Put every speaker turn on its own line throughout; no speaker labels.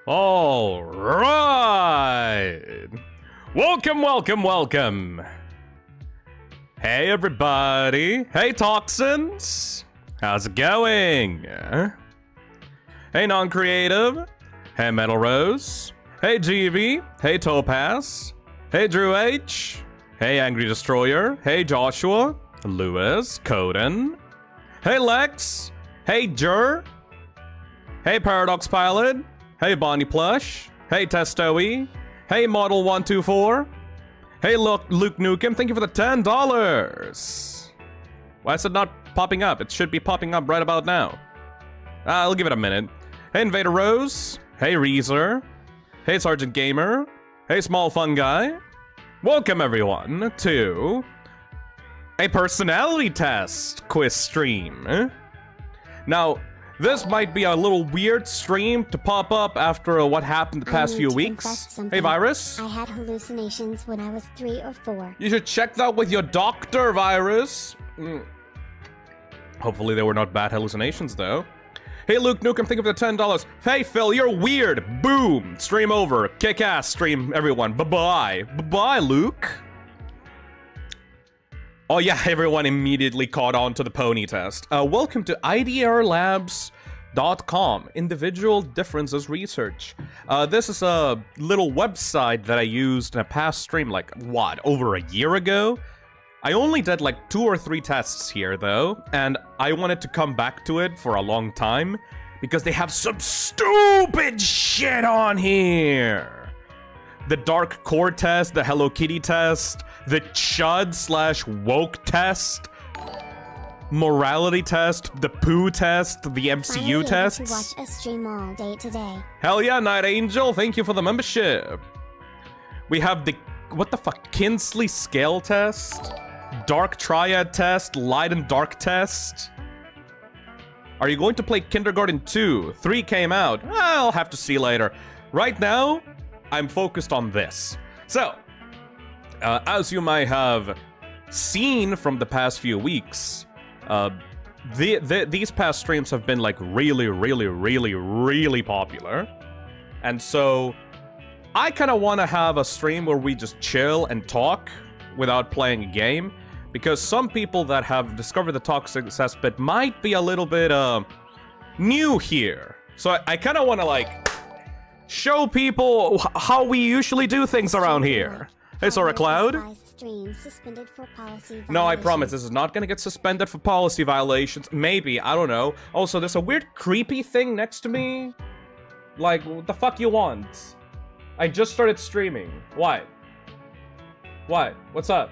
All right. Welcome. Hey, everybody. Hey, Toxins. How's it going? Hey, Non-Creative. Hey, Metal Rose. Hey, GB. Hey, Topaz. Hey, Drew H. Hey, Angry Destroyer. Hey, Joshua. Lewis. Coden. Hey, Lex. Hey, Jur. Hey, Paradox Pilot. Hey, Bonnie Plush. Hey, Testoe. Hey, Model124. Hey, Luke Nukem. Thank you for the $10. Why is it not popping up? It should be popping up right about now. I'll give it a minute. Hey, Invader Rose. Hey, Reezer. Hey, Sergeant Gamer. Hey, Small Fun Guy. Welcome, everyone, to a personality test quiz stream. Now, this might be a little weird stream to pop up after what happened the past few weeks. Hey, Virus.
I had hallucinations when I was 3 or 4.
You should check that with your doctor, Virus. Hopefully they were not bad hallucinations, though. Hey, Luke Nukem, thank you for the $10. Hey, Phil, you're weird. Boom. Stream over. Kick ass stream, everyone. Bye-bye. Bye-bye, Luke. Oh yeah, everyone immediately caught on to the pony test. Welcome to IDRLabs.com, Individual Differences Research. This is a little website that I used in a past stream, like, what, over a year ago? I only did like 2 or 3 tests here, though, and I wanted to come back to it for a long time, because they have some stupid shit on here! The Dark Core test, the Hello Kitty test, the Chud/Woke test, morality test, the Poo test, the MCU tests.
To watch a stream all day today.
Hell yeah, Night Angel, thank you for the membership. We have the, what the fuck, Kinsley Scale test, Dark Triad test, Light and Dark test. Are you going to play Kindergarten 2? 3 came out. I'll have to see later. Right now, I'm focused on this. So, as you might have seen from the past few weeks, these past streams have been like really popular. And so, I kind of want to have a stream where we just chill and talk without playing a game. Because some people that have discovered the toxic cesspit might be a little bit new here. So I kind of want to like show people how we usually do things around here. Hey, Sora Cloud. No, I promise this is not gonna get suspended for policy violations. Maybe, I don't know. Also, there's a weird creepy thing next to me. Like, what the fuck you want? I just started streaming. What? What? What's up?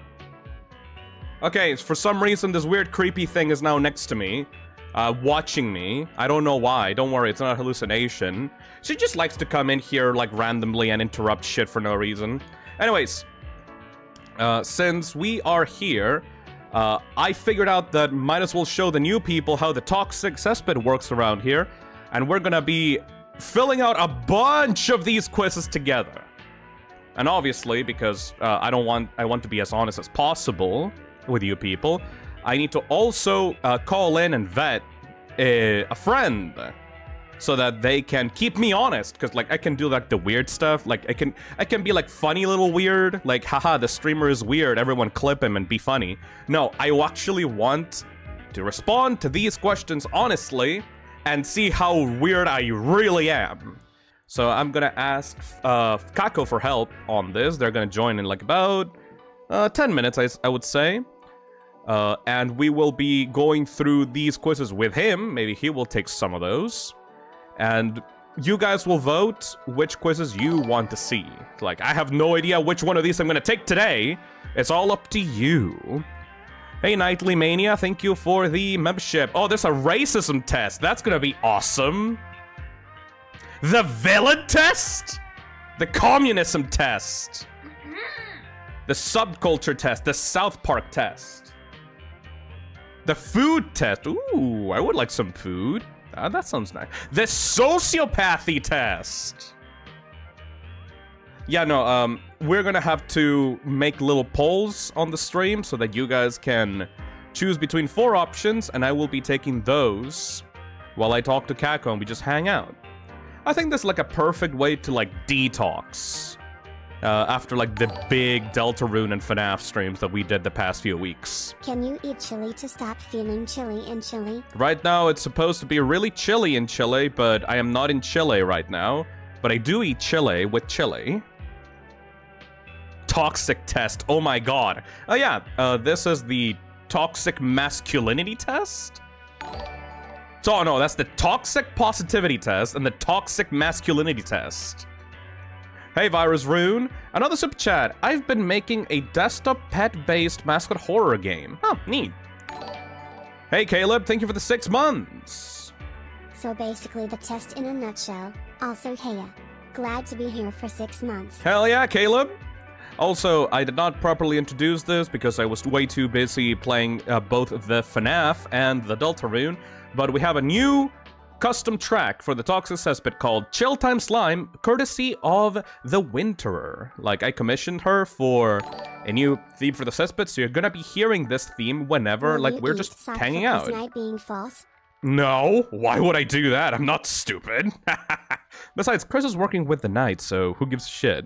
Okay, for some reason this weird creepy thing is now next to me. Watching me. I don't know why. Don't worry, it's not a hallucination. She just likes to come in here, like, randomly and interrupt shit for no reason. Anyways, since we are here, I figured out that might as well show the new people how the toxic cesspit works around here, and we're gonna be filling out a bunch of these quizzes together. And obviously, because I want to be as honest as possible with you people, I need to also call in and vet a friend so that they can keep me honest, because like I can do like the weird stuff, like I can be like funny little weird, like haha the streamer is weird, everyone clip him and be funny. No, I actually want to respond to these questions honestly and see how weird I really am. So I'm gonna ask Kako for help on this. They're gonna join in like about 10 minutes, I would say. And we will be going through these quizzes with him. Maybe he will take some of those. And you guys will vote which quizzes you want to see. Like, I have no idea which one of these I'm gonna take today. It's all up to you. Hey, Nightly Mania, thank you for the membership. Oh, there's a racism test. That's gonna be awesome. The villain test? The communism test? The subculture test? The South Park test? The food test? Ooh, I would like some food. That sounds nice. The sociopathy test. Yeah, no, we're gonna have to make little polls on the stream so that you guys can choose between 4 options, and I will be taking those while I talk to Kako and we just hang out. I think this is like a perfect way to like detox after like the big Deltarune and FNAF streams that we did the past few weeks.
Can you eat chili to stop feeling chilly in Chile?
Right now, it's supposed to be really chilly in Chile, but I am not in Chile right now. But I do eat chili with chili. Toxic test. Oh my god. Oh yeah, this is the toxic masculinity test. So no, that's the toxic positivity test and the toxic masculinity test. Hey Virus Rune, another super chat. I've been making a desktop pet-based mascot horror game. Oh, neat. Hey Caleb, thank you for the 6 months.
So basically the test in a nutshell. Also heya. Glad to be here for 6 months.
Hell yeah, Caleb. Also, I did not properly introduce this because I was way too busy playing both the FNAF and the Deltarune, but we have a new custom track for the Toxic Cesspit called Chill Time Slime, courtesy of TheWinterer. Like, I commissioned her for a new theme for the Cesspit, so you're gonna be hearing this theme whenever, like, we're just hanging out.
Night being false?
No, why would I do that? I'm not stupid. Besides, Chris is working with the night, so who gives a shit?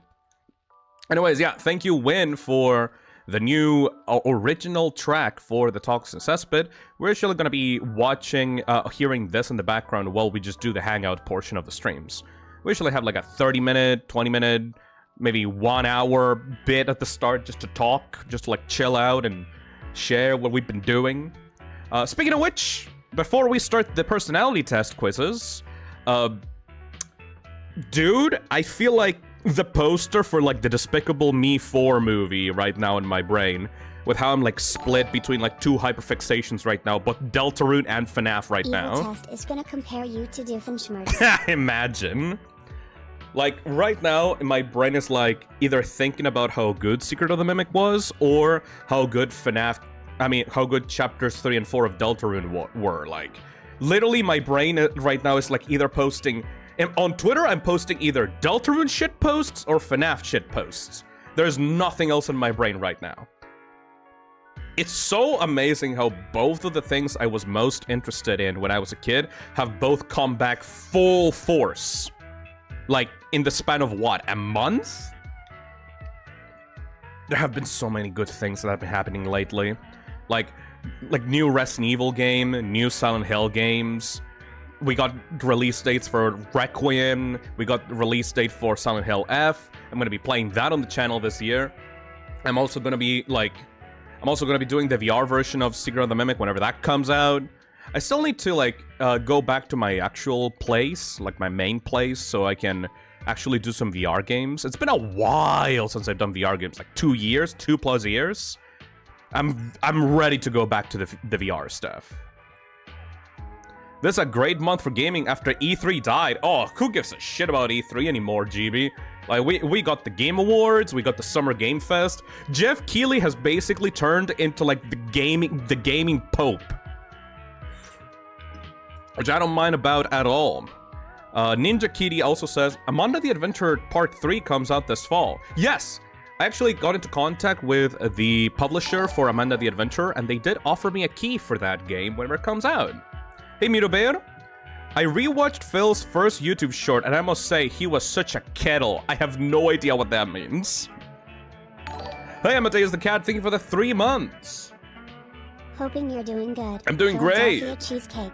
Anyways, yeah, thank you, Win, for the new original track for the Toxic Cesspit. We're actually going to be watching, hearing this in the background while we just do the hangout portion of the streams. We usually have like a 30-minute, 20-minute, maybe 1 hour bit at the start just to talk, just to like chill out and share what we've been doing. Speaking of which, before we start the personality test quizzes, dude, I feel like the poster for like the Despicable Me 4 movie right now in my brain, with how I'm like split between like 2 hyperfixations right now, but Deltarune and FNAF right now.
Evil test is gonna compare you to Doofenshmirtz.
Imagine. Like, right now, my brain is like either thinking about how good Secret of the Mimic was, or how good how good chapters 3 and 4 of Deltarune were. Like, literally my brain right now is like either posting... On Twitter, I'm posting either Deltarune shit posts or FNAF shit posts. There's nothing else in my brain right now. It's so amazing how both of the things I was most interested in when I was a kid have both come back full force. Like, in the span of what, a month? There have been so many good things that have been happening lately. Like new Resident Evil game, new Silent Hill games. We got release dates for Requiem. We got the release date for Silent Hill F. I'm gonna be playing that on the channel this year. I'm also gonna be doing the VR version of Secret of the Mimic whenever that comes out. I still need to go back to my actual place, like my main place, so I can actually do some VR games. It's been a while since I've done VR games, like 2 years, 2+ years. I'm ready to go back to the VR stuff. This is a great month for gaming after E3 died. Oh, who gives a shit about E3 anymore, GB? Like, we got the Game Awards, we got the Summer Game Fest. Jeff Keighley has basically turned into, like, the gaming pope. Which I don't mind about at all. Ninja Kitty also says, Amanda the Adventurer Part 3 comes out this fall. Yes! I actually got into contact with the publisher for Amanda the Adventurer, and they did offer me a key for that game whenever it comes out. Hey Mitobear, I rewatched Phil's first YouTube short and I must say he was such a kettle. I have no idea what that means. Hey Amadeus the Cat, thank you for the 3 months.
Hoping you're doing good.
I'm doing great.
Philadelphia cheesecake.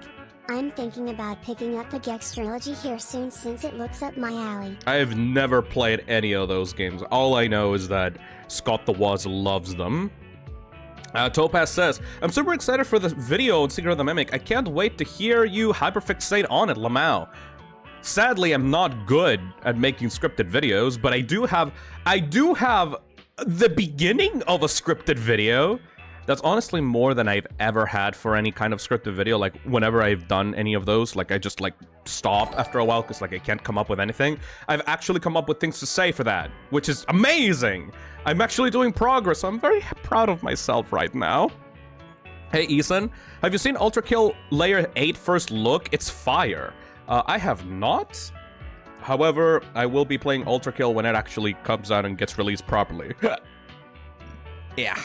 I'm thinking about picking up the Gex trilogy here soon since it looks up my alley.
I have never played any of those games. All I know is that Scott the Woz loves them. Topaz says, I'm super excited for the video on Secret of the Mimic. I can't wait to hear you hyperfixate on it, Lamau. Sadly, I'm not good at making scripted videos, but I do have the beginning of a scripted video. That's honestly more than I've ever had for any kind of scripted video. Like, whenever I've done any of those, like, I just, like, stop after a while because, like, I can't come up with anything. I've actually come up with things to say for that, which is amazing! I'm actually doing progress, so I'm very proud of myself right now. Hey, Ethan, have you seen Ultra Kill Layer 8 First Look? It's fire. I have not. However, I will be playing Ultra Kill when it actually comes out and gets released properly. Yeah.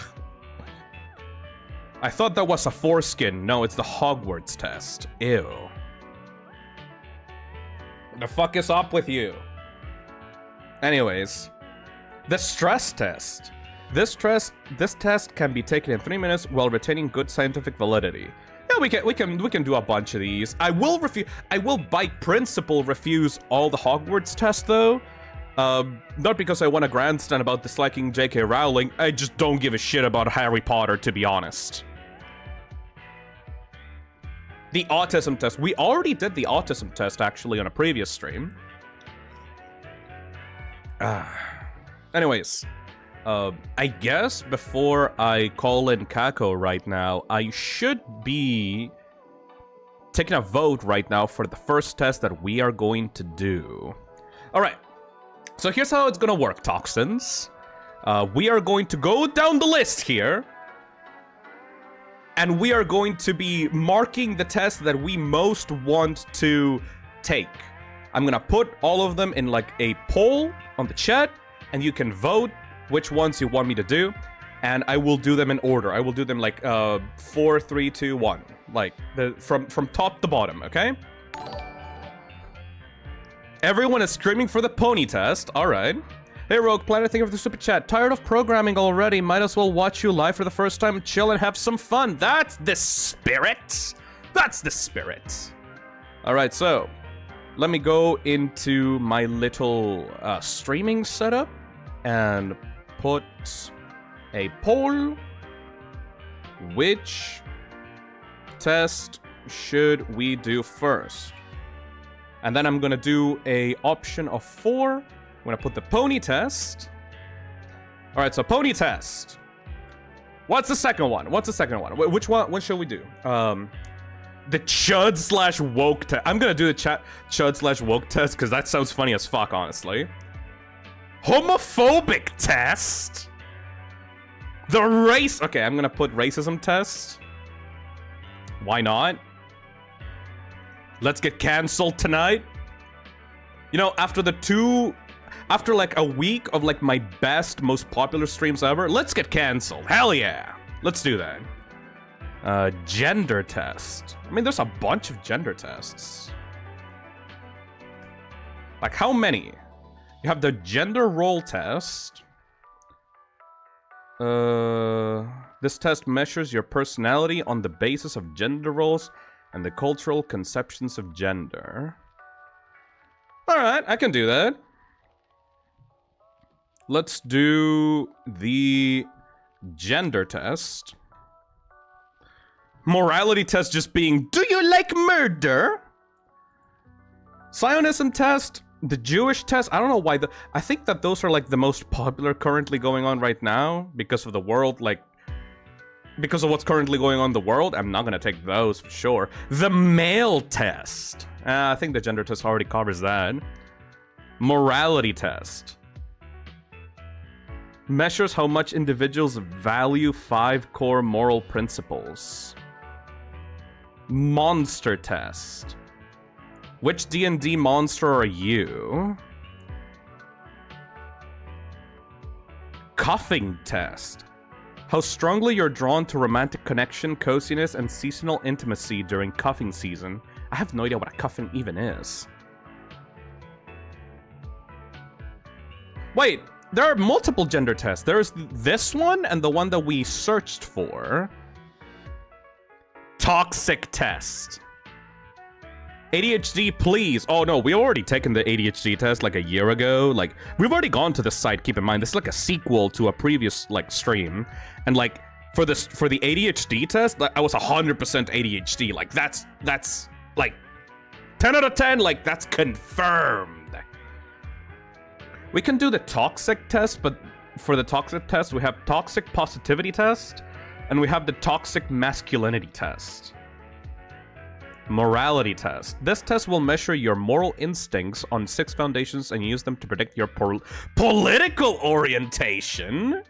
I thought that was a foreskin. No, it's the Hogwarts test. Ew. The fuck is up with you? Anyways, the stress test. This test can be taken in 3 minutes while retaining good scientific validity. Yeah, we can do a bunch of these. I will by principle refuse all the Hogwarts tests though. Not because I want to grandstand about disliking J.K. Rowling. I just don't give a shit about Harry Potter, to be honest. The autism test. We already did the autism test actually on a previous stream. Anyways. I guess before I call in Kako right now, I should be taking a vote right now for the first test that we are going to do. Alright, so here's how it's gonna work, Toxins. We are going to go down the list here, and we are going to be marking the tests that we most want to take. I'm gonna put all of them in like a poll on the chat, and you can vote which ones you want me to do, and I will do them in order. I will do them like 4, 3, 2, 1, like from top to bottom. Okay. Everyone is screaming for the pony test. All right. Hey Rogue Planet, thank you for the super chat. Tired of programming already? Might as well watch you live for the first time, chill and have some fun. That's the spirit. That's the spirit. All right, so let me go into my little streaming setup and put a poll. Which test should we do first? And then I'm gonna do a option of 4. I'm gonna put the pony test. All right, so pony test. What's the second one? What's the second one? Which one? What should we do? The Chud/Woke test. I'm gonna do the Chud/Woke test because that sounds funny as fuck, honestly. Homophobic test. The race. Okay, I'm gonna put racism test. Why not? Let's get cancelled tonight. You know, after like a week of like my best, most popular streams ever, let's get cancelled. Hell yeah. Let's do that. Gender test. I mean, there's a bunch of gender tests. Like, how many? You have the gender role test. This test measures your personality on the basis of gender roles and the cultural conceptions of gender. Alright, I can do that. Let's do the gender test. Morality test just being, do you like murder? Zionism test. The Jewish test, I don't know why I think that those are like the most popular currently going on right now because of the world, like because of what's currently going on in the world. I'm not gonna take those for sure. The male test. I think the gender test already covers that. Morality test. Measures how much individuals value 5 core moral principles. Monster test. Which D&D monster are you? Cuffing test. How strongly you're drawn to romantic connection, coziness, and seasonal intimacy during cuffing season. I have no idea what a cuffing even is. Wait, there are multiple gender tests. There's this one and the one that we searched for. Toxic test. ADHD, please. Oh no, we've already taken the ADHD test like a year ago. Like, we've already gone to this site, keep in mind. This is like a sequel to a previous, like, stream. And like, for the ADHD test, like, I was 100% ADHD. Like, that's, like, 10 out of 10, like, that's confirmed. We can do the toxic test, but for the toxic test, we have toxic positivity test, and we have the toxic masculinity test. Morality test. This test will measure your moral instincts on 6 foundations and use them to predict your political orientation.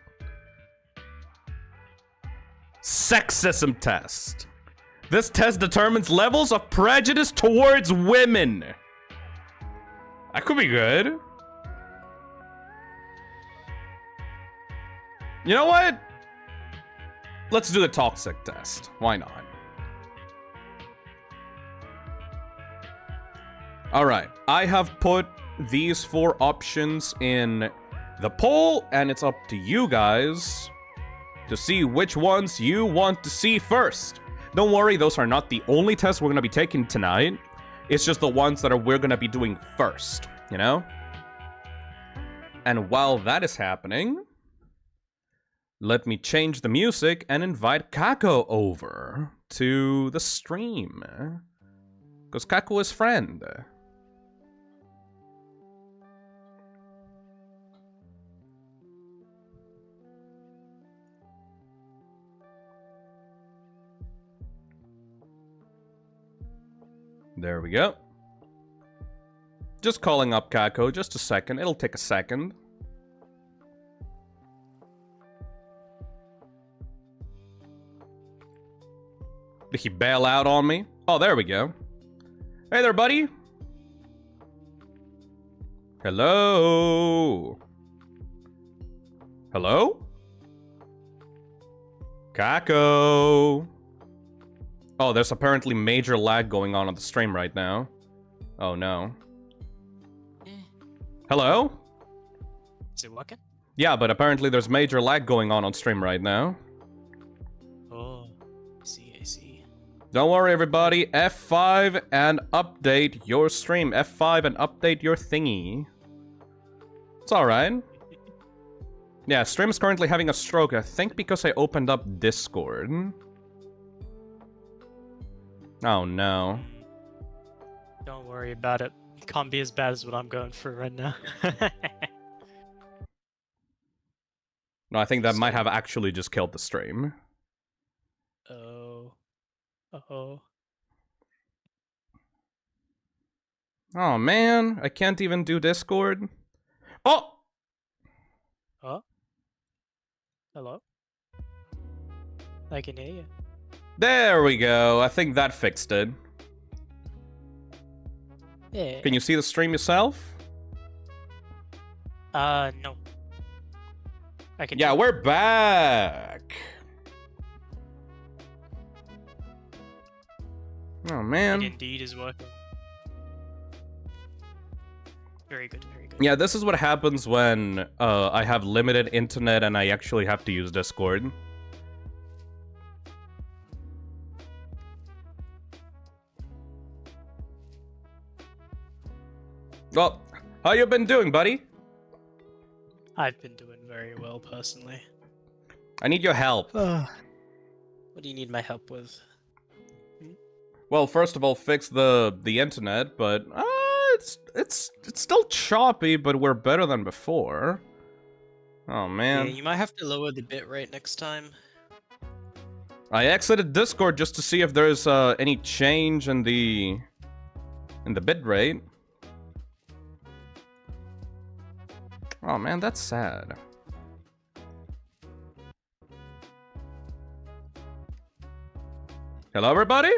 Sexism test. This test determines levels of prejudice towards women. That could be good. You know what? Let's do the toxic test. Why not? Alright, I have put these 4 options in the poll, and it's up to you guys to see which ones you want to see first. Don't worry, those are not the only tests we're going to be taking tonight. It's just the ones that we're going to be doing first, you know? And while that is happening, let me change the music and invite Kako over to the stream. Because Kako is friend. There we go. Just calling up Kako, just a second. It'll take a second. Did he bail out on me? Oh, there we go. Hey there, buddy. Hello? Hello? Kako? Oh, there's apparently major lag going on the stream right now. Oh, no. Hello?
Is it working?
Yeah, but apparently there's major lag going on stream right now.
Oh, I see.
Don't worry, everybody. F5 and update your stream. F5 and update your thingy. It's alright. Yeah, stream is currently having a stroke, I think because I opened up Discord. Oh, no.
Don't worry about it. It can't be as bad as what I'm going through right now.
No, I think that might have actually just killed the stream.
Oh. Uh-oh.
Oh, man. I can't even do Discord. Oh!
Oh? Hello? I can hear you.
There we go. I think that fixed it.
Yeah.
Can you see the stream yourself?
No. I can.
Yeah, we're back. Oh, man.
It indeed is working. Very good, very good.
Yeah, this is what happens when I have limited internet and I actually have to use Discord. Well, how you been doing, buddy?
I've been doing very well, personally.
I need your help.
What do you need my help with?
Well, first of all, fix the internet, but it's still choppy, but we're better than before. Oh man.
Yeah, you might have to lower the bitrate next time.
I exited Discord just to see if there's any change in the bitrate. Oh man, that's sad. Hello, everybody?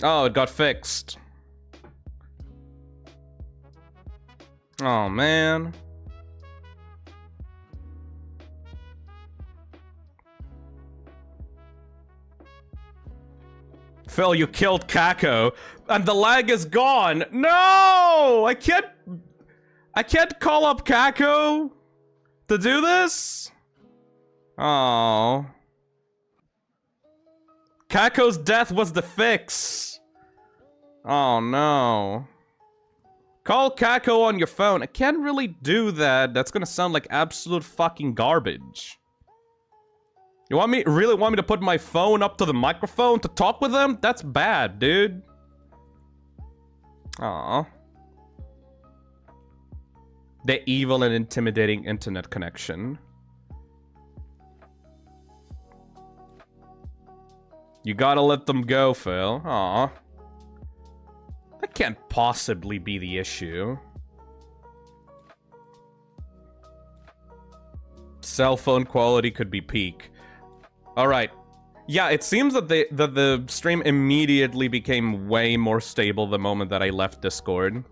Oh, it got fixed. Oh, man. Phil, you killed Kako, and the lag is gone. No! I can't call up Kako to do this? Oh. Kako's death was the fix. Oh no. Call Kako on your phone. I can't really do that. That's gonna sound like absolute fucking garbage. You really want me to put my phone up to the microphone to talk with them? That's bad, dude. Aw. The evil and intimidating internet connection. You gotta let them go, Phil. Aw. That can't possibly be the issue. Cell phone quality could be peak. Alright. Yeah, it seems that the stream immediately became way more stable the moment that I left Discord.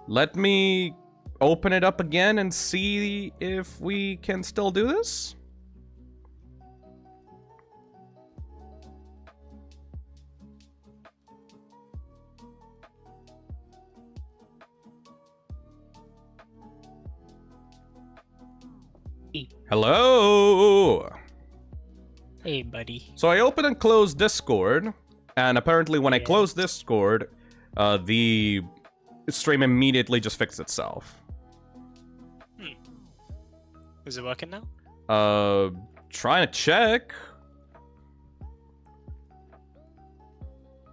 Let me open it up again and see if we can still do this? Hello!
Hey, buddy.
So I opened and closed Discord, and apparently when I closed Discord, the stream immediately just fixed itself.
Is it working now?
Trying to check.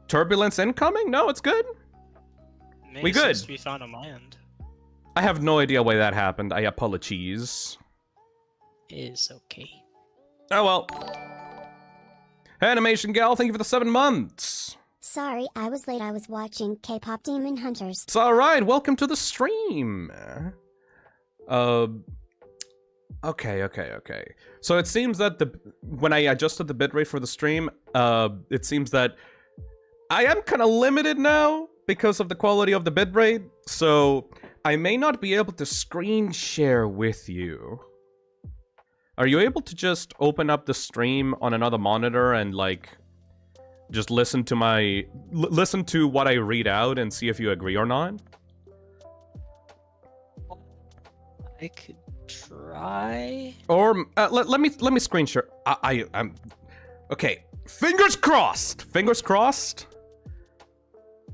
Turbulence incoming? No, it's good.
Maybe
We good.
Seems to be found on my end.
I have no idea why that happened. I apologize.
Is okay.
Oh well. Animation Gal, thank you for the 7 months.
Sorry, I was late. I was watching K-pop Demon Hunters.
It's alright, welcome to the stream. Okay. So it seems that when I adjusted the bitrate for the stream, it seems that I am kind of limited now because of the quality of the bitrate, so I may not be able to screen share with you. Are you able to just open up the stream on another monitor and, like, just listen to listen to what I read out and see if you agree or not?
I could try.
Or let me screen share. I'm okay. Fingers crossed. Fingers crossed.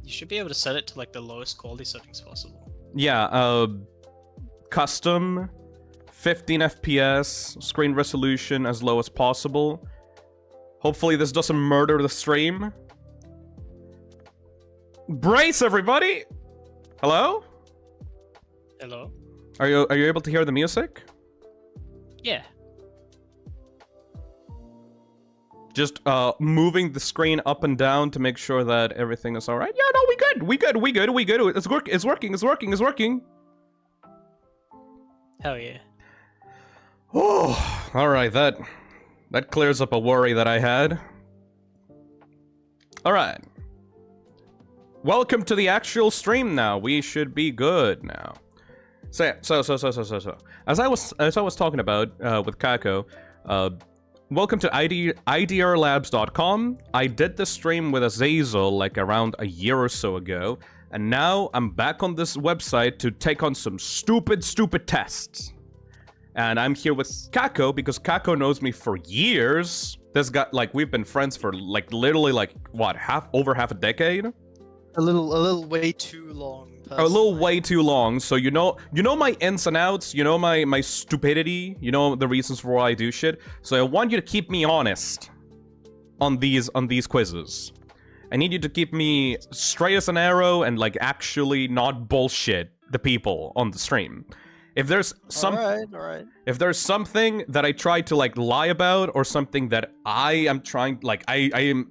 You should be able to set it to like the lowest quality settings possible.
Yeah. Custom. 15 FPS, screen resolution as low as possible. Hopefully this doesn't murder the stream. Brace, everybody! Hello?
Hello?
Are you able to hear the music?
Yeah.
Just moving the screen up and down to make sure that everything is alright. Yeah, no, we good. It's working.
Hell yeah.
Oh, alright, that clears up a worry that I had. Alright. Welcome to the actual stream now. We should be good now. So as I was talking about with Kako, welcome to IDRlabs.com. I did the stream with Azazel like around a year or so ago, and now I'm back on this website to take on some stupid tests. And I'm here with Kako because Kako knows me for years. This guy, like, we've been friends for like literally like what, over half a decade?
A little way too long.
A little way too long. So you know my ins and outs, you know my stupidity, you know the reasons for why I do shit. So I want you to keep me honest on these quizzes. I need you to keep me straight as an arrow and like actually not bullshit the people on the stream. If there's
Alright.
If there's something that I try to like lie about, or something that I am trying, like I'm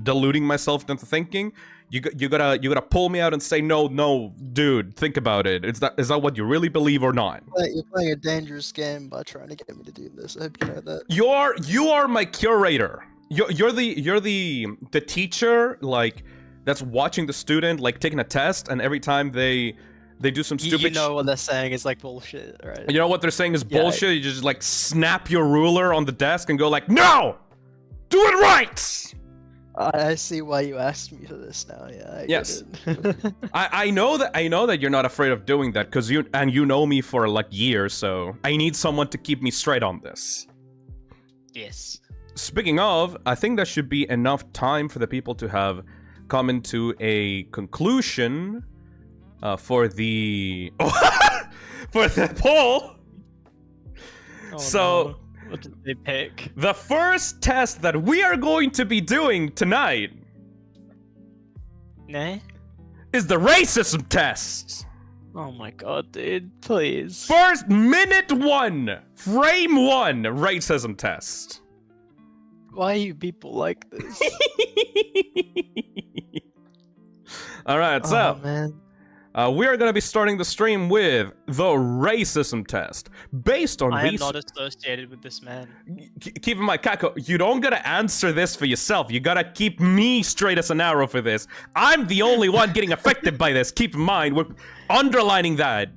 deluding myself into thinking, you gotta pull me out and say, no, dude, think about it. Is that what you really believe or not?
You're playing a dangerous game by trying to get me to do this. I hope you know that.
You are my curator. You're the teacher, like, that's watching the student like taking a test, and every time they do some stupid.
You know what they're saying is like bullshit, right?
You know what they're saying is bullshit. You just like snap your ruler on the desk and go like, no, do it right.
I see why you asked me for this now. Yeah. I
Yes.
get it.
I know that you're not afraid of doing that because you know me for like years, so I need someone to keep me straight on this.
Yes.
Speaking of, I think that should be enough time for the people to have come into a conclusion for the for the poll.
Oh,
So,
no. What did they pick?
the first test that we are going to be doing tonight
Nah?
is the racism test.
Oh my god, dude. Please.
First, minute 1, frame 1, racism test.
Why are you people like this?
Alright, so
Oh, man.
we are going to be starting the stream with the racism test. Based on
I am
research.
not associated with this man.
Keep in mind, Kako, you don't gotta answer this for yourself. You gotta keep me straight as an arrow for this. I'm the only one getting affected by this. Keep in mind, we're underlining that.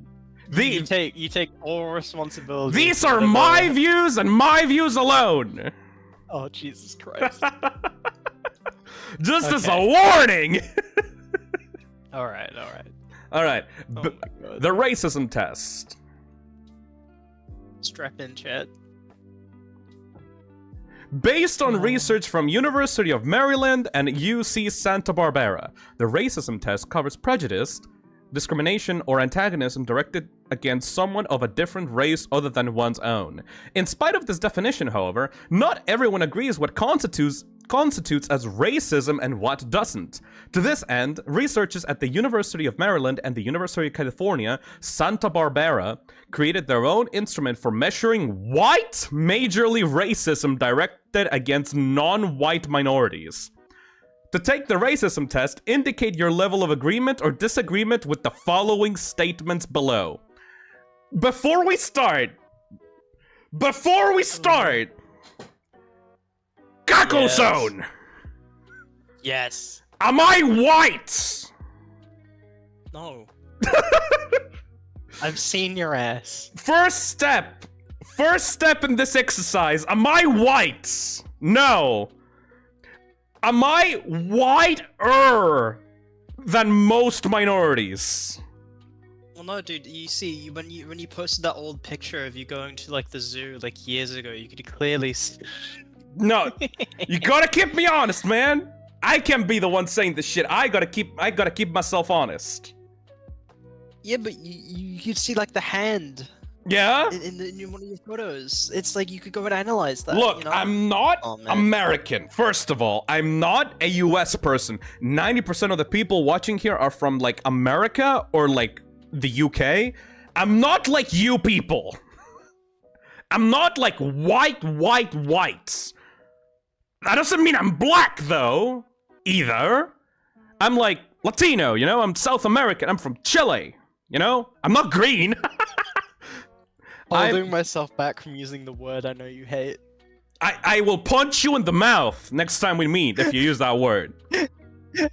You take all responsibility.
These
for
are
whatever-
my views and my views alone.
Oh Jesus Christ!
Just as a
Okay.
warning.
all right, all right.
All right,
Oh my God.
the racism test.
Strap in, chat.
Based on research from University of Maryland and UC Santa Barbara, the racism test covers prejudice, discrimination, or antagonism directed against someone of a different race other than one's own. In spite of this definition, however, not everyone agrees what constitutes as racism and what doesn't. To this end, researchers at the University of Maryland and the University of California, Santa Barbara, created their own instrument for measuring white majorly racism directed against non-white minorities. To take the racism test, indicate your level of agreement or disagreement with the following statements below. Before we start, Kako
Yes.
Zone!
Yes.
Am I white?
No. I've seen your ass.
First step in this exercise, am I white? No. Am I whiter than most minorities?
Well, no, dude. You see, when you posted that old picture of you going to like the zoo like years ago, you could clearly.
No, you gotta keep me honest, man. I can't be the one saying this shit. I gotta keep myself honest.
Yeah, but you could see like the hand
Yeah?
in one of your photos. It's like you could go and analyze that.
Look,
you know?
I'm not
Oh, man.
American. First of all, I'm not a US person. 90% of the people watching here are from like America or like the UK. I'm not like you people. I'm not like white. That doesn't mean I'm black though, either. I'm like Latino, you know? I'm South American. I'm from Chile, you know? I'm not green.
Holding myself back from using the word I know you hate.
I will punch you in the mouth next time we meet if you use that word.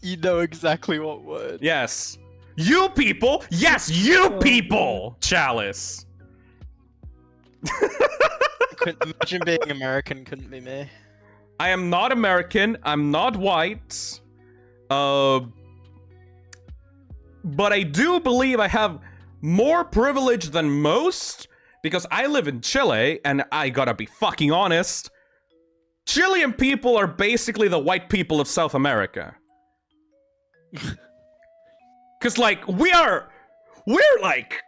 You know exactly what word.
Yes. You people! Yes, you people! Chalice.
Imagine being American couldn't be me.
I am not American. I'm not white. But I do believe I have more privilege than most because I live in Chile, and I gotta be fucking honest. Chilean people are basically the white people of South America. Cause like we're like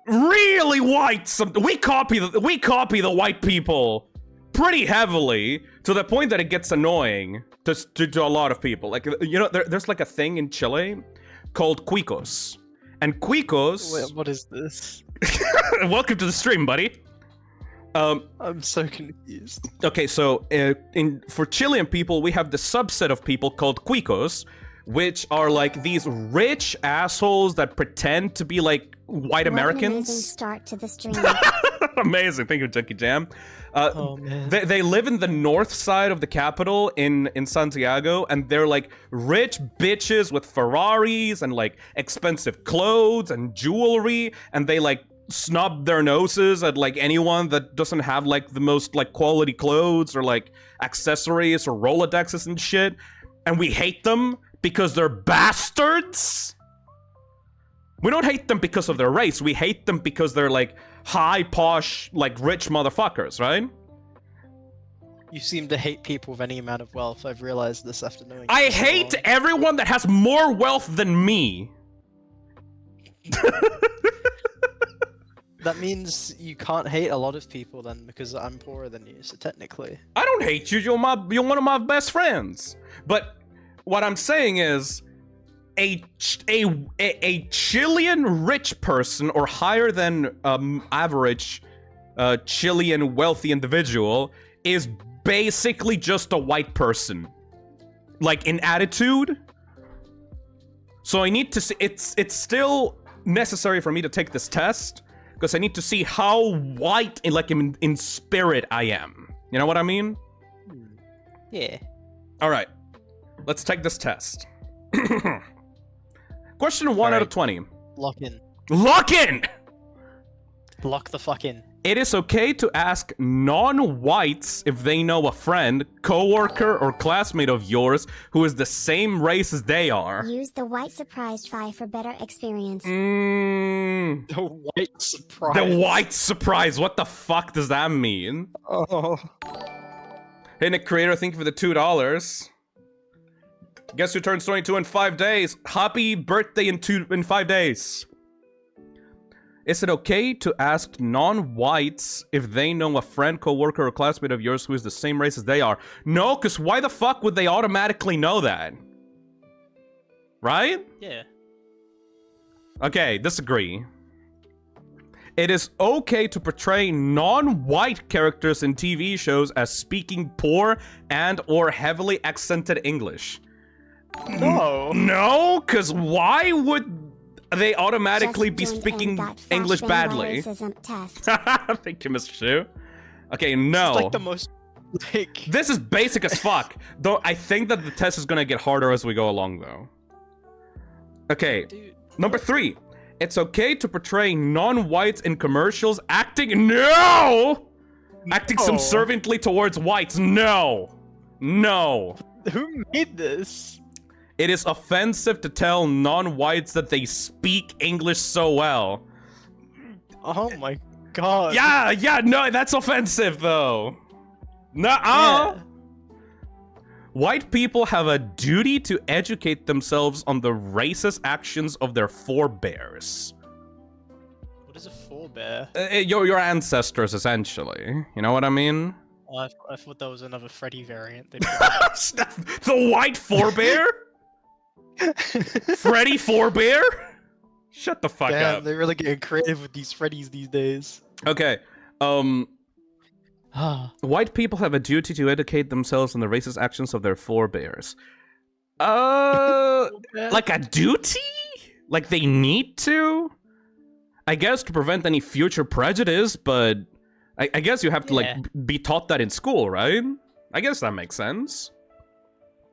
really white. We copy the white people pretty heavily to the point that it gets annoying to a lot of people. Like, you know, there's like a thing in Chile called cuicos, and cuicos.
Wait, what is this?
Welcome to the stream, buddy.
I'm so confused.
Okay, so for Chilean people, we have the subset of people called cuicos, which are like these rich assholes that pretend to be like white
What an amazing
Americans.
start to the stream.
Amazing, thank you, Junkie Jam.
Oh man.
They live in the north side of the capital in Santiago, and they're like rich bitches with Ferraris and like expensive clothes and jewelry, and they like snub their noses at like anyone that doesn't have like the most like quality clothes or like accessories or Rolodexes and shit, and we hate them because they're bastards. We don't hate them because of their race. We hate them because they're like high posh, like rich motherfuckers, right?
You seem to hate people with any amount of wealth. I've realized this after knowing.
I
you for so
hate
long.
everyone that has more wealth than me.
That means you can't hate a lot of people then, because I'm poorer than you. So technically,
I don't hate you. You're one of my best friends. But what I'm saying is, a Chilean rich person or higher than average Chilean wealthy individual is basically just a white person, like in attitude. So I need to see. It's still necessary for me to take this test because I need to see how white in spirit I am. You know what I mean?
yeah.
All right, let's take this test. Question 1 out of 20.
Lock in.
Lock in!
Lock the fuck in.
It is okay to ask non-whites if they know a friend, coworker, or classmate of yours who is the same race as they are.
Use the white surprise try for better experience.
The white surprise.
The white surprise. What the fuck does that mean?
Oh.
Hey, Nick Creator, thank you for the $2. Guess who turns 22 in 5 days? Happy birthday in 5 days. Is it okay to ask non-whites if they know a friend, coworker, or classmate of yours who is the same race as they are? No, because why the fuck would they automatically know that? Right?
Yeah.
Okay, disagree. It is okay to portray non-white characters in TV shows as speaking poor and or heavily accented English.
No.
No, because why would they automatically
Just
be
joined
speaking
and got
English
flashbang
badly?
Narcissism Test.
Thank you, Mr. Shu. Okay, no.
It's like the most, like...
This is basic as fuck. Though I think that the test is gonna get harder as we go along, though. Okay,
Dude.
number 3. It's okay to portray non-whites in commercials acting... No! Acting subserviently towards whites. No. No.
Who made this?
It is offensive to tell non-whites that they speak English so well.
Oh my god.
Yeah, no, that's offensive, though. Nuh-uh.
Yeah.
White people have a duty to educate themselves on the racist actions of their forebears.
What is a forebear?
Your ancestors, essentially. You know what I mean?
Oh, I thought that was another Freddy variant.
The white forebear? Freddy forebear? Shut the fuck
Damn,
up.
they're really getting creative with these Freddies these days.
Okay, white people have a duty to educate themselves on the racist actions of their forebears. Like a duty? Like they need to? I guess to prevent any future prejudice, but I guess you have to, like, be taught that in school, right? I guess that makes sense.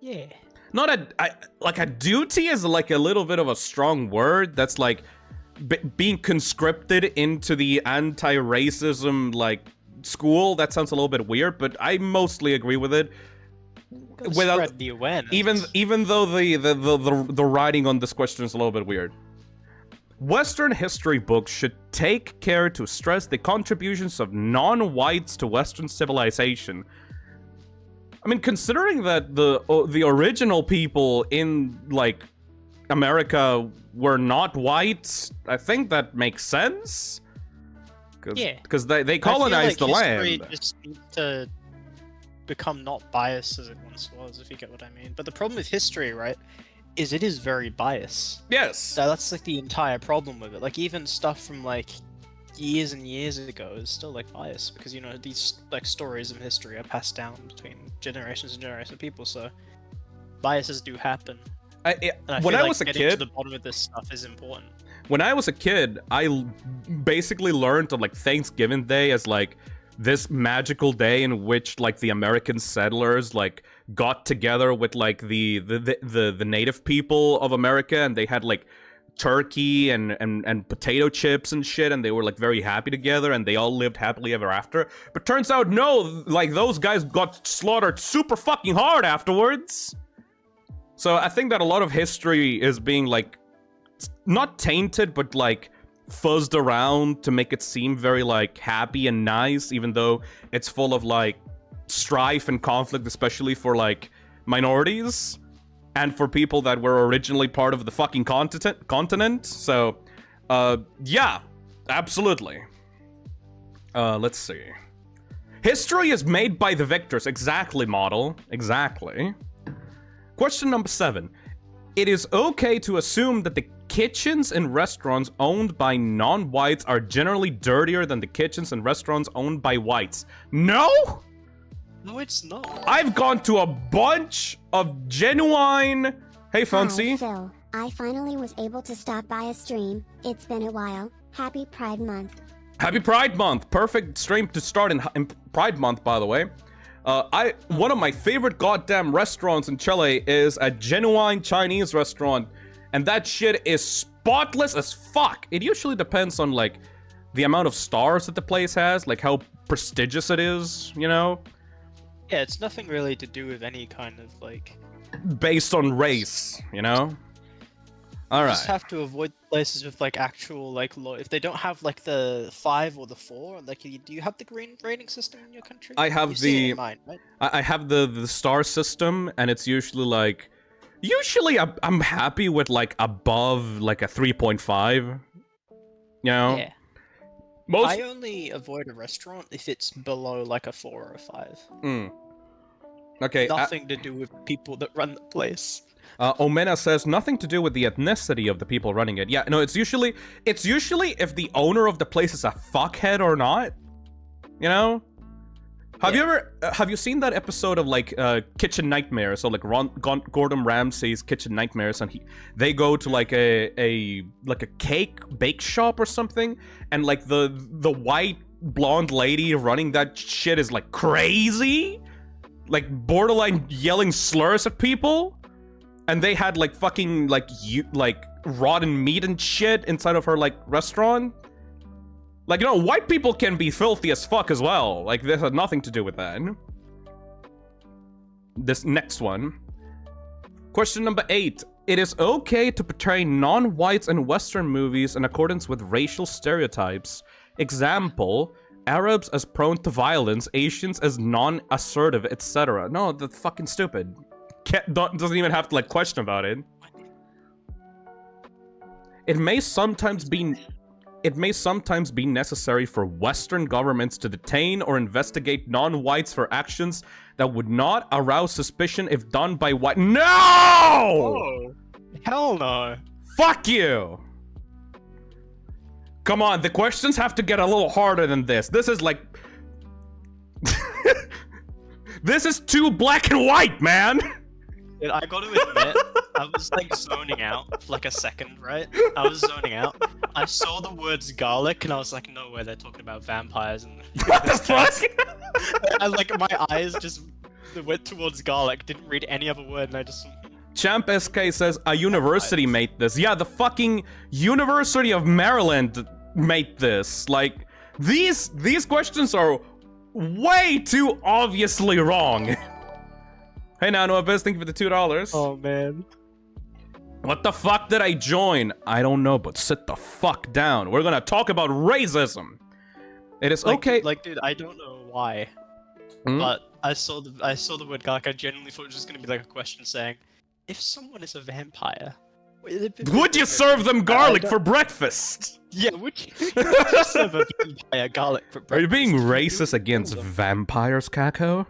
Yeah.
Not like a duty is like a little bit of a strong word. That's like being conscripted into the anti-racism, like, school. That sounds a little bit weird, but I mostly agree with it.
Spread the awareness.
Even though the writing on this question is a little bit weird. Western history books should take care to stress the contributions of non-whites to Western civilization. I mean, considering that the original people in, like, America were not white, I think that makes sense. Because they colonized the land.
History just needs to become not biased as it once was, if you get what I mean. But the problem with history, right, is it is very biased.
Yes.
So that's like the entire problem with it. Like even stuff from like years and years ago is still like biased because, you know, these like stories of history are passed down between generations and generations of people. So biases do happen.
When I was a
getting
kid,
to the bottom of this stuff is important.
When I was a kid, I basically learned on like Thanksgiving Day as like this magical day in which like the American settlers like got together with like the native people of America, and they had like turkey and potato chips and shit, and they were like very happy together, and they all lived happily ever after. But turns out no, like those guys got slaughtered super fucking hard afterwards. So I think that a lot of history is being like not tainted, but like fuzzed around to make it seem very like happy and nice, even though it's full of like strife and conflict, especially for like minorities and for people that were originally part of the fucking continent. So yeah, absolutely. Let's see. History is made by the victors. Exactly, model. Exactly. Question number 7. It is okay to assume that the kitchens in restaurants owned by non-whites are generally dirtier than the kitchens and restaurants owned by whites. No?
No, it's not.
I've gone to a bunch of genuine... Hey, Fancy.
Hi, Phil. I finally was able to stop by a stream. It's been a while. Happy Pride Month.
Happy Pride Month. Perfect stream to start in Pride Month, by the way. One of my favorite goddamn restaurants in Chile is a genuine Chinese restaurant, and that shit is spotless as fuck. It usually depends on like the amount of stars that the place has, like how prestigious it is, you know?
Yeah, it's nothing really to do with any kind of like.
Based on race, you know? All
You
right.
just have to avoid places with like actual like if they don't have like the 5 or the 4, like do you have the green rating system in your country?
I have
You've seen it
the
in mine, right?
I have the star system, and it's usually like I'm happy with like above like a 3.5. You know?
Yeah.
Most
I only avoid a restaurant if it's below like a 4 or a 5.
Okay.
Nothing to do with people that run the place.
Omena says nothing to do with the ethnicity of the people running it. Yeah, no, it's usually if the owner of the place is a fuckhead or not. You know? Have you seen that episode of like Kitchen Nightmares? So like Gordon Ramsay's Kitchen Nightmares, and they go to like a cake bake shop or something, and like the white blonde lady running that shit is like crazy, like borderline yelling slurs at people. And they had like fucking like rotten meat and shit inside of her like restaurant. Like, you know, white people can be filthy as fuck as well. Like, this had nothing to do with that. This next one. Question number 8. It is okay to portray non-whites in Western movies in accordance with racial stereotypes. Example, Arabs as prone to violence, Asians as non-assertive, etc. No, that's fucking stupid. Doesn't even have to like question about it. It may sometimes be necessary for Western governments to detain or investigate non-whites for actions that would not arouse suspicion if done by white. No!
Oh, hell no.
Fuck you! Come on, the questions have to get a little harder than this. This is like... This is too black and white, man!
Dude, I gotta admit, I was like zoning out for like a second, right? I was zoning out. I saw the words garlic and I was like, no way, they're talking about vampires. And
What the fuck?
I like my eyes just went towards garlic, didn't read any other word, and I just.
Champ SK says a university made this. Yeah, the fucking University of Maryland made this. Like, these questions are way too obviously wrong. Hey now, Noah Biz, thank you for the $2.
Oh man.
What the fuck did I join? I don't know, but sit the fuck down. We're gonna talk about racism. It is okay.
Like, dude, I don't know why, but I saw the word garlic. I genuinely thought it was just gonna be like a question saying, if someone is a vampire,
would you serve them garlic for breakfast?
Yeah, would you serve a vampire garlic for breakfast?
Are you being racist against vampires, Kako?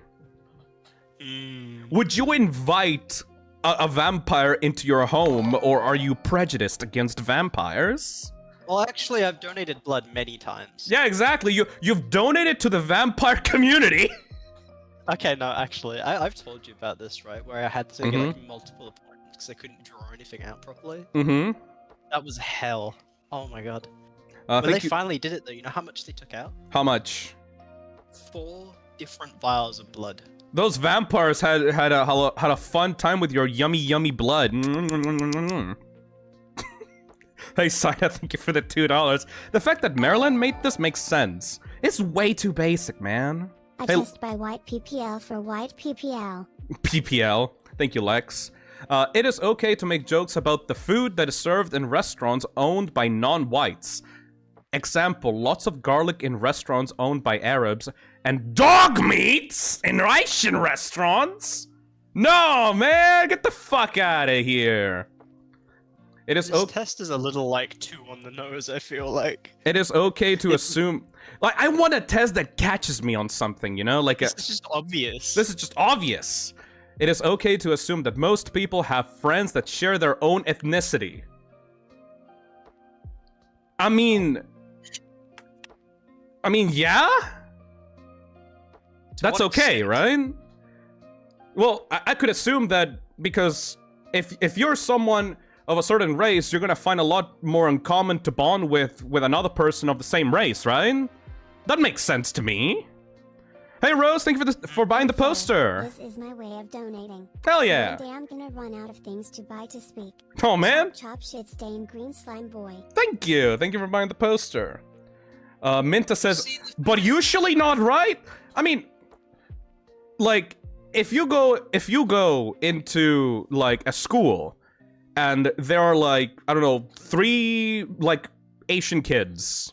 Would you invite a vampire into your home, or are you prejudiced against vampires?
Well, actually, I've donated blood many times.
Yeah, exactly. You've donated to the vampire community.
Okay, no, actually, I've told you about this, right? Where I had to get like multiple appointments because I couldn't draw anything out properly. That was hell. Oh my god. But they finally did it though. You know how much they took out?
How much?
4 different vials of blood. Those
vampires had a fun time with your yummy blood. Hey, Saida, thank you for the $2. The fact that Maryland made this makes sense. It's way too basic, man.
A test by White PPL for White PPL.
PPL. Thank you, Lex. It is okay to make jokes about the food that is served in restaurants owned by non-whites. Example, lots of garlic in restaurants owned by Arabs, and dog meats in Asian restaurants? No, man, get the fuck out of here. It is
this test is a little like too on the nose, I feel like.
It is okay to assume, like, I want a test that catches me on something, you know, like
this is just obvious.
This is just obvious. It is okay to assume that most people have friends that share their own ethnicity. I mean, yeah? That's okay, right? Well, I could assume that because if you're someone of a certain race, you're gonna find a lot more in common to bond with another person of the same race, right? That makes sense to me. Hey Rose, thank you for buying the poster.
This is my way of donating.
Hell yeah.
One day I'm gonna run out of things to buy to speak.
Oh man.
Chop shit stain green slime boy.
Thank you for buying the poster. Minta says, but usually not, right? I mean, like, if you go into, like, a school, and there are, like, I don't know, 3, like, Asian kids,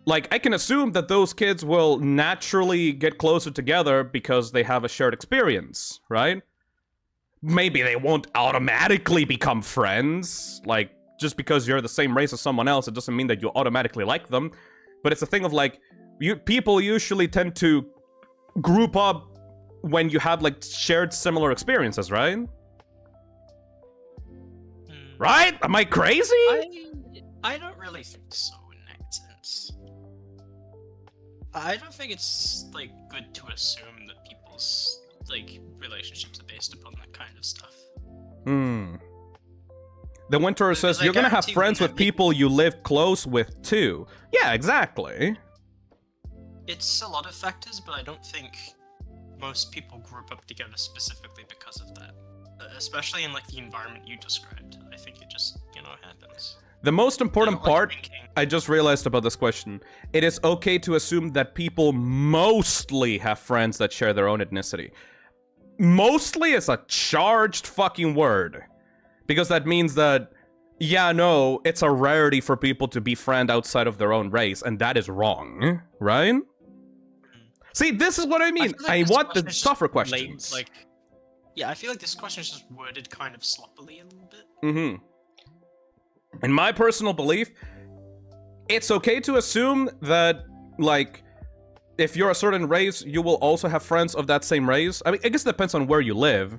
like, I can assume that those kids will naturally get closer together because they have a shared experience, right? Maybe they won't automatically become friends, like, just because you're the same race as someone else, it doesn't mean that you automatically like them. But it's a thing of, like, people usually tend to group up when you have, like, shared similar experiences, right? Right? Am I crazy?
I don't really think so in that sense. I don't think it's, like, good to assume that people's, like, relationships are based upon that kind of stuff.
TheWinterer says, you're gonna have friends with people you live close with, too. Yeah, exactly.
It's a lot of factors, but I don't think most people group up together specifically because of that. Especially in, like, the environment you described. I think it just, you know, happens.
The most important part,
thinking.
I just realized about this question. It is okay to assume that people mostly have friends that share their own ethnicity. Mostly is a charged fucking word. Because that means that, yeah, no, it's a rarity for people to befriend outside of their own race, and that is wrong, right? See, this is what I mean. I want the tougher questions.
Like, yeah, I feel like this question is just worded kind of sloppily a little bit.
Mm-hmm. In my personal belief, it's okay to assume that, like, if you're a certain race, you will also have friends of that same race. I mean, I guess it depends on where you live.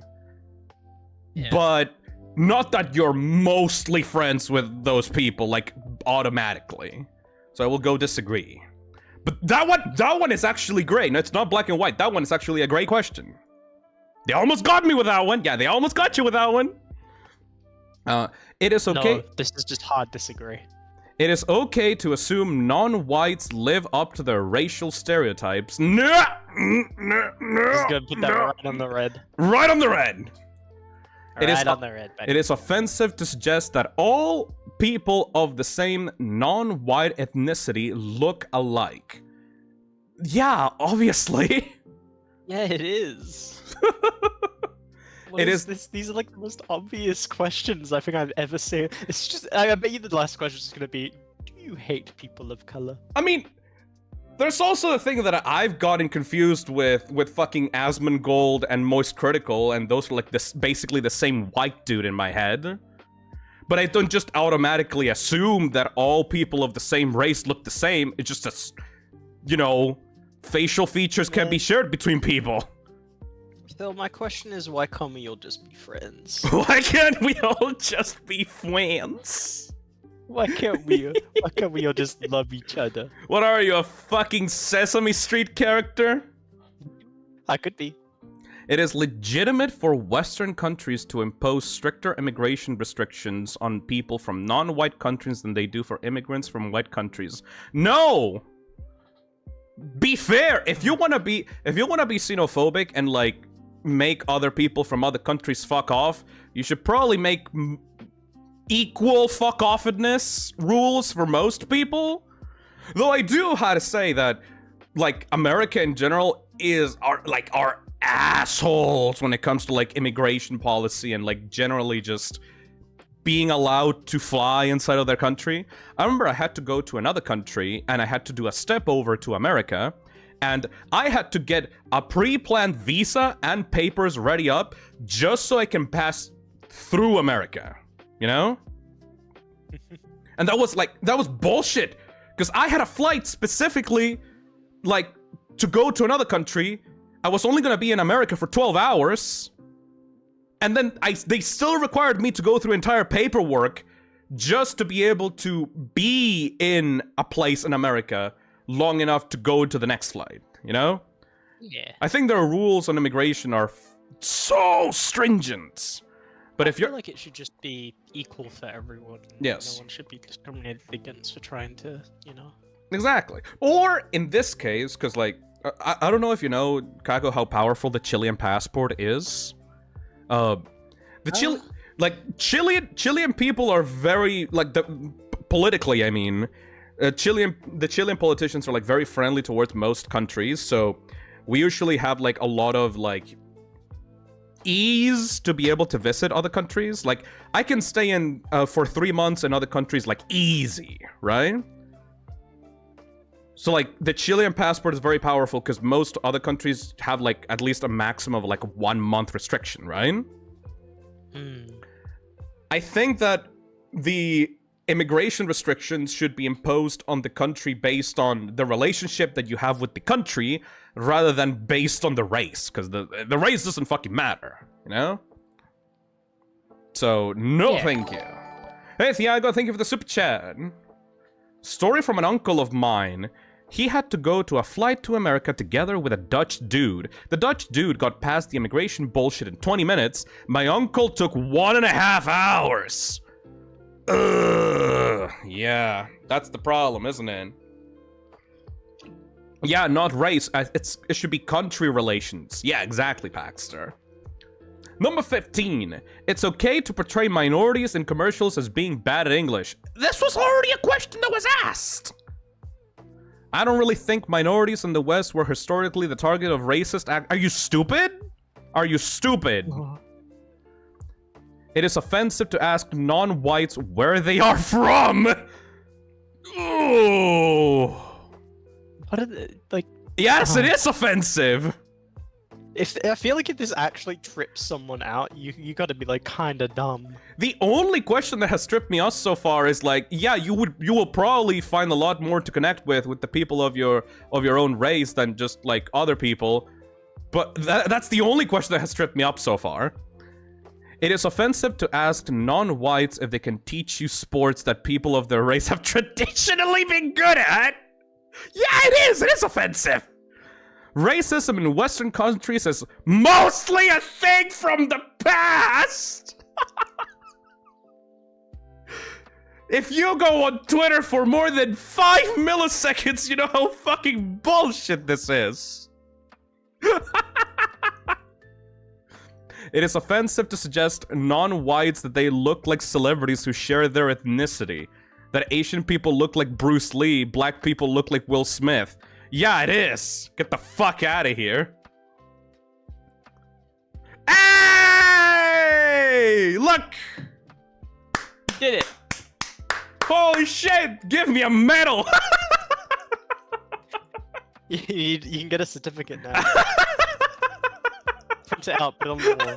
Yeah.
But not that you're mostly friends with those people, like, automatically. So I will go disagree. But that one is actually great. No, it's not black and white. That one is actually a great question. They almost got me with that one. Yeah, they almost got you with that one. It is okay.
No, this is just hard disagree.
It is okay to assume non-whites live up to their racial stereotypes. No,
Just gonna put that right on the red.
Right on the red.
Right on the red.
It is offensive to suggest that all people of the same non-white ethnicity look alike. Yeah, obviously.
Yeah, it is.
It is.
These are like the most obvious questions I think I've ever seen. It's just, I bet you the last question is gonna be, do you hate people of color?
I mean, there's also a thing that I've gotten confused with fucking Asmongold and Moist Critical, and those are like this basically the same white dude in my head. But I don't just automatically assume that all people of the same race look the same. It's just a, you know, facial features can be shared between people.
So my question is, why can't we all just be friends?
Why can't we all just be friends?
Why can't we all just love each other?
What are you, a fucking Sesame Street character?
I could be.
It is legitimate for Western countries to impose stricter immigration restrictions on people from non-white countries than they do for immigrants from white countries. No! Be fair! If you wanna be xenophobic and, like, make other people from other countries fuck off, you should probably make equal fuck-offedness rules for most people. Though I do have to say that, like, America in general are assholes when it comes to, like, immigration policy and, like, generally just being allowed to fly inside of their country. I remember I had to go to another country and I had to do a step over to America, and I had to get a pre-planned visa and papers ready up just so I can pass through America, you know? And that was bullshit, because I had a flight specifically, like, to go to another country. I was only gonna be in America for 12 hours, and then they still required me to go through entire paperwork just to be able to be in a place in America long enough to go to the next flight, you know?
Yeah.
I think their rules on immigration are so stringent. But
I feel like it should just be equal for everyone.
Yes.
No one should be discriminated against for trying to, you know.
Exactly. Or in this case, because, like, I don't know if you know, Kako, how powerful the Chilean passport is. Chilean people are very, like, politically, I mean, the Chilean politicians are like very friendly towards most countries, so we usually have like a lot of like ease to be able to visit other countries. Like I can stay in for 3 months in other countries like easy, right? So like the Chilean passport is very powerful because most other countries have like at least a maximum of like a 1 month restriction, right? I think that the immigration restrictions should be imposed on the country based on the relationship that you have with the country rather than based on the race, because the race doesn't fucking matter, you know? So, no thank you. Hey, Thiago, thank you for the super chat. Story from an uncle of mine. He had to go to a flight to America together with a Dutch dude. The Dutch dude got past the immigration bullshit in 20 minutes. My uncle took 1.5 hours. Ugh. Yeah, that's the problem, isn't it? Yeah, not race. It should be country relations. Yeah, exactly, Paxter. Number 15. It's okay to portray minorities in commercials as being bad at English. This was already a question that was asked. I don't really think minorities in the West were historically the target of racist Are you stupid? Are you stupid? It is offensive to ask non-whites where they are from. Ooh.
What are they, like?
Yes, it is offensive.
I feel like if this actually trips someone out, you gotta be like kinda dumb.
The only question that has tripped me off so far is like, yeah, you will probably find a lot more to connect with the people of your own race than just like other people, but that's the only question that has tripped me up so far. It is offensive to ask non-whites if they can teach you sports that people of their race have traditionally been good at. Yeah, it is. It is offensive. Racism in Western countries is mostly a thing from the past. If you go on Twitter for more than 5 milliseconds, you know how fucking bullshit this is. It is offensive to suggest non-whites that they look like celebrities who share their ethnicity. That Asian people look like Bruce Lee, black people look like Will Smith. Yeah, it is. Get the fuck out of here. Hey! Look!
Did it.
Holy shit! Give me a medal!
You can get a certificate now. Print it out, put it on the wall.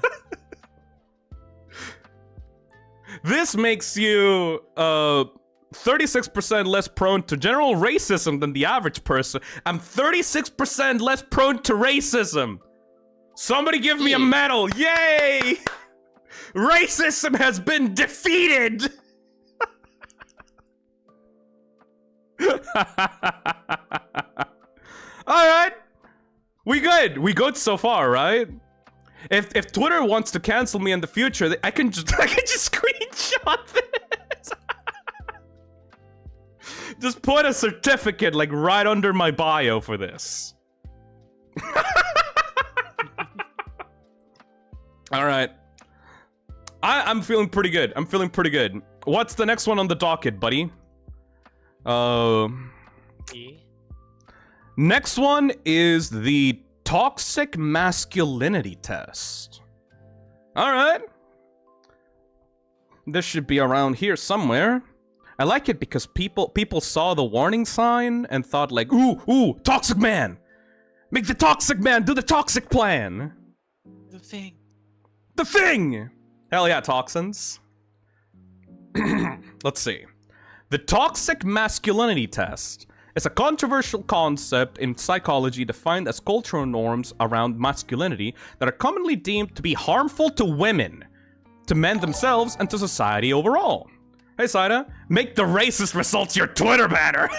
This makes you, 36% less prone to general racism than the average person. I'm 36% less prone to racism. Somebody give me a medal. Yay! Racism has been defeated. All right. We good so far, right? If Twitter wants to cancel me in the future, I can just screenshot this. Just put a certificate like right under my bio for this. All right. I'm feeling pretty good. I'm feeling pretty good. What's the next one on the docket, buddy? Next one is the Toxic Masculinity Test. Alright. This should be around here somewhere. I like it because people saw the warning sign and thought like, ooh, toxic man! Make the toxic man do the toxic plan!
The thing.
The thing! Hell yeah, toxins. Let's see. The Toxic Masculinity Test is a controversial concept in psychology defined as cultural norms around masculinity that are commonly deemed to be harmful to women, to men themselves, and to society overall. Hey, Saida, make the racist results your Twitter banner!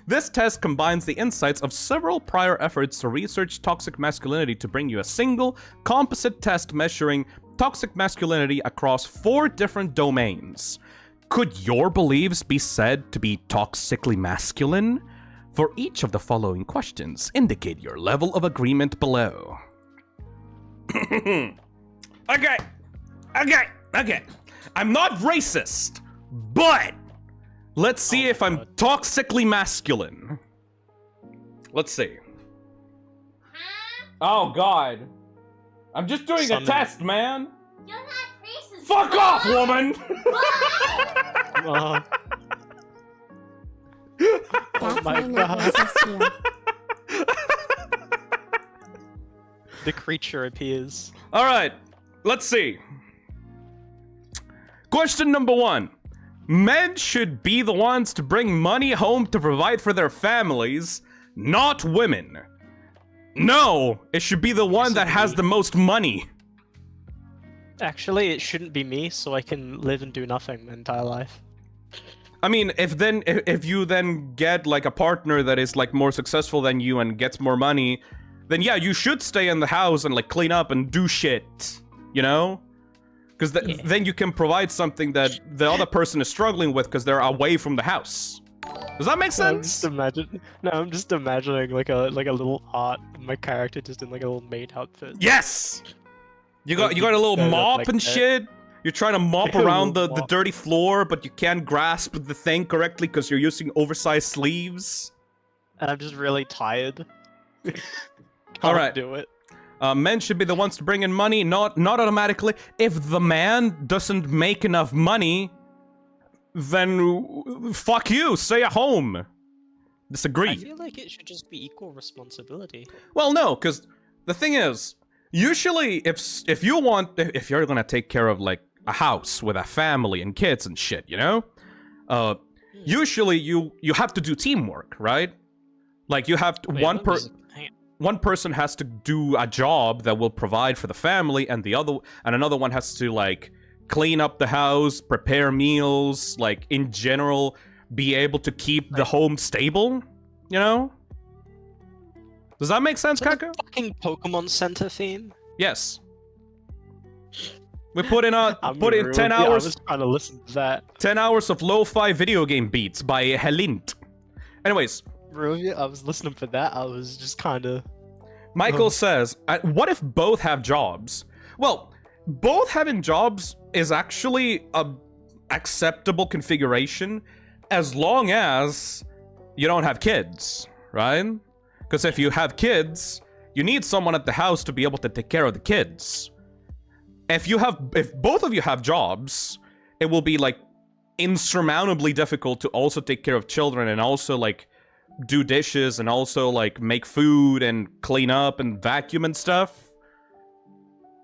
This test combines the insights of several prior efforts to research toxic masculinity to bring you a single, composite test measuring toxic masculinity across 4 different domains. Could your beliefs be said to be toxically masculine? For each of the following questions, indicate your level of agreement below. Okay. I'm not racist, but Let's see if I'm toxically masculine. Let's see. Oh god. I'm just doing a test, man.
You're not racist.
Fuck off, woman!
That's
my
my
God.
nervousness feel.
The creature appears.
Alright, let's see. Question number 1. Men should be the ones to bring money home to provide for their families, not women. No, it should be the one that has the most money.
Actually, it shouldn't be me, so I can live and do nothing my entire life.
I mean, if you then get like a partner that is like more successful than you and gets more money, then yeah, you should stay in the house and like clean up and do shit, you know? Because then you can provide something that the other person is struggling with because they're away from the house. Does that make sense?
I'm just imagining like a little art of my character just in like a little maid outfit.
Yes! You got a little mop
like
and
that.
shit. You're trying to mop
A little
around the
mop.
dirty floor, but you can't grasp the thing correctly because you're using oversized sleeves.
And I'm just really tired.
Alright.
Do it.
Men should be the ones to bring in money, not automatically. If the man doesn't make enough money, then fuck you, stay at home. Disagree.
I feel like it should just be equal responsibility.
Well, no, because the thing is, usually if you're gonna take care of like a house with a family and kids and shit, you know, usually you have to do teamwork, right? Like you have to, one person has to do a job that will provide for the family, and another one has to like clean up the house, prepare meals, like in general, be able to keep the home stable, you know? Does that make sense, Kaka?
Fucking Pokemon Center theme.
Yes. We put in 10 hours.
Yeah, I was trying to listen to that.
10 hours of lo-fi video game beats by Helint. Anyways,
Really, I was listening for that. I was just kind of.
Michael says, what if both have jobs? Well, both having jobs is actually a acceptable configuration as long as you don't have kids, right? Because if you have kids, you need someone at the house to be able to take care of the kids. If both of you have jobs, it will be like insurmountably difficult to also take care of children and also like do dishes and also like make food and clean up and vacuum and stuff.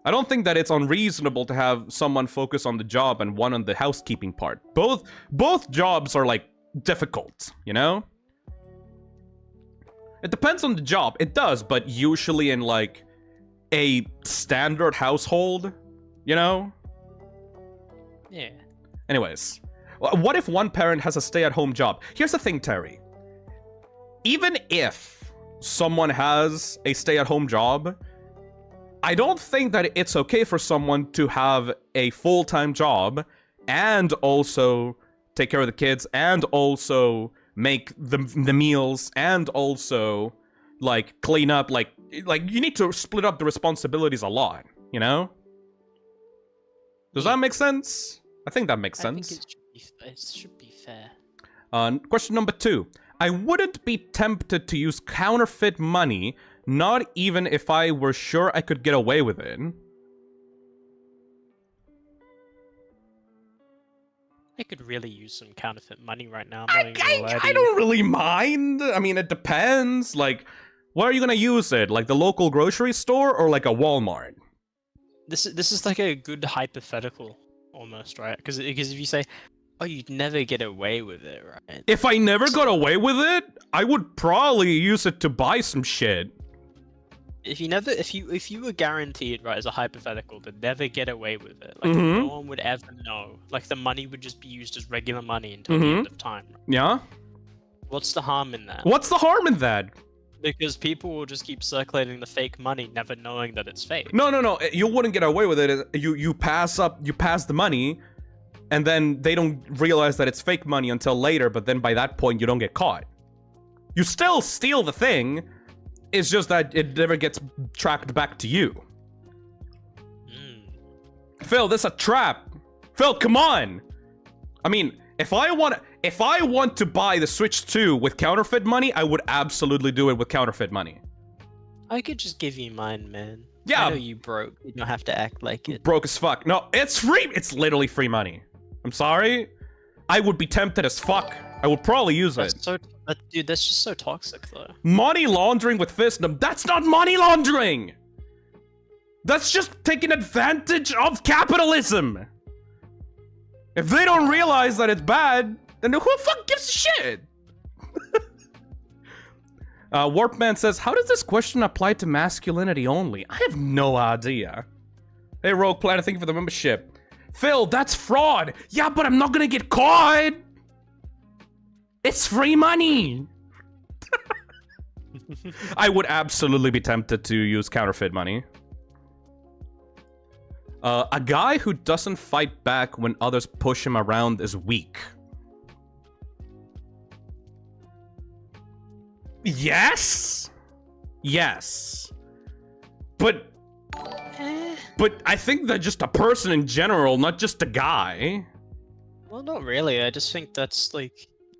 I don't think that it's unreasonable to have someone focus on the job and one on the housekeeping part. Both jobs are like difficult, you know? It depends on the job. It does, but usually in like a standard household, you know?
Yeah.
Anyways, what if one parent has a stay-at-home job? Here's the thing, Terry. Even if someone has a stay-at-home job, I don't think that it's okay for someone to have a full-time job and also take care of the kids and also make the meals and also like clean up. Like you need to split up the responsibilities a lot, you know? Does that make sense? I think that makes sense.
I think it should be fair.
Question number 2. I wouldn't be tempted to use counterfeit money, not even if I were sure I could get away with it.
I could really use some counterfeit money right now. I'm not even gonna lie to
I
you.
don't really mind. I mean, it depends. Like, where are you gonna use it? Like the local grocery store or like a Walmart?
This is like a good hypothetical, almost, right? Because if you say, "Oh, you'd never get away with it," right?
If I never got away with it, I would probably use it to buy some shit.
If you were guaranteed, right, as a hypothetical, to never get away with it, like
Mhm.
no one would ever know, like the money would just be used as regular money until the
Mhm.
end of time.
Yeah?
What's the harm in that?
What's the harm in that?
Because people will just keep circulating the fake money, never knowing that it's fake.
No. You wouldn't get away with it. You pass the money, and then they don't realize that it's fake money until later, but then by that point, you don't get caught. You still steal the thing, it's just that it never gets tracked back to you. Phil, this is a trap. Phil, come on! I mean, if If I want to buy the Switch 2 with counterfeit money, I would absolutely do it with counterfeit money.
I could just give you mine, man.
Yeah.
I know you broke. You don't have to act like it.
Broke as fuck. No, it's free. It's literally free money. I'm sorry. I would be tempted as fuck. I would probably use it.
Dude, that's just so toxic, though.
Money laundering with Phisnom. That's not money laundering. That's just taking advantage of capitalism. If they don't realize that it's bad, then who the fuck gives a shit? Warpman says, how does this question apply to masculinity only? I have no idea. Hey, Rogue Planet, thank you for the membership. Phil, that's fraud. Yeah, but I'm not gonna get caught. It's free money. I would absolutely be tempted to use counterfeit money. A guy who doesn't fight back when others push him around is weak. Yes? Yes. But I think that just a person in general, not just a guy.
Well, not really. I just think that's, like,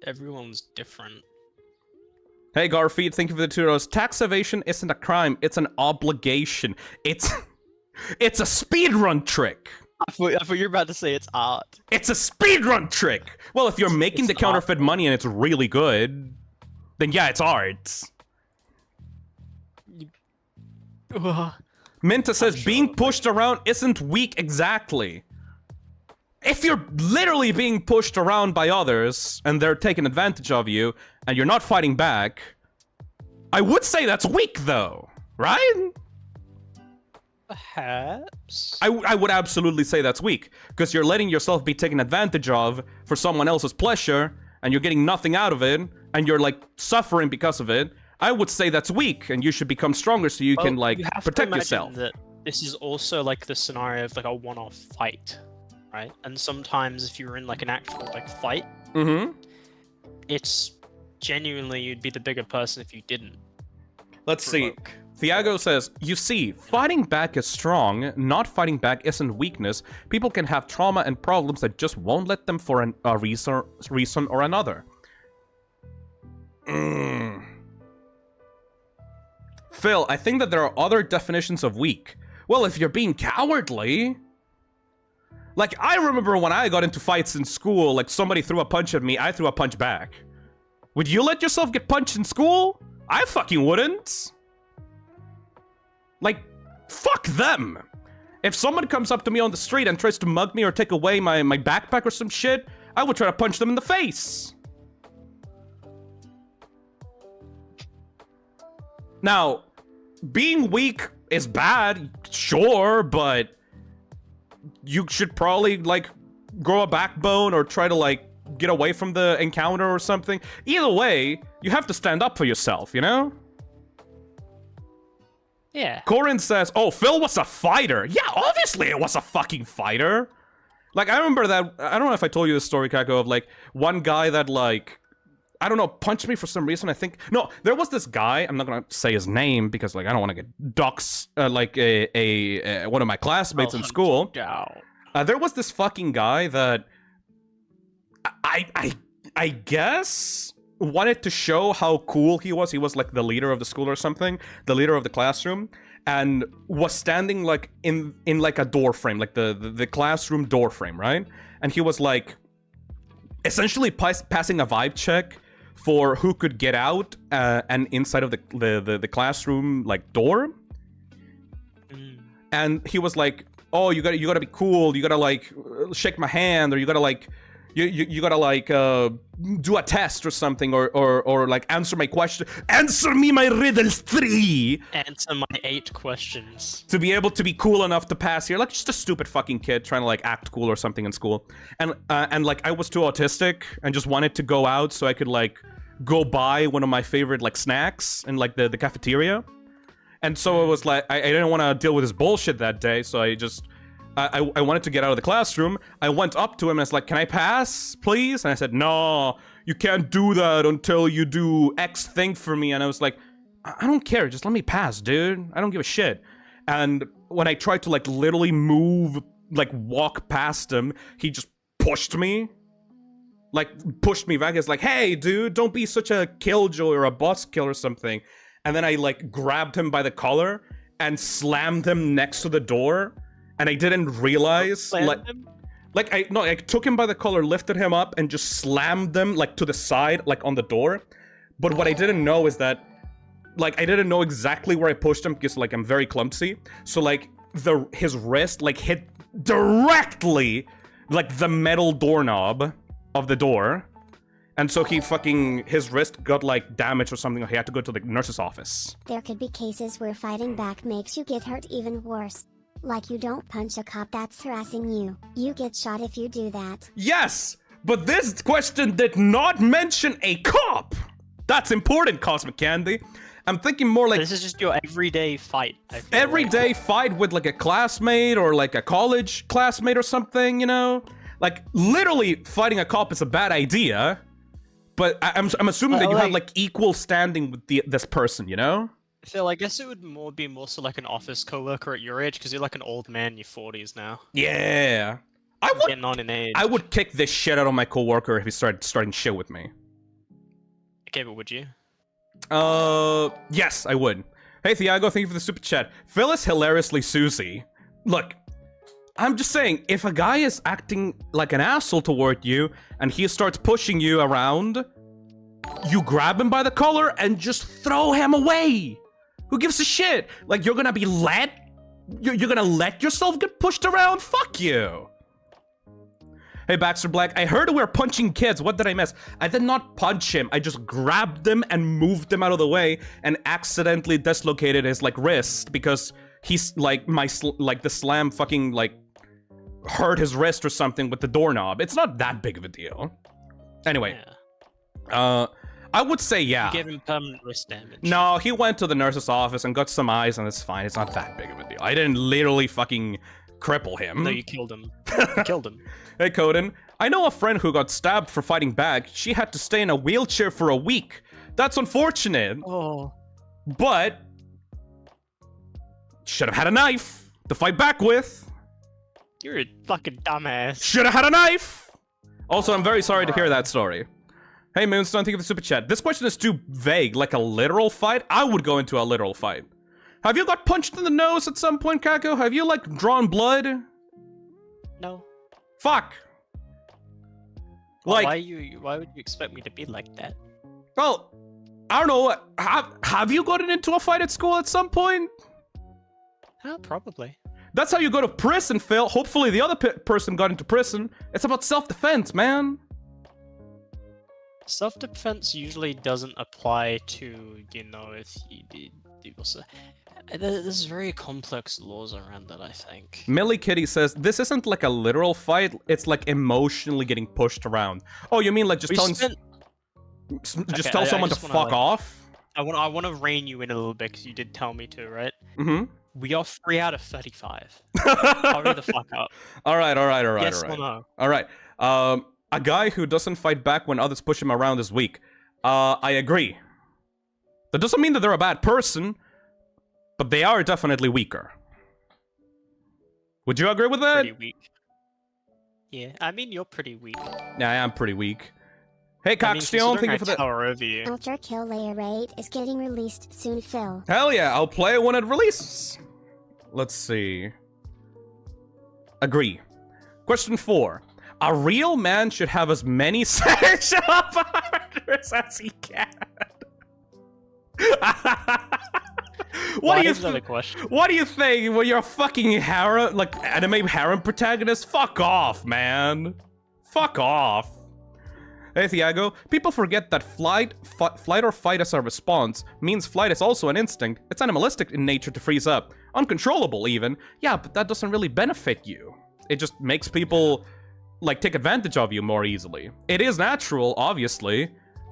everyone's different.
Hey, Garfield, thank you for the $2. Tax evasion isn't a crime, it's an obligation. It's a speedrun trick.
I thought you were about to say it's art.
It's a speedrun trick! Well, if you're making the counterfeit money and it's really good, then yeah, it's art. Minta says, being pushed around isn't weak exactly. If you're literally being pushed around by others, and they're taking advantage of you, and you're not fighting back, I would say that's weak, though. Right?
Perhaps?
I would absolutely say that's weak, because you're letting yourself be taken advantage of for someone else's pleasure, and you're getting nothing out of it, and you're, like, suffering because of it. I would say that's weak, and you should become stronger so you can, like, protect yourself.
That this is also, like, the scenario of, like, a one-off fight, right? And sometimes if you're in, like, an actual, like, fight, it's genuinely you'd be the bigger person if you didn't.
Let's see. Thiago says, you see, fighting back is strong, not fighting back isn't weakness. People can have trauma and problems that just won't let them for a reason or another. Phil, I think that there are other definitions of weak. Well, if you're being cowardly... Like, I remember when I got into fights in school, like, somebody threw a punch at me, I threw a punch back. Would you let yourself get punched in school? I fucking wouldn't. Like, fuck them. If someone comes up to me on the street and tries to mug me or take away my backpack or some shit, I would try to punch them in the face. Now, being weak is bad, sure, but you should probably, like, grow a backbone or try to, like, get away from the encounter or something. Either way, you have to stand up for yourself, you know?
Yeah.
Corin says, oh, Phil was a fighter. Yeah, obviously it was a fucking fighter. Like, I remember that, I don't know if I told you this story, Kako, of, like, one guy that, like, I don't know, punched me for some reason, I think. No, there was this guy, I'm not gonna say his name, because, like, I don't want to get doxxed, like, one of my classmates in school. There was this fucking guy that I guess wanted to show how cool he was. He was, like, the leader of the school or something, the leader of the classroom, and was standing, like, in like, a door frame, like, the classroom door frame, right? And he was, like, essentially passing a vibe check for who could get out and inside of the classroom, like, door. And he was like, oh, you gotta be cool, you gotta, like, shake my hand, or you gotta, like, you gotta, like, do a test or something, or like, answer my question. Answer me my riddles 3!
Answer my 8 questions.
To be able to be cool enough to pass here. Like, just a stupid fucking kid trying to, like, act cool or something in school. And like, I was too autistic and just wanted to go out so I could, like, go buy one of my favorite, like, snacks in, like, the cafeteria. And so it was like, I didn't want to deal with his bullshit that day, so I just... I wanted to get out of the classroom. I went up to him and I was like, can I pass, please? And I said, no, you can't do that until you do X thing for me. And I was like, I don't care, just let me pass, dude. I don't give a shit. And when I tried to, like, literally move, like, walk past him, he just pushed me. like pushed me back. It's like, hey, dude, don't be such a killjoy or a boss kill or something. And then I like grabbed him by the collar and slammed him next to the door. And I didn't realize, I took him by the collar, lifted him up, and just slammed them like to the side, like on the door. But what I didn't know is that, like, I didn't know exactly where I pushed him because, like, I'm very clumsy. So, like, his wrist, like, hit directly, like, the metal doorknob of the door. And so his wrist got, like, damaged or something. He had to go to the nurse's office.
There could be cases where fighting back makes you get hurt even worse. Like you don't punch a cop that's harassing you. You get shot if you do that.
Yes! But this question did not mention a cop! That's important, Cosmic Candy. I'm thinking more like...
This is just your everyday fight.
Everyday fight with, like, a classmate or, like, a college classmate or something, you know? Like, literally fighting a cop is a bad idea. But I'm assuming that you have, like, equal standing with this person, you know?
Phil, I guess it would be more so like an office coworker at your age, because you're like an old man in your 40s now.
Yeah.
Getting on in age.
I would kick this shit out of my coworker if he starting shit with me.
Okay, but would you?
Yes, I would. Hey, Thiago, thank you for the super chat. Phil is hilariously Susie. Look, I'm just saying, if a guy is acting like an asshole toward you, and he starts pushing you around, you grab him by the collar and just throw him away. Who gives a shit? Like, you're gonna be you're gonna let yourself get pushed around? Fuck you. Hey, Baxter Black, I heard we're punching kids. What did I miss? I did not punch him. I just grabbed him and moved him out of the way and accidentally dislocated his, like, wrist because he's, like, the slam fucking, like, hurt his wrist or something with the doorknob. It's not that big of a deal. Anyway.
Yeah.
I would say yeah.
You gave him permanent wrist damage.
No, he went to the nurse's office and got some eyes and it's fine. It's not that big of a deal. I didn't literally fucking cripple him.
No, you killed him. You killed him.
Hey, Coden. I know a friend who got stabbed for fighting back. She had to stay in a wheelchair for a week. That's unfortunate.
Oh.
But should have had a knife to fight back with.
You're a fucking dumbass.
Should have had a knife. Also, I'm very sorry to hear that story. Hey, Moonstone, thank you for the super chat. This question is too vague. Like a literal fight? I would go into a literal fight. Have you got punched in the nose at some point, Kako? Have you, like, drawn blood?
No.
Fuck. Like,
why would you expect me to be like that?
Well, I don't know. Have you gotten into a fight at school at some point?
Probably.
That's how you go to prison, Phil. Hopefully the other person got into prison. It's about self-defense, man.
Self-defense usually doesn't apply to, you know, if you did... There's very complex laws around that, I think.
Millie Kitty says, this isn't like a literal fight, it's like emotionally getting pushed around. Oh, you mean like just tell someone to fuck off?
I want to rein you in a little bit, because you did tell me to, right?
Mm-hmm.
We are 3 out of 35. Hurry the fuck up.
Alright.
Yes or no?
Alright. A guy who doesn't fight back when others push him around is weak. I agree. That doesn't mean that they're a bad person, but they are definitely weaker. Would you agree with that?
Pretty weak. Yeah, I mean, you're pretty weak.
Yeah, I am pretty weak. Hey, Cocksteon, thank you for the...
over you.
Ultra Kill Layer 8 is getting released soon, Phil.
Hell yeah, I'll play it when it releases. Let's see. Agree. Question 4. A real man should have as many sexual partners as he can. What do you think when you're a fucking harem, like anime harem protagonist? Fuck off, man. Fuck off. Hey, Thiago, people forget that flight or fight as a response means flight is also an instinct. It's animalistic in nature to freeze up. Uncontrollable, even. Yeah, but that doesn't really benefit you. It just makes people, like, take advantage of you more easily. It is natural, obviously,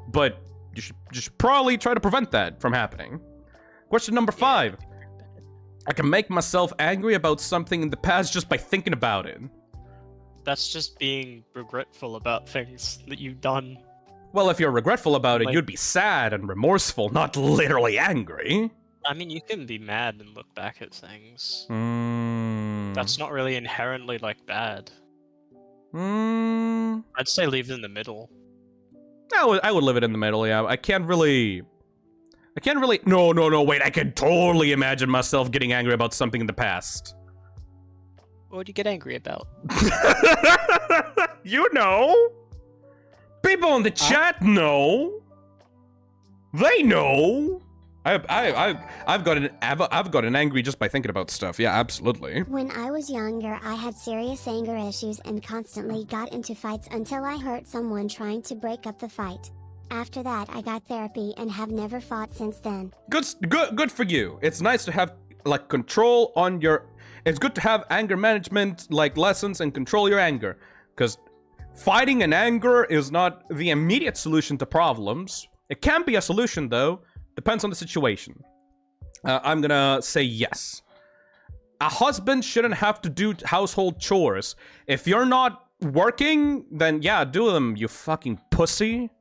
but you should probably try to prevent that from happening. Question number 5. I can make myself angry about something in the past just by thinking about it.
That's just being regretful about things that you've done.
Well, if you're regretful about it, you'd be sad and remorseful, not literally angry.
I mean, you can be mad and look back at things.
Mm.
That's not really inherently, like, bad. I'd say leave it in the middle.
I would leave it in the middle, yeah. I can't really... No, wait, I can totally imagine myself getting angry about something in the past.
What would you get angry about?
You know? People in the chat know. They know. I've gotten angry just by thinking about stuff. Yeah, absolutely.
When I was younger, I had serious anger issues and constantly got into fights until I hurt someone trying to break up the fight. After that, I got therapy and have never fought since then.
Good for you. It's nice to have like control on your. It's good to have anger management like lessons and control your anger, because fighting and anger is not the immediate solution to problems. It can be a solution though. Depends on the situation. I'm gonna say yes. A husband shouldn't have to do household chores. If you're not working, then yeah, do them, you fucking pussy.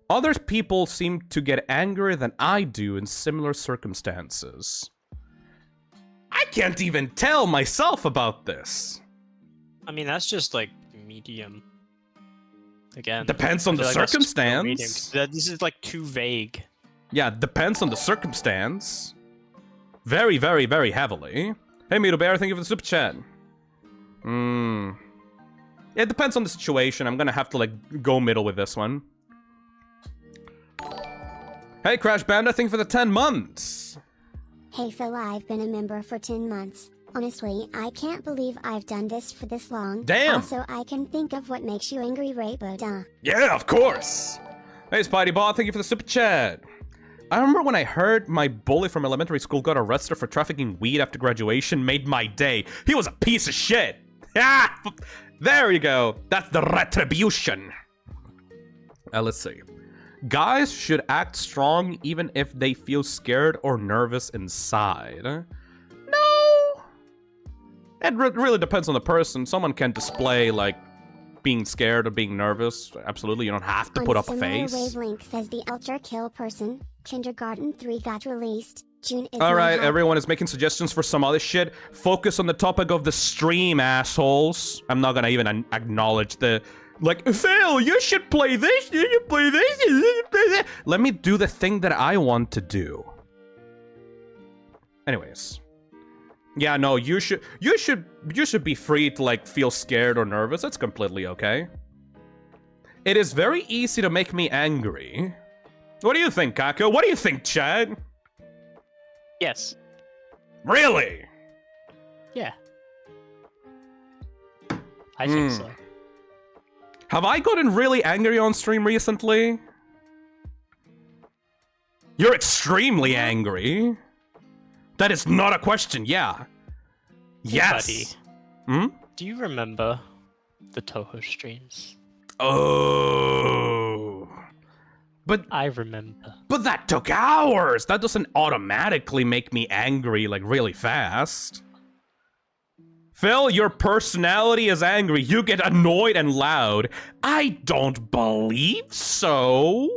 Other people seem to get angrier than I do in similar circumstances. I can't even tell myself about this.
I mean, that's just like medium. Again,
depends on the circumstance.
This is like too vague.
Yeah, depends on the circumstance. Very, very, very heavily. Hey, Mito Bear, thank you for the super chat. It depends on the situation. I'm gonna have to like go middle with this one. Hey, Crash Panda, thank you for the 10 months.
Hey Phil, I've been a member for 10 months. Honestly, I can't believe I've done this for this long.
Damn!
Also, I can think of what makes you angry, Raybo.
Yeah, of course! Hey, Spidey Bot, thank you for the super chat. I remember when I heard my bully from elementary school got arrested for trafficking weed after graduation, made my day. He was a piece of shit! Ah! There you go. That's the retribution. Let's see. Guys should act strong even if they feel scared or nervous inside. No! It really depends on the person. Someone can display, like, being scared or being nervous. Absolutely, you don't have to put up a face.
Wavelength as the ultra kill person, Kindergarten 3 got released. June is
Alright, everyone is making suggestions for some other shit. Focus on the topic of the stream, assholes. I'm not gonna even acknowledge the... Like, Phil, you should play this, you should play this, you should play that. Let me do the thing that I want to do. Anyways. Yeah, no, you should be free to, like, feel scared or nervous. That's completely okay. It is very easy to make me angry. What do you think, Kako? What do you think, Chad?
Yes.
Really?
Yeah. I think so.
Have I gotten really angry on stream recently? You're extremely angry. That is not a question, yeah. Yes.
Buddy, do you remember the Toho streams?
Oh. But
I remember.
But that took hours. That doesn't automatically make me angry, like, really fast. Phil, your personality is angry. You get annoyed and loud. I don't believe so.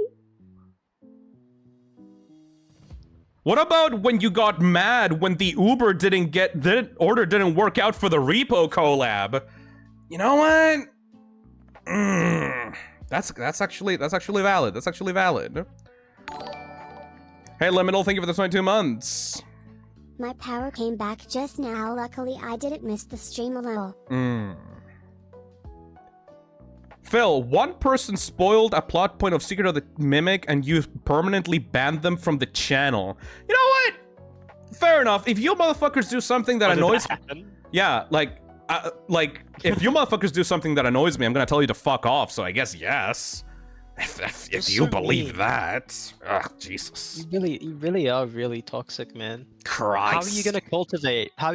What about when you got mad when the Uber order didn't work out for the repo collab? You know what? That's actually valid. That's actually valid. Hey, Liminal, thank you for the 22 months.
My power came back just now. Luckily, I didn't miss the stream a little.
Phil, one person spoiled a plot point of Secret of the Mimic and you permanently banned them from the channel. You know what? Fair enough. If you motherfuckers do something that annoys me... Yeah, like, if you motherfuckers do something that annoys me, I'm gonna tell you to fuck off, so I guess yes. If you believe that. Ugh, Jesus.
You really are really toxic, man.
Christ.
How are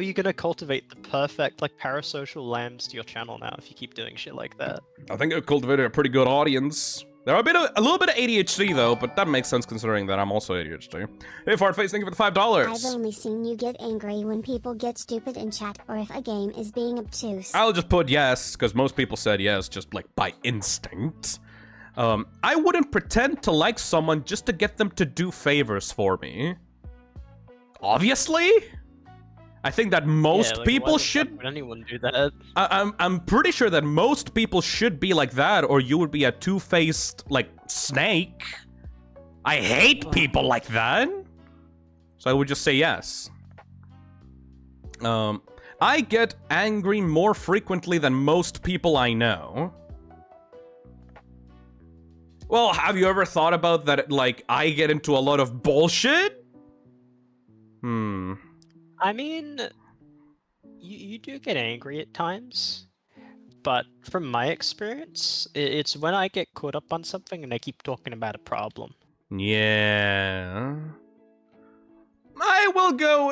you gonna cultivate the perfect, like, parasocial lambs to your channel now if you keep doing shit like that?
I think I've cultivated a pretty good audience. There are a little bit of ADHD though, but that makes sense considering that I'm also ADHD. Hey Fartface, thank you for the $5.
I've only seen you get angry when people get stupid in chat or if a game is being obtuse.
I'll just put yes, because most people said yes, just like by instinct. I wouldn't pretend to like someone just to get them to do favors for me. Obviously? I think that most
like,
people
why the fuck
should.
would anyone do that?
I'm pretty sure that most people should be like that, or you would be a two-faced like snake. I hate people like that. So I would just say yes. I get angry more frequently than most people I know. Well, have you ever thought about that, like, I get into a lot of bullshit?
I mean, you do get angry at times, but from my experience, it's when I get caught up on something and I keep talking about a problem.
Yeah. I will go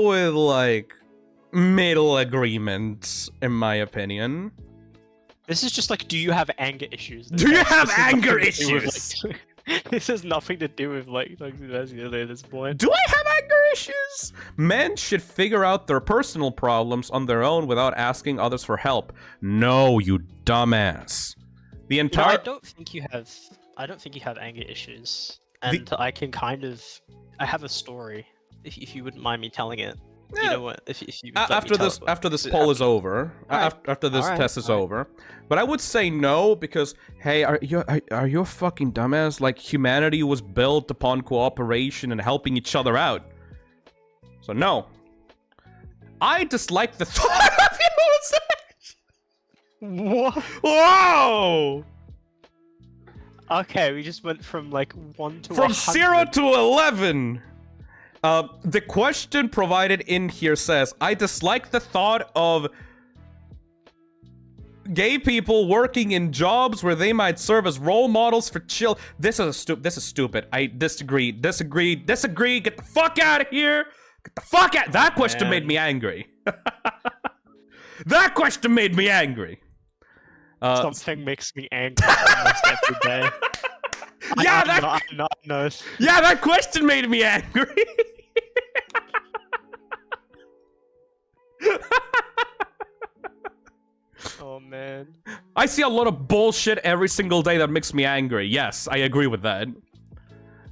with, like, middle agreements, in my opinion.
This is just like, do you have anger issues?
Do you have
This has
anger
nothing to do with,
issues?
like, this has nothing to do with like at this point.
Do I have anger issues? Men should figure out their personal problems on their own without asking others for help. No, you dumbass. The
No,
entire...
I don't think you have anger issues, and I can kind of. I have a story, if you wouldn't mind me telling it. You know what? If you would let me
after
tell
this
it,
after this
is it
poll is
after-
over, after this
Alright,
test is
alright.
over, but I would say no because hey, are you a fucking dumbass? Like humanity was built upon cooperation and helping each other out. So no, I dislike the thought of you.
What?
Whoa!
Okay, we just went from like 1 to
From
100.
0 to 11. The question provided in here says, I dislike the thought of gay people working in jobs where they might serve as role models for This is stupid. I disagree. Get the fuck out of here. Get the fuck out. That question made me angry. That question made me angry.
Something makes me angry almost every day.
Yeah,
I'm not nice.
Yeah, that question made me angry.
Oh man.
I see a lot of bullshit every single day that makes me angry. Yes, I agree with that.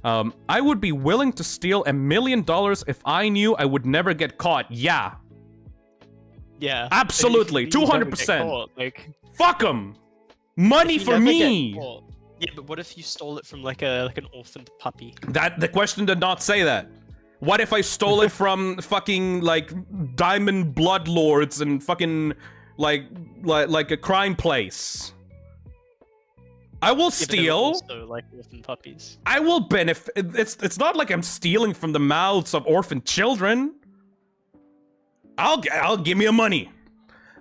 I would be willing to steal $1 million if I knew I would never get caught. Yeah.
Yeah.
Absolutely,
If you never get
200%.
caught, like,
Fuck them. Money
if you
for
never get
me.
caught- Yeah, but what if you stole it from like an orphaned puppy?
The question did not say that. What if I stole it from fucking like diamond blood lords and fucking like a crime place? I will
Yeah, but they were
steal.
also like orphan puppies.
I will benefit. It's not like I'm stealing from the mouths of orphan children. I'll give me your money.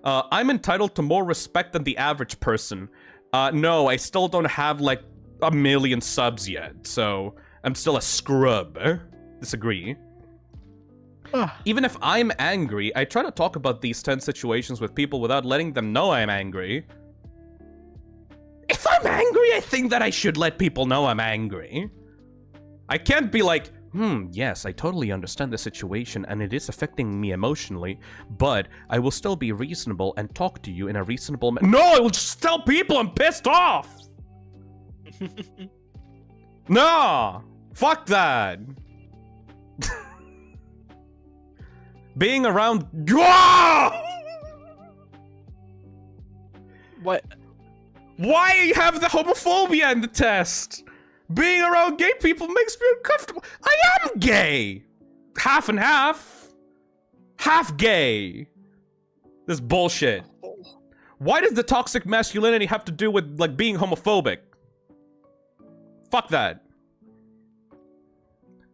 I'm entitled to more respect than the average person. No, I still don't have like 1 million subs yet, so I'm still a scrub. Disagree. Even if I'm angry, I try to talk about these 10 situations with people without letting them know I'm angry. If I'm angry, I think that I should let people know I'm angry. I can't be like, yes, I totally understand the situation and it is affecting me emotionally, but I will still be reasonable and talk to you in a reasonable manner. No, I will just tell people I'm pissed off! No! Fuck that! Being around...
What?
Why have the homophobia in the test? Being around gay people makes me uncomfortable. I am gay! Half and half. Half gay. This bullshit. Why does the toxic masculinity have to do with, like, being homophobic? Fuck that.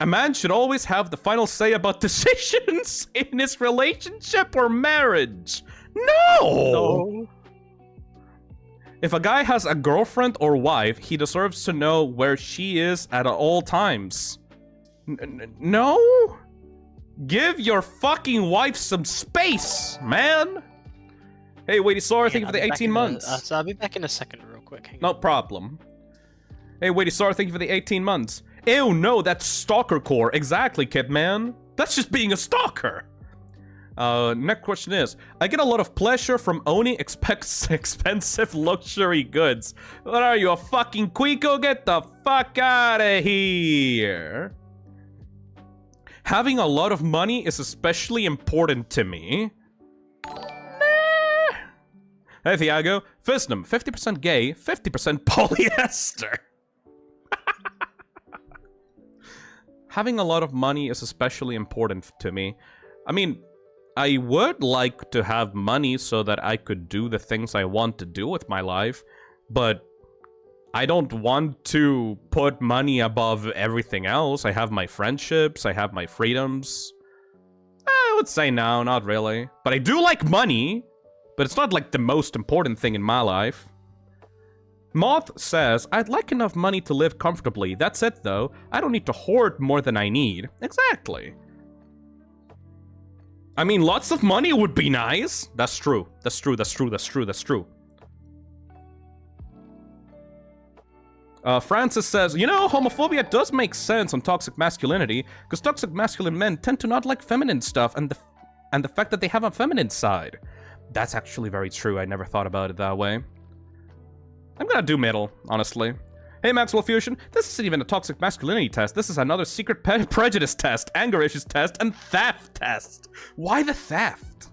A man should always have the final say about decisions in his relationship or marriage. No! If a guy has a girlfriend or wife, he deserves to know where she is at all times. No? Give your fucking wife some space, man! Hey, Waity Sora, thank you for the 18 months.
So I'll be back in a second real quick. Hang
No
on.
problem. Hey, Waity Sora, thank you for the 18 months. Ew, no, that's stalker core. Exactly, kid man. That's just being a stalker. Next question is, I get a lot of pleasure from owning expensive luxury goods. What are you, a fucking Quico? Get the fuck out of here. Having a lot of money is especially important to me. Hey, Thiago. Phisnom, 50% gay, 50% polyester. Having a lot of money is especially important to me. I mean, I would like to have money so that I could do the things I want to do with my life, but I don't want to put money above everything else. I have my friendships, I have my freedoms. I would say no, not really. But I do like money, but it's not like the most important thing in my life. Moth says, I'd like enough money to live comfortably. That's it, though. I don't need to hoard more than I need. Exactly. I mean, lots of money would be nice. That's true. That's true, that's true, that's true, that's true. Francis says, you know, homophobia does make sense on toxic masculinity, because toxic masculine men tend to not like feminine stuff, and the fact that they have a feminine side. That's actually very true. I never thought about it that way. I'm gonna do middle, honestly. Hey, Maxwell Fusion, this isn't even a toxic masculinity test. This is another secret prejudice test, anger issues test, and theft test. Why the theft?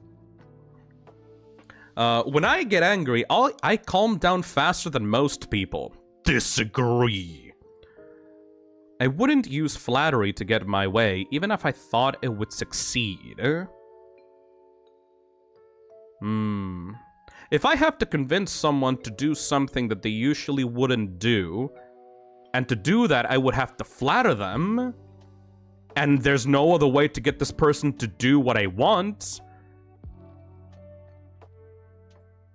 When I get angry, I calm down faster than most people. Disagree. I wouldn't use flattery to get my way, even if I thought it would succeed. If I have to convince someone to do something that they usually wouldn't do, and to do that I would have to flatter them, and there's no other way to get this person to do what I want,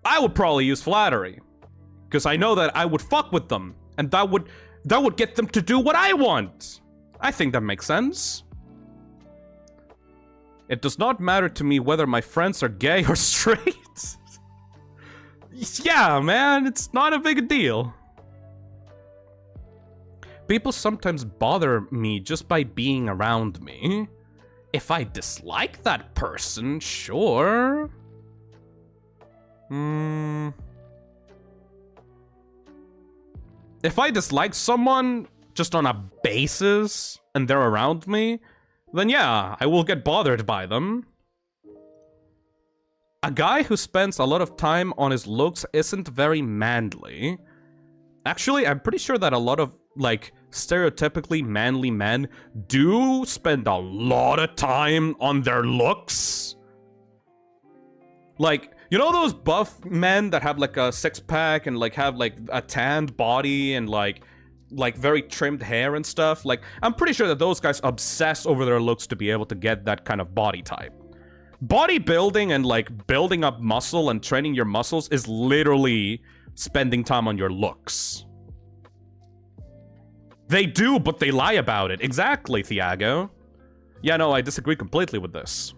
I would probably use flattery. Because I know that I would fuck with them, and that would get them to do what I want. I think that makes sense. It does not matter to me whether my friends are gay or straight. Yeah, man, it's not a big deal. People sometimes bother me just by being around me. If I dislike that person, sure. If I dislike someone just on a basis and they're around me, then yeah, I will get bothered by them. A guy who spends a lot of time on his looks isn't very manly. Actually, I'm pretty sure that a lot of, like, stereotypically manly men do spend a lot of time on their looks. Like, you know those buff men that have, like, a six-pack and, like, have, like, a tanned body and, like very trimmed hair and stuff? Like, I'm pretty sure that those guys obsess over their looks to be able to get that kind of body type. Bodybuilding and, like, building up muscle and training your muscles is literally spending time on your looks. They do, but they lie about it. Exactly, Thiago. Yeah, no, I disagree completely with this.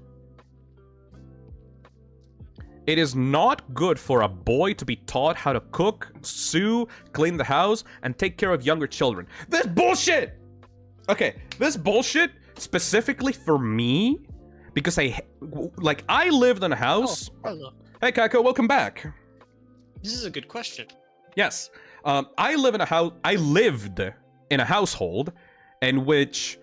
It is not good for a boy to be taught how to cook, sew, clean the house, and take care of younger children. This bullshit! Okay, this bullshit, specifically for me, because I lived in a house...
Oh, hello.
Hey, Kako, welcome back.
This is a good question.
Yes. I lived in a household in which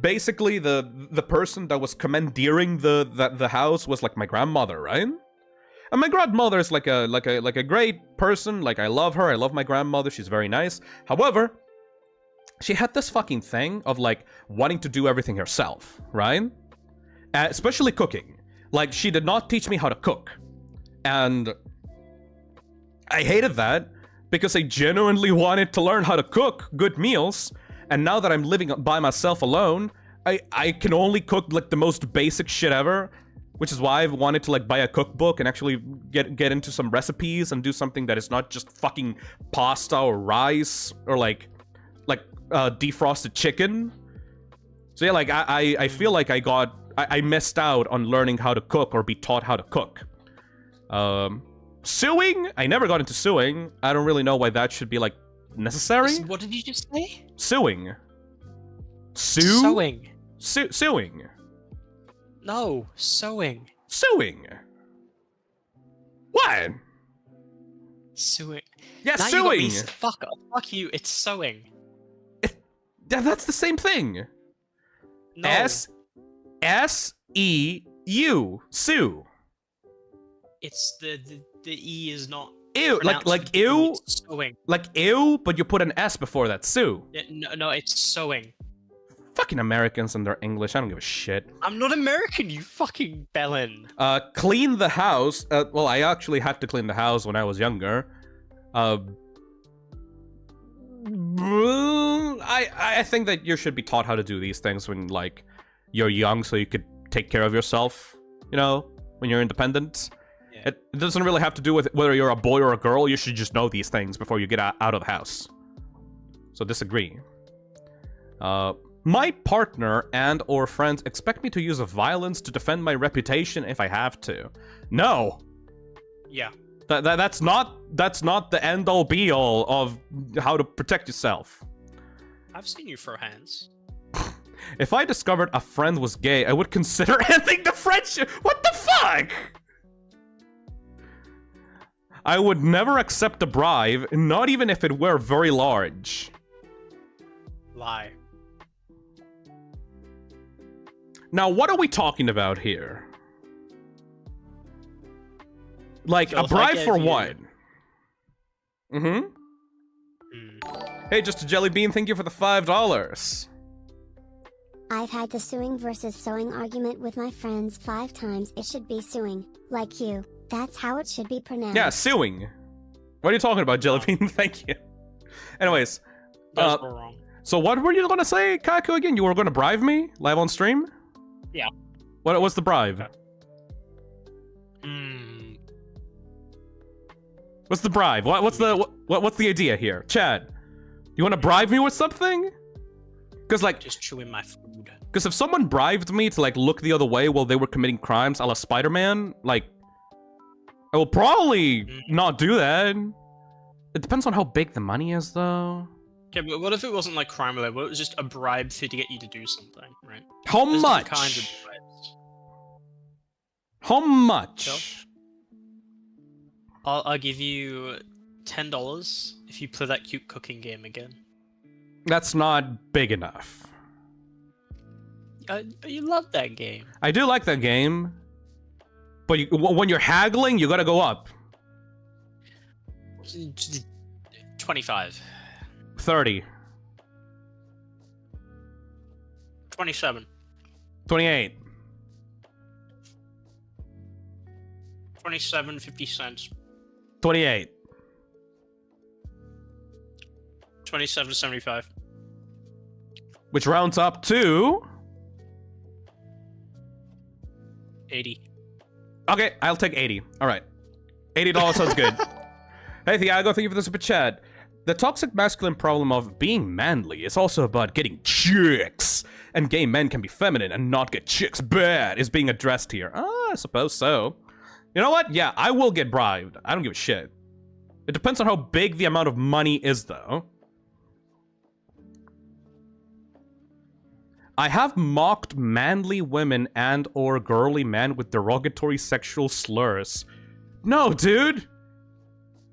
basically the person that was commandeering the house was like my grandmother, right? And my grandmother is like a great person. Like, I love her. I love my grandmother. She's very nice. However, she had this fucking thing of like wanting to do everything herself, right? Especially cooking. Like, she did not teach me how to cook. And I hated that because I genuinely wanted to learn how to cook good meals. And now that I'm living by myself alone, I can only cook like the most basic shit ever, which is why I've wanted to like buy a cookbook and actually get into some recipes and do something that is not just fucking pasta or rice or like defrosted chicken. So yeah, like I feel like I missed out on learning how to cook or be taught how to cook. Sewing? I never got into sewing. I don't really know why that should be like necessary.
What did you just say?
Sewing.
Sewing.
Sewing.
No, sewing.
Sewing. What?
Sewing.
Yeah,
now
sewing.
You got me, fuck you, it's sewing.
Yeah, that's the same thing.
No.
S-E-U. Sue.
It's the E is not.
Ew, like
pronounced
ew,
it's sewing.
like ew, but you put an S before that. Sue.
Yeah, no, it's sewing.
Fucking Americans and their English. I don't give a shit.
I'm not American, you fucking bellend.
Clean the house. Well, I actually had to clean the house when I was younger. I think that you should be taught how to do these things when, like, you're young, so you could take care of yourself, you know, when you're independent. Yeah. It doesn't really have to do with whether you're a boy or a girl. You should just know these things before you get out of the house. So disagree. My partner and or friends expect me to use violence to defend my reputation if I have to. No.
Yeah.
That's not the end-all be-all of how to protect yourself.
I've seen you throw hands.
If I discovered a friend was gay, I would consider ending the friendship. What the fuck? I would never accept a bribe, not even if it were very large.
Lie.
Now, what are we talking about here? Like,
So
a
if I
bribe
gave
for
you-
what? Mm-hmm.
Hmm.
Hey, just a jelly bean, thank you for the $5.
I've had the suing versus sewing argument with my friends 5 times. It should be suing, like you. That's how it should be pronounced.
Yeah, suing. What are you talking about, jelly bean? Thank you. Anyways,
Those were wrong.
so what were you gonna say, Kaku, again? You were gonna bribe me live on stream?
Yeah.
What's the bribe?
Hmm.
What's the bribe? What's the idea here? Chad, you want to bribe me with something? Because, like,
Just chewing my food.
if someone bribed me to, like, look the other way while they were committing crimes a la Spider-Man, like, I will probably not do that. It depends on how big the money is, though.
Okay, but what if it wasn't like crime related? What if it was just a bribe fee to get you to do something, right?
How
There's different
much?
kinds of bribes.
How much?
I'll give you $10 if you play that cute cooking game again.
That's not big enough.
You love that game.
I do like that game, but when you're haggling, you gotta go up.
25.
30.
27.
28.
27, 50 cents.
28.
27.75.
Which rounds up to...
80.
Okay, I'll take 80. Alright. $80 sounds good. Hey, Thiago, thank you for the super chat. The toxic masculine problem of being manly is also about getting chicks. And gay men can be feminine and not get chicks bad is being addressed here. I suppose so. You know what? Yeah, I will get bribed. I don't give a shit. It depends on how big the amount of money is, though. I have mocked manly women and or girly men with derogatory sexual slurs. No, dude.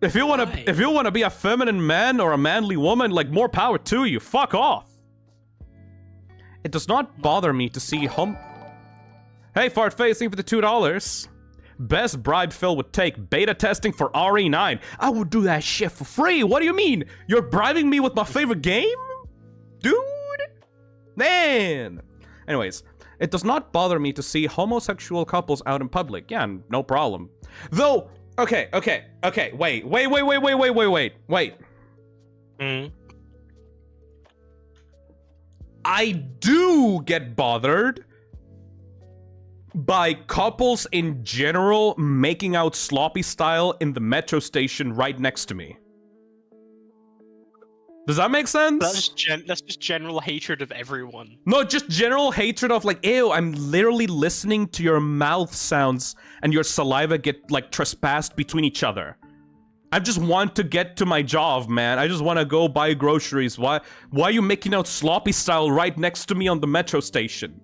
If you wanna be a feminine man or a manly woman, like, more power to you. Fuck off. It does not bother me to see Hey, fart facing for the $2. Best bribe Phil would take beta testing for RE9. I would do that shit for free. What do you mean? You're bribing me with my favorite game? Dude? Man. Anyways, it does not bother me to see homosexual couples out in public. Yeah, no problem. Though, okay, wait. I do get bothered by couples in general making out sloppy style in the metro station right next to me. Does that make sense?
That's just general hatred of everyone.
No, just general hatred of, like, ew, I'm literally listening to your mouth sounds and your saliva get, like, trespassed between each other. I just want to get to my job, man. I just want to go buy groceries. Why are you making out sloppy style right next to me on the metro station?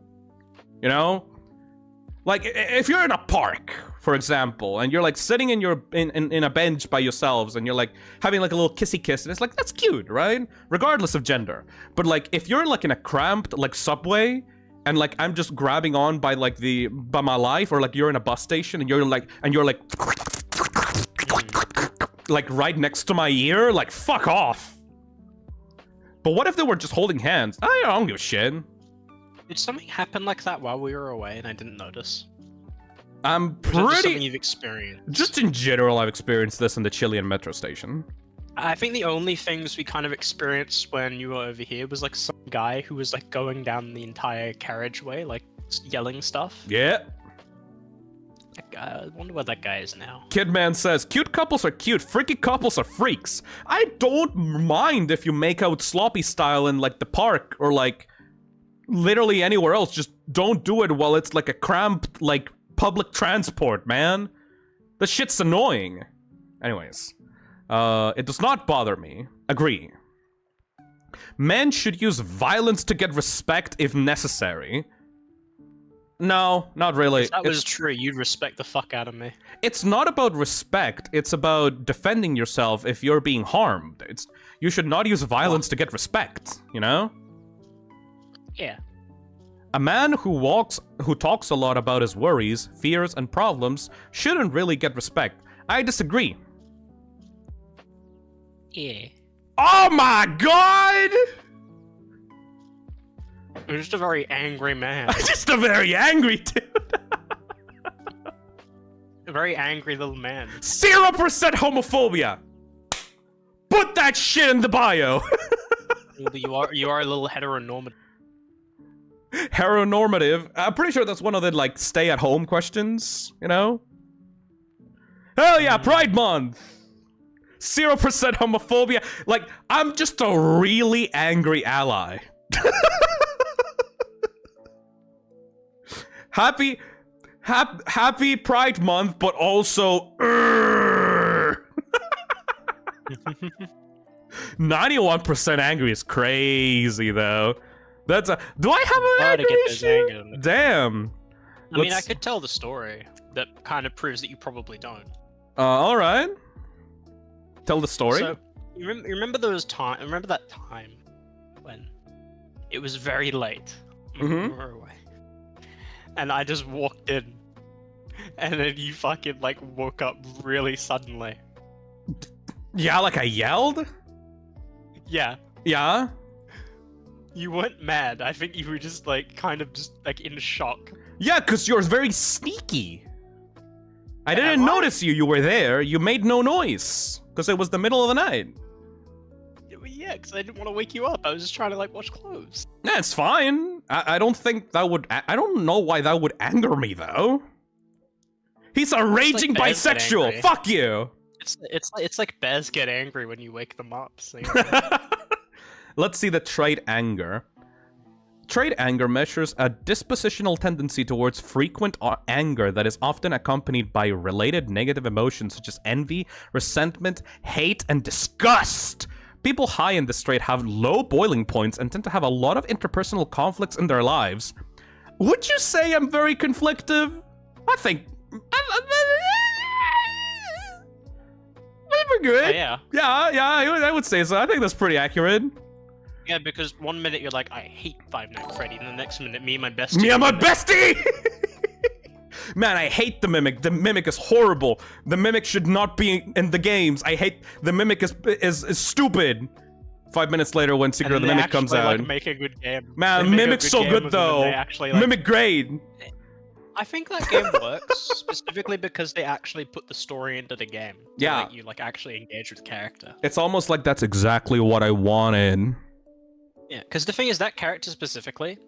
You know? Like, if you're in a park, for example, and you're, like, sitting in a bench by yourselves, and you're, like, having, like, a little kissy kiss, and it's like, that's cute, right? Regardless of gender. But, like, if you're, like, in a cramped, like, subway, and like I'm just grabbing on by like by my life, or like you're in a bus station and you're like right next to my ear, like fuck off. But what if they were just holding hands? I don't give a shit.
Did something happen like that while we were away and I didn't notice?
I'm
Or is that just something
pretty...
you've experienced?
Just in general, I've experienced this in the Chilean metro station.
I think the only things we kind of experienced when you were over here was like some guy who was like going down the entire carriageway, like yelling stuff.
Yeah.
That guy, I wonder where that guy is now.
Kidman says, cute couples are cute, freaky couples are freaks. I don't mind if you make out sloppy style in like the park or like literally anywhere else. Just don't do it while it's like a cramped like public transport, man. The shit's annoying. Anyways. It does not bother me. Agree. Men should use violence to get respect if necessary. No, not really.
If that was true, you'd respect the fuck out of me.
It's not about respect, it's about defending yourself if you're being harmed. You should not use violence to get respect, you know?
Yeah.
A man who talks a lot about his worries, fears, and problems shouldn't really get respect. I disagree.
Yeah.
Oh my god!
You're just a very angry man.
Just a very angry dude.
A very angry little man.
0% homophobia! Put that shit in the bio!
You are a little heteronormative.
Heteronormative? I'm pretty sure that's one of the, like, stay-at-home questions, you know? Hell yeah, Pride Month! 0% homophobia. Like, I'm just a really angry ally. Happy Pride Month, but also 91% angry is crazy though. That's a... Do I have an angry issue? Damn.
I mean, I could tell the story that kind of proves that you probably don't.
Alright. Tell the story.
So, you remember those time? Remember that time when it was very late when we were away, and I just walked in, and then you fucking like woke up really suddenly.
Yeah, like I yelled.
Yeah.
Yeah.
You weren't mad. I think you were just like kind of just like in shock.
Yeah, because you're very sneaky. I didn't notice you were there. You made no noise. Because it was the middle of the night.
Yeah, because I didn't want to wake you up. I was just trying to, like, wash clothes.
Yeah, it's fine. I don't think that would... I don't know why that would anger me, though. He's a raging bisexual! Fuck you!
It's like bears get angry when you wake them up. So,
Let's see the trait anger. Trait anger measures a dispositional tendency towards frequent anger that is often accompanied by related negative emotions such as envy, resentment, hate, and disgust. People high in this trait have low boiling points and tend to have a lot of interpersonal conflicts in their lives. Would you say I'm very conflictive? I think... We're good.
Yeah.
Yeah, I would say so. I think that's pretty accurate.
Yeah, because one minute you're like, I hate Five Nights at Freddy, and the next minute, me and my bestie...
Me and my bestie! Man, I hate the Mimic. The Mimic is horrible. The Mimic should not be in the games. I hate... The Mimic is stupid. 5 minutes later when Secret of the Mimic comes out.
Like, make a good game.
Man, Mimic's so good, though. Actually, like... Mimic great.
I think that game works specifically because they actually put the story into the game.
Yeah.
Like, you, like, actually engage with the character.
It's almost like that's exactly what I wanted.
Yeah, because the thing is, that character specifically,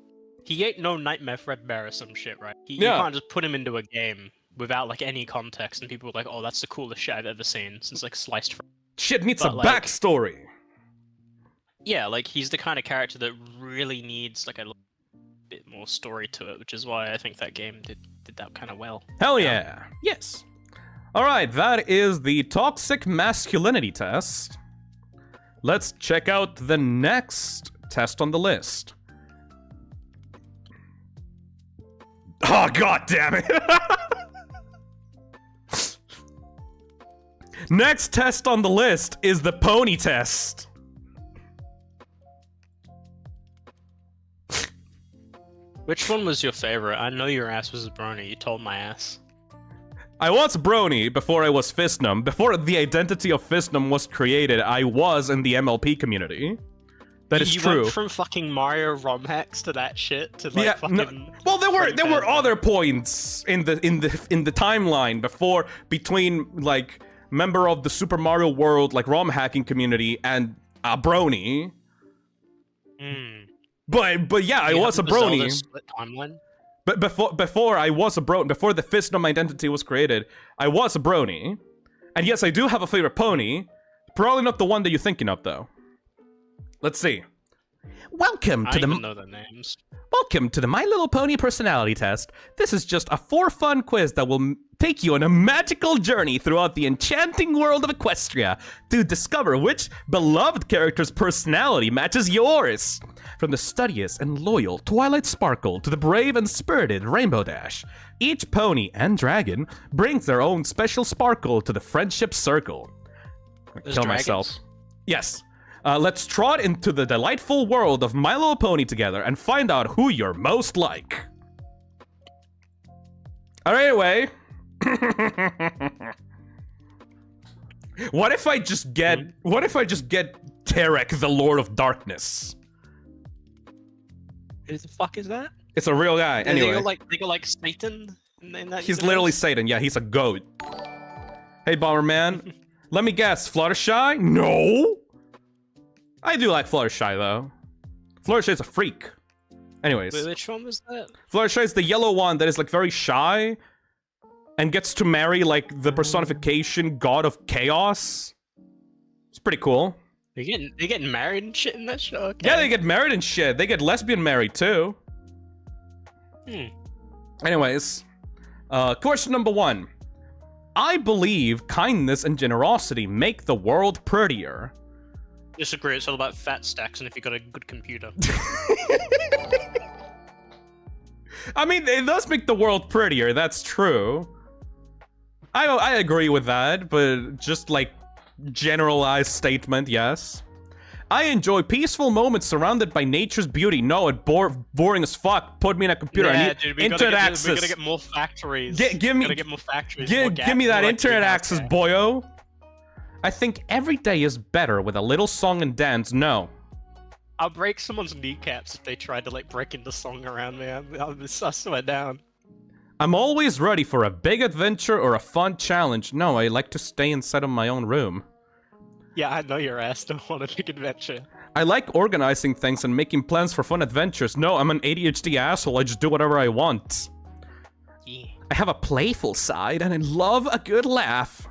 he ain't no Nightmare Fredbear or some shit, right? You can't just put him into a game without, like, any context, and people are like, oh, that's the coolest shit I've ever seen since, like, Sliced Freddy.
Shit needs a backstory!
Yeah, like, he's the kind of character that really needs, like, a bit more story to it, which is why I think that game did that kind of well.
Hell yeah! Yes! Alright, that is the Toxic Masculinity Test. Let's check out the next test on the list. Oh, god damn it! Next test on the list is the Pony Test.
Which one was your favorite? I know your ass was a brony. You told my ass.
I was brony before I was Phisnom. Before the identity of Phisnom was created, I was in the MLP community. That is true.
You went from fucking Mario ROM hacks to that shit to like fucking.
No, well, there were other points in the timeline between like member of the Super Mario World like ROM hacking community and a brony. But yeah, I was a brony.
Split timeline?
But before I was a brony, before the Phisnom identity was created, I was a brony. And yes, I do have a favorite pony. Probably not the one that you're thinking of, though. Let's see. Welcome to Welcome to the My Little Pony personality test. This is just a for-fun quiz that will take you on a magical journey throughout the enchanting world of Equestria to discover which beloved character's personality matches yours. From the studious and loyal Twilight Sparkle to the brave and spirited Rainbow Dash, each pony and dragon brings their own special sparkle to the friendship circle. Kill myself. Yes. Let's trot into the delightful world of My Little Pony together and find out who you're most like. Alright, anyway. What if I just get Tarek, the Lord of Darkness?
Who the fuck is that?
It's a real guy. Anyway.
They go like Satan in that
He's
universe?
literally Satan. Yeah, he's a goat. Hey, Bomberman. Let me guess. Fluttershy? No. I do like Fluttershy, though. Fluttershy's a freak. Anyways.
Wait, which one was that?
Fluttershy's the yellow one that is, like, very shy and gets to marry, like, the personification god of chaos. It's pretty cool.
They getting married and shit in that show? Okay.
Yeah, they get married and shit. They get lesbian married, too. Anyways. Question number 1. I believe kindness and generosity make the world prettier.
Disagree, it's all about fat stacks and if you got a good computer.
I mean, it does make the world prettier, that's true. I agree with that, but just like generalized statement, yes. I enjoy peaceful moments surrounded by nature's beauty. No, it's boring as fuck. Put me in a computer.
Yeah,
I need
dude,
internet access.
We gotta get more factories.
Give me
more factories.
Give me that internet access, boyo. I think every day is better with a little song and dance. No.
I'll break someone's kneecaps if they tried to like break into song around me. I swear down.
I'm always ready for a big adventure or a fun challenge. No, I like to stay inside of my own room.
Yeah, I know your ass don't want a big adventure.
I like organizing things and making plans for fun adventures. No, I'm an ADHD asshole. I just do whatever I want.
Yeah.
I have a playful side and I love a good laugh.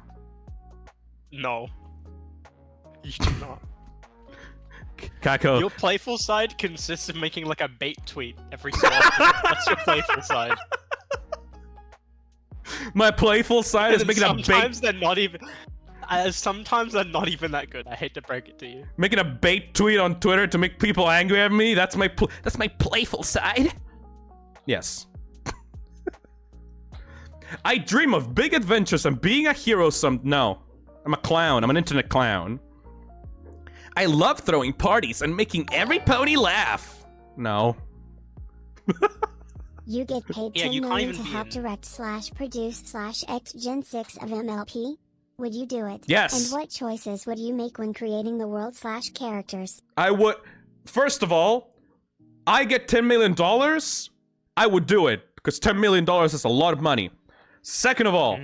No. You do not.
Kako.
Your playful side consists of making like a bait tweet every so often. That's your playful side.
My playful side is making a bait...
Sometimes they're not even... sometimes they're not even that good. I hate to break it to you.
Making a bait tweet on Twitter to make people angry at me? That's my playful side? Yes. I dream of big adventures and being a hero No. I'm a clown. I'm an internet clown. I love throwing parties and making every pony laugh. No.
You get paid 10 million to help direct/produce/X Gen 6 of MLP? Would you do it?
Yes.
And what choices would you make when creating the world/characters?
I would... First of all, I get $10 million, I would do it. Because $10 million is a lot of money. Second of all...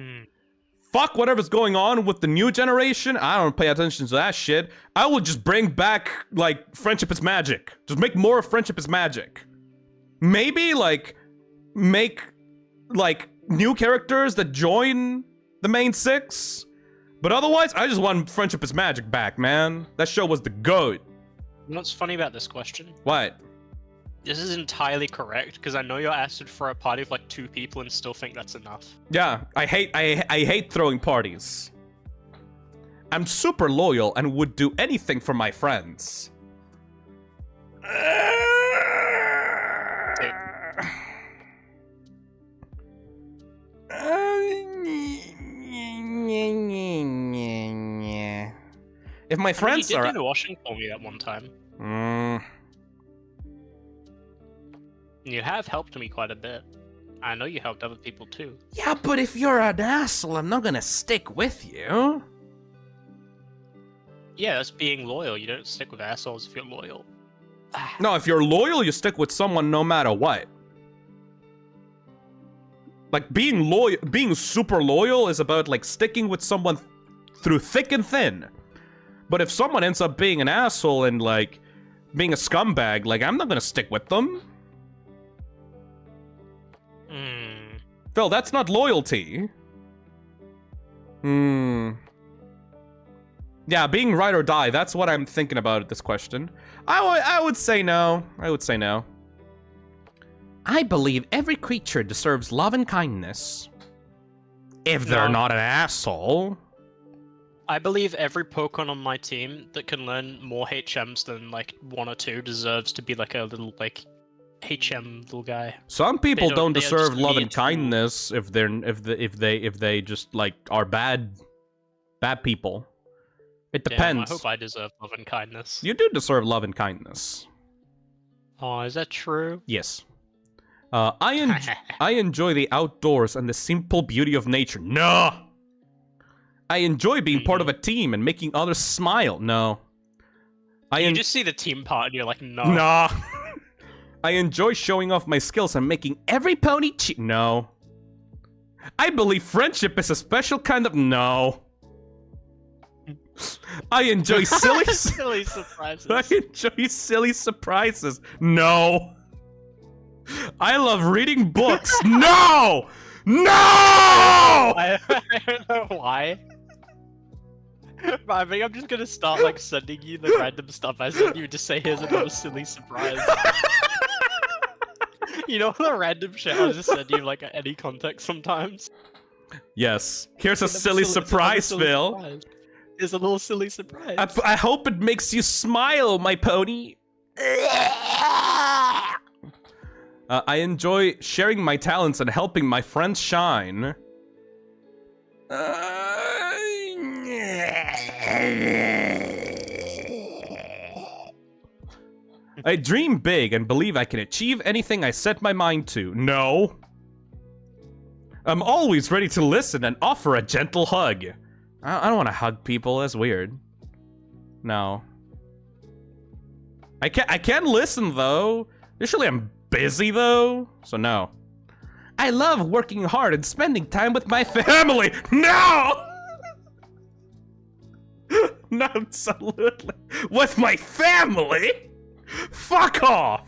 Fuck whatever's going on with the new generation. I don't pay attention to that shit. I will just bring back, like, Friendship is Magic. Just make more of Friendship is Magic. Maybe, like, make, like, new characters that join the main 6. But otherwise, I just want Friendship is Magic back, man. That show was the GOAT.
You know what's funny about this question?
What?
This is entirely correct, because I know you're asked for a party of like 2 people and still think that's enough.
Yeah, I hate throwing parties. I'm super loyal and would do anything for my friends. If my friends
you
are...
did do the washing for me that one time. You have helped me quite a bit. I know you helped other people too.
Yeah, but if you're an asshole, I'm not gonna stick with you.
Yeah, that's being loyal. You don't stick with assholes if you're loyal.
No, if you're loyal, you stick with someone no matter what. Like, being loyal, being super loyal is about, like, sticking with someone through thick and thin. But if someone ends up being an asshole and, like, being a scumbag, like, I'm not gonna stick with them. Phil, that's not loyalty. Yeah, being right or die, that's what I'm thinking about at this question. I would say no. I would say no. I believe every creature deserves love and kindness. If they're not an asshole.
I believe every Pokemon on my team that can learn more HMs than, like, 1 or 2 deserves to be, like, a little, like, HM little guy.
Some people don't
they
deserve
just
love
need
and
to-
kindness if they just, like, are bad people. It depends.
Damn, I hope I deserve love and kindness.
You do deserve love and kindness.
Oh, is that true?
Yes. I enjoy the outdoors and the simple beauty of nature. No! I enjoy being part of a team and making others smile. No.
You just see the team part and you're like, no.
Nah. I enjoy showing off my skills and making every pony No. I believe friendship is a special kind of... No. I enjoy silly...
Silly surprises.
I enjoy silly surprises. No. I love reading books. No! No!
I don't know why. But I think I'm just gonna start, like, sending you the random stuff I send you and just say, here's another silly surprise. You know the random shit I'll just send you, like, at any context sometimes?
Yes. Here's a silly surprise, Phil.
Here's a little silly surprise.
I hope it makes you smile, my pony. I enjoy sharing my talents and helping my friends shine. I dream big and believe I can achieve anything I set my mind to. No. I'm always ready to listen and offer a gentle hug. I don't want to hug people. That's weird. No. I can listen, though. Usually I'm busy, though. So no. I love working hard and spending time with my family. No! No, absolutely. With my family? Fuck off!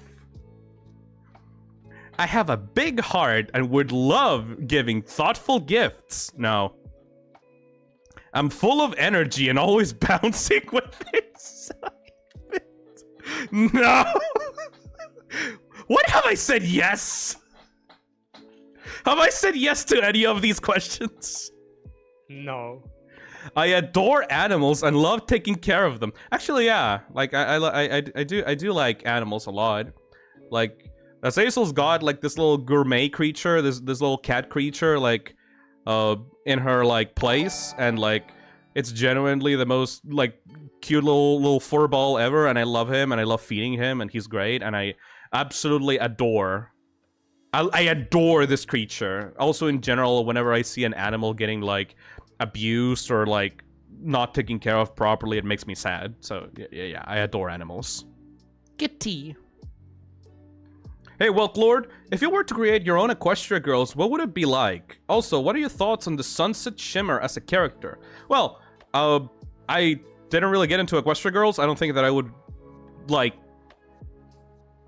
I have a big heart and would love giving thoughtful gifts. No. I'm full of energy and always bouncing with excitement. No! What have I said yes? Have I said yes to any of these questions?
No.
I adore animals and love taking care of them. Actually, yeah. Like I do like animals a lot. Like Azazel's got like this little gourmet creature, this little cat creature, like in her like place, and like it's genuinely the most like cute little fur ball ever, and I love him and I love feeding him and he's great and I absolutely adore. I adore this creature. Also in general, whenever I see an animal getting like abused or like not taken care of properly, it makes me sad. So yeah, I adore animals. Get tea. Hey, Welk Lord, if you were to create your own Equestria Girls, what would it be like? Also, what are your thoughts on the Sunset Shimmer as a character? Well, I didn't really get into Equestria Girls. I don't think that I would, like...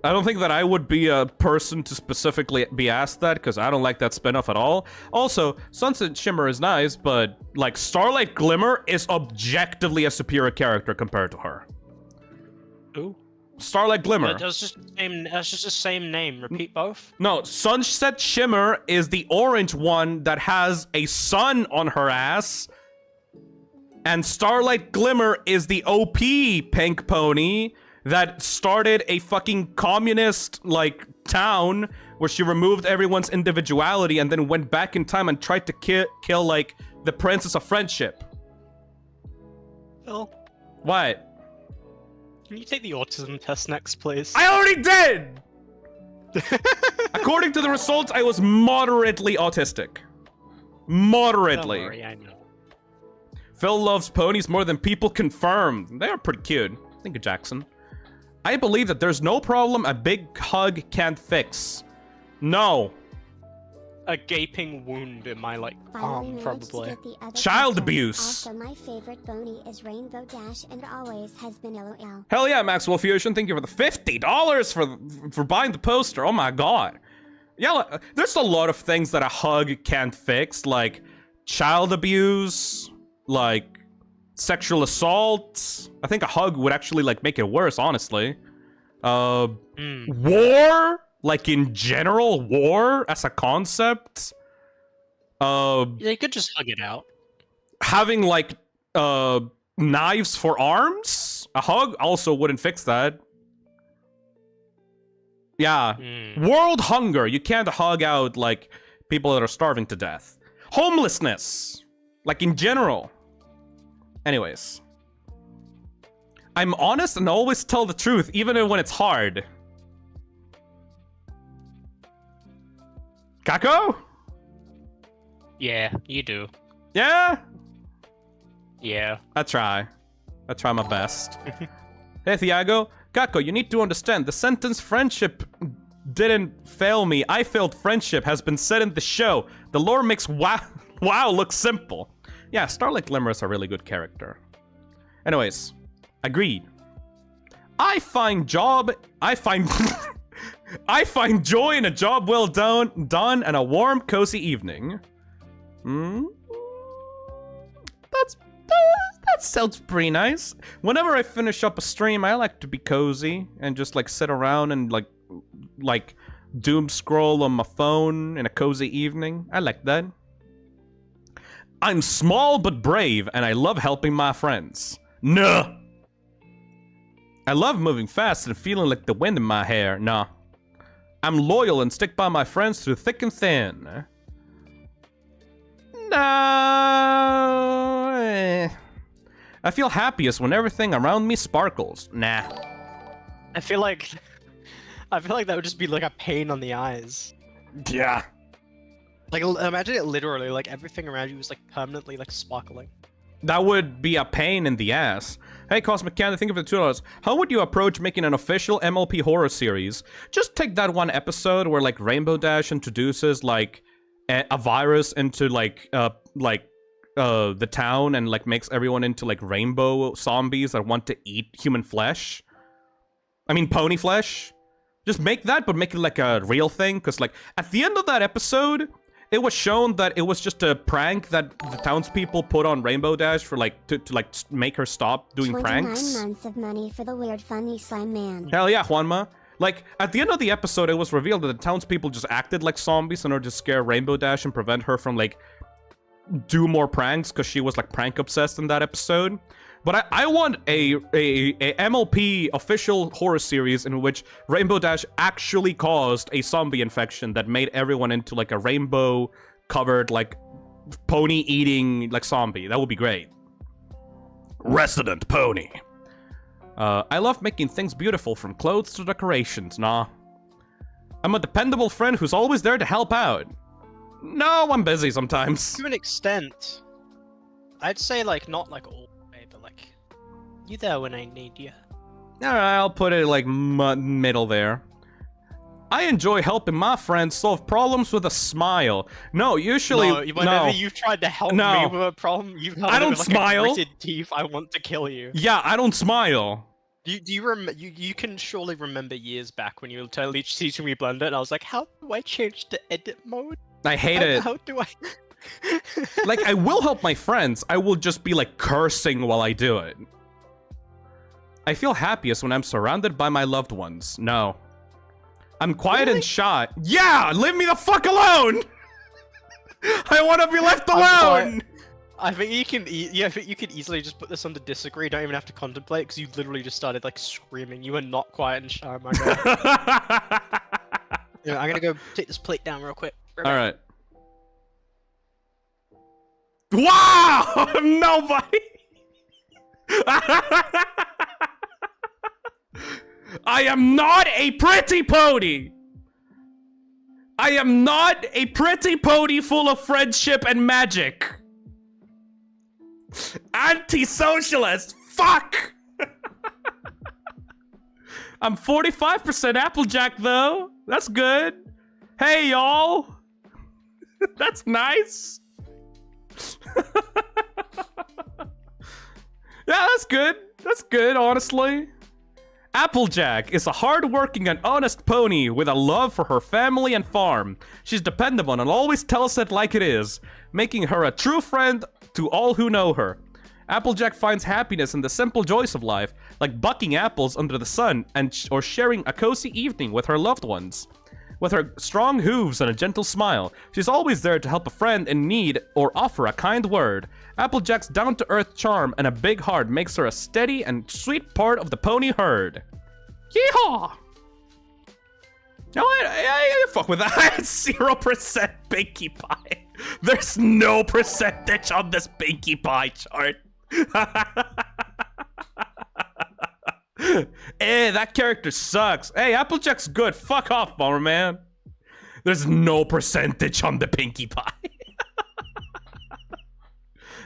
I don't think that I would be a person to specifically be asked that, because I don't like that spinoff at all. Also, Sunset Shimmer is nice, but, like, Starlight Glimmer is objectively a superior character compared to her.
Who?
Starlight Glimmer.
That's just the same name. Repeat both?
No, Sunset Shimmer is the orange one that has a sun on her ass. And Starlight Glimmer is the OP pink pony that started a fucking communist, like, town where she removed everyone's individuality and then went back in time and tried to kill, like, the Princess of Friendship.
Phil,
What?
can you take the autism test next, please?
I already did! According to the results, I was moderately autistic. Moderately.
Don't worry, I know.
Phil loves ponies more than people confirmed. They are pretty cute. Thank you, Jackson. I believe that there's no problem a big hug can't fix. No.
A gaping wound in my, like, arm, probably.
Child abuse.
Also, my favorite pony is Rainbow Dash and always has been LOL.
Hell yeah, Maxwell Fusion. Thank you for the $50 for buying the poster. Oh my god. Yeah, there's a lot of things that a hug can't fix, like child abuse, like sexual assault. I think a hug would actually like make it worse, honestly. War, like in general, war as a concept.
They could just hug it out.
Having like knives for arms, a hug also wouldn't fix that. Yeah. World hunger. You can't hug out, like, people that are starving to death. Homelessness. Like, in general. Anyways. I'm honest and always tell the truth, even when it's hard. Kako?
Yeah, you do.
Yeah?
Yeah.
I try my best. Hey, Thiago. Kako, you need to understand, the sentence friendship didn't fail me. I failed friendship has been said in the show. The lore makes wow look simple. Yeah, Starlight Glimmer is a really good character. Anyways, agreed. I find joy in a job well done and a warm, cozy evening. That sounds pretty nice. Whenever I finish up a stream, I like to be cozy and just like sit around and like doom scroll on my phone in a cozy evening. I like that. I'm small but brave and I love helping my friends. Nah. I love moving fast and feeling like the wind in my hair. Nah. I'm loyal and stick by my friends through thick and thin. Nah. I feel happiest when everything around me sparkles. Nah.
I feel like that would just be like a pain on the eyes.
Yeah.
Like, imagine it literally, like everything around you was like permanently like sparkling.
That would be a pain in the ass. Hey, Cosmic Candy, thank you for the $2. How would you approach making an official MLP horror series? Just take that one episode where like Rainbow Dash introduces like a virus into the town and like makes everyone into like rainbow zombies that want to eat human flesh. I mean pony flesh. Just make that, but make it like a real thing, because like at the end of that episode, it was shown that it was just a prank that the townspeople put on Rainbow Dash for like to like make her stop doing
29
pranks.
months of money for the weird funny slime man.
Hell yeah, Juanma. Like, at the end of the episode, it was revealed that the townspeople just acted like zombies in order to scare Rainbow Dash and prevent her from, like, do more pranks, because she was, like, prank-obsessed in that episode. But I want a MLP official horror series in which Rainbow Dash actually caused a zombie infection that made everyone into, like, a rainbow-covered, like, pony-eating, like, zombie. That would be great. Resident Pony. I love making things beautiful, from clothes to decorations, nah. I'm a dependable friend who's always there to help out. No, I'm busy sometimes.
To an extent. I'd say, like, not, like, all the way, but, like, you there when I need you.
Alright, I'll put it, like, middle there. I enjoy helping my friends solve problems with a smile. No, usually,
no. Whenever you've tried to help me with a problem, you've
I don't
with, like,
smile.
gritted teeth, I want to kill you.
Yeah, I don't smile.
Do you can surely remember years back when you were teaching me Blender, and I was like, how do I change the edit mode?
I hate it.
How do I?
Like, I will help my friends. I will just be, like, cursing while I do it. I feel happiest when I'm surrounded by my loved ones. No. I'm quiet and shy. Yeah! Leave me the fuck alone! I want to be left alone!
I think you can. I think you could easily just put this on the disagree. Don't even have to contemplate, because you literally just started like screaming. You were not quiet and shy, my guy. Yeah, I'm gonna go take this plate down real quick.
All right. Wow! Nobody. I am not a pretty pony. I am not a pretty pony full of friendship and magic. Anti-socialist. Fuck. I'm 45% Applejack though. That's good. Hey y'all. That's nice. Yeah, that's good. That's good, honestly. Applejack is a hard-working and honest pony with a love for her family and farm. She's dependable and always tells it like it is, making her a true friend to all who know her. Applejack finds happiness in the simple joys of life, like bucking apples under the sun or sharing a cozy evening with her loved ones. With her strong hooves and a gentle smile, she's always there to help a friend in need or offer a kind word. Applejack's down-to-earth charm and a big heart makes her a steady and sweet part of the pony herd. Yeehaw! No, I fuck with that. I had 0% Pinkie Pie. There's no percentage on this Pinkie Pie chart. That character sucks. Hey, Applejack's good. Fuck off, Bomberman. There's no percentage on the Pinkie Pie.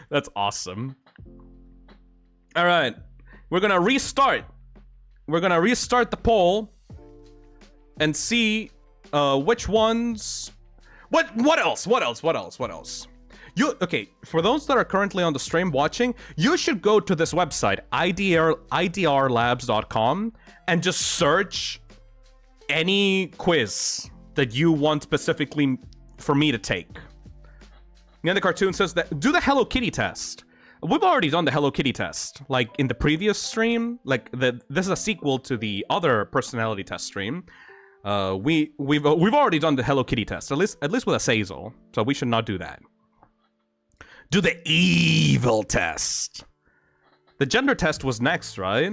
That's awesome. All right, we're gonna restart. We're gonna restart the poll and see which ones. What else? Okay, for those that are currently on the stream watching, you should go to this website, idrlabs.com, and just search any quiz that you want specifically for me to take. And the cartoon says that, do the Hello Kitty test. We've already done the Hello Kitty test, like in the previous stream. Like this is a sequel to the other personality test stream. We've already done the Hello Kitty test, at least with a Sazel, so we should not do that. Do the evil test. The gender test was next, right?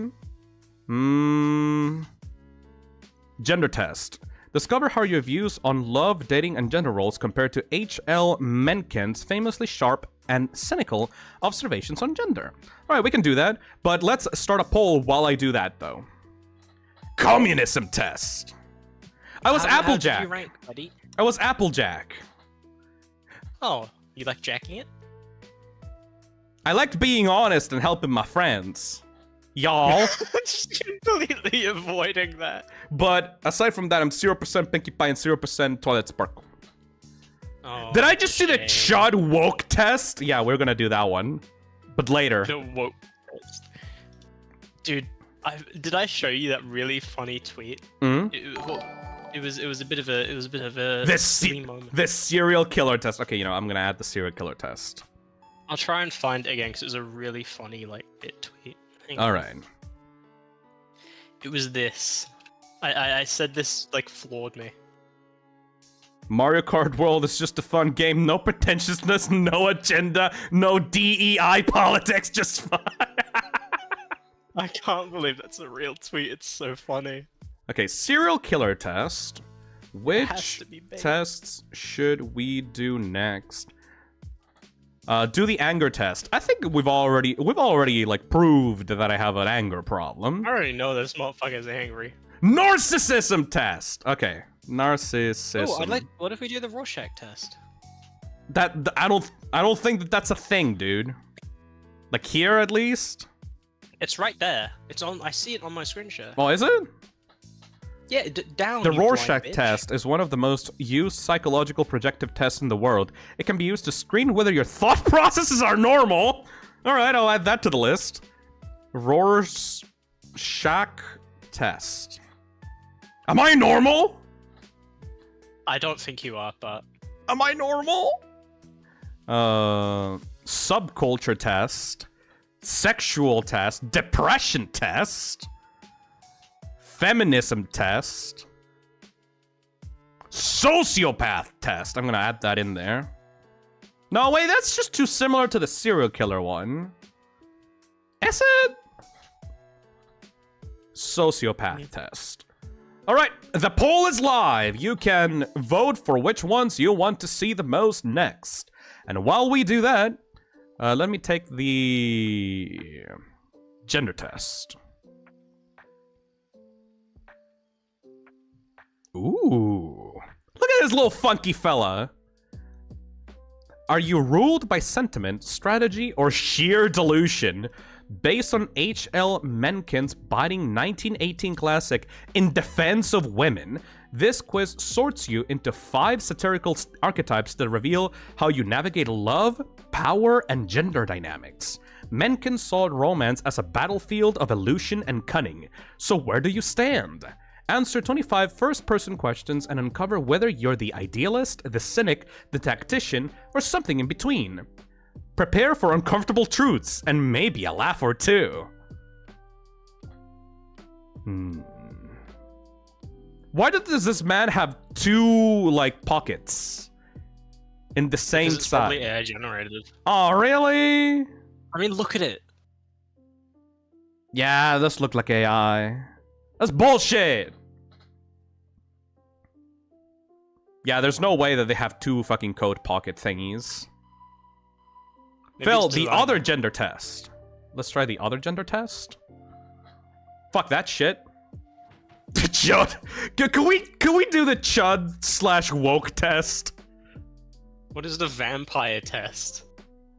Gender test. Discover how your views on love, dating, and gender roles compare to H.L. Mencken's famously sharp and cynical observations on gender. All right, we can do that, but let's start a poll while I do that, though. Communism test. I was Applejack.
How did you rank, buddy?
I was Applejack.
Oh, you like jacking it?
I liked being honest and helping my friends. Y'all.
Just completely avoiding that.
But aside from that, I'm 0% Pinkie Pie and 0% Toilet Sparkle.
Oh,
did I just see the Chud-Woke test? Yeah, we're gonna do that one. But later.
The woke test. Dude, did I show you that really funny tweet? It was a bit of a silly moment.
This serial killer test. Okay, you know, I'm gonna add the serial killer test.
I'll try and find it again because it was a really funny bit tweet.
All right.
It was this. I said this floored me.
Mario Kart World is just a fun game. No pretentiousness, no agenda, no DEI politics, just fun.
I can't believe that's a real tweet. It's so funny.
Okay, serial killer test. Which tests should we do next? Do the anger test. I think we've already proved that I have an anger problem.
I already know this motherfucker's angry.
Narcissism test. Okay, narcissism.
Oh, what if we do the Rorschach test?
I don't think that's a thing, dude. Like here, at least.
It's right there. It's on. I see it on my screen share.
Oh, is it?
Yeah, down.
The Rorschach test is one of the most used psychological projective tests in the world. It can be used to screen whether your thought processes are normal. All right, I'll add that to the list. Rorschach test. Am I normal?
I don't think you are, but...
Am I normal? Subculture test. Sexual test. Depression test. Feminism test. Sociopath test. I'm gonna add that in there. No, wait, that's just too similar to the serial killer one. Is it? Sociopath test. All right, the poll is live. You can vote for which ones you want to see the most next. And while we do that, let me take the gender test. Ooh, look at this little funky fella. Are you ruled by sentiment, strategy, or sheer delusion? Based on H.L. Mencken's biting 1918 classic, In Defense of Women, this quiz sorts you into 5 satirical archetypes that reveal how you navigate love, power, and gender dynamics. Mencken saw romance as a battlefield of illusion and cunning. So where do you stand? Answer 25 first-person questions and uncover whether you're the idealist, the cynic, the tactician, or something in between. Prepare for uncomfortable truths and maybe a laugh or two. Why does this man have 2, like, pockets in the same
Because it's
side?
probably AI generated.
Oh, really?
I mean, look at it.
Yeah, this looked like AI. That's bullshit! Yeah, there's no way that they have 2 fucking coat pocket thingies.
Maybe
Phil,
it's
the
designed.
other gender test. Let's try the other gender test. Fuck that shit. Chud. Can we do the Chud/woke test?
What is the vampire test?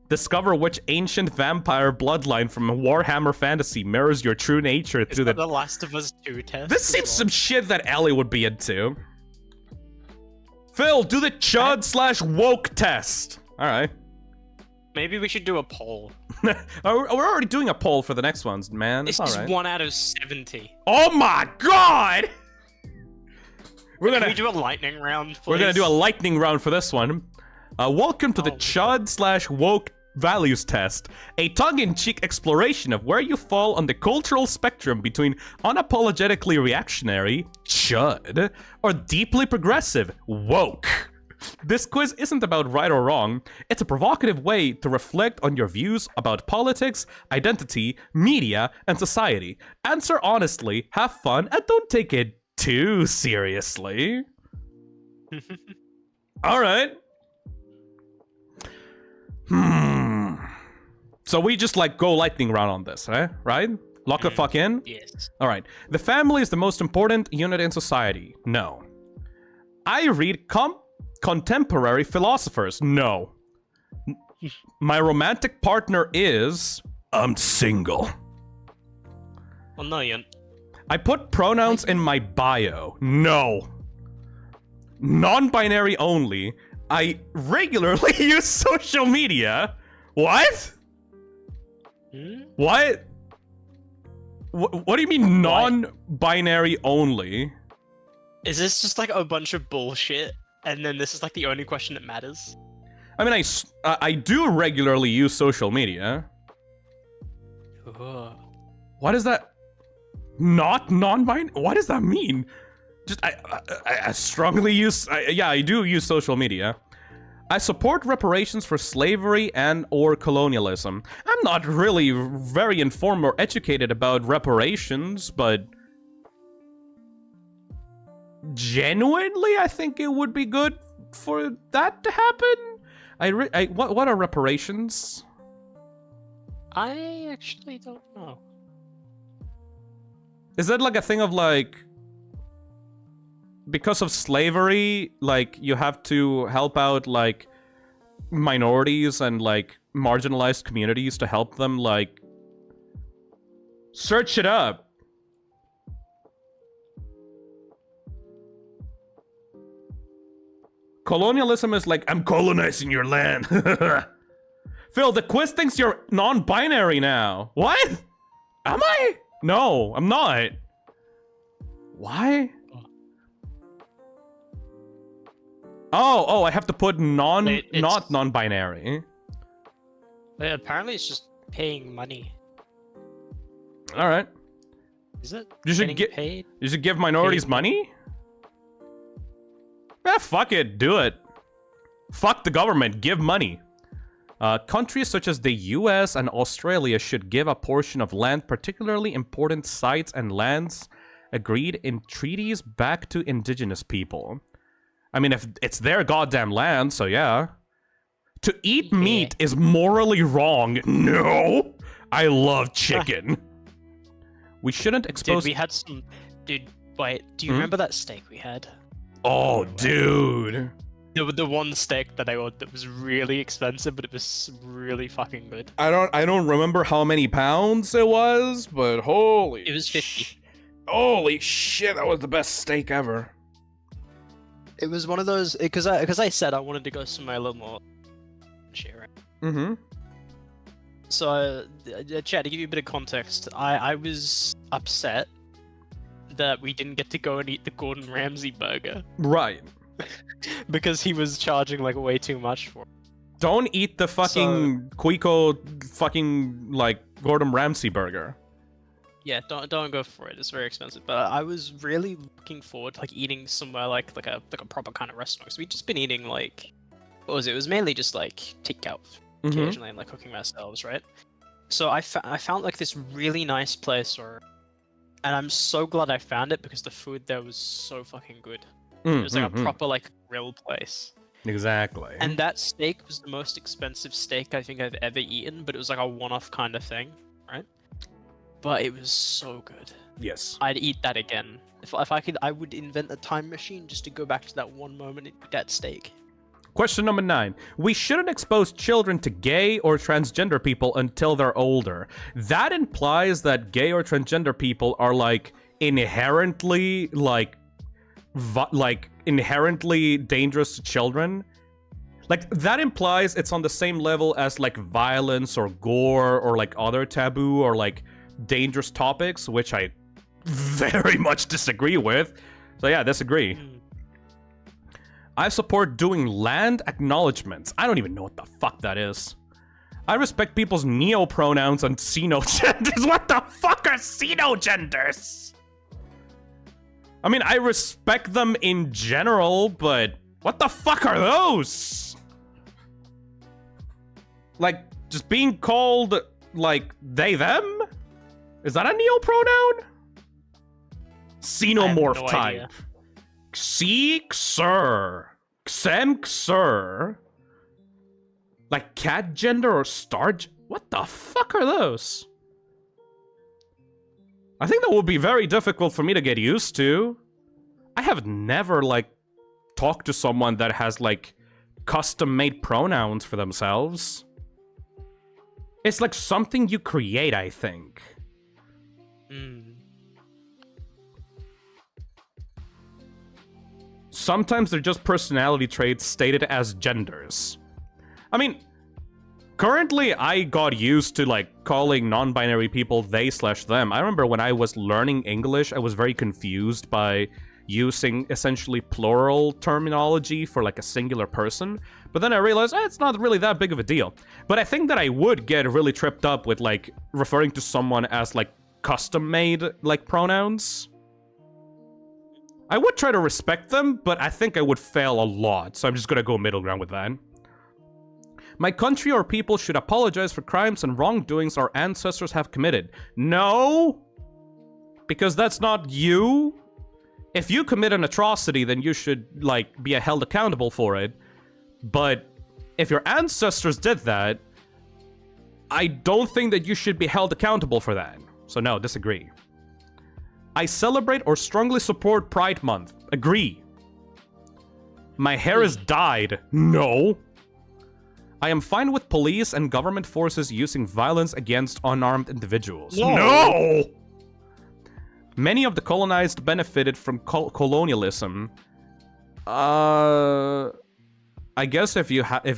Discover which ancient vampire bloodline from Warhammer Fantasy mirrors your true nature
Is
through
that the Last of Us 2 test?
This
as
seems
well?
some shit that Ellie would be into. Phil, do the Chud/woke test. Alright.
Maybe we should do a poll.
We're already doing a poll for the next ones, man. It's
This is
alright.
1 out of 70.
Oh my god!
Can we do a lightning round, please?
We're gonna do a lightning round for this one. Welcome to the
Oh.
Chud/woke values test, a tongue-in-cheek exploration of where you fall on the cultural spectrum between unapologetically reactionary, chud, or deeply progressive, woke. This quiz isn't about right or wrong, it's a provocative way to reflect on your views about politics, identity, media, and society. Answer honestly, have fun, and don't take it too seriously. Alright. So we just like go lightning round on this, eh? Right? Lock the fuck in?
Yes.
Alright. The family is the most important unit in society. No. I read contemporary philosophers. No. My romantic partner is... I'm single.
Well, no, you're...
I put pronouns in my bio. No. Non-binary only. I regularly use social media. What? What? What do you mean non-binary only?
Is this just like a bunch of bullshit? And then this is like the only question that matters?
I mean, I do regularly use social media.
Ugh.
What is that? Not non-binary? What does that mean? Just I strongly use. Yeah, I do use social media. I support reparations for slavery and or colonialism. I'm not really very informed or educated about reparations, but genuinely, I think it would be good for that to happen. What are reparations?
I actually don't know.
Is that like a thing of like, because of slavery, like you have to help out like minorities and like marginalized communities to help them like search it up. Colonialism is like, I'm colonizing your land. Phil, the quiz thinks you're non-binary now. What? Am I? No, I'm not. Why? Oh, I have to put not non-binary.
But apparently it's just paying money.
All right.
Is it?
You should
Getting
get
paid?
You should give minorities
Paid.
money? Fuck it, do it. Fuck the government, give money. Countries such as the US and Australia should give a portion of land, particularly important sites and lands agreed in treaties, back to indigenous people. I mean, if it's their goddamn land, so yeah. To eat meat is morally wrong. No! I love chicken. We shouldn't expose...
Dude, we had some... Dude, wait, do you remember that steak we had?
Oh, dude.
The one steak that I ordered that was really expensive, but it was really fucking good.
I don't remember how many pounds it was, but holy.
It was 50.
Holy shit, that was the best steak ever.
It was one of those because I said I wanted to go somewhere a little more shit, right?
Mm-hmm.
So, Chad, to give you a bit of context, I was upset that we didn't get to go and eat the Gordon Ramsay burger
Right.
because he was charging like way too much for it.
Don't eat the fucking Quico fucking like Gordon Ramsay burger.
Yeah, don't go for it. It's very expensive. But I was really looking forward to like eating somewhere like a proper kind of restaurant. Because we'd just been eating like, what was it? It was mainly just like takeout occasionally and like cooking ourselves, right? So I found like this really nice place, and I'm so glad I found it because the food there was so fucking good. It was like a proper like grill place.
Exactly.
And that steak was the most expensive steak I think I've ever eaten, but it was like a one-off kind of thing, right? But it was so good.
Yes.
I'd eat that again. If I could, I would invent a time machine just to go back to that one moment and eat that steak.
Question number 9. We shouldn't expose children to gay or transgender people until they're older. That implies that gay or transgender people are like inherently inherently dangerous to children. Like, that implies it's on the same level as like violence or gore or like other taboo or like dangerous topics, which I very much disagree with. So yeah, disagree. I support doing land acknowledgements. I don't even know what the fuck that is. I respect people's neo-pronouns and xenogenders. What the fuck are xenogenders? I mean, I respect them in general, but what the fuck are those? Like, just being called, like, they, them? Is that a neo-pronoun? Xenomorph
no
type.
idea.
Xer. Xer. Like cat gender or star? What the fuck are those? I think that would be very difficult for me to get used to. I have never, like, talked to someone that has, like, custom-made pronouns for themselves. It's like something you create, I think. Sometimes they're just personality traits stated as genders. I mean, currently I got used to, like, calling non-binary people they/them. I remember when I was learning English, I was very confused by using essentially plural terminology for, like, a singular person. But then I realized, it's not really that big of a deal. But I think that I would get really tripped up with, like, referring to someone as, like, custom-made, like, pronouns. I would try to respect them, but I think I would fail a lot, so I'm just gonna go middle ground with that. My country or people should apologize for crimes and wrongdoings our ancestors have committed. No! Because that's not you. If you commit an atrocity, then you should, like, be held accountable for it. But if your ancestors did that, I don't think that you should be held accountable for that. So no, disagree. I celebrate or strongly support Pride Month. Agree. My hair is dyed. No. I am fine with police and government forces using violence against unarmed individuals. No! Many of the colonized benefited from colonialism. I guess if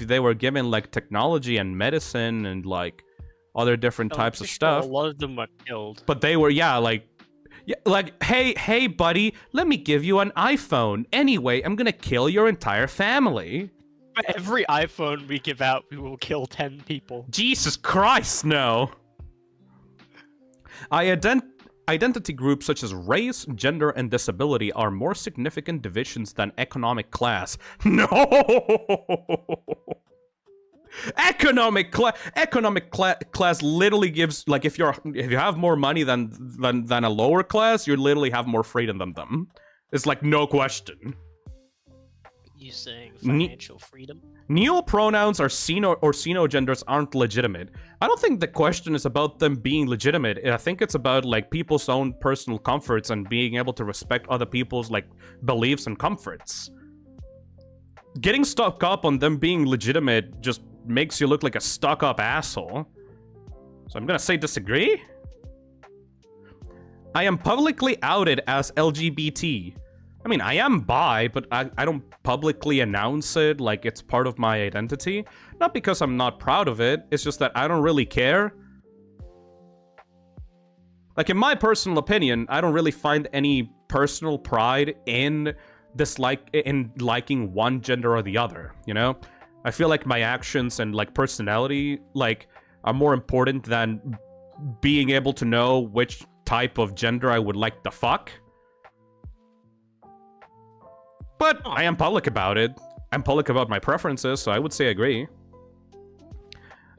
they were given, like, technology and medicine and, like, other different types of stuff.
A lot of them were killed.
But they were, yeah, like, hey, buddy, let me give you an iPhone. Anyway, I'm gonna kill your entire family.
For every iPhone we give out, we will kill 10 people.
Jesus Christ, no. Identity groups such as race, gender, and disability are more significant divisions than economic class. No! Economic class literally gives, like, if you have more money than a lower class, you literally have more freedom than them. It's like no question.
You saying financial freedom?
Neopronouns or xenogenders aren't legitimate. I don't think the question is about them being legitimate. I think it's about like people's own personal comforts and being able to respect other people's like beliefs and comforts. Getting stuck up on them being legitimate just makes you look like a stuck-up asshole. So I'm gonna say disagree. I am publicly outed as LGBT. I mean, I am bi, but I don't publicly announce it like it's part of my identity. Not because I'm not proud of it, it's just that I don't really care. Like, in my personal opinion, I don't really find any personal pride in liking one gender or the other, you know? I feel like my actions and, like, personality, like, are more important than being able to know which type of gender I would like to fuck. But I am public about it. I'm public about my preferences, so I would say agree.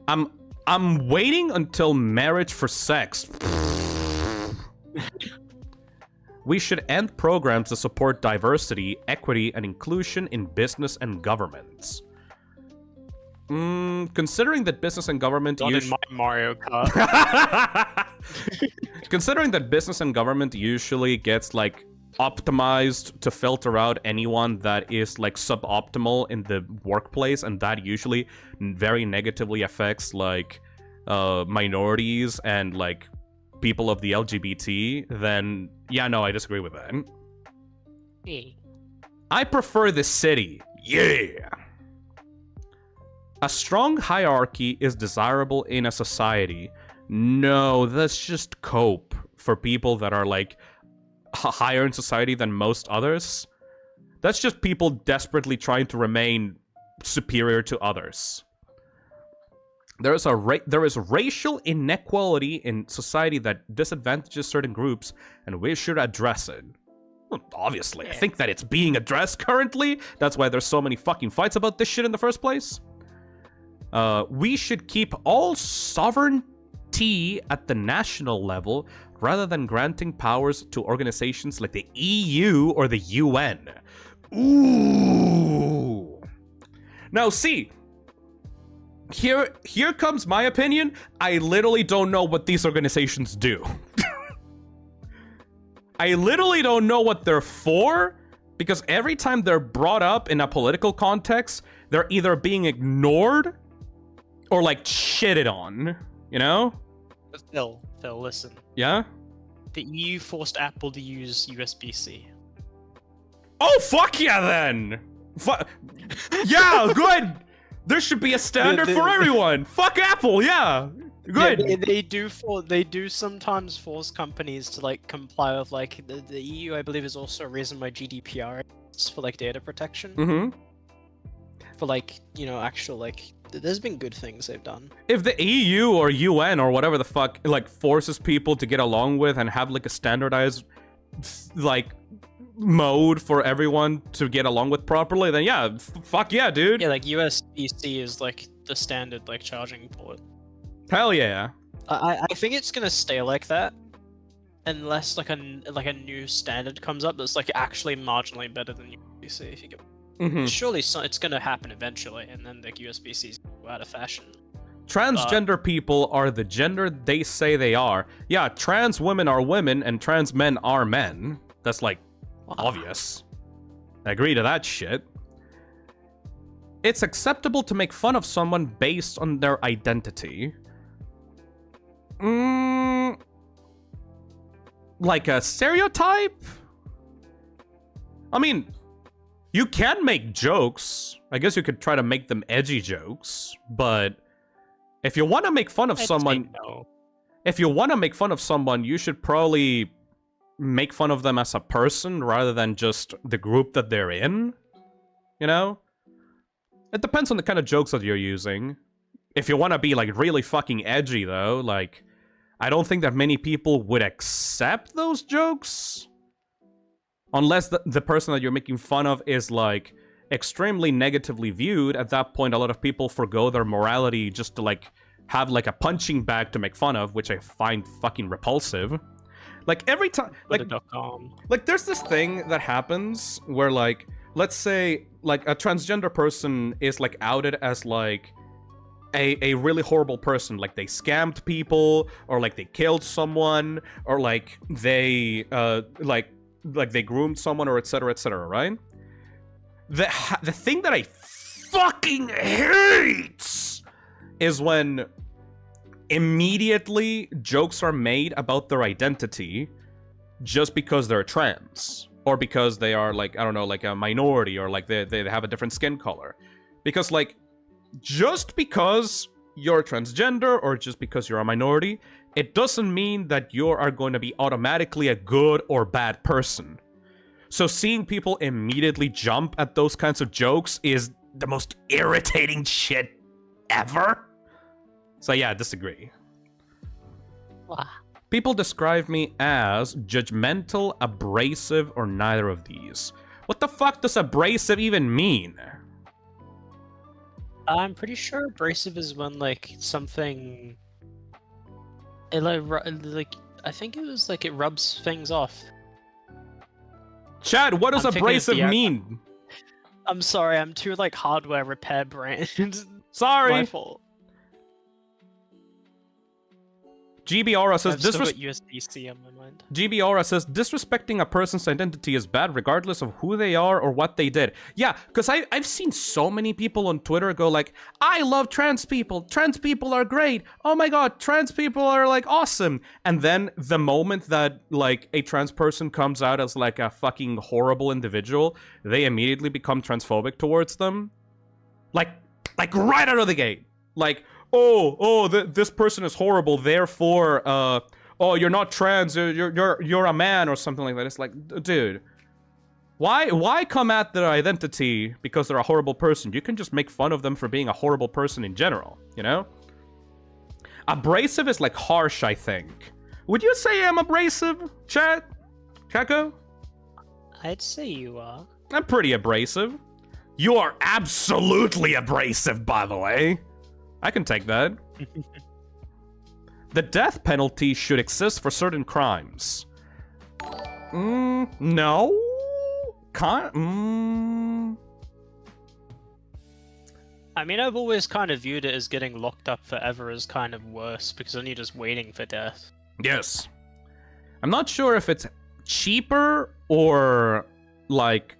I'm waiting until marriage for sex. We should end programs that support diversity, equity, and inclusion in business and governments. Considering that business and government
Not in my Mario Kart.
Considering that business and government usually gets, like, optimized to filter out anyone that is, like, suboptimal in the workplace, and that usually very negatively affects, like, minorities and, like, people of the LGBT, then, yeah, no, I disagree with that.
Hey.
I prefer the city. Yeah! A strong hierarchy is desirable in a society. No, that's just cope for people that are, like, higher in society than most others. That's just people desperately trying to remain superior to others. There is racial inequality in society that disadvantages certain groups, and we should address it. Well, obviously, I think that it's being addressed currently. That's why there's so many fucking fights about this shit in the first place. We should keep all sovereignty at the national level rather than granting powers to organizations like the EU or the UN. Ooh. Now, see, here comes my opinion. I literally don't know what these organizations do. I literally don't know what they're for, because every time they're brought up in a political context, they're either being ignored or, like, shitted on, you know?
Phil, listen.
Yeah?
The EU forced Apple to use USB-C.
Oh, fuck yeah, then! Yeah, good! There should be a standard for everyone! Fuck Apple, yeah! Good!
Yeah, they do sometimes force companies to, like, comply with, like, the EU, I believe, is also a reason why GDPR is for, like, data protection.
Mm-hmm.
For, like, you know, actual, like, there's been good things they've done.
If the EU or UN or whatever the fuck, like, forces people to get along with and have, like, a standardized, like, mode for everyone to get along with properly, then yeah, fuck yeah, dude.
Yeah, like, USB-C is, like, the standard, like, charging port.
Hell yeah.
I think it's gonna stay like that, unless, like, a new standard comes up that's, like, actually marginally better than USB-C, if you get... Surely it's gonna happen eventually, and then the USB-C's go out of fashion.
Transgender people are the gender they say they are. Yeah, trans women are women, and trans men are men. That's, like, obvious. I agree to that shit. It's acceptable to make fun of someone based on their identity. Like a stereotype? I mean... You can make jokes. I guess you could try to make them edgy jokes, but if you want to make fun of someone, if you want to make fun of someone, you should probably make fun of them as a person rather than just the group that they're in. You know? It depends on the kind of jokes that you're using. If you want to be, like, really fucking edgy, though, like, I don't think that many people would accept those jokes. Unless the person that you're making fun of is, like, extremely negatively viewed. At that point, a lot of people forgo their morality just to, like, have, like, a punching bag to make fun of, which I find fucking repulsive. Like, every time... Like, there's this thing that happens where, like, let's say like a transgender person is like outed as like a really horrible person, like they scammed people, or like they killed someone, or like they like they groomed someone, or etc., right? The thing that I fucking hate is when immediately jokes are made about their identity just because they're trans, or because they are like, I don't know, like a minority, or like they have a different skin color. Because like, just because you're transgender or just because you're a minority, it doesn't mean that you are going to be automatically a good or bad person. So seeing people immediately jump at those kinds of jokes is the most irritating shit ever. So yeah, I disagree. People describe me as judgmental, abrasive, or neither of these. What the fuck does abrasive even mean?
I'm pretty sure abrasive is when like something, it like I think it was like it rubs things off.
Chad, what does
I'm thinking of
abrasive
the-
mean?
I'm sorry, I'm too like hardware repair brain.
Sorry.
My fault.
GB Aura says
I've still got USB-C on my mind.
GB Aura says disrespecting a person's identity is bad regardless of who they are or what they did. Yeah, because I've seen so many people on Twitter go like, I love trans people. Trans people are great. Oh my god, trans people are like awesome. And then the moment that like a trans person comes out as like a fucking horrible individual, they immediately become transphobic towards them. Like right out of the gate. Like, this person is horrible, therefore, oh, you're not trans, you're a man, or something like that. It's like, dude, why come at their identity because they're a horrible person? You can just make fun of them for being a horrible person in general, you know? Abrasive is like harsh, I think. Would you say I'm abrasive, Chat? Chaco?
I'd say you are.
I'm pretty abrasive. You are absolutely abrasive, by the way. I can take that. The death penalty should exist for certain crimes. No?
I mean, I've always kind of viewed it as getting locked up forever as kind of worse, because then you're just waiting for death.
Yes. I'm not sure if it's cheaper or, like,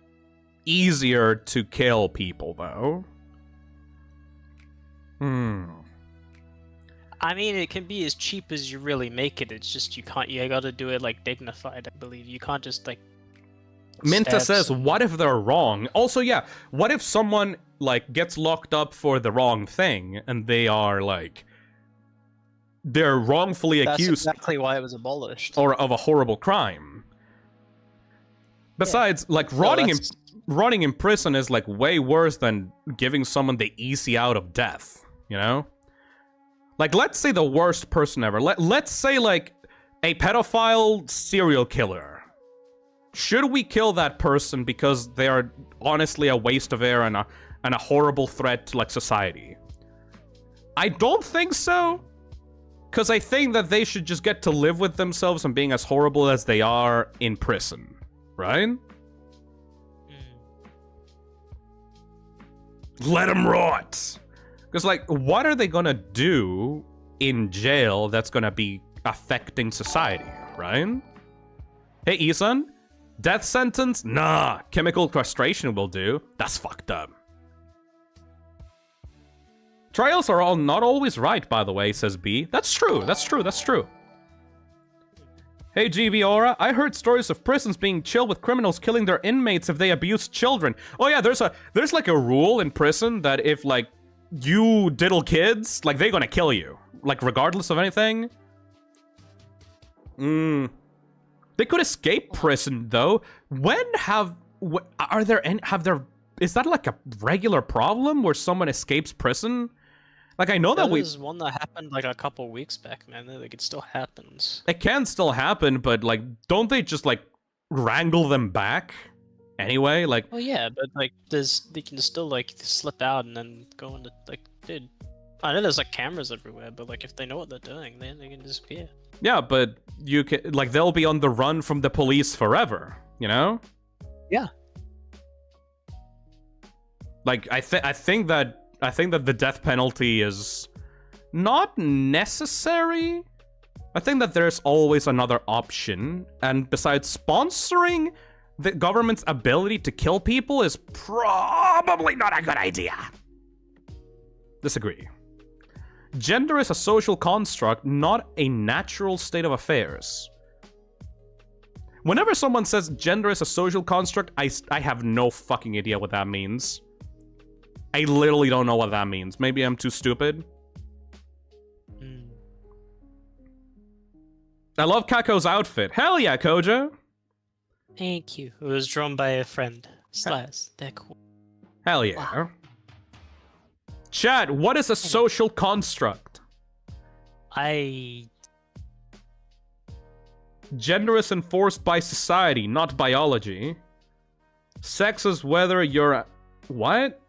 easier to kill people, though.
I mean, it can be as cheap as you really make it. It's just you gotta do it like dignified, I believe. You can't just like.
Minta says, what if they're wrong? Also, yeah, what if someone like gets locked up for the wrong thing and they are like, they're wrongfully accused.
That's exactly why it was abolished.
Or of a horrible crime. Besides, like rotting in prison is like way worse than giving someone the easy out of death. You know? Like, let's say the worst person ever. Let's say, like, a pedophile serial killer. Should we kill that person because they are honestly a waste of air and a horrible threat to, like, society? I don't think so. Because I think that they should just get to live with themselves and being as horrible as they are in prison. Right? Let them rot! Because, like, what are they gonna do in jail that's gonna be affecting society, right? Hey, Isan? Death sentence? Nah. Chemical castration will do. That's fucked up. Trials are not always right, by the way, says B. That's true, that's true, that's true. Hey, GB Aura, I heard stories of prisons being chill with criminals killing their inmates if they abuse children. Oh yeah, there's like a rule in prison that if, like, you diddle kids, like, they're gonna kill you. Like, regardless of anything. They could escape prison, though. Is that, like, a regular problem where someone escapes prison? Like, I know that
There's one that happened, like, a couple weeks back, man. Like, it still happens.
It can still happen, but, like, don't they just, like, wrangle them back? Anyway, like...
Well, yeah, but, like, they can still, like, slip out and then go into, like, dude... I know there's, like, cameras everywhere, but, like, if they know what they're doing, then they can disappear.
Yeah, but you can... Like, they'll be on the run from the police forever, you know?
Yeah.
Like, I think that the death penalty is not necessary. I think that there's always another option, and besides sponsoring the government's ability to kill people is probably not a good idea. Disagree. Gender is a social construct, not a natural state of affairs. Whenever someone says gender is a social construct, I have no fucking idea what that means. I literally don't know what that means. Maybe I'm too stupid. I love Kako's outfit. Hell yeah, Koja.
Thank you. It was drawn by a friend. Slash. They're cool.
Hell yeah. Wow. Chat, what is a social construct? Gender is enforced by society, not biology. Sex is whether you're... What?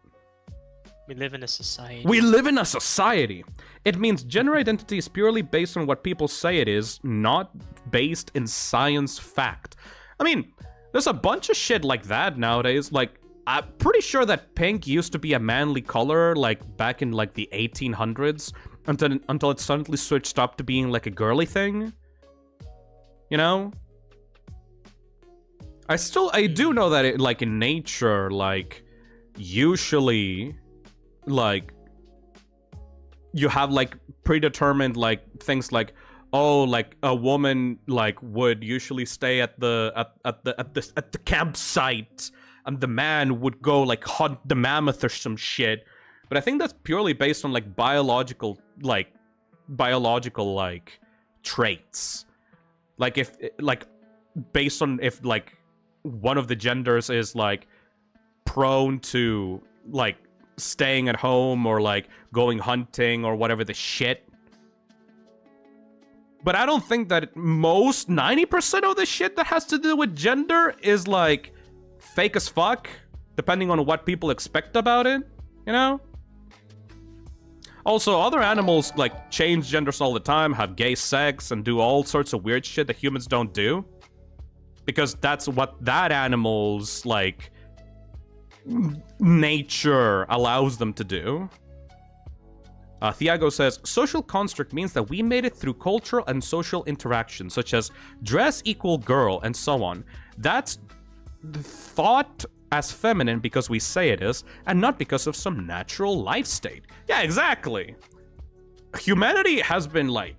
We live in a society.
We live in a society. It means gender identity is purely based on what people say it is, not based in science fact. I mean, there's a bunch of shit like that nowadays. Like, I'm pretty sure that pink used to be a manly color, like, back in, like, the 1800s, until it suddenly switched up to being, like, a girly thing. You know? I do know that, it, like, in nature, like, usually... like, you have, like, predetermined, like, things like, oh, like, a woman, like, would usually stay at the campsite, and the man would go, like, hunt the mammoth or some shit. But I think that's purely based on, like, biological traits. Like, if, like, based on if, like, one of the genders is, like, prone to, like, staying at home or like going hunting or whatever the shit. But I don't think that 90% of the shit that has to do with gender is like fake as fuck, depending on what people expect about it, you know? Also, other animals like change genders all the time, have gay sex, and do all sorts of weird shit that humans don't do. Because that's what that animal's like nature allows them to do. Thiago says, social construct means that we made it through cultural and social interaction, such as dress equal girl and so on. That's thought as feminine because we say it is, and not because of some natural life state. Yeah, exactly. Humanity has been like,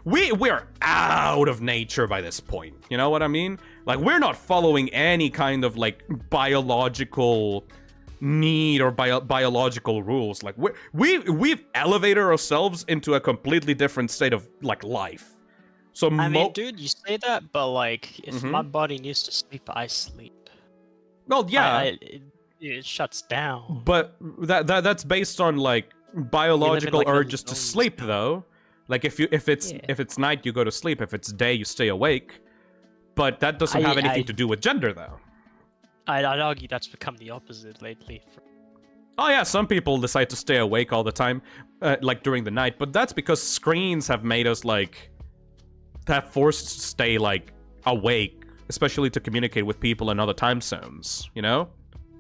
we're out of nature by this point. You know what I mean? Like, we're not following any kind of like biological need or biological rules. Like, we've elevated ourselves into a completely different state of like life. So
I mean, dude, you say that, but like, if my body needs to sleep, I sleep.
Well, yeah,
it shuts down.
But that's based on like biological urges to sleep, though. Like, if it's night, you go to sleep. If it's day, you stay awake. But that doesn't have anything to do with gender, though.
I'd argue that's become the opposite lately.
Oh yeah, some people decide to stay awake all the time, like during the night. But that's because screens have made us like have forced us to stay like awake, especially to communicate with people in other time zones. You know?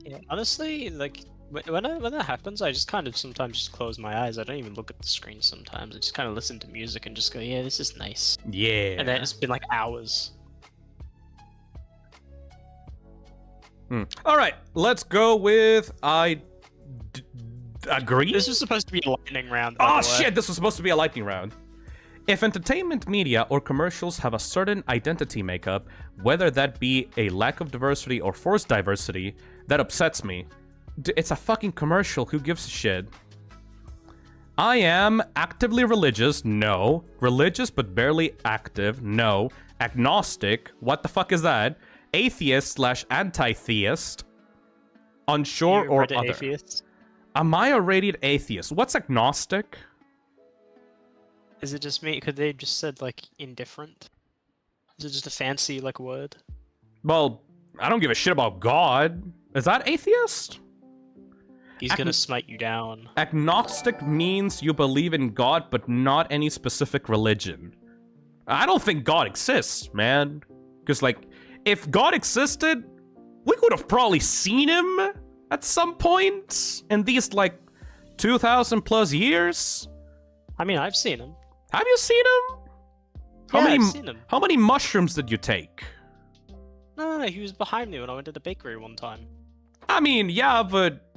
Yeah, honestly, like. When that happens, I just kind of sometimes just close my eyes. I don't even look at the screen sometimes. I just kind of listen to music and just go, yeah, this is nice.
Yeah.
And then it's been like hours.
All right, let's go with agree?
This was supposed to be a lightning round.
Oh shit, this was supposed to be a lightning round. If entertainment media or commercials have a certain identity makeup, whether that be a lack of diversity or forced diversity, that upsets me. It's a fucking commercial, who gives a shit? I am actively religious, no. Religious but barely active, no. Agnostic, what the fuck is that? Atheist / anti-theist. Unsure or other.
Atheist?
Am I a rated atheist? What's agnostic?
Is it just me? Could they have just said like indifferent? Is it just a fancy like word?
Well, I don't give a shit about God. Is that atheist?
He's gonna smite you down.
Agnostic means you believe in God, but not any specific religion. I don't think God exists, man. Because, like, if God existed, we would have probably seen him. at some point in these, like, 2,000 plus years?
I mean, I've seen him.
Have you seen him?
I've seen him.
How many mushrooms did you take?
No, he was behind me when I went to the bakery one time.
I mean, yeah, but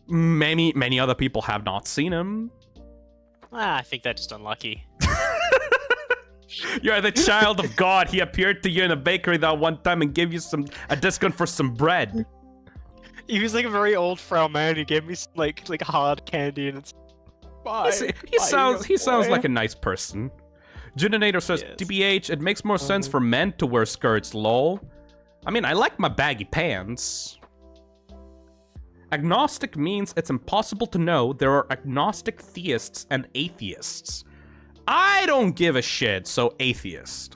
many other people have not seen him.
I think they're just unlucky.
You're the child of God. He appeared to you in a bakery that one time and gave you a discount for some bread.
He was like a very old frail man who gave me some, like hard candy, and it's.
He sounds like a nice person. Juninator says,
Yes.
TBH, it makes more sense for men to wear skirts, lol. I mean, I like my baggy pants. Agnostic means it's impossible to know. There are agnostic theists and atheists. I don't give a shit, so atheist.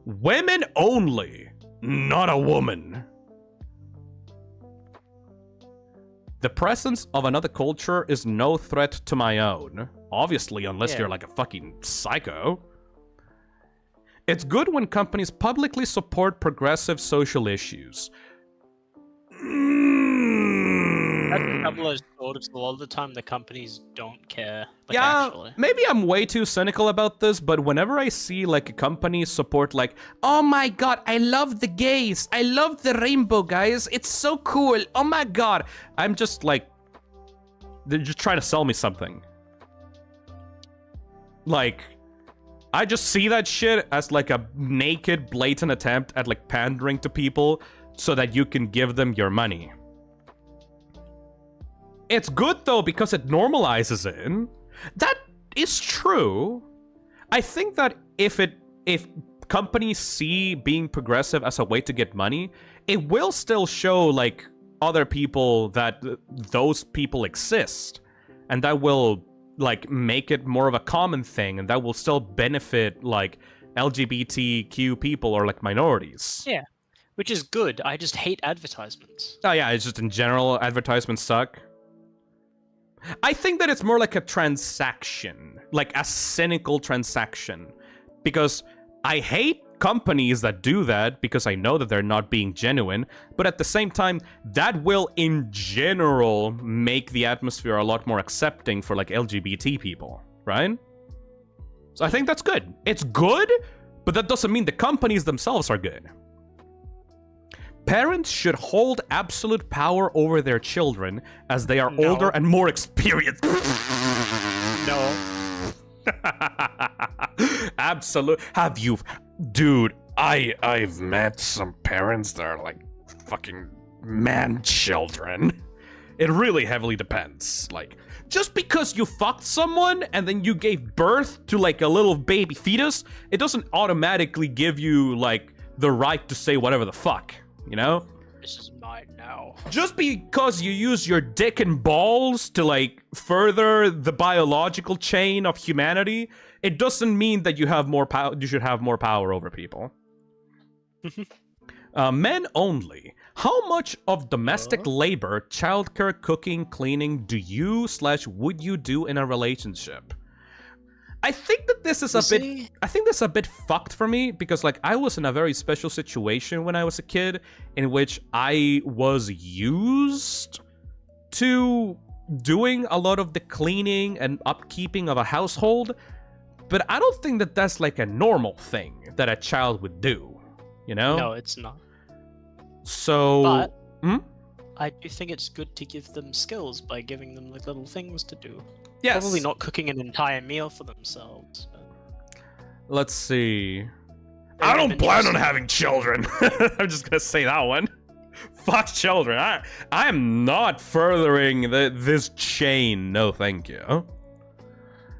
Women only, not a woman. The presence of another culture is no threat to my own. Obviously, unless you're like a fucking psycho. It's good when companies publicly support progressive social issues.
That's a double-edged sword, because a lot of the time the companies don't care. Like,
Yeah,
actually.
maybe I'm way too cynical about this, but whenever I see like a company support like, oh my god, I love the gays, I love the rainbow, guys, it's so cool, oh my god, I'm just like, they're just trying to sell me something. Like, I just see that shit as like a naked, blatant attempt at like pandering to people so that you can give them your money. It's good though because it normalizes it. That is true. I think that if companies see being progressive as a way to get money, it will still show like other people that those people exist, and that will like make it more of a common thing, and that will still benefit like LGBTQ people or like minorities.
Yeah, which is good. I just hate advertisements.
Oh yeah, it's just in general advertisements suck. I think that it's more like a transaction, like a cynical transaction, because I hate companies that do that because I know that they're not being genuine, but at the same time, that will in general make the atmosphere a lot more accepting for like LGBT people, right? So I think that's good. It's good, but that doesn't mean the companies themselves are good. Parents should hold absolute power over their children as they are older and more experienced.
No.
Absolute. Have you, dude? I've met some parents that are like fucking man children. It really heavily depends. Like, just because you fucked someone and then you gave birth to like a little baby fetus, it doesn't automatically give you like the right to say whatever the fuck. You know?
This is mine now.
Just because you use your dick and balls to, like, further the biological chain of humanity, it doesn't mean that you have more power. You should have more power over people. Men only. How much of domestic labor, childcare, cooking, cleaning do you/would you do in a relationship? I think that this is a bit fucked for me because like I was in a very special situation when I was a kid in which I was used to doing a lot of the cleaning and upkeeping of a household, but I don't think that that's like a normal thing that a child would do, you know?
No, it's not.
So
But I do think it's good to give them skills by giving them like little things to do.
yes.
Probably not cooking an entire meal for themselves. But
Let's see.
They
I
have
don't plan on
interesting-
having children. I'm just gonna say that one. Fuck children. I am not furthering this chain. No, thank you.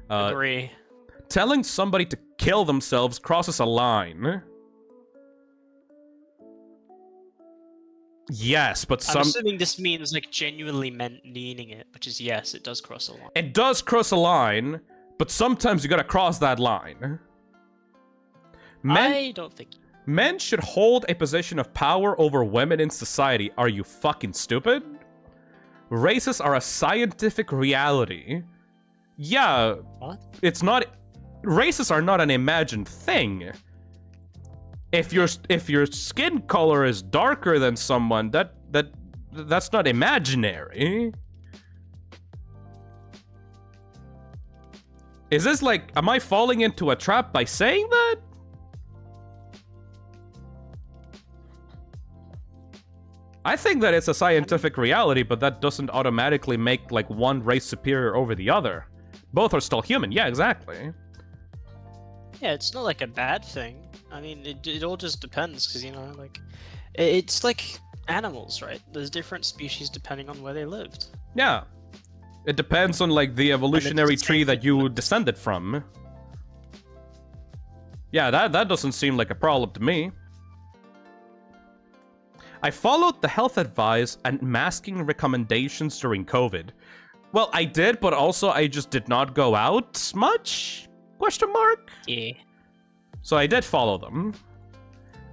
Agree.
Telling somebody to kill themselves crosses a line. Yes, but
I'm assuming this means like genuinely meaning it, which is yes, it does cross a line.
it does cross a line, but sometimes you gotta cross that line.
I don't think.
Men should hold a position of power over women in society. Are you fucking stupid? Races are a scientific reality. Yeah,
What?
it's not. Races are not an imagined thing. If your skin color is darker than someone, that That's not imaginary. Is this like, am I falling into a trap by saying that? I think that it's a scientific reality, but that doesn't automatically make like one race superior over the other. Both are still human. Yeah, exactly.
Yeah, it's not like a bad thing. I mean, it all just depends, because, you know, like, it's like animals, right? There's different species depending on where they lived.
Yeah. It depends on like the evolutionary tree that you descended from. Yeah, that doesn't seem like a problem to me. I followed the health advice and masking recommendations during COVID. Well, I did, but also I just did not go out much? Question mark?
Yeah.
So I did follow them.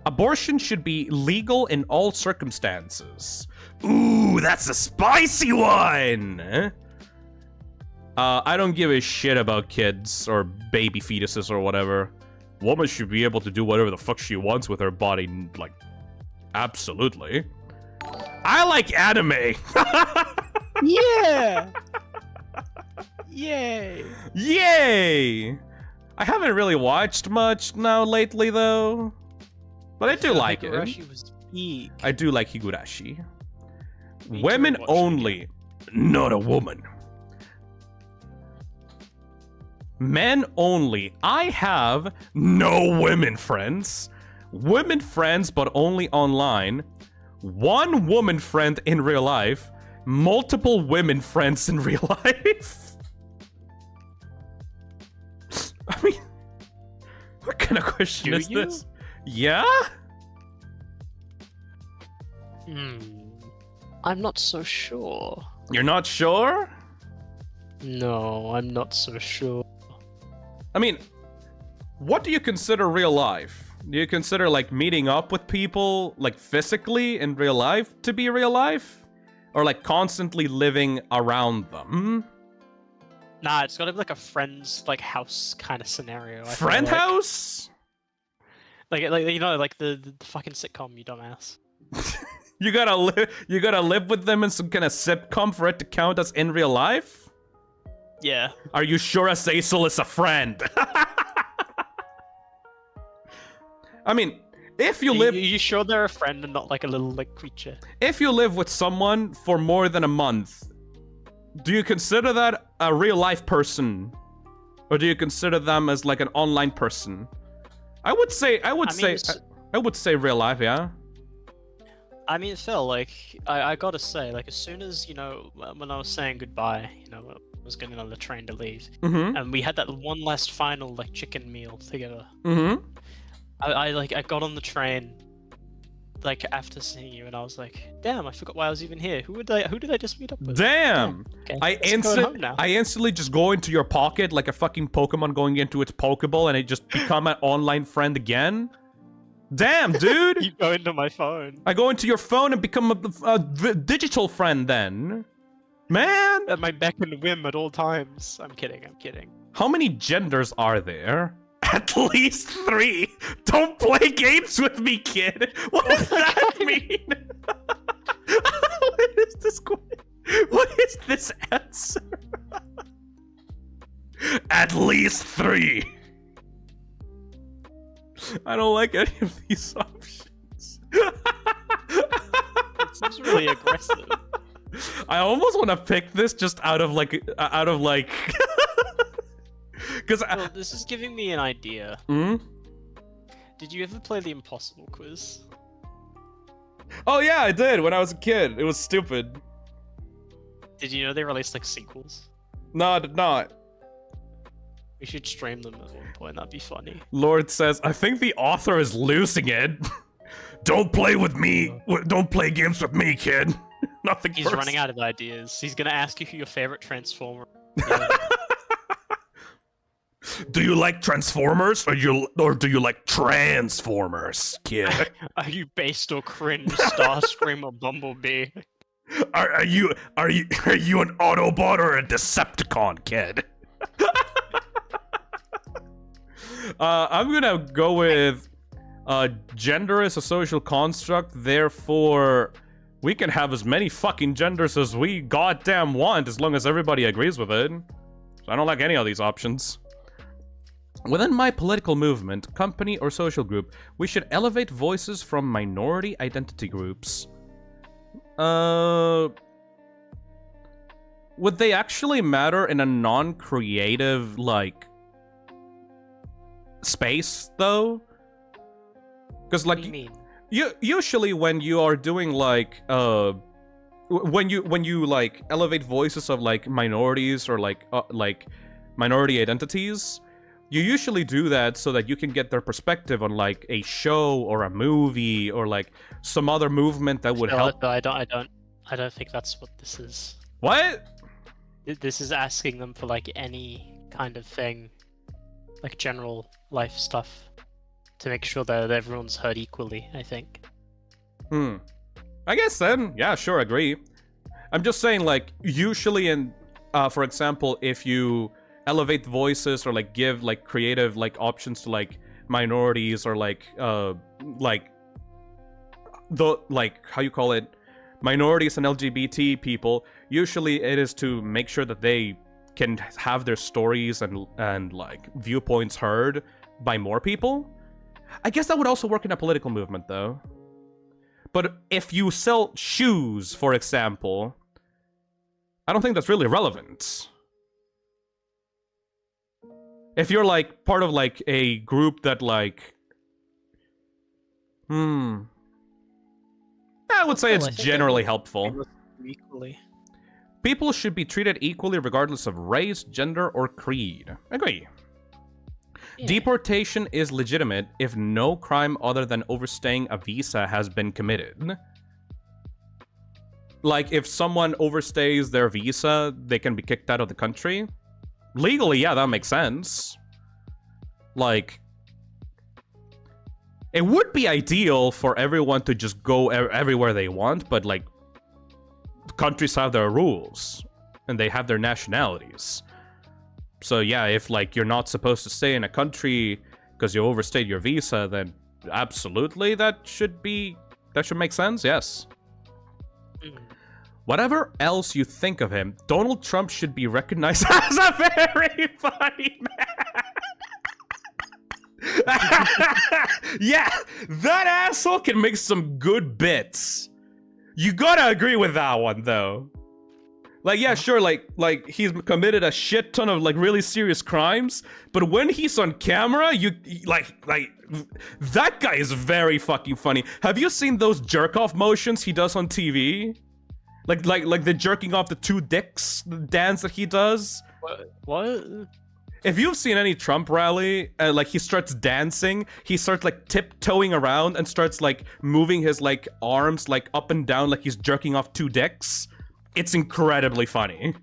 Abortion should be legal in all circumstances. Ooh, that's a spicy one! I don't give a shit about kids or baby fetuses or whatever. Woman should be able to do whatever the fuck she wants with her body, like, absolutely. I like anime!
Yeah! Yay!
Yay! I haven't really watched much now lately, though. But I do like it.
Higurashi was peak.
I do like Higurashi.
Me
Women
too, watching
only, not a woman. Men only. I have no women friends. Women friends, but only online. One woman friend in real life. Multiple women friends in real life. I mean, what kind of question is this? Yeah?
I'm not so sure.
You're not sure?
No, I'm not so sure.
I mean, what do you consider real life? Do you consider, like, meeting up with people, like, physically in real life to be real life? Or, like, constantly living around them?
Nah, it's gotta be like a friend's, like, house kind of scenario. I feel
Friend
like.
house?
Like, you know, like the fucking sitcom, you dumbass.
You gotta live with them in some kind of sitcom for it to count as in real life?
Yeah.
Are you sure Azazel is a friend? I mean, if you live...
You sure they're a friend and not like a little, like, creature?
If you live with someone for more than a month, do you consider that a real-life person? Or do you consider them as, like, an online person? I would say real life, yeah.
I mean, Phil, like, I gotta say, like, as soon as, you know, when I was saying goodbye, you know, I was getting on the train to leave, and we had that one last final, like, chicken meal together. I got on the train, like, after seeing you, and I was like, damn, I forgot why I was even here. Who did I just meet up with?
Damn!
Okay,
I
now.
instantly just go into your pocket like a fucking Pokemon going into its Pokeball, and it just become an online friend again. Damn, dude!
You go into my phone.
I go into your phone and become a digital friend then. Man!
At my beck and whim at all times. I'm kidding.
How many genders are there? At least 3. Don't play games with me, kid. What does that mean? What is this answer? At least 3. I don't like any of these options.
It seems really aggressive.
I almost want to pick this just out of like, because
Well, this is giving me an idea. Did you ever play the Impossible Quiz?
Oh yeah, I did when I was a kid. It was stupid.
Did you know they released like sequels?
No, I did not.
We should stream them at one point. That'd be funny.
Lord says, I think the author is losing it. Don't play with me. Don't play games with me, kid. Nothing.
He's running out of ideas. He's gonna ask you who your favorite Transformer.
Do you like Transformers or do you like Transformers, kid?
Are you based or cringe, Starscream or Bumblebee?
Are you an Autobot or a Decepticon, kid? I'm gonna go with gender is a social construct, therefore We can have as many fucking genders as we goddamn want as long as everybody agrees with it. So I don't like any of these options. Within my political movement, company, or social group, we should elevate voices from minority identity groups. Would they actually matter in a non-creative, like, space, though? Because, like,
What do you mean?
usually when you are doing, like, when you like elevate voices of like minorities or like minority identities, you usually do that so that you can get their perspective on like a show or a movie or like some other movement that would help.
But I don't think that's what this is.
What?
This is asking them for like any kind of thing, like general life stuff, to make sure that everyone's heard equally, I think.
I guess then, yeah, sure, agree. I'm just saying, like, usually in, for example, if you elevate voices or, like, give, like, creative, like, options to, like, minorities or, like, how you call it, minorities and LGBT people, usually it is to make sure that they can have their stories and like, viewpoints heard by more people. I guess that would also work in a political movement, though. But if you sell shoes, for example, I don't think that's really relevant. If you're, like, part of, like, a group that, like... I would say it's generally helpful.
Equally.
People should be treated equally regardless of race, gender, or creed. Agree.
Yeah.
Deportation is legitimate if no crime other than overstaying a visa has been committed. Like, if someone overstays their visa, they can be kicked out of the country. Legally, yeah, that makes sense. Like, it would be ideal for everyone to just go everywhere they want, but, like, countries have their rules, and they have their nationalities. So yeah, if like you're not supposed to stay in a country because you overstayed your visa, then absolutely that should make sense, yes. Whatever else you think of him, Donald Trump should be recognized as a very funny man. Yeah, that asshole can make some good bits. You gotta agree with that one, though. Like, yeah, sure, like he's committed a shit ton of, like, really serious crimes, but when he's on camera, like, that guy is very fucking funny. Have you seen those jerk-off motions he does on TV? Like the jerking off the two dicks dance that he does?
What?
If you've seen any Trump rally, like, he starts dancing, he starts, like, tiptoeing around and starts, like, moving his, like, arms, like, up and down like he's jerking off two dicks. It's incredibly funny.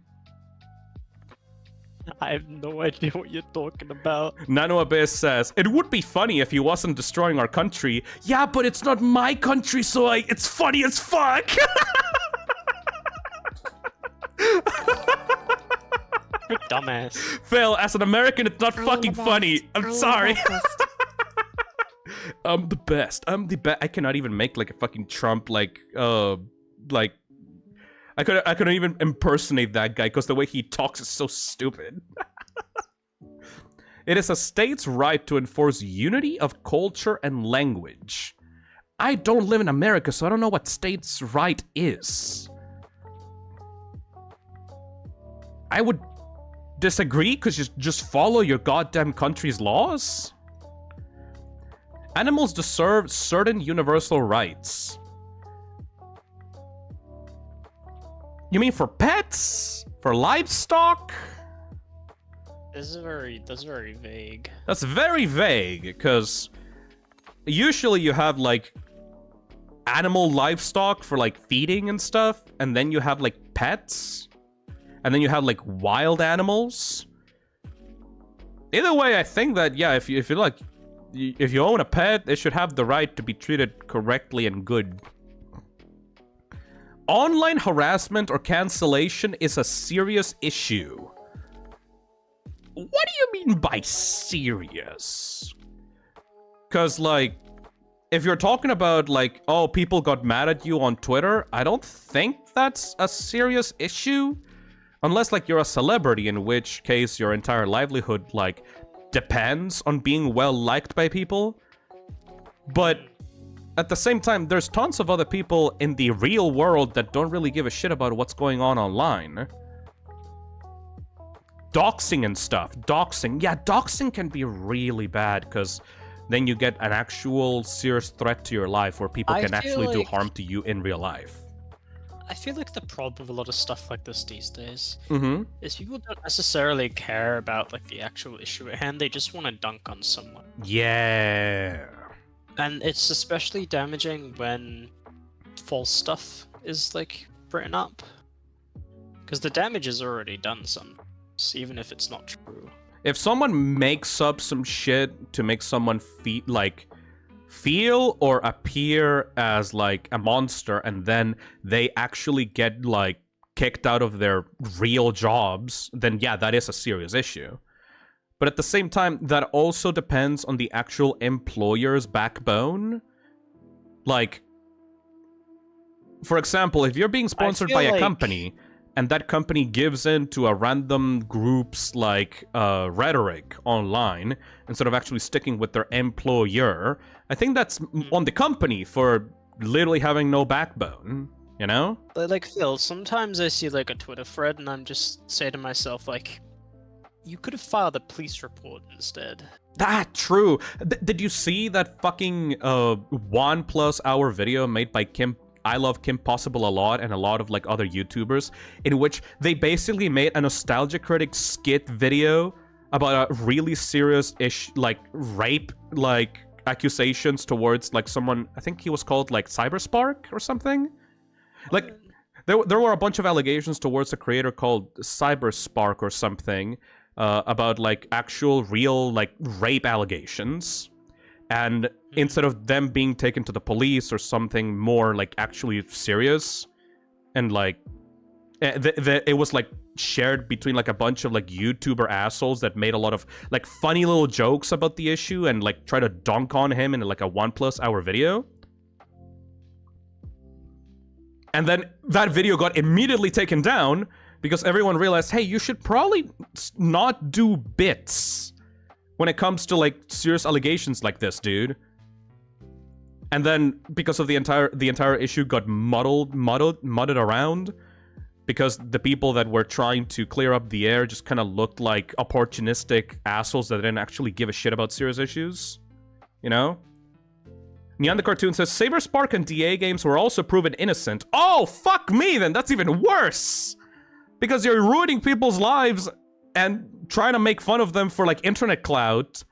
I have no idea what you're talking about.
Nano Abyss says, it would be funny if he wasn't destroying our country. Yeah, but it's not my country, so it's funny as fuck.
You're a dumbass.
Phil, as an American, it's not
I am
fucking
the
funny.
best.
I'm
I am
sorry.
breakfast.
I'm the best. I'm the best. I cannot even make, like, a fucking Trump, like, I couldn't even impersonate that guy because the way he talks is so stupid. It is a state's right to enforce unity of culture and language. I don't live in America, so I don't know what state's right is. I would disagree because you just follow your goddamn country's laws. Animals deserve certain universal rights. You mean for pets? For livestock?
That's very vague.
That's very vague, because usually you have, like, animal livestock for, like, feeding and stuff, and then you have, like, pets, and then you have, like, wild animals. Either way, I think that, yeah, if you own a pet, it should have the right to be treated correctly and good. Online harassment or cancellation is a serious issue. What do you mean by serious? Because, like, if you're talking about, like, oh, people got mad at you on Twitter, I don't think that's a serious issue. Unless, like, you're a celebrity, in which case your entire livelihood, like, depends on being well-liked by people. But at the same time, there's tons of other people in the real world that don't really give a shit about what's going on online. Doxing and stuff. Doxing. Yeah, doxing can be really bad, because then you get an actual serious threat to your life where people can actually do harm to you in real life.
I feel like the problem with a lot of stuff like this these days
Mm-hmm.
is people don't necessarily care about like the actual issue at hand. They just want to dunk on someone.
Yeah.
And it's especially damaging when false stuff is like written up. Because the damage is already done sometimes, even if it's not true.
If someone makes up some shit to make someone feel or appear as like a monster, and then they actually get like kicked out of their real jobs, then yeah, that is a serious issue. But at the same time, that also depends on the actual employer's backbone. Like, for example, if you're being sponsored by a company, and that company gives in to a random group's, like, rhetoric online, instead of actually sticking with their employer, I think that's on the company for literally having no backbone, you know?
Like, Phil, sometimes I see, like, a Twitter thread, and I'm just say to myself, like, you could have filed a police report instead.
True. Did you see that fucking 1+ hour video made by I Love Kim Possible a lot and a lot of like other YouTubers, in which they basically made a nostalgia critic skit video about a really serious like rape like accusations towards like someone, I think he was called like Cyberspark or something. Like there were a bunch of allegations towards a creator called Cyberspark or something about like actual real like rape allegations. And instead of them being taken to the police or something more, like, actually serious, and, like, it was, like, shared between, like, a bunch of, like, YouTuber assholes that made a lot of, like, funny little jokes about the issue and, like, try to dunk on him in, like, a 1+ hour video. And then that video got immediately taken down because everyone realized, hey, you should probably not do bits when it comes to, like, serious allegations like this, dude. And then, because of the entire issue got mudded around, because the people that were trying to clear up the air just kind of looked like opportunistic assholes that didn't actually give a shit about serious issues. You know? Neon the Cartoon says, Cyberspark and DA games were also proven innocent. Oh, fuck me, then! That's even worse! Because you're ruining people's lives and trying to make fun of them for, like, internet clout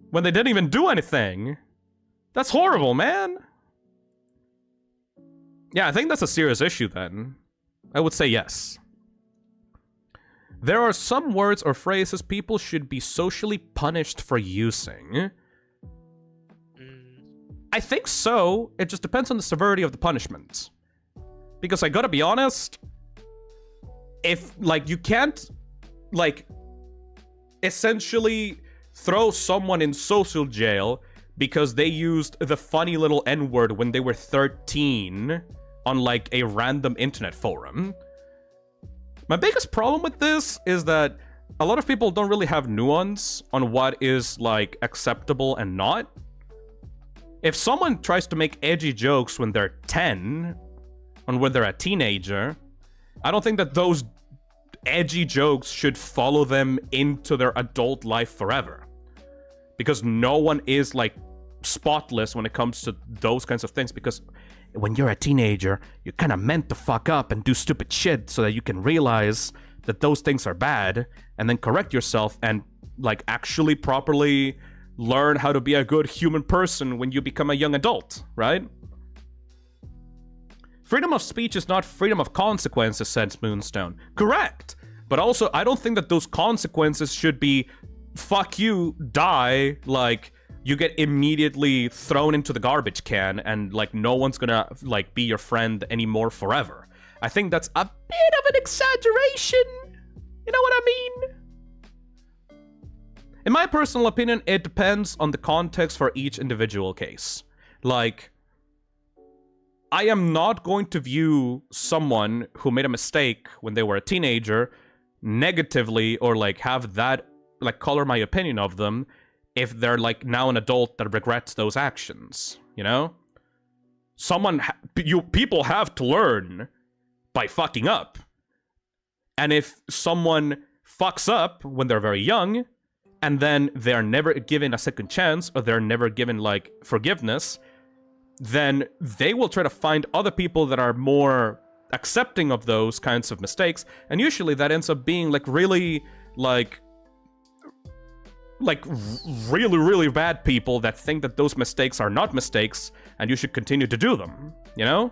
when they didn't even do anything. That's horrible, man. Yeah, I think that's a serious issue, then. I would say yes. There are some words or phrases people should be socially punished for using. I think so. It just depends on the severity of the punishment. Because I gotta be honest, if, like, you can't, like, essentially throw someone in social jail because they used the funny little N-word when they were 13 on, like, a random internet forum. My biggest problem with this is that a lot of people don't really have nuance on what is, like, acceptable and not. If someone tries to make edgy jokes when they're 10, and when they're a teenager, I don't think that those edgy jokes should follow them into their adult life forever. Because no one is, like, spotless when it comes to those kinds of things. Because when you're a teenager, you're kind of meant to fuck up and do stupid shit so that you can realize that those things are bad, and then correct yourself and, like, actually properly learn how to be a good human person when you become a young adult, right? Freedom of speech is not freedom of consequences, says Moonstone. Correct! But also, I don't think that those consequences should be, fuck you, die, like, you get immediately thrown into the garbage can, and, like, no one's gonna, like, be your friend anymore forever. I think that's a bit of an exaggeration. You know what I mean? In my personal opinion, it depends on the context for each individual case. Like, I am not going to view someone who made a mistake when they were a teenager negatively, or like have that like color my opinion of them if they're like now an adult that regrets those actions, you know? People have to learn by fucking up. And if someone fucks up when they're very young, and then they're never given a second chance, or they're never given like forgiveness, then they will try to find other people that are more accepting of those kinds of mistakes, and usually that ends up being like really really bad people that think that those mistakes are not mistakes and you should continue to do them, you know?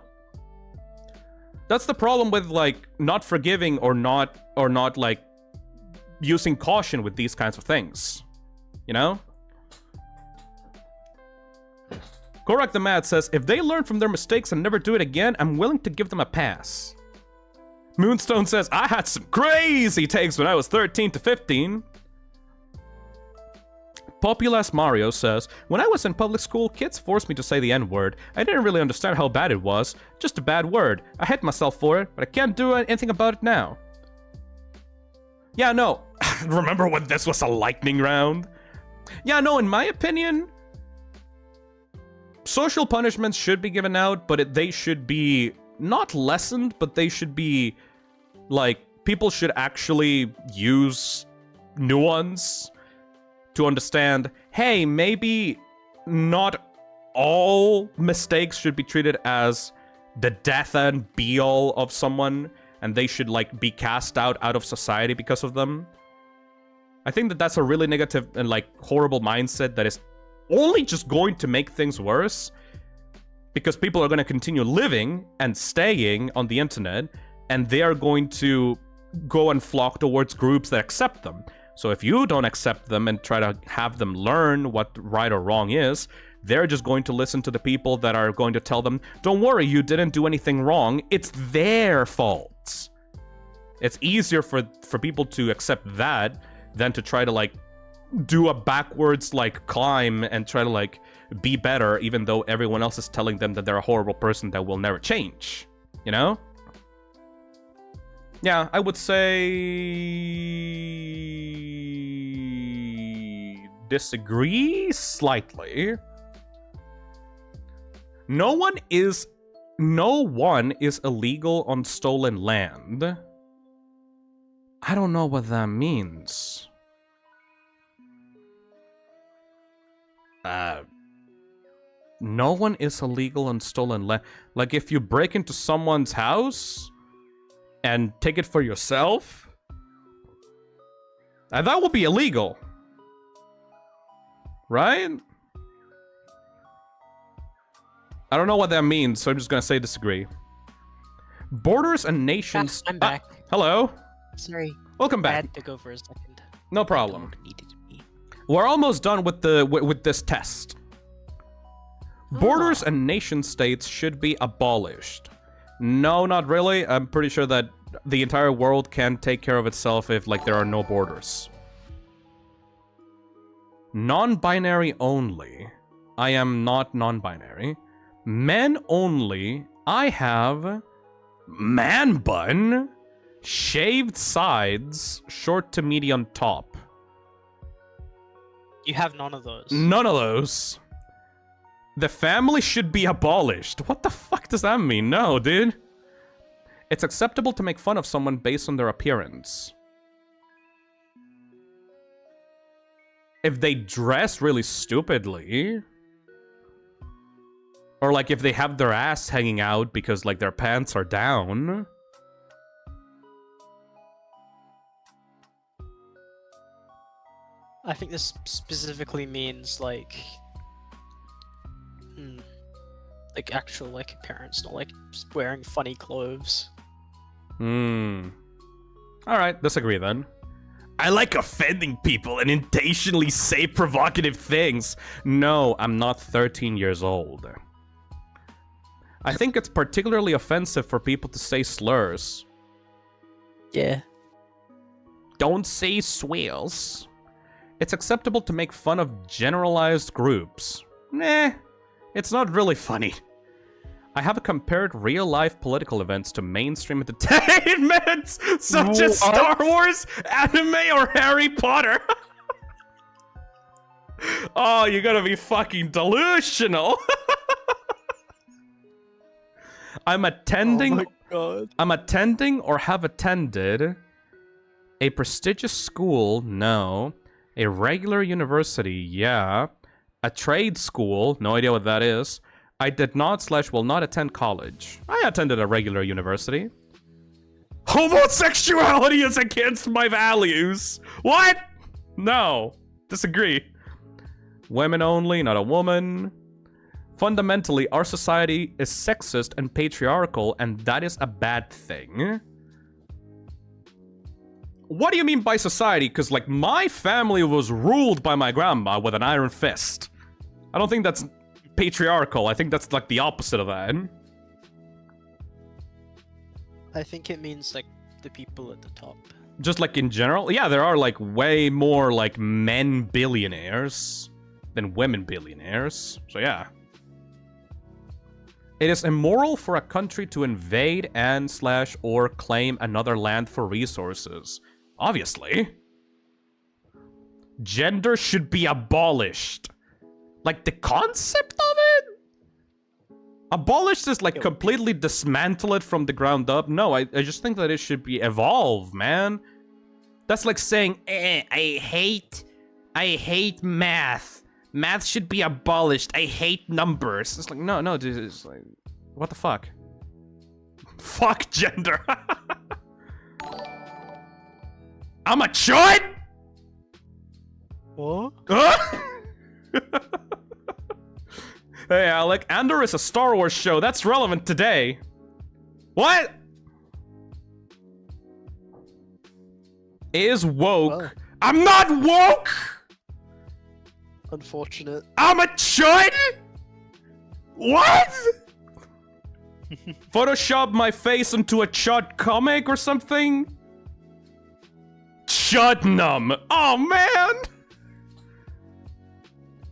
That's the problem with like not forgiving or not like using caution with these kinds of things, you know? Korak the Mad says, if they learn from their mistakes and never do it again, I'm willing to give them a pass. Moonstone says, I had some crazy takes when I was 13 to 15. Populous Mario says, when I was in public school, kids forced me to say the N-word. I didn't really understand how bad it was. Just a bad word. I hate myself for it, but I can't do anything about it now. Yeah, no. Remember when this was a lightning round? Yeah, no, in my opinion, social punishments should be given out, but they should be not lessened, but they should be, like, people should actually use nuance to understand, hey, maybe not all mistakes should be treated as the death and be-all of someone, and they should, like, be cast out of society because of them. I think that that's a really negative and, like, horrible mindset that is only just going to make things worse, because people are going to continue living and staying on the internet, and they are going to go and flock towards groups that accept them. So if you don't accept them and try to have them learn what right or wrong is, they're just going to listen to the people that are going to tell them, don't worry, you didn't do anything wrong, it's their fault. It's easier for people to accept that than to try to, like, do a backwards, like, climb and try to, like, be better, even though everyone else is telling them that they're a horrible person that will never change. You know? Yeah, I would say... disagree slightly. No one is illegal on stolen land. I don't know what that means. No one is illegal on stolen land. Like, if you break into someone's house and take it for yourself, that would be illegal. Right? I don't know what that means, so I'm just gonna say disagree. Borders and nations...
I'm back.
Hello.
Sorry.
Welcome back.
I had to go for a second.
No problem.
Needed me.
We're almost done with this test. Borders and nation states should be abolished. No, not really. I'm pretty sure that the entire world can take care of itself if, like, there are no borders. Non-binary only. I am not non-binary. Men only. I have man bun, shaved sides, short to medium top.
You have none of those.
None of those. The family should be abolished. What the fuck does that mean? No, dude. It's acceptable to make fun of someone based on their appearance. If they dress really stupidly, or like if they have their ass hanging out because, like, their pants are down.
I think this specifically means, like actual, like, appearance, not like just wearing funny clothes.
Alright, disagree then. I like offending people and intentionally say provocative things. No, I'm not 13 years old. I think it's particularly offensive for people to say slurs.
Yeah.
Don't say swears. It's acceptable to make fun of generalized groups. Nah. It's not really funny. I have compared real-life political events to mainstream entertainment, such as Star Wars, anime, or Harry Potter. Oh, you're gonna be fucking delusional. I'm attending.
Oh my god.
I'm attending or have attended a prestigious school. No. A regular university. Yeah. A trade school. No idea what that is. I did not / will not attend college. I attended a regular university. Homosexuality is against my values. What? No. Disagree. Women only, not a woman. Fundamentally, our society is sexist and patriarchal, and that is a bad thing. What do you mean by society? Because, like, my family was ruled by my grandma with an iron fist. I don't think that's patriarchal. I think that's, like, the opposite of that.
I think it means, like, the people at the top.
Just, like, in general? Yeah, there are, like, way more, like, men billionaires than women billionaires. So, yeah. It is immoral for a country to invade and / or claim another land for resources. Obviously. Gender should be abolished. Like, the concept of it? Abolished is, like, completely dismantle it from the ground up. No, I just think that it should be evolved, man. That's like saying, I hate math. Math should be abolished. I hate numbers. It's like, no, dude, it's like, what the fuck? Fuck gender. I'm a chud?
What?
Huh? Hey, Alec, Andor is a Star Wars show. That's relevant today. What? Is woke.
Well.
I'm not woke!
Unfortunate.
I'm a chud? What? Photoshop my face into a chud comic or something? Chudnum. Oh, man!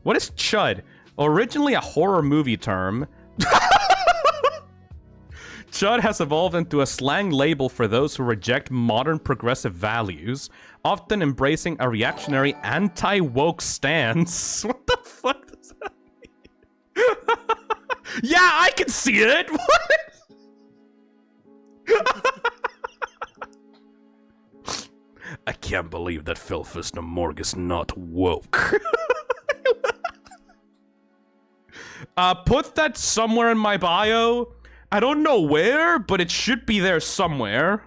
What is chud? Originally a horror movie term, chud has evolved into a slang label for those who reject modern progressive values, often embracing a reactionary anti-woke stance. What the fuck does that mean? Yeah, I can see it! What? I can't believe that Phil Phisnom Morg is not woke. Put that somewhere in my bio. I don't know where, but it should be there somewhere.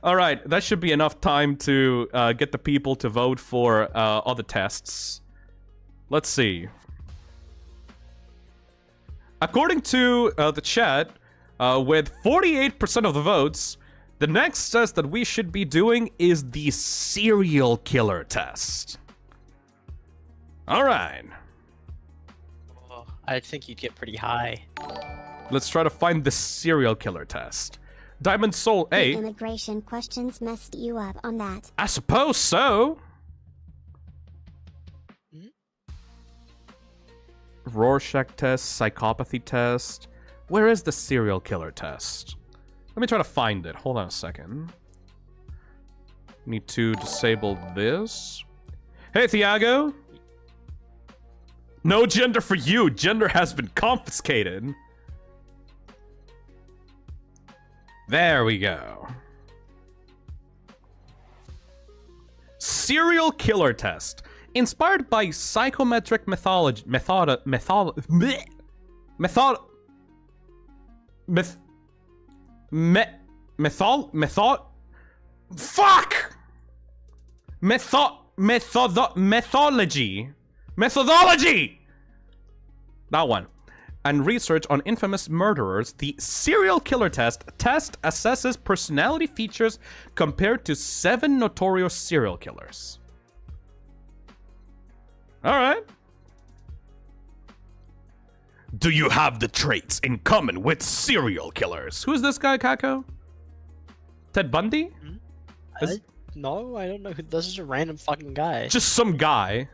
Alright, that should be enough time to get the people to vote for other tests. Let's see. According to the chat, with 48% of the votes, the next test that we should be doing is the serial killer test. Alright.
I think you'd get pretty high.
Let's try to find the serial killer test. Diamond Soul
The
A.
immigration questions messed you up on that.
I suppose so. Rorschach test, psychopathy test. Where is the serial killer test? Let me try to find it. Hold on a second. Need to disable this. Hey, Thiago. No gender for you. Gender has been confiscated. There we go. Serial killer test. Inspired by psychometric methodology! That one. And research on infamous murderers, the serial killer test assesses personality features compared to 7 notorious serial killers. Alright. Do you have the traits in common with serial killers? Who's this guy, Kako? Ted Bundy?
No, I don't know who. This is a random fucking guy.
Just some guy.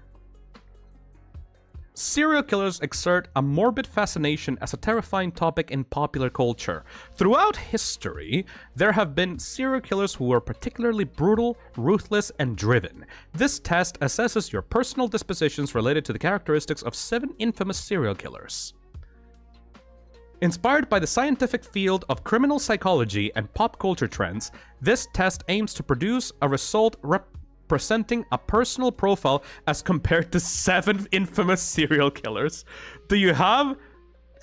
Serial killers exert a morbid fascination as a terrifying topic in popular culture. Throughout history, there have been serial killers who are particularly brutal, ruthless, and driven. This test assesses your personal dispositions related to the characteristics of 7 infamous serial killers. Inspired by the scientific field of criminal psychology and pop culture trends, this test aims to produce a result representing a personal profile as compared to 7 infamous serial killers. Do you have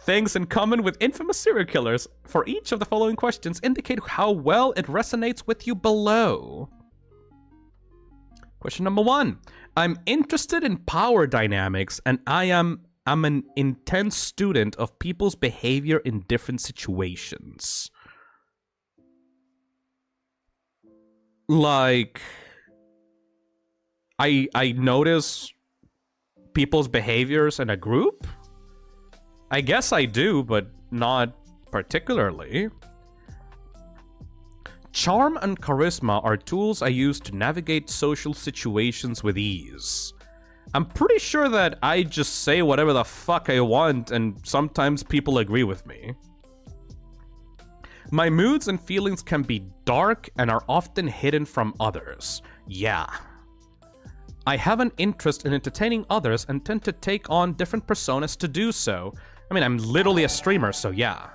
things in common with infamous serial killers? For each of the following questions, indicate how well it resonates with you below. Question number 1. I'm interested in power dynamics, and I'm an intense student of people's behavior in different situations. Like, I notice people's behaviors in a group? I guess I do, but not particularly. Charm and charisma are tools I use to navigate social situations with ease. I'm pretty sure that I just say whatever the fuck I want, and sometimes people agree with me. My moods and feelings can be dark and are often hidden from others. Yeah. I have an interest in entertaining others and tend to take on different personas to do so. I mean, I'm literally a streamer, so yeah.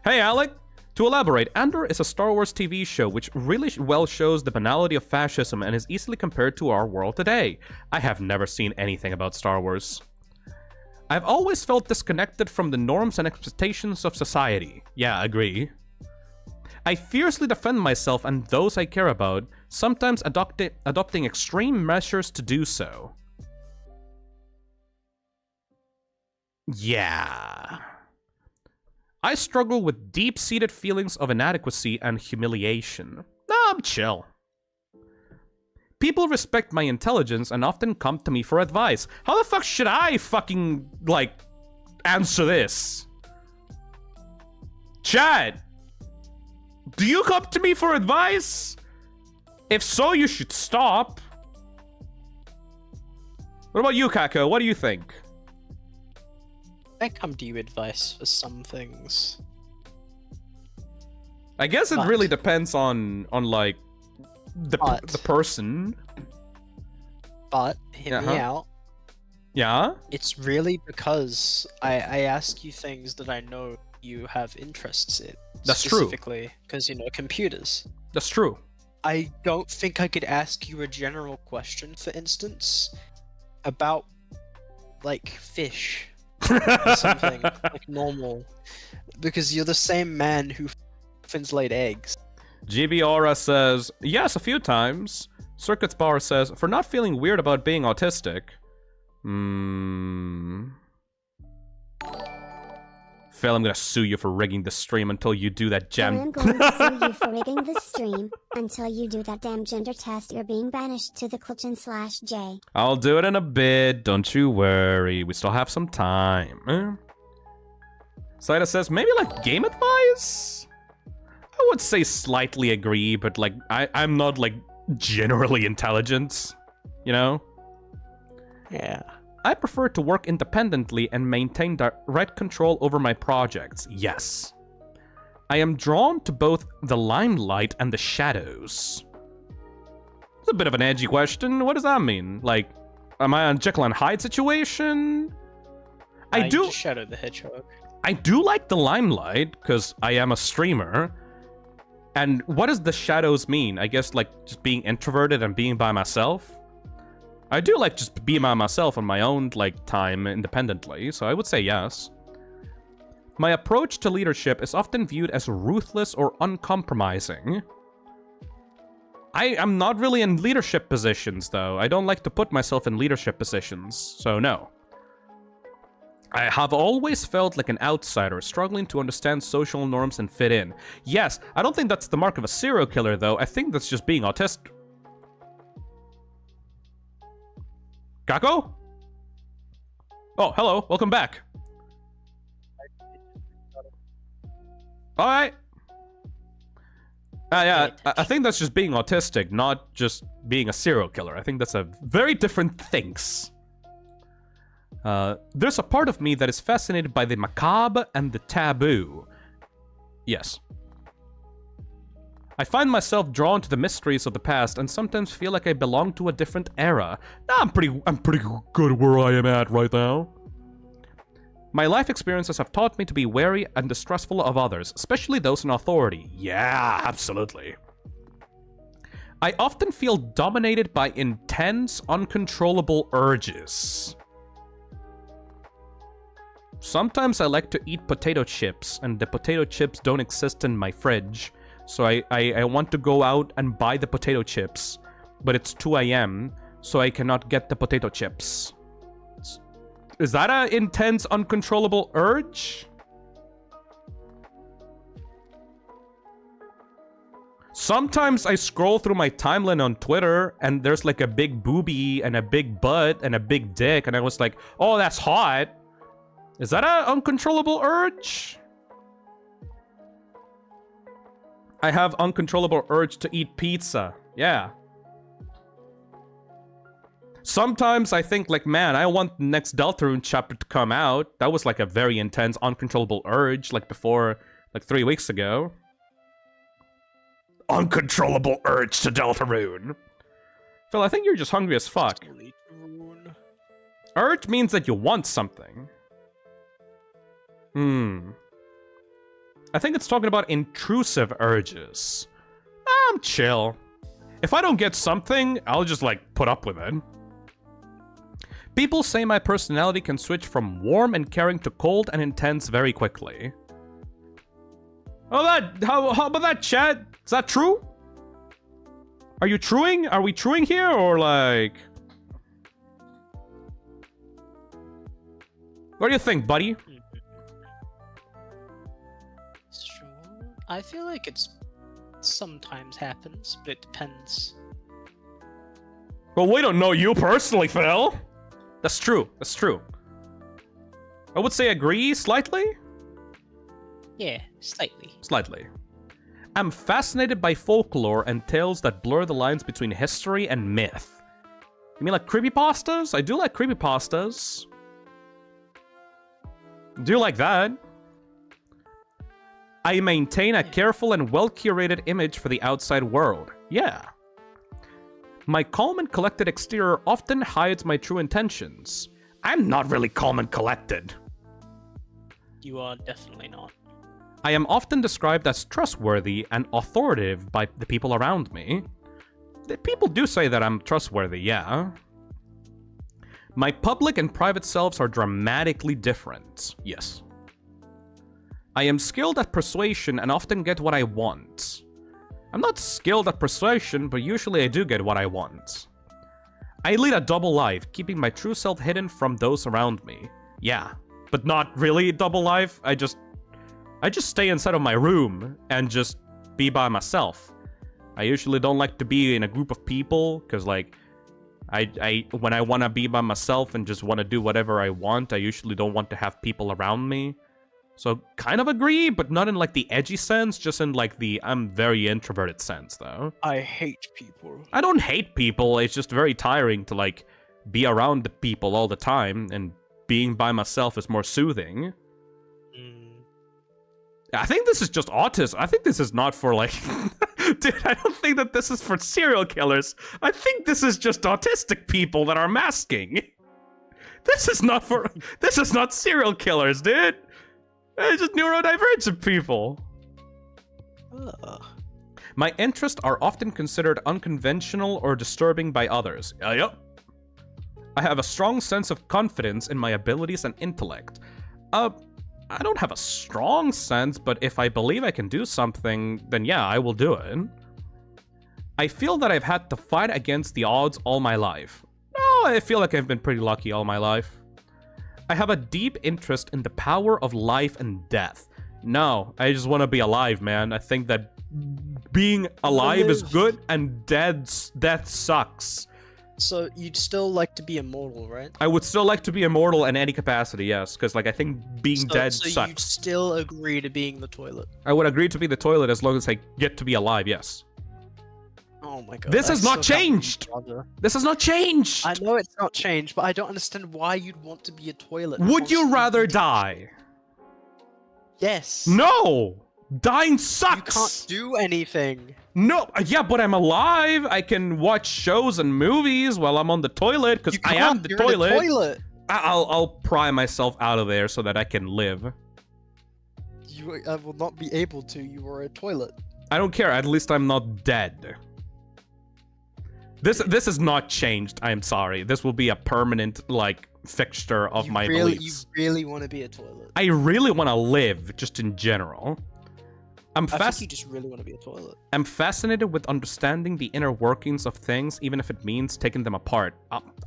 Hey, Alec! To elaborate, Andor is a Star Wars TV show which really well shows the banality of fascism and is easily compared to our world today. I have never seen anything about Star Wars. I've always felt disconnected from the norms and expectations of society. Yeah, agree. I fiercely defend myself and those I care about, sometimes adopting extreme measures to do so. Yeah. I struggle with deep-seated feelings of inadequacy and humiliation. Nah, I'm chill. People respect my intelligence and often come to me for advice. How the fuck should I fucking, like, answer this? Chad! Do you come to me for advice? If so, you should stop. What about you, Kako? What do you think?
I come to you advice for some things.
I guess it really depends on like the person.
But hear me out.
Yeah?
It's really because I ask you things that I know you have interests in.
That's true.
Specifically, because you know computers.
That's true.
I don't think I could ask you a general question, for instance, about like fish or something like normal, because you're the same man who f***ins laid eggs.
GB Aura says, yes, a few times. Circuits Bar says, for not feeling weird about being autistic. Phil, I'm gonna sue you for rigging the stream until you do that jam.
I'm going to sue you for rigging the stream until you do that damn gender test. You're being banished to the Clutchin/J.
I'll do it in a bit, don't you worry. We still have some time. Saida says, maybe like game advice? I would say slightly agree, but like I'm not like generally intelligent, you know?
Yeah.
I prefer to work independently and maintain direct control over my projects, yes. I am drawn to both the limelight and the shadows. It's a bit of an edgy question. What does that mean? Like, am I on Jekyll and Hyde situation? I do.
Shadow the Hedgehog.
I do like the limelight because I am a streamer. And what does the shadows mean? I guess like just being introverted and being by myself. I do like just being by myself on my own like time independently, so I would say yes. My approach to leadership is often viewed as ruthless or uncompromising. I am not really in leadership positions though. I don't like to put myself in leadership positions, so no. I have always felt like an outsider, struggling to understand social norms and fit in. Yes, I don't think that's the mark of a serial killer though. I think that's just being autistic. Kako? Oh, hello. Welcome back. Alright. Yeah, I think that's just being autistic, not just being a serial killer. I think that's a very different things. There's a part of me that is fascinated by the macabre and the taboo. Yes. I find myself drawn to the mysteries of the past and sometimes feel like I belong to a different era. I'm pretty good where I am at right now. My life experiences have taught me to be wary and distrustful of others, especially those in authority. Yeah, absolutely. I often feel dominated by intense, uncontrollable urges. Sometimes I like to eat potato chips, and the potato chips don't exist in my fridge. So I want to go out and buy the potato chips, but it's 2 a.m., so I cannot get the potato chips. Is that an intense, uncontrollable urge? Sometimes I scroll through my timeline on Twitter, and there's like a big boobie and a big butt and a big dick, and I was like, oh, that's hot. Is that an uncontrollable urge? I have uncontrollable urge to eat pizza. Yeah. Sometimes I think like, man, I want the next Deltarune chapter to come out. That was like a very intense, uncontrollable urge, like before, like 3 weeks ago. Uncontrollable urge to Deltarune. Phil, I think you're just hungry as fuck. Urge means that you want something. I think it's talking about intrusive urges. I'm chill. If I don't get something, I'll just like put up with it. People say my personality can switch from warm and caring to cold and intense very quickly. Oh, how about that, chat? Is that true? Are you truing? Are we truing here, or like... What do you think, buddy?
I feel like it's sometimes happens, but it depends.
Well, we don't know you personally, Phil. That's true. That's true. I would say agree slightly.
Yeah, slightly.
Slightly. I'm fascinated by folklore and tales that blur the lines between history and myth. You mean like creepypastas? I do like creepypastas. Do you like that? I maintain a careful and well-curated image for the outside world. Yeah. My calm and collected exterior often hides my true intentions. I'm not really calm and collected.
You are definitely not.
I am often described as trustworthy and authoritative by the people around me. The people do say that I'm trustworthy, yeah. My public and private selves are dramatically different. Yes. I am skilled at persuasion and often get what I want. I'm not skilled at persuasion, but usually I do get what I want. I lead a double life, keeping my true self hidden from those around me. Yeah, but not really a double life. I just stay inside of my room and just be by myself. I usually don't like to be in a group of people, because like, when I want to be by myself and just want to do whatever I want, I usually don't want to have people around me. So, kind of agree, but not in, like, the edgy sense, just in, like, the I'm very introverted sense, though.
I hate people.
I don't hate people, it's just very tiring to, like, be around the people all the time, and being by myself is more soothing. I think this is just autism. I think this is not for, like... Dude, I don't think that this is for serial killers. I think this is just autistic people that are masking. This is not for... This is not serial killers, dude. It's just neurodivergent people. My interests are often considered unconventional or disturbing by others. Yep. I have a strong sense of confidence in my abilities and intellect. I don't have a strong sense, but if I believe I can do something, then yeah, I will do it. I feel that I've had to fight against the odds all my life. No, I feel like I've been pretty lucky all my life. I have a deep interest in the power of life and death. No, I just want to be alive, man. I think that being alive is good and death sucks.
So you'd still like to be immortal, right?
I would still like to be immortal in any capacity, yes, because like I think being dead
so
sucks.
You'd still agree to being the toilet?
I would agree to be the toilet as long as I get to be alive, yes.
Oh my god.
This has
that's
not
so comforting,
changed.
brother.
This has not changed.
I know it's not changed, but I don't understand why you'd want to be a toilet.
Would you
constantly.
rather die?
Yes.
No! Dying
You
sucks!
can't do anything.
No, yeah, but I'm alive. I can watch shows and movies while I'm on the toilet, because
You
I
can't,
am the
you're in a
toilet.
toilet.
I'll pry myself out of there so that I can live.
You will not be able to. You are a toilet.
I don't care, at least I'm not dead. This has not changed, I'm sorry. This will be a permanent, like, fixture of
You
my
really,
beliefs.
You really want to be a toilet.
I really want to live, just in general.
I think you just really want to be a toilet.
I'm fascinated with understanding the inner workings of things, even if it means taking them apart.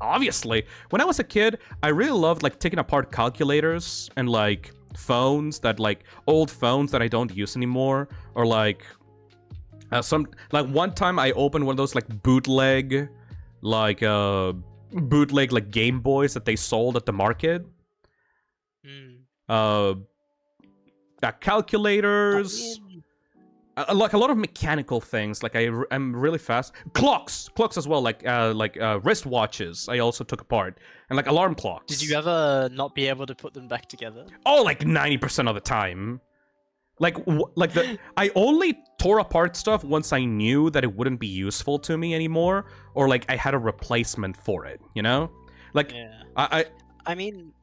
Obviously, when I was a kid, I really loved like taking apart calculators and like phones that like old phones that I don't use anymore, or like one time I opened one of those like bootleg like Game Boys that they sold at the market. Calculators. Like a lot of mechanical things, like I'm really fast. Clocks as well, like wristwatches. I also took apart, and like alarm clocks.
Did you ever not be able to put them back together?
Oh, like 90% of the time. I only tore apart stuff once I knew that it wouldn't be useful to me anymore, or like I had a replacement for it. You know, like
yeah. I mean,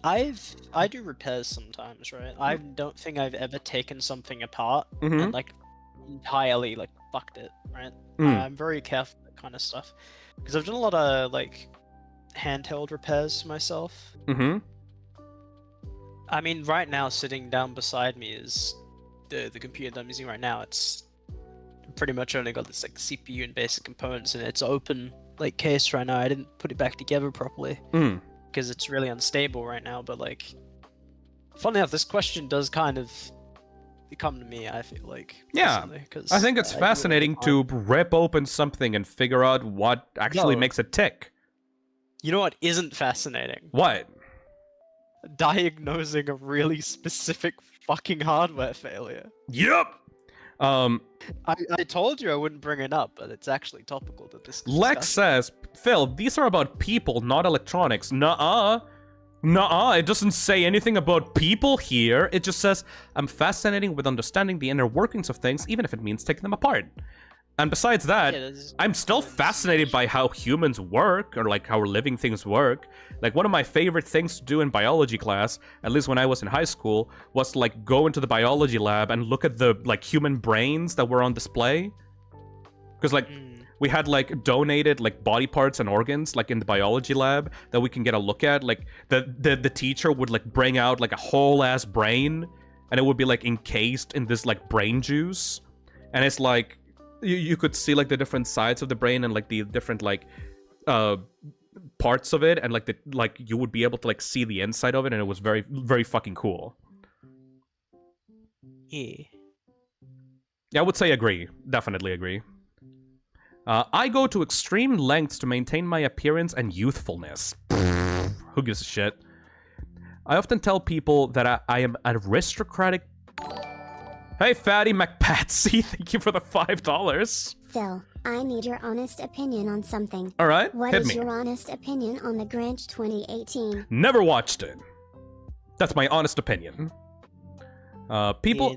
I do repairs sometimes, right? I don't think I've ever taken something apart and like entirely like fucked it, right? I'm very careful with that kind of stuff because I've done a lot of like handheld repairs myself. I mean, right now sitting down beside me is the computer that I'm using right now. It's pretty much only got this like CPU and basic components in its open like case right now. I didn't put it back together properly. Because it's really unstable right now, but like, funny enough, this question does kind of come to me, I feel like.
Yeah, I think it's fascinating to rip open something and figure out what actually makes it tick.
You know what isn't fascinating?
What?
Diagnosing a really specific fucking hardware failure.
Yep!
I told you I wouldn't bring it up, but it's actually topical to this discussion.
Lex says, Phil, these are about people, not electronics. Nuh-uh. Nuh-uh, it doesn't say anything about people here. It just says, I'm fascinated with understanding the inner workings of things, even if it means taking them apart. And besides that, I'm still fascinated by how humans work, or like how living things work. Like one of my favorite things to do in biology class, at least when I was in high school, was to like go into the biology lab and look at the like human brains that were on display. Because like we had like donated like body parts and organs like in the biology lab that we can get a look at. Like the teacher would like bring out like a whole ass brain, and it would be like encased in this like brain juice, and it's like you could see like the different sides of the brain and like the different like parts of it, and like you would be able to like see the inside of it, and it was very, very fucking cool.
Yeah,
I would say agree. Definitely agree. I go to extreme lengths to maintain my appearance and youthfulness. Who gives a shit? I often tell people that I am aristocratic. Hey, Fatty McPatsy, thank you for the $5.
Phil, I need your honest opinion on something.
All right,
What
hit
is
me.
your honest opinion on The Grinch 2018?
Never watched it. That's my honest opinion. People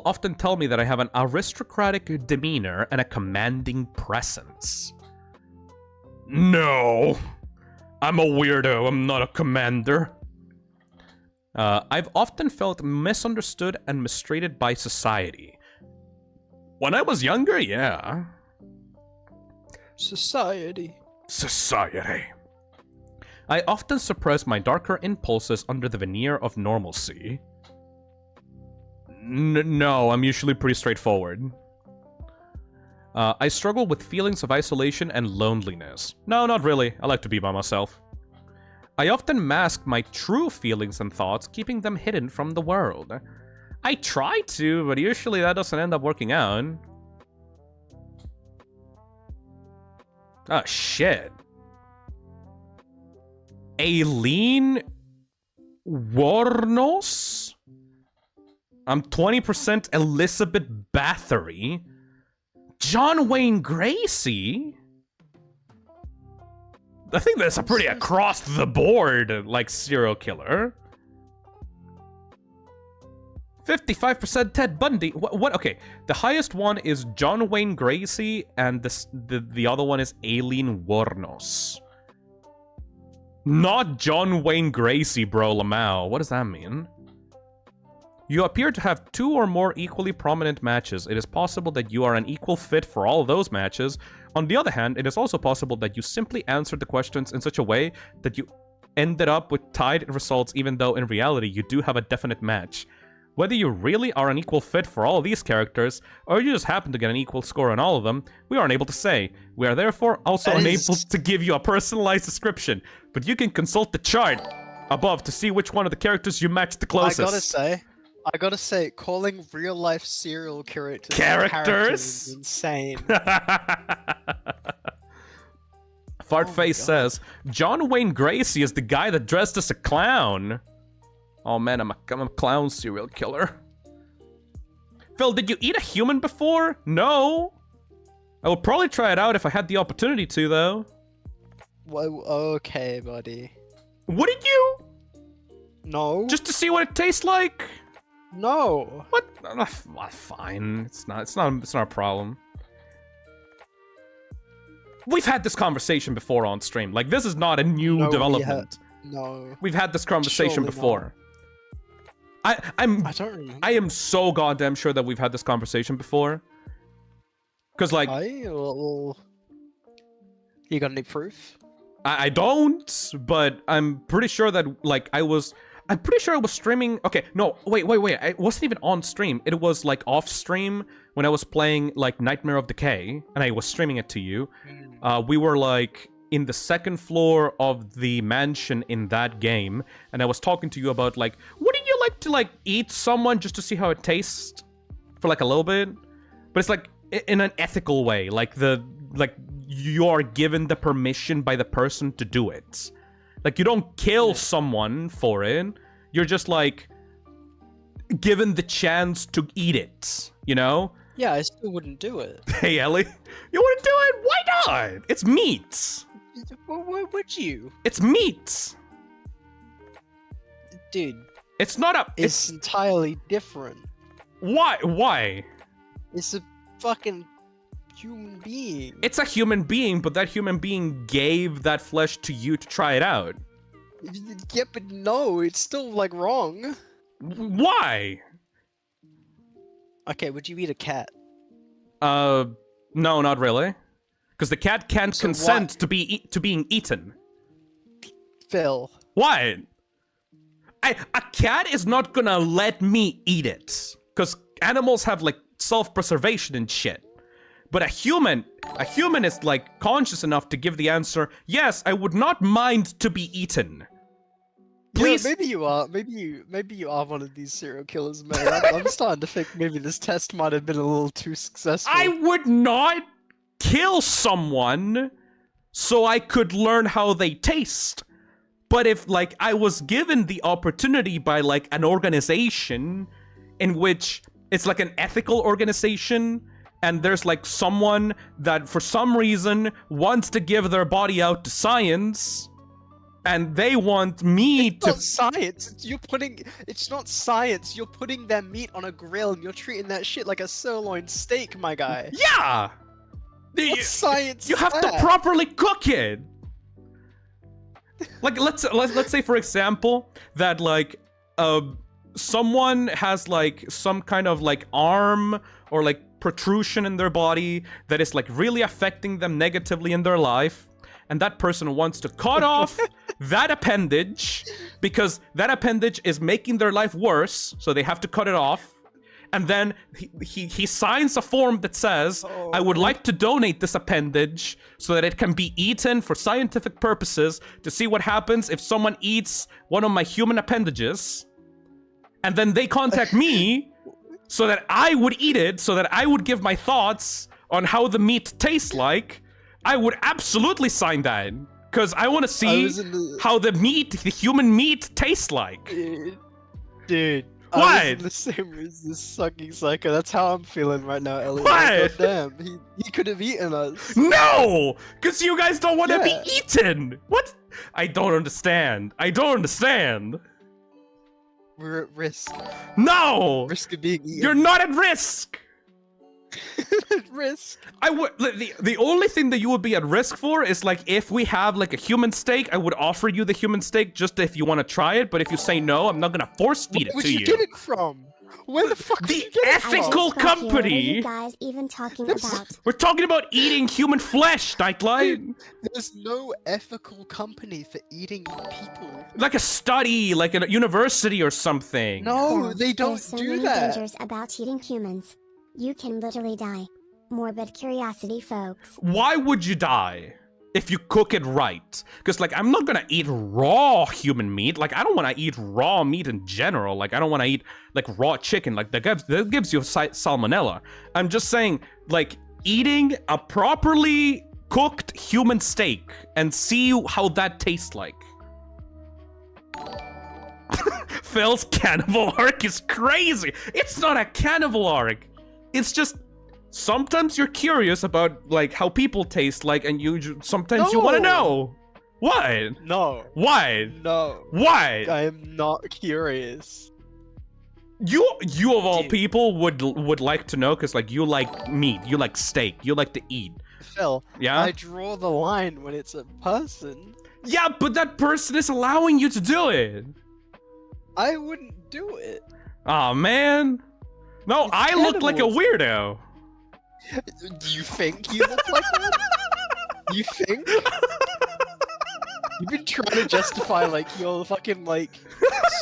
often tell me that I have an aristocratic demeanor and a commanding presence. No, I'm a weirdo. I'm not a commander. I've often felt misunderstood and mistreated by society. When I was younger, yeah.
Society.
I often suppress my darker impulses under the veneer of normalcy. No, I'm usually pretty straightforward. I struggle with feelings of isolation and loneliness. No, not really. I like to be by myself. I often mask my true feelings and thoughts, keeping them hidden from the world. I try to, but usually that doesn't end up working out. Oh, shit. Aileen Warnos? I'm 20% Elizabeth Bathory. John Wayne Gracie? I think that's a pretty across the board, like, serial killer. 55% Ted Bundy. What? Okay, the highest one is John Wayne Gracie, and the other one is Aileen Wuornos. Not John Wayne Gracie, bro, Lamau. What does that mean? You appear to have 2 or more equally prominent matches. It is possible that you are an equal fit for all of those matches. On the other hand, it is also possible that you simply answered the questions in such a way that you ended up with tied results, even though in reality you do have a definite match. Whether you really are an equal fit for all of these characters, or you just happen to get an equal score on all of them, we aren't able to say. We are therefore also unable to give you a personalized description, but you can consult the chart above to see which one of the characters you match the closest.
I gotta say, calling real life serial characters
characters
is insane.
Fartface says, John Wayne Gracie is the guy that dressed as a clown. Oh man, I'm a clown serial killer. Phil, did you eat a human before? No. I would probably try it out if I had the opportunity to, though.
Well, okay, buddy.
Wouldn't you?
No.
Just to see what it tastes like?
No.
What? Fine. It's not a problem. We've had this conversation before on stream. Like, this is not a new development.
No.
We've had this conversation
Surely
before.
not.
I
don't remember.
I am so goddamn sure that we've had this conversation before. Cause like
You got any proof?
I don't, but I'm pretty sure that like I'm pretty sure I was streaming. Okay, no, wait. I wasn't even on stream. It was like off stream when I was playing like Nightmare of Decay, and I was streaming it to you. We were like in the second floor of the mansion in that game, and I was talking to you about like, wouldn't you like to like eat someone just to see how it tastes for like a little bit? But it's like in an ethical way, like you are given the permission by the person to do it. Like, you don't kill someone for it. You're just, like, given the chance to eat it, you know?
Yeah, I still wouldn't do it.
Hey, Ellie. You wouldn't do it? Why not? It's meat.
Why would you?
It's meat.
Dude.
It's not a...
It's entirely different.
Why? Why?
It's a fucking human being.
It's a human being, but that human being gave that flesh to you to try it out.
Yeah, but no, it's still, like, wrong.
Why?
Okay, would you eat a cat?
No, not really. Because the cat can't consent to being eaten.
Phil.
What? A cat is not gonna let me eat it. Because animals have, like, self-preservation and shit. But a human is, like, conscious enough to give the answer, yes, I would not mind to be eaten. Please?
Yeah, maybe you are. Maybe you are one of these serial killers, man. I'm starting to think maybe this test might have been a little too successful.
I would not kill someone so I could learn how they taste. But if, like, I was given the opportunity by, like, an organization in which it's, like, an ethical organization, and there's, like, someone that, for some reason, wants to give their body out to science, and they want me
it's
to...
not science. It's not science. You're putting their meat on a grill, and you're treating that shit like a sirloin steak, my guy.
Yeah!
What science
You have to properly cook it! Like, let's say, for example, that, like, someone has, like, some kind of, like, arm or, like, protrusion in their body that is, like, really affecting them negatively in their life, and that person wants to cut off that appendage because that appendage is making their life worse, so they have to cut it off. And then he signs a form that says, I would like to donate this appendage so that it can be eaten for scientific purposes to see what happens if someone eats one of my human appendages. And then they contact me so that I would eat it, so that I would give my thoughts on how the meat tastes like. I would absolutely sign that. Because I want to see how the human meat tastes like.
Dude. I
What?
was in the same as this sucking psycho. That's how I'm feeling right now, Elliot.
What?
God damn, he could have eaten us.
No! Because you guys don't want to
Yeah.
be eaten! What? I don't understand. I don't understand.
We're at risk.
No!
Risk of being eaten.
You're not at risk!
at risk.
I would the only thing that you would be at risk for is like if we have like a human steak, I would offer you the human steak just if you want to try it, but if you say no, I'm not gonna force feed it
Where'd
to
you
you.
get it from? Where the fuck did
The
you get it from?
ethical
What are
company.
you guys even talking about?
We're talking about eating human flesh, Nightlight.
There's no ethical company for eating people.
Like a study, like a university or something.
No,
Phil,
they don't
there's so
do
many
that.
dangers about eating humans. You can literally die. Morbid curiosity, folks.
Why would you die if you cook it right? Because, like, I'm not gonna eat raw human meat. Like, I don't want to eat raw meat in general. Like, I don't want to eat, like, raw chicken. Like, that gives you salmonella. I'm just saying, like, eating a properly cooked human steak and see how that tastes like. Phil's cannibal arc is crazy. It's not a cannibal arc. It's just... sometimes you're curious about like how people taste like, and sometimes you want to
No.
know. What?
No.
Why?
No.
Why?
I am not curious.
You of all
Dude.
people would like to know because like you like meat, you like steak, you like to eat.
Phil,
Yeah.
I draw the line when it's a person.
Yeah, but that person is allowing you to do it.
I wouldn't do it.
Oh man. No,
It's
I look like a
cannibalism.
weirdo.
Do you think you look like one? You think? You've been trying to justify like your fucking like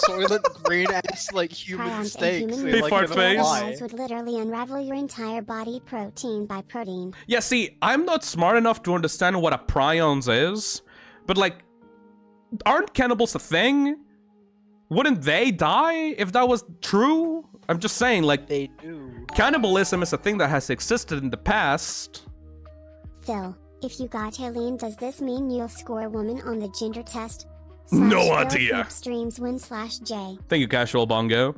soylent green ass like human
Prions and
steaks.
human
You're,
Hey,
like,
fart
gonna
face.
lie.
Otherwise would literally unravel your entire body protein by protein.
Yeah, see, I'm not smart enough to understand what a prions is, but like, aren't cannibals a thing? Wouldn't they die if that was true? I'm just saying, like,
They do.
cannibalism is a thing that has existed in the past.
Phil, if you got Helene, does this mean you'll score woman on the gender test?
No
Phil
idea.
Streams win /J.
Thank you, Casual Bongo.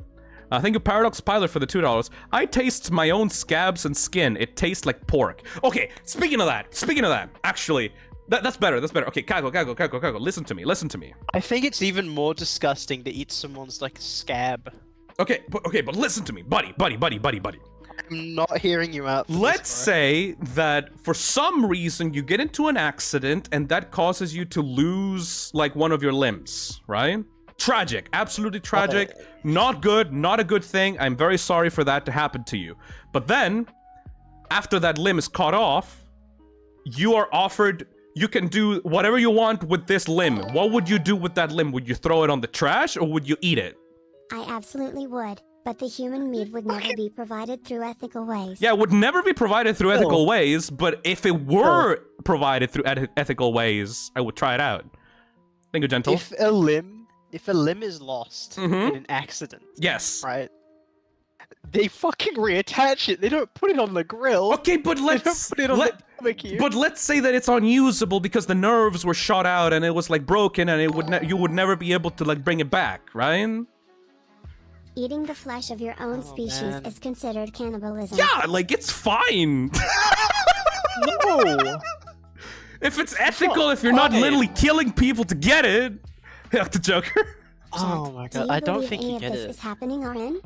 Thank you, Paradox Pilot, for the $2. I taste my own scabs and skin. It tastes like pork. Okay, speaking of that, actually, that's better, Okay, Kago, listen to me.
I think it's even more disgusting to eat someone's like scab.
Okay, but listen to me, buddy.
I'm not hearing you out. for this,
Let's
bro.
say that for some reason you get into an accident and that causes you to lose like one of your limbs, right? Tragic, absolutely tragic. Not good, not a good thing. I'm very sorry for that to happen to you. But then, after that limb is cut off, you are offered, you can do whatever you want with this limb. What would you do with that limb? Would you throw it on the trash or would you eat it?
I absolutely would, but the human meat would never be provided through ethical ways.
Yeah, it would never be provided through ethical ways, but if it were provided through ethical ways, I would try it out. Thank you, Gentle.
If a limb is lost
Mhm.
in an accident,
Yes.
right? They fucking reattach it. They don't put it on the grill.
Okay, but
They
let's
don't put it on the barbecue.
but let's say that it's unusable because the nerves were shot out and it was like broken and it would you would never be able to like bring it back, right?
Eating the flesh of your own species
man.
is considered cannibalism.
Yeah, like it's fine.
No.
If it's ethical, if you're not
fine.
literally killing people to get it. Like the Joker.
Oh my
Do
god,
you
I don't
believe
think
any
you
of
get
this
it.
is happening, RN?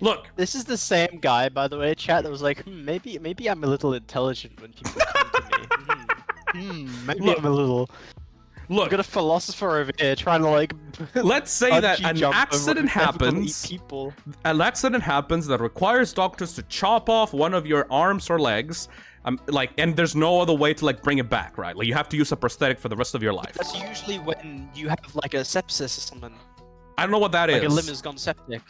Look,
This is the same guy, by the way, chat, that was like, maybe I'm a little intelligent when people come to me. Maybe
Look.
I'm a little... I've
look.
got a philosopher over here trying to like...
Let's say that
bungee
an
jump over
accident
people and eat
happens.
People.
An accident happens that requires doctors to chop off one of your arms or legs, like, and there's no other way to like bring it back, right? Like you have to use a prosthetic for the rest of your life.
That's usually when you have like a sepsis or something.
I don't know what that is.
Like a limb has gone septic.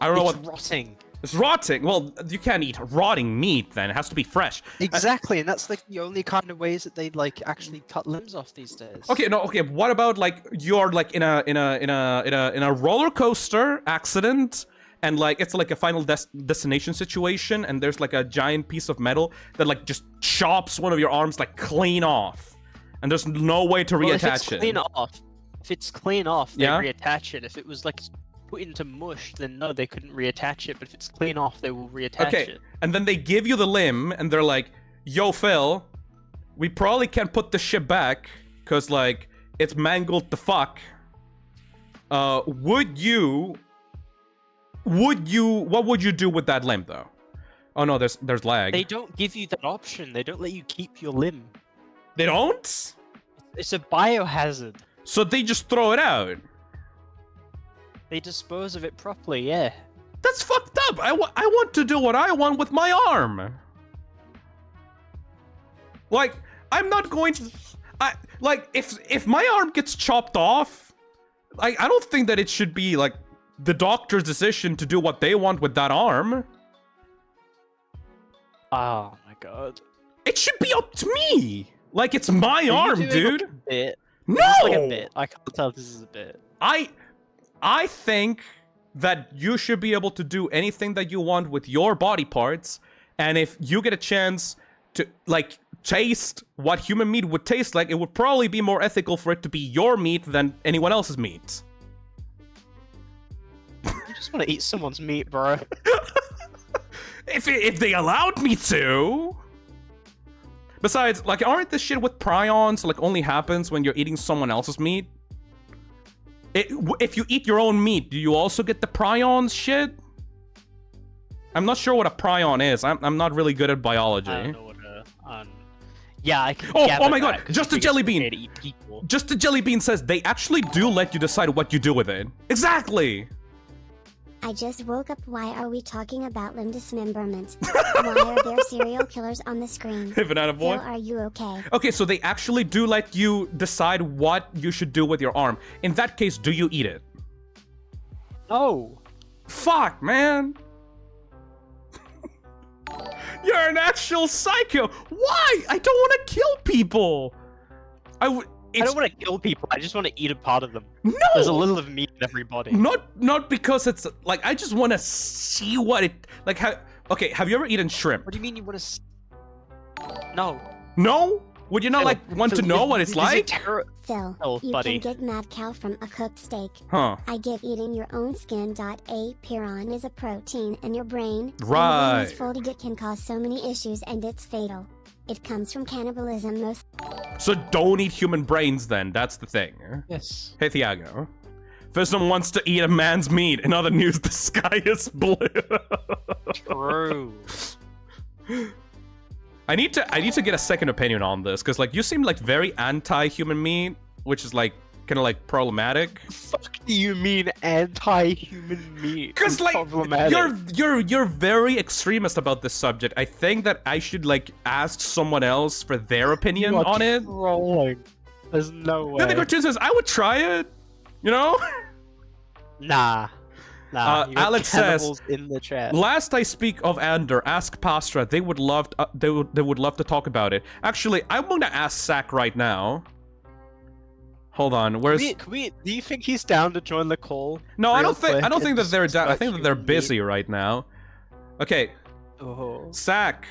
I don't know
It's
what
rotting.
it's rotting. Well, you can't eat rotting meat then. It has to be fresh.
Exactly, and that's like the only kind of ways that they like actually cut limbs off these days.
Okay, no, okay. What about like you're like in a roller coaster accident, and like it's like a final destination situation, and there's like a giant piece of metal that like just chops one of your arms like clean off, and there's no way to
Well, if
reattach
it's clean
it.
off, if it's clean off, they
Yeah?
reattach it. If it was like
put into mush, then no, they couldn't reattach it. But if it's clean off, they will reattach
Okay,
it.
and then they give you the limb, and they're like, "Yo, Phil, we probably can't put the shit back, cause like it's mangled the fuck. What would you do with that limb though?" Oh no, there's lag.
They don't give you that option. They don't let you keep your limb.
They don't?
It's a biohazard.
So they just throw it out.
They dispose of it properly, yeah.
That's fucked up. I want to do what I want with my arm. Like, I'm not going to... if my arm gets chopped off, I don't think that it should be, like, the doctor's decision to do what they want with that arm.
Oh my god.
It should be up to me. Like, it's my
Are
arm,
you doing,
dude.
like, a bit?
No!
This is like a bit. I can't tell if this is a bit.
I think that you should be able to do anything that you want with your body parts, and if you get a chance to, like, taste what human meat would taste like, it would probably be more ethical for it to be your meat than anyone else's meat.
I just want to eat someone's meat, bro.
If they allowed me to. Besides, like, aren't this shit with prions, like, only happens when you're eating someone else's meat? If you eat your own meat, do you also get the prions shit? I'm not sure what a prion is. I'm not really good at biology.
I don't know what yeah, I can
Oh my
gather
god,
that, 'cause
just
you
a
think
jelly
it's
bean.
okay to eat people.
Just a jelly bean says they actually do let you decide what you do with it. Exactly!
I just woke up. Why are we talking about limb dismemberment? Why are there serial killers on the screen?
Hey, banana boy.
Phil, are you okay?
Okay, so they actually do let you decide what you should do with your arm. In that case, do you eat it?
No.
Fuck, man! You're an actual psycho! Why? I don't want to kill people!
I don't want to kill people. I just want to eat a part of them.
No!
There's a little of meat in every body.
Not because it's like I just want to see what it like. Okay, have you ever eaten shrimp?
What do you mean you want to? No.
No? Would you not like want to know what it's like?
Phil,
Oh,
you
buddy.
can get mad cow from a cooked steak.
Huh?
I give eating your own skin. A pyron is a protein in your brain.
Right.
And when it's folded, it can cause so many issues, and it's fatal. It comes from cannibalism most.
So don't eat human brains then. That's the thing.
Yes.
Hey, Thiago. Phisnom wants to eat a man's meat. In other news, the sky is blue.
True.
I need to get a second opinion on this, because like you seem like very anti-human meat, which is like kind of like problematic.
Fuck do you mean anti-human meat?
Because
It's
like
problematic.
you're very extremist about this subject. I think that I should like ask someone else for their opinion
You are
on it.
trolling. There's no way.
Then the cartoon says I would try it. You know.
Nah. Nah. You got
Alex says,
cannibals in the chat.
Last I speak of Ander, ask Pastra. They would love they would love to talk about it. Actually, I'm gonna ask Sack right now. Hold on, where's?
Do you think he's down to join the call?
No, I
real
don't think
quick
that
and
they're down. I
discuss
think that they're
human meat?
busy right now. Okay,
Oh.
Sack,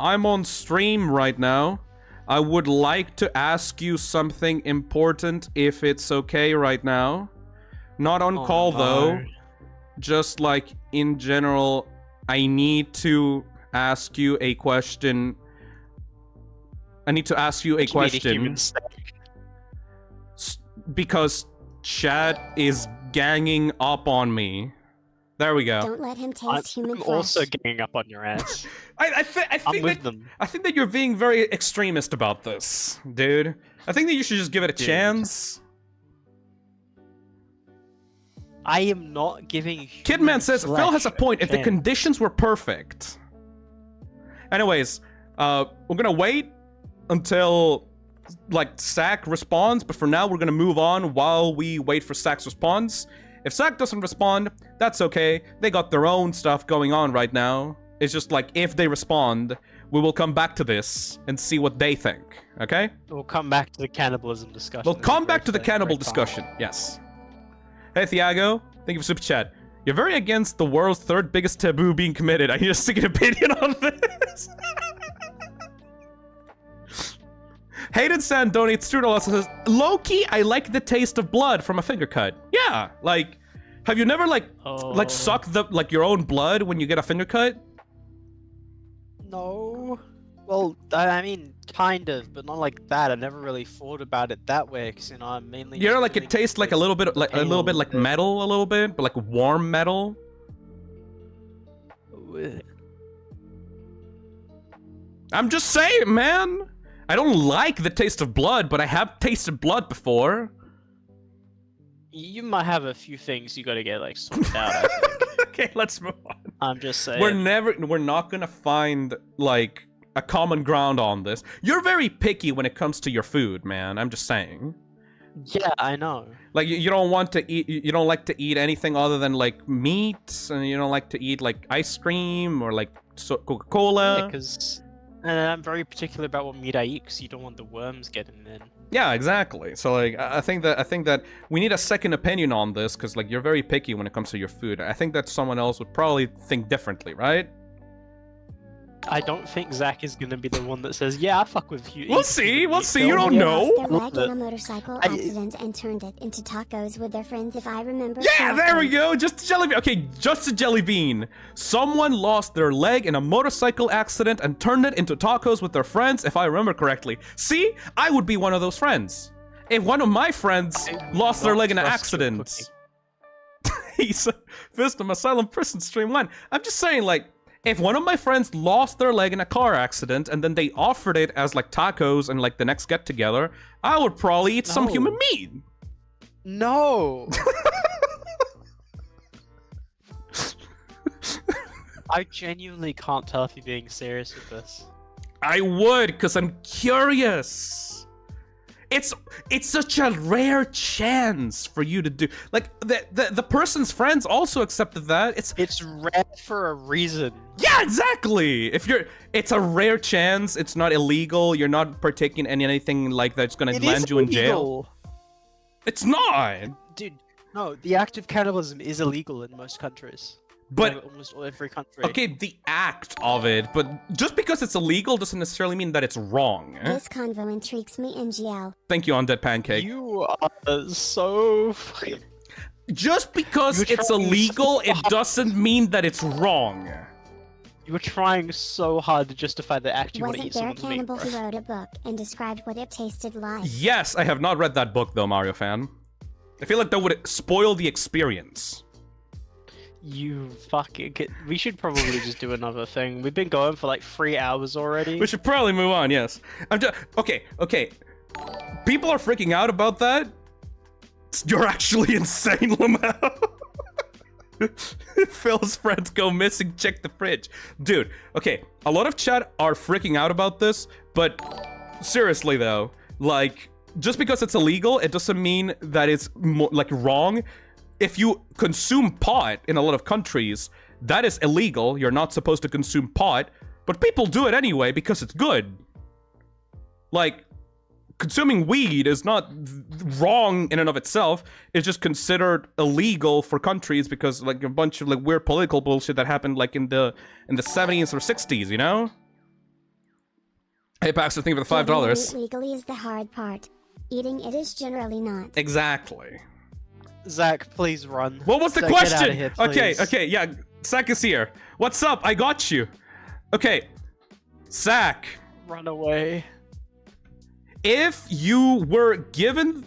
I'm on stream right now. I would like to ask you something important if it's okay right now. Not on call though. Just like in general, I need to ask you a question. I need to ask you a question. Because chat is ganging up on me. There we go.
Don't let him taste human
I'm
flesh.
also ganging up on your ass.
I
I'm
think
with
that,
them.
I think that you're being very extremist about this, dude. I think that you should just give it a
Dude.
chance.
I am not giving.
Kidman says Phil has a point. If the
chance.
conditions were perfect. Anyways, we're gonna wait until like Sack responds, but for now we're gonna move on while we wait for Sack's response. If Sack doesn't respond, that's okay. They got their own stuff going on right now. It's just like if they respond, we will come back to this and see what they think. Okay?
We'll come back to the cannibalism discussion.
We'll
This is a
come back
great
to the
thing,
cannibal
great time.
discussion. Yes. Hey, Thiago. Thank you for super chat. You're very against the world's third biggest taboo being committed. I need a second opinion on this. Hayden San donates $2 and says, Loki, I like the taste of blood from a finger cut. Yeah, like, Have you never like
Oh.
sucked the like your own blood when you get a finger cut?
No. Well, I mean, kind of, but not like that. I never really thought about it that way, because you know, I'm mainly.
You know,
just
like it
doing
tastes like a little bit like
pain.
metal, a little bit, but like warm metal. I'm just saying, man. I don't like the taste of blood, but I have tasted blood before.
You might have a few things you gotta get like sorted out. I think.
Okay, let's move on.
I'm just saying.
We're not gonna find like a common ground on this. You're very picky when it comes to your food, man. I'm just saying.
Yeah, I know.
Like you don't want to eat. You don't like to eat anything other than like meat, and you don't like to eat like ice cream or like Coca-Cola.
Because I'm very particular about what meat I eat, because you don't want the worms getting in.
Yeah, exactly. So like, I think that we need a second opinion on this, because like you're very picky when it comes to your food. I think that someone else would probably think differently, right?
I don't think Zach is gonna be the one that says, "Yeah, I fuck with you."
We'll see. We'll see. You don't
They
know.
lost their leg in a motorcycle accident and turned it into tacos with their friends, if I remember
Yeah, there we
correctly.
go. Just a jelly bean. Okay, just a jelly bean. Someone lost their leg in a motorcycle accident and turned it into tacos with their friends, if I remember correctly. See, I would be one of those friends. If one of my friends lost their leg in an accident. He's Phisnom Asylum Prison Stream 1. I'm just saying, like, if one of my friends lost their leg in a car accident and then they offered it as like tacos and like the next get together, I would probably eat some
No.
human meat.
No. I genuinely can't tell if you're being serious with this.
I would, because I'm curious. It's such a rare chance for you to do. Like the person's friends also accepted that.
It's rare for a reason.
Yeah, exactly. It's a rare chance. It's not illegal. You're not partaking in anything like that's gonna
It
land
is
you in jail.
illegal.
It's not.
Dude, no, the act of cannibalism is illegal in most countries.
But
almost every country.
okay, the act of it, but just because it's illegal doesn't necessarily mean that it's wrong.
This convo intrigues me, NGL.
Thank you, Undead Pancake.
You are so fucking...
Just because
You're
it's
trying
illegal,
so
it doesn't mean that it's wrong.
You were trying so hard to justify the act you want to
Wasn't
eat
there a
someone's meat,
cannibal
bro.
who wrote a book and described what it tasted like?
Yes, I have not read that book though, Mario fan. I feel like that would spoil the experience.
You fucking... We should probably just do another thing. We've been going for like 3 hours already.
We should probably move on, yes. I'm just... Okay. People are freaking out about that. You're actually insane, Lamau. Phil's friends go missing, check the fridge. Dude, okay, a lot of chat are freaking out about this, but seriously though, like, just because it's illegal, it doesn't mean that it's like wrong. If you consume pot in a lot of countries, that is illegal. You're not supposed to consume pot, but people do it anyway because it's good. Like, consuming weed is not wrong in and of itself. It's just considered illegal for countries because like a bunch of like weird political bullshit that happened like in the 70s or 60s, you know? Hey Baxter, thank you for the
Getting
$5.
meat legally is the hard part. Eating it is generally not.
Exactly.
Zach, please run.
What was the
Zach, get
question?
outta here, please.
Okay, yeah. Zach is here. What's up? I got you. Okay. Zach,
Run away.
if you were given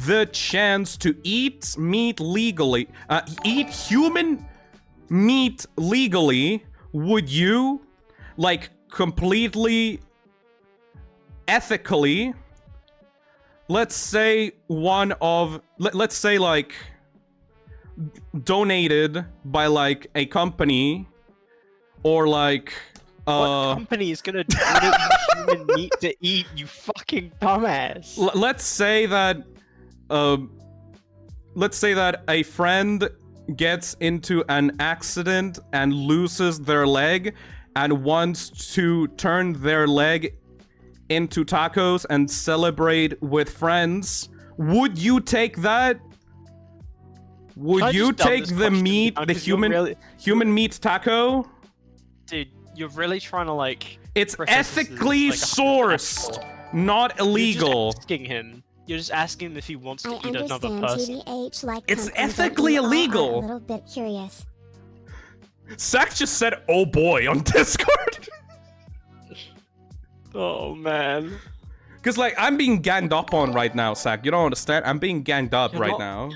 the chance to eat meat legally, eat human meat legally, would you, like, completely ethically, let's say let's say like donated by like a company or like
What company is gonna donate you human meat to eat, you fucking dumbass?
let's say that a friend gets into an accident and loses their leg and wants to turn their leg into tacos and celebrate with friends. Would you take that?
Can
Would
I
you
just dumb
take
this
the
question
meat,
down?
the
'Cause you're
human
really-
meat taco?
Dude, you're really trying to like...
It's
process this as,
ethically
like, a
sourced,
hypothetical.
not
You're
illegal.
just asking him. You're just asking him if he wants to
I
eat another
understand
person.
TBH like
It's
cunt and
ethically
don't you all are
illegal.
a little bit curious.
Zach just said, "Oh boy," on Discord.
Oh man.
Because, like, I'm being ganged up on right now, Zach. You don't understand? I'm being ganged up
You're
right
not-
now.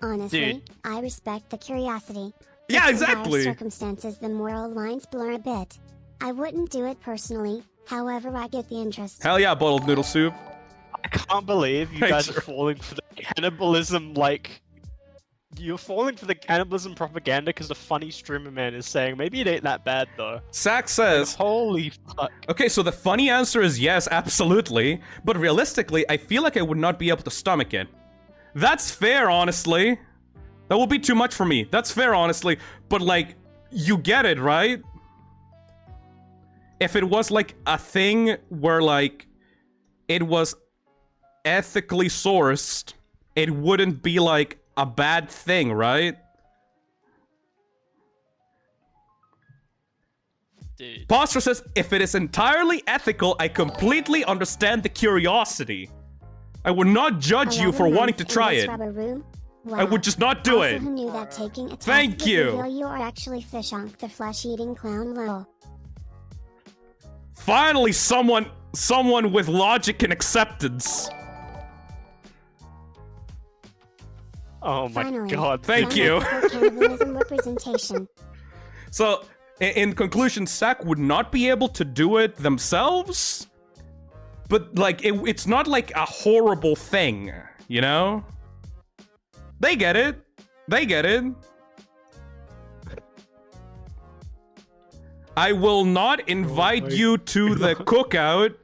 Honestly,
Dude.
I respect the curiosity.
Yeah,
In dire
exactly.
circumstances, the moral lines blur a bit. I wouldn't do it personally, however I get the interest.
Hell yeah, bottled noodle soup.
I can't believe you
Hey,
guys
sure.
are falling for the cannibalism, like... You're falling for the cannibalism propaganda because the funny streamer man is saying, maybe it ain't that bad though.
Zach says,
Holy fuck.
okay, so the funny answer is yes, absolutely. But realistically, I feel like I would not be able to stomach it. That's fair, honestly. That would be too much for me. That's fair, honestly. But, like, you get it, right? If it was, like, a thing where, like, it was ethically sourced, it wouldn't be, like, a bad thing, right?
Dude.
Posture says, if it is entirely ethical, I completely understand the curiosity. I would not judge you for wanting to try it. I would just not do
Also,
it.
who knew that taking a test
Thank
would
you.
reveal you are actually Fishonk the flesh-eating clown lol.
Finally, someone with logic and acceptance.
Oh my
Finally,
god.
Thank
some
you.
ethical cannibalism representation.
So, in conclusion, Sack would not be able to do it themselves, but, like, it's not like a horrible thing, you know? They get it. They get it. I will not invite you to the cookout,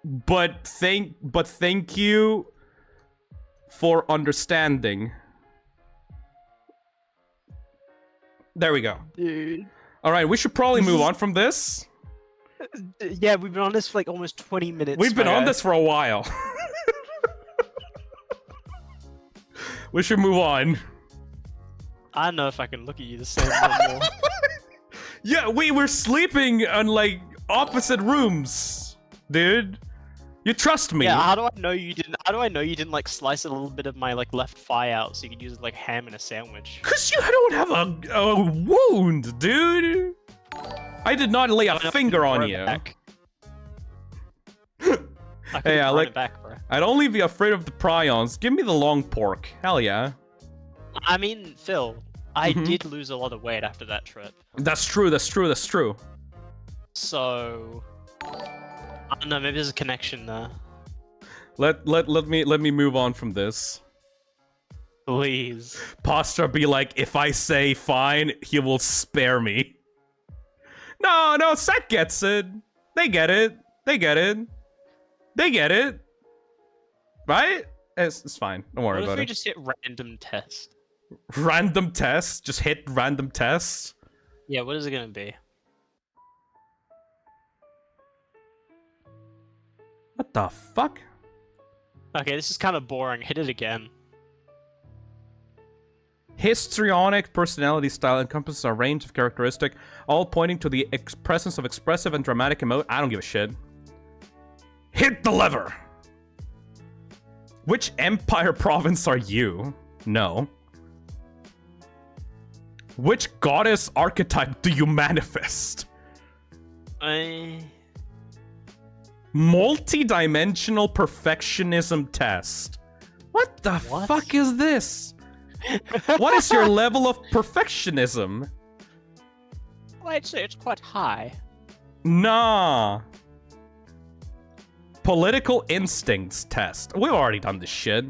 but thank you for understanding. There we go.
Dude.
All right, we should probably move on from this.
Yeah, we've been on this for like almost 20 minutes.
We've been
my
on
guy.
this for a while. We should move on.
I don't know if I can look at you the same anymore.
Yeah, we were sleeping in, like, opposite rooms, dude. You trust me.
Yeah, how do I know you didn't? How do I know you didn't like slice a little bit of my like left thigh out so you could use it like ham in a sandwich?
Cause you don't have a wound, dude. I did not lay a finger on you. Hey, I like.
Back, bro.
I'd only be afraid of the prions. Give me the long pork. Hell yeah.
I mean, Phil, I
Mhm.
did lose a lot of weight after that trip.
That's true. That's true. That's true.
So I don't know. Maybe there's a connection there.
Let me move on from this.
Please.
Posture be like, if I say fine, he will spare me. No, Seth gets it. They get it. They get it. They get it. Right? It's fine. Don't worry
What if
about
we
it.
just hit random test?
Random test? Just hit random tests?
Yeah. What is it gonna be?
What the fuck?
Okay, this is kind of boring. Hit it again.
Histrionic personality style encompasses a range of characteristics, all pointing to the presence of expressive and dramatic emotion. I don't give a shit. Hit the lever! Which empire province are you? No. Which goddess archetype do you manifest? Multi-dimensional perfectionism test. What the
What?
fuck is this? What is your level of perfectionism?
Well, I'd say it's quite high.
Nah. Political instincts test. We've already done this shit.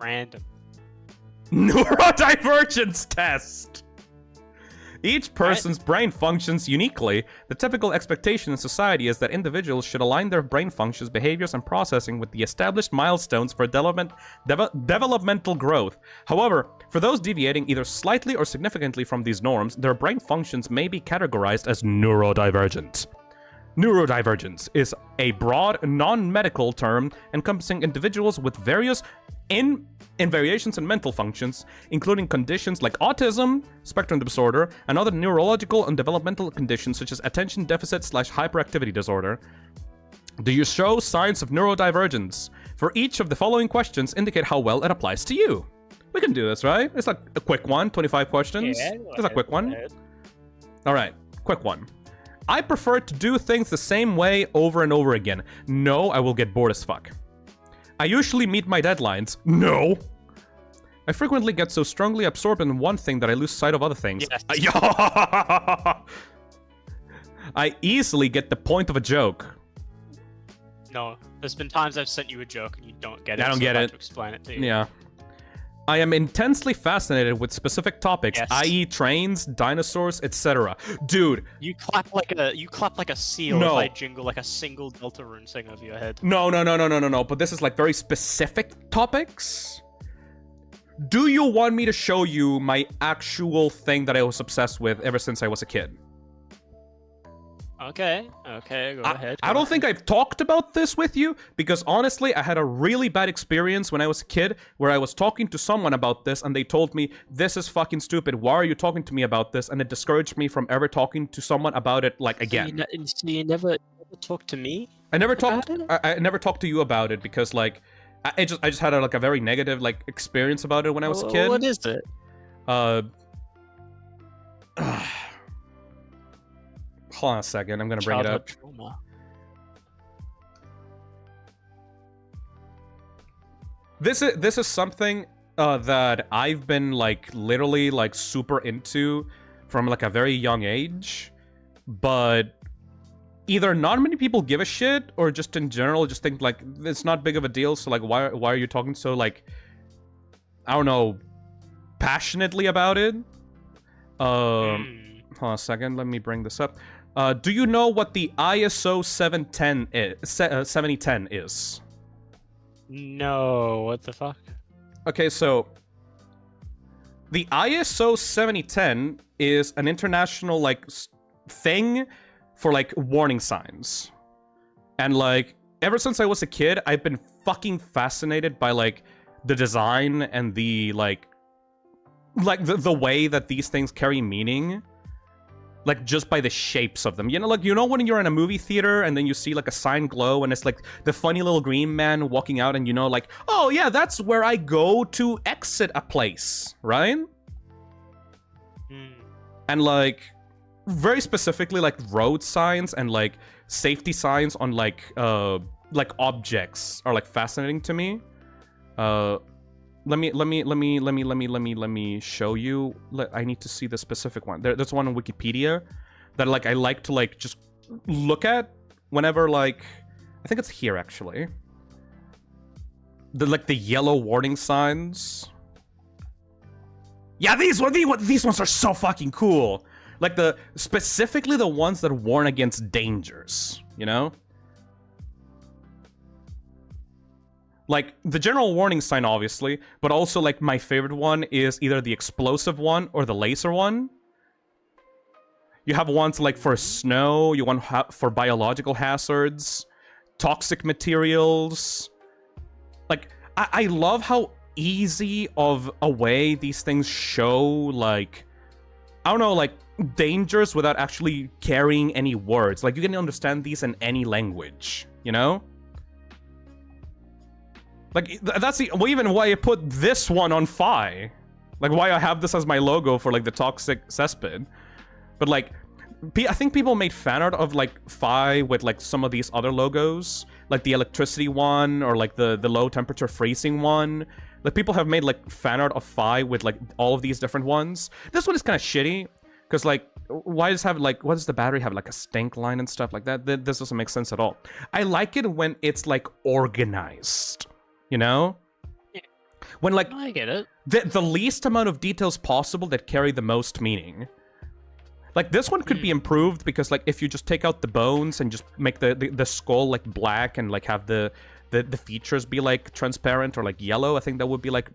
Random.
Neurodivergence test. Each person's brain functions uniquely. The typical expectation in society is that individuals should align their brain functions, behaviors, and processing with the established milestones for developmental growth. However, for those deviating either slightly or significantly from these norms, their brain functions may be categorized as neurodivergent. Neurodivergence is a broad, non-medical term encompassing individuals with various variations in mental functions, including conditions like autism, spectrum disorder, and other neurological and developmental conditions such as attention deficit/hyperactivity disorder. Do you show signs of neurodivergence? For each of the following questions, indicate how well it applies to you. We can do this, right? It's like a quick one, 25 questions.
Yeah,
It's a quick one. All right, quick one. I prefer to do things the same way over and over again. No, I will get bored as fuck. I usually meet my deadlines. No. I frequently get so strongly absorbed in one thing that I lose sight of other things.
Yes.
I easily get the point of a joke.
No, there's been times I've sent you a joke and you don't get it.
I don't get
I've had
it.
to explain it to you.
Yeah. I am intensely fascinated with specific topics,
Yes.
i.e. trains, dinosaurs, etc. Dude,
You clap like a seal
No.
if I jingle like a single delta rune thing over your head.
no. But this is like very specific topics. Do you want me to show you my actual thing that I was obsessed with ever since I was a kid?
Okay, go ahead.
I don't think I've talked about this with you, because honestly, I had a really bad experience when I was a kid, where I was talking to someone about this, and they told me, this is fucking stupid, why are you talking to me about this? And it discouraged me from ever talking to someone about it, like, again.
So you never talked to me?
I never talked.
about
I never talked to you about it because, like, I just had a very negative like experience about it when I was a kid.
What is it?
Hold on a second. I'm gonna bring it up.
Childhood trauma.
This is something that I've been like literally like super into from like a very young age, but either not many people give a shit, or just in general just think like it's not big of a deal. So like, why are you talking so like, I don't know, passionately about it? Hold on a second. Let me bring this up. Do you know what the ISO 7010 is?
No, what the fuck?
Okay, so the ISO 7010 is an international like thing for like warning signs. And like ever since I was a kid, I've been fucking fascinated by like the design and the like the way that these things carry meaning. Like just by the shapes of them. You know, like, you know when you're in a movie theater and then you see like a sign glow and it's like the funny little green man walking out and you know like, oh yeah, that's where I go to exit a place, right? And like very specifically like road signs and like safety signs on like objects are like fascinating to me. Let me show you. I need to see the specific one. There's one on Wikipedia that like I like to like just look at whenever like, I think it's here actually. The yellow warning signs. Yeah, these ones are so fucking cool. Like specifically the ones that warn against dangers, you know? Like, the general warning sign, obviously, but also, like, my favorite one is either the explosive one or the laser one. You have ones, like, for snow, you want for biological hazards, toxic materials. Like, I love how easy of a way these things show, like, I don't know, like, dangers without actually carrying any words. Like, you can understand these in any language, you know? Like, that's even why I put this one on Phi. Like, why I have this as my logo for, like, the toxic cesspit. But, like, I think people made fan art of, like, Phi with, like, some of these other logos. Like, the electricity one, or, like, the low temperature freezing one. Like, people have made, like, fan art of Phi with, like, all of these different ones. This one is kind of shitty. Because, like, why does the battery have, like, a stink line and stuff like that? This doesn't make sense at all. I like it when it's, like, organized. You know?
Yeah.
When, like,
I get it.
The least amount of details possible that carry the most meaning. Like, this one could be improved because, like, if you just take out the bones and just make the skull, like, black and, like, have the features be, like, transparent or, like, yellow, I think that would be, like,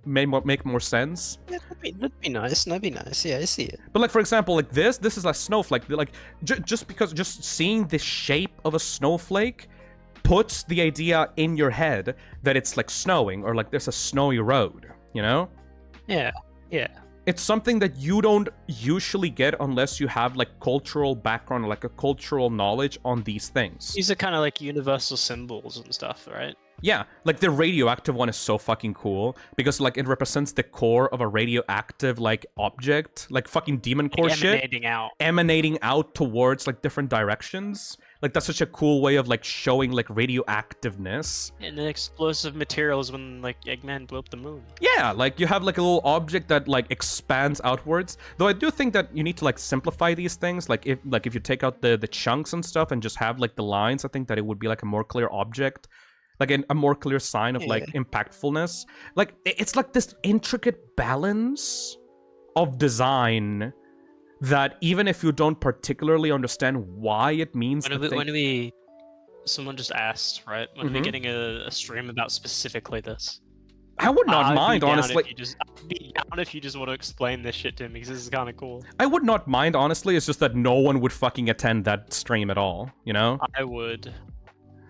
make more sense.
Yeah, that'd be nice. That'd be nice. Yeah, I see it.
But, like, for example, like, this is a snowflake. Like, just seeing the shape of a snowflake puts the idea in your head that it's like snowing or like there's a snowy road, you know?
Yeah, yeah.
it's something that you don't usually get unless you have like cultural background or like a cultural knowledge on these things.
These are kind of like universal symbols and stuff, right?
Yeah, like the radioactive one is so fucking cool because like it represents the core of a radioactive like object, like fucking demon core shit, emanating out towards like different directions. Like that's such a cool way of like showing like radioactiveness.
And the explosive materials when like Eggman blew up the moon.
Yeah, like you have like a little object that like expands outwards. Though I do think that you need to like simplify these things. Like if you take out the chunks and stuff and just have like the lines, I think that it would be like a more clear object. Like a more clear sign of like impactfulness. Like it's like this intricate balance of design that even if you don't particularly understand why it means
someone just asked, right? When are we getting a stream about specifically this?
I would not mind, honestly.
I'd be down if you just want to explain this shit to me, because this is kind of cool.
I would not mind, honestly. It's just that no one would fucking attend that stream at all, you know?
I would.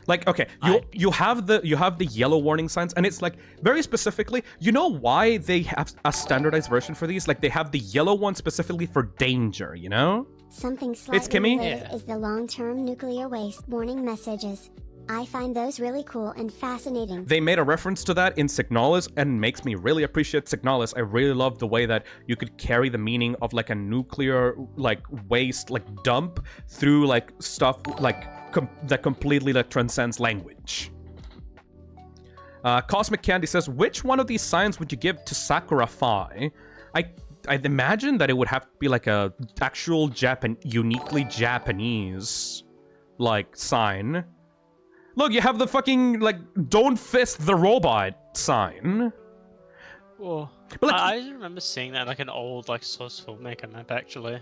Like, okay, you have the yellow warning signs, and it's like very specifically, you know why they have a standardized version for these? Like they have the yellow one specifically for danger, you know?
Something slightly
It's Kimmy?
related is the long-term nuclear waste warning messages. I find those really cool and fascinating.
They made a reference to that in Signalis and makes me really appreciate Signalis. I really love the way that you could carry the meaning of like a nuclear like waste like dump through like stuff like that completely like transcends language. Cosmic Candy says, which one of these signs would you give to Sakura Phi? I'd imagine that it would have to be like a actual uniquely Japanese like sign. Look, you have the fucking like don't fist the robot sign.
Well,
but like,
I remember seeing that like an old like source filmmaker map actually.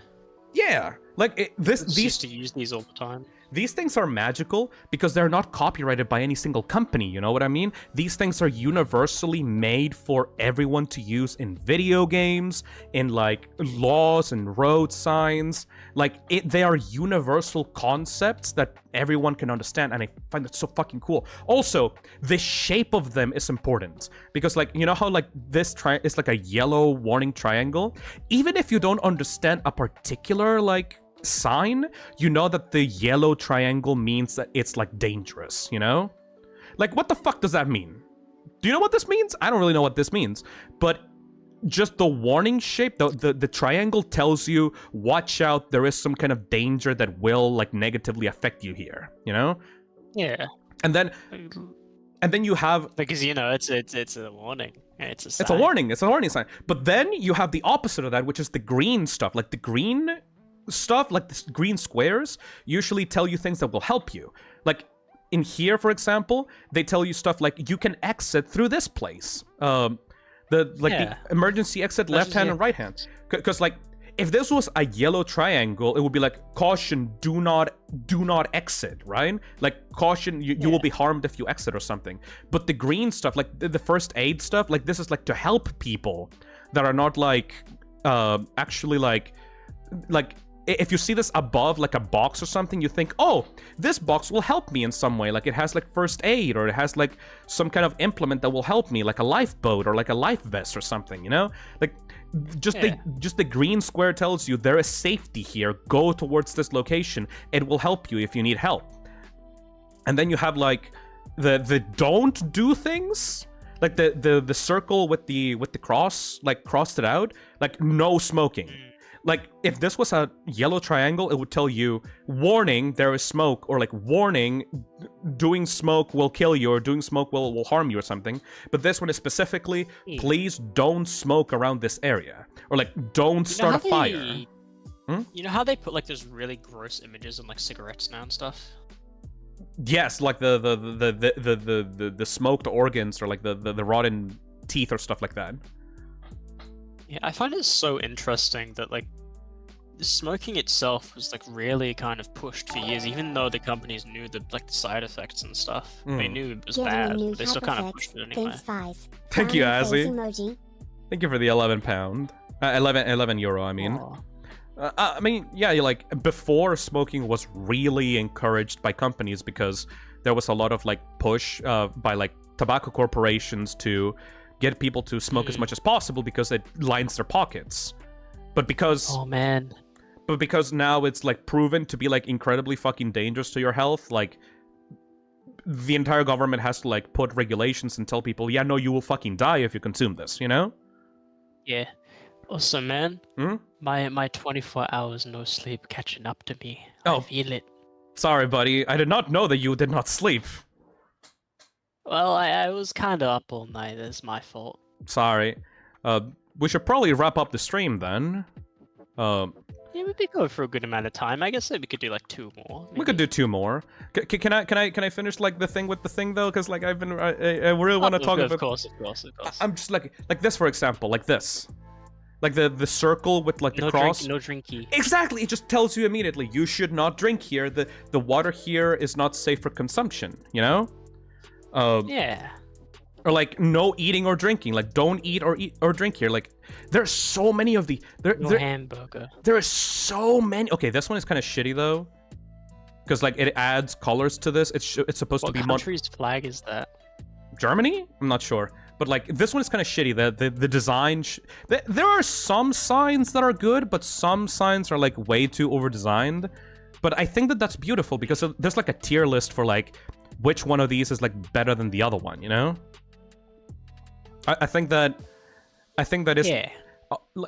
Yeah, like these
used to use these all the time.
These things are magical because they're not copyrighted by any single company, you know what I mean? These things are universally made for everyone to use in video games, in like laws and road signs. Like they are universal concepts that everyone can understand, and I find that so fucking cool. Also, the shape of them is important because like, you know how like this is like a yellow warning triangle? Even if you don't understand a particular like sign, you know that the yellow triangle means that it's like dangerous, you know? Like what the fuck does that mean? Do you know what this means? I don't really know what this means, but just the warning shape, the triangle tells you, watch out, there is some kind of danger that will like negatively affect you here, you know?
Yeah.
And then you have,
because you know it's a warning. It's a sign.
It's a warning sign. But then you have the opposite of that, which is the green stuff. Like the green stuff, like the green squares, usually tell you things that will help you. Like in here, for example, they tell you stuff like you can exit through this place. The emergency exit left hand and right hand. Because like if this was a yellow triangle, it would be like caution, do not exit, right? Like caution, you will be harmed if you exit or something. But the green stuff, like the first aid stuff, like this is like to help people that are not like actually like if you see this above like a box or something, you think, oh, this box will help me in some way. Like it has like first aid, or it has like some kind of implement that will help me, like a lifeboat or like a life vest or something, you know? Like just the green square tells you there is safety here. Go towards this location. It will help you if you need help. And then you have like the don't do things. Like the circle with the cross, like crossed it out, like no smoking. Like, if this was a yellow triangle, it would tell you, warning, there is smoke, or like, warning, doing smoke will kill you, or doing smoke will harm you or something. But this one is specifically, please don't smoke around this area. Or like, don't start a fire.
You know how they put like those really gross images on like cigarettes now and stuff?
Yes, like the smoked organs, or like the rotten teeth or stuff like that.
Yeah, I find it so interesting that like the smoking itself was like really kind of pushed for years, even though the companies knew the like the side effects and stuff. They knew it was bad, but they still kind of pushed it anyway.
Thank you, Azzy. Thank you for the 11 pound. 11 euro, I mean. I mean, yeah, like before smoking was really encouraged by companies because there was a lot of like push by like tobacco corporations to get people to smoke as much as possible because it lines their pockets. But because
Oh man.
but because now it's like proven to be like incredibly fucking dangerous to your health, like the entire government has to like put regulations and tell people, yeah, no, you will fucking die if you consume this, you know?
Yeah. Also, man,
Hmm?
my 24 hours no sleep catching up to me.
Oh.
I feel it.
Sorry, buddy. I did not know that you did not sleep.
Well, I was kind of up all night. That's my fault.
Sorry. We should probably wrap up the stream then.
Yeah, we've been going for a good amount of time. I guess that we could do like 2 more.
We could do 2 more. Can I finish like the thing with the thing though? Because like I really want to talk about.
Of course.
I'm just like this, for example, like this, like the circle with like the
No
cross.
no drinky.
Exactly, it just tells you immediately you should not drink here. The water here is not safe for consumption. You know.
Yeah.
Or like no eating or drinking. Like don't eat or drink here. Like there's so many of the
No hamburger.
there are so many. Okay, this one is kind of shitty though, because like it adds colors to this. It's supposed
What
to be
country's flag is that?
Germany? I'm not sure. But like this one is kind of shitty. The design. There are some signs that are good, but some signs are like way too over designed. But I think that that's beautiful because there's like a tier list for like which one of these is like better than the other one. You know. I think that is.
Yeah.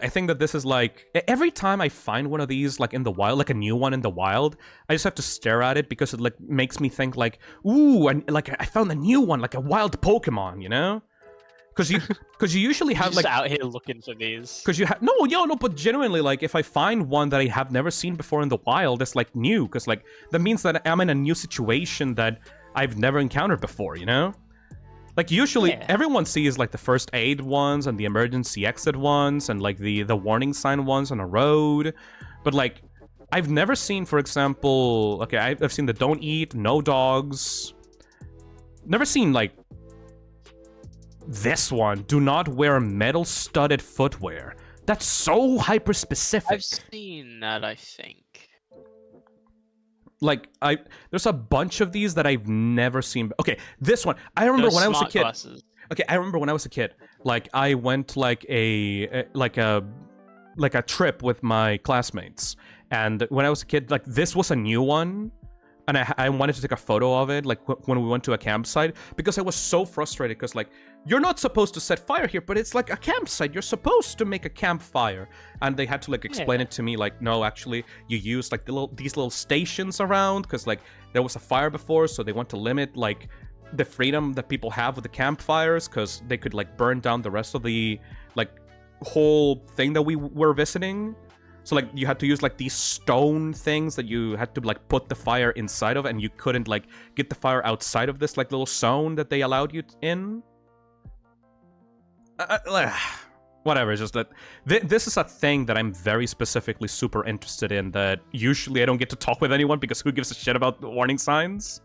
I think that this is like every time I find one of these like in the wild, like a new one in the wild, I just have to stare at it because it like makes me think like, ooh, and like I found a new one, like a wild Pokemon, you know? Because you usually have
Just
like
out here looking for these.
because you have no, but genuinely, like if I find one that I have never seen before in the wild, that's like new, because like that means that I'm in a new situation that I've never encountered before, you know? Like usually everyone sees like the first aid ones and the emergency exit ones and like the warning sign ones on a road, but like I've never seen, for example, okay, I've seen the don't eat, no dogs. Never seen like this one, do not wear metal studded footwear. That's so hyper specific.
I've seen that, I think.
Like there's a bunch of these that I've never seen. Okay, this one. I remember when I was a kid.
Glasses.
Okay, I remember when I was a kid. Like I went like a trip with my classmates, and when I was a kid, like this was a new one, and I wanted to take a photo of it, like when we went to a campsite, because I was so frustrated. Because like you're not supposed to set fire here, but it's like a campsite. You're supposed to make a campfire, and they had to like explain it to me. Like no, actually, you use like these little stations around, because like there was a fire before, so they want to limit like the freedom that people have with the campfires, because they could like burn down the rest of the like whole thing that we were visiting. So like you had to use like these stone things that you had to like put the fire inside of, and you couldn't like get the fire outside of this like little zone that they allowed you in. Whatever, it's just that this is a thing that I'm very specifically super interested in, that usually I don't get to talk with anyone because who gives a shit about the warning signs?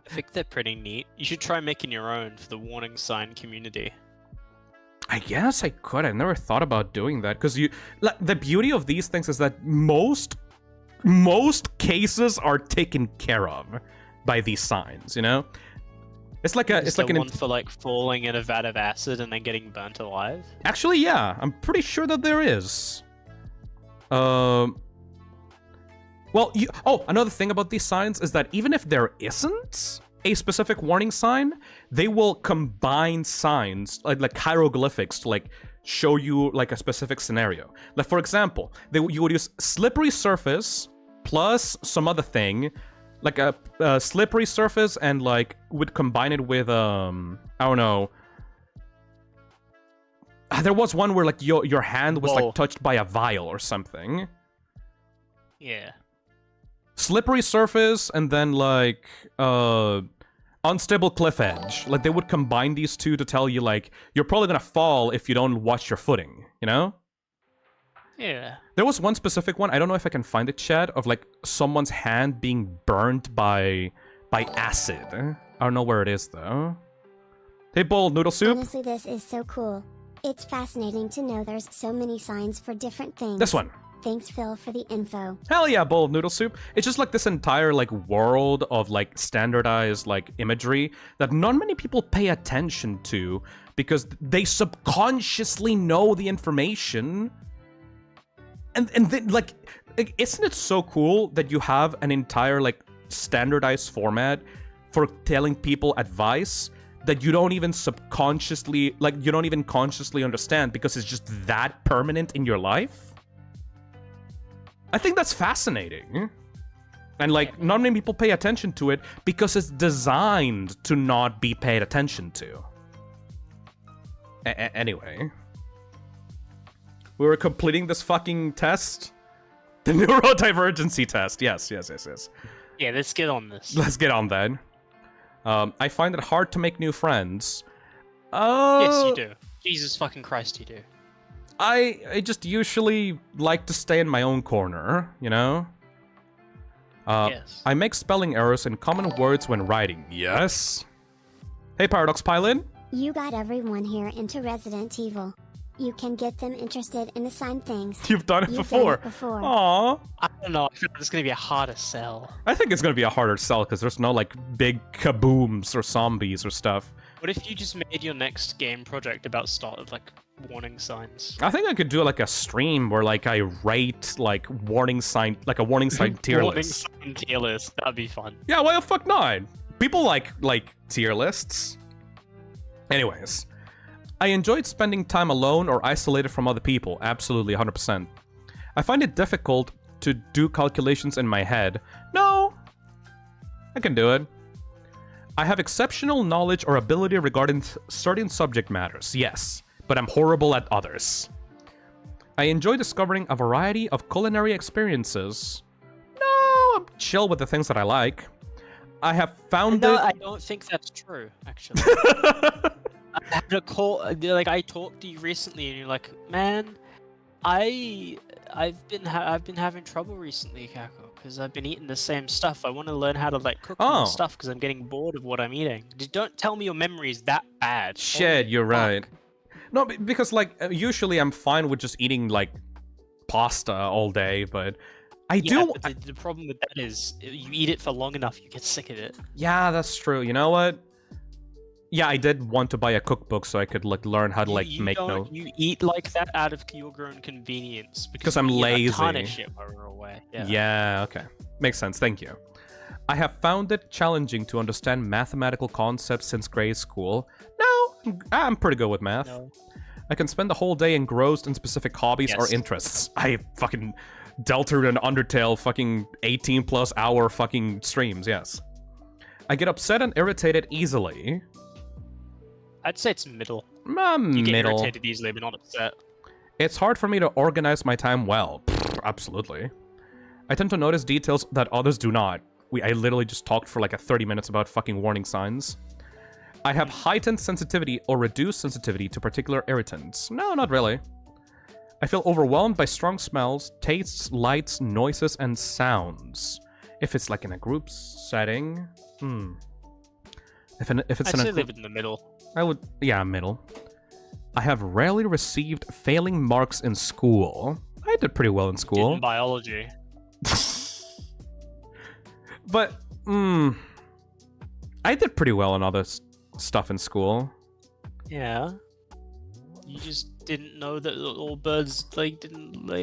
I think they're pretty neat. You should try making your own for the warning sign community.
I guess I could. I never thought about doing that, because like, the beauty of these things is that most cases are taken care of by these signs, you know? It's like
one for like falling in a vat of acid and then getting burnt alive.
Actually, yeah, I'm pretty sure that there is. Well, another thing about these signs is that even if there isn't a specific warning sign, they will combine signs like hieroglyphics to like show you like a specific scenario. Like for example, you would use slippery surface plus some other thing, like a slippery surface, and like would combine it with I don't know. There was one where like your hand was like touched by a vial or something.
Yeah.
Slippery surface and then like unstable cliff edge. Like they would combine these two to tell you like you're probably gonna fall if you don't watch your footing, you know?
Yeah.
There was one specific one, I don't know if I can find it, chat, of like someone's hand being burnt by acid. I don't know where it is though. Hey bowl noodle soup.
Honestly, this is so cool. It's fascinating to know there's so many signs for different things.
This one.
Thanks Phil for the info.
Hell yeah, bowl of noodle soup. It's just like this entire like world of like standardized like imagery that not many people pay attention to because they subconsciously know the information. And then like, isn't it so cool that you have an entire like standardized format for telling people advice that you don't even subconsciously, like you don't even consciously understand because it's just that permanent in your life? I think that's fascinating. And like, not many people pay attention to it because it's designed to not be paid attention to. Anyway. We were completing this fucking test. The Neurodivergency Test. Yes.
Yeah, let's get on this.
Let's get on then. I find it hard to make new friends.
Yes, you do. Jesus fucking Christ, you do.
I just usually like to stay in my own corner, you know?
Yes.
I make spelling errors in common words when writing. Yes. Hey, Paradox Pilot.
You got everyone here into Resident Evil. You can get them interested in the same things.
You've done it before. Aww.
I don't know. I feel like it's gonna be a harder sell.
I think it's gonna be a harder sell because there's no like big kabooms or zombies or stuff.
What if you just made your next game project about like warning signs?
I think I could do like a stream where like I rate like warning sign, like a warning sign tier list.
Warning sign tier list. That'd be fun.
Yeah, why the fuck not? People like tier lists. Anyways. I enjoyed spending time alone or isolated from other people. Absolutely, 100%. I find it difficult to do calculations in my head. No, I can do it. I have exceptional knowledge or ability regarding certain subject matters. Yes, but I'm horrible at others. I enjoy discovering a variety of culinary experiences. No, I'm chill with the things that I like. I have found
No,
it...
I don't think that's true, actually. I had a call, like I talked to you recently, and you're like, "Man, I've been having trouble recently, Kako, because I've been eating the same stuff. I want to learn how to like cook more stuff because I'm getting bored of what I'm eating." Just don't tell me your memory is that bad.
Shit, you're right. No, because like usually I'm fine with just eating like pasta all day, but I do.
But the problem with that is you eat it for long enough, you get sick of it.
Yeah, that's true. You know what? Yeah, I did want to buy a cookbook so I could like learn how to like make no.
You eat like that out of your own convenience
because I'm lazy.
A ton of shit while we're away.
Yeah. Okay. Makes sense. Thank you. I have found it challenging to understand mathematical concepts since grade school. No, I'm pretty good with math.
No.
I can spend the whole day engrossed in specific hobbies or interests. I fucking deltered an Undertale fucking 18+ hour fucking streams. Yes. I get upset and irritated easily.
I'd say it's middle. You get
Middle.
irritated easily, but not upset.
It's hard for me to organize my time well. Absolutely. I tend to notice details that others do not. I literally just talked for like 30 minutes about fucking warning signs. I have heightened sensitivity or reduced sensitivity to particular irritants. No, not really. I feel overwhelmed by strong smells, tastes, lights, noises, and sounds. If it's like in a group setting, If it's
I'd
in
say
a
live in the middle.
I would, yeah, middle. I have rarely received failing marks in school. I did pretty well in school.
In biology.
But, I did pretty well in other stuff in school.
Yeah. You just didn't know that all birds didn't know.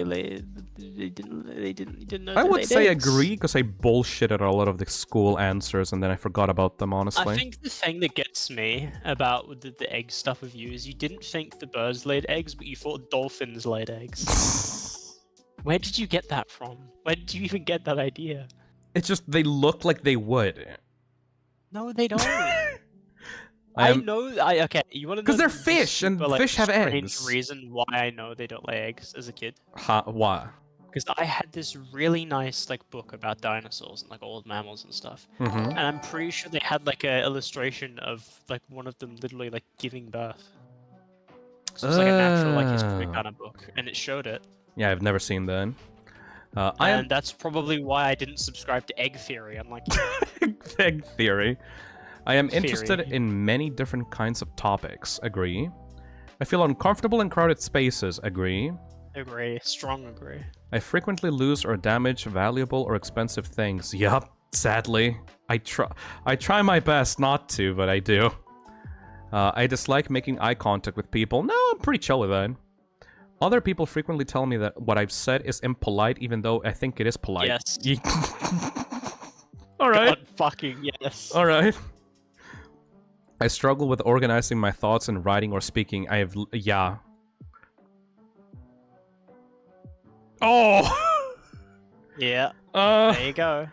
I would say agree because I bullshitted a lot of the school answers and then I forgot about them, honestly.
I think the thing that gets me about the egg stuff with you is you didn't think the birds laid eggs, but you thought dolphins laid eggs. Where did you get that from? Where did you even get that idea?
It's just they look like they would.
No, they don't. Okay, you want to know?
Because they're fish, and fish have eggs.
Reason why I know they don't lay eggs as a kid.
Why?
Because I had this really nice book about dinosaurs and old mammals and stuff, and I'm pretty sure they had a illustration of one of them literally giving birth. So it's a natural history kind of book, and it showed it.
Yeah, I've never seen that.
And that's probably why I didn't subscribe to egg theory. I'm like,
egg theory. I am interested in many different kinds of topics. Agree. I feel uncomfortable in crowded spaces. Agree.
Agree. Strong agree.
I frequently lose or damage valuable or expensive things. Yup, sadly. I try my best not to, but I do. I dislike making eye contact with people. No, I'm pretty chill with that. Other people frequently tell me that what I've said is impolite, even though I think it is polite.
Yes.
Alright.
God fucking yes.
Alright. I struggle with organizing my thoughts in writing or speaking. I have... yeah. Oh!
Yeah. There you go.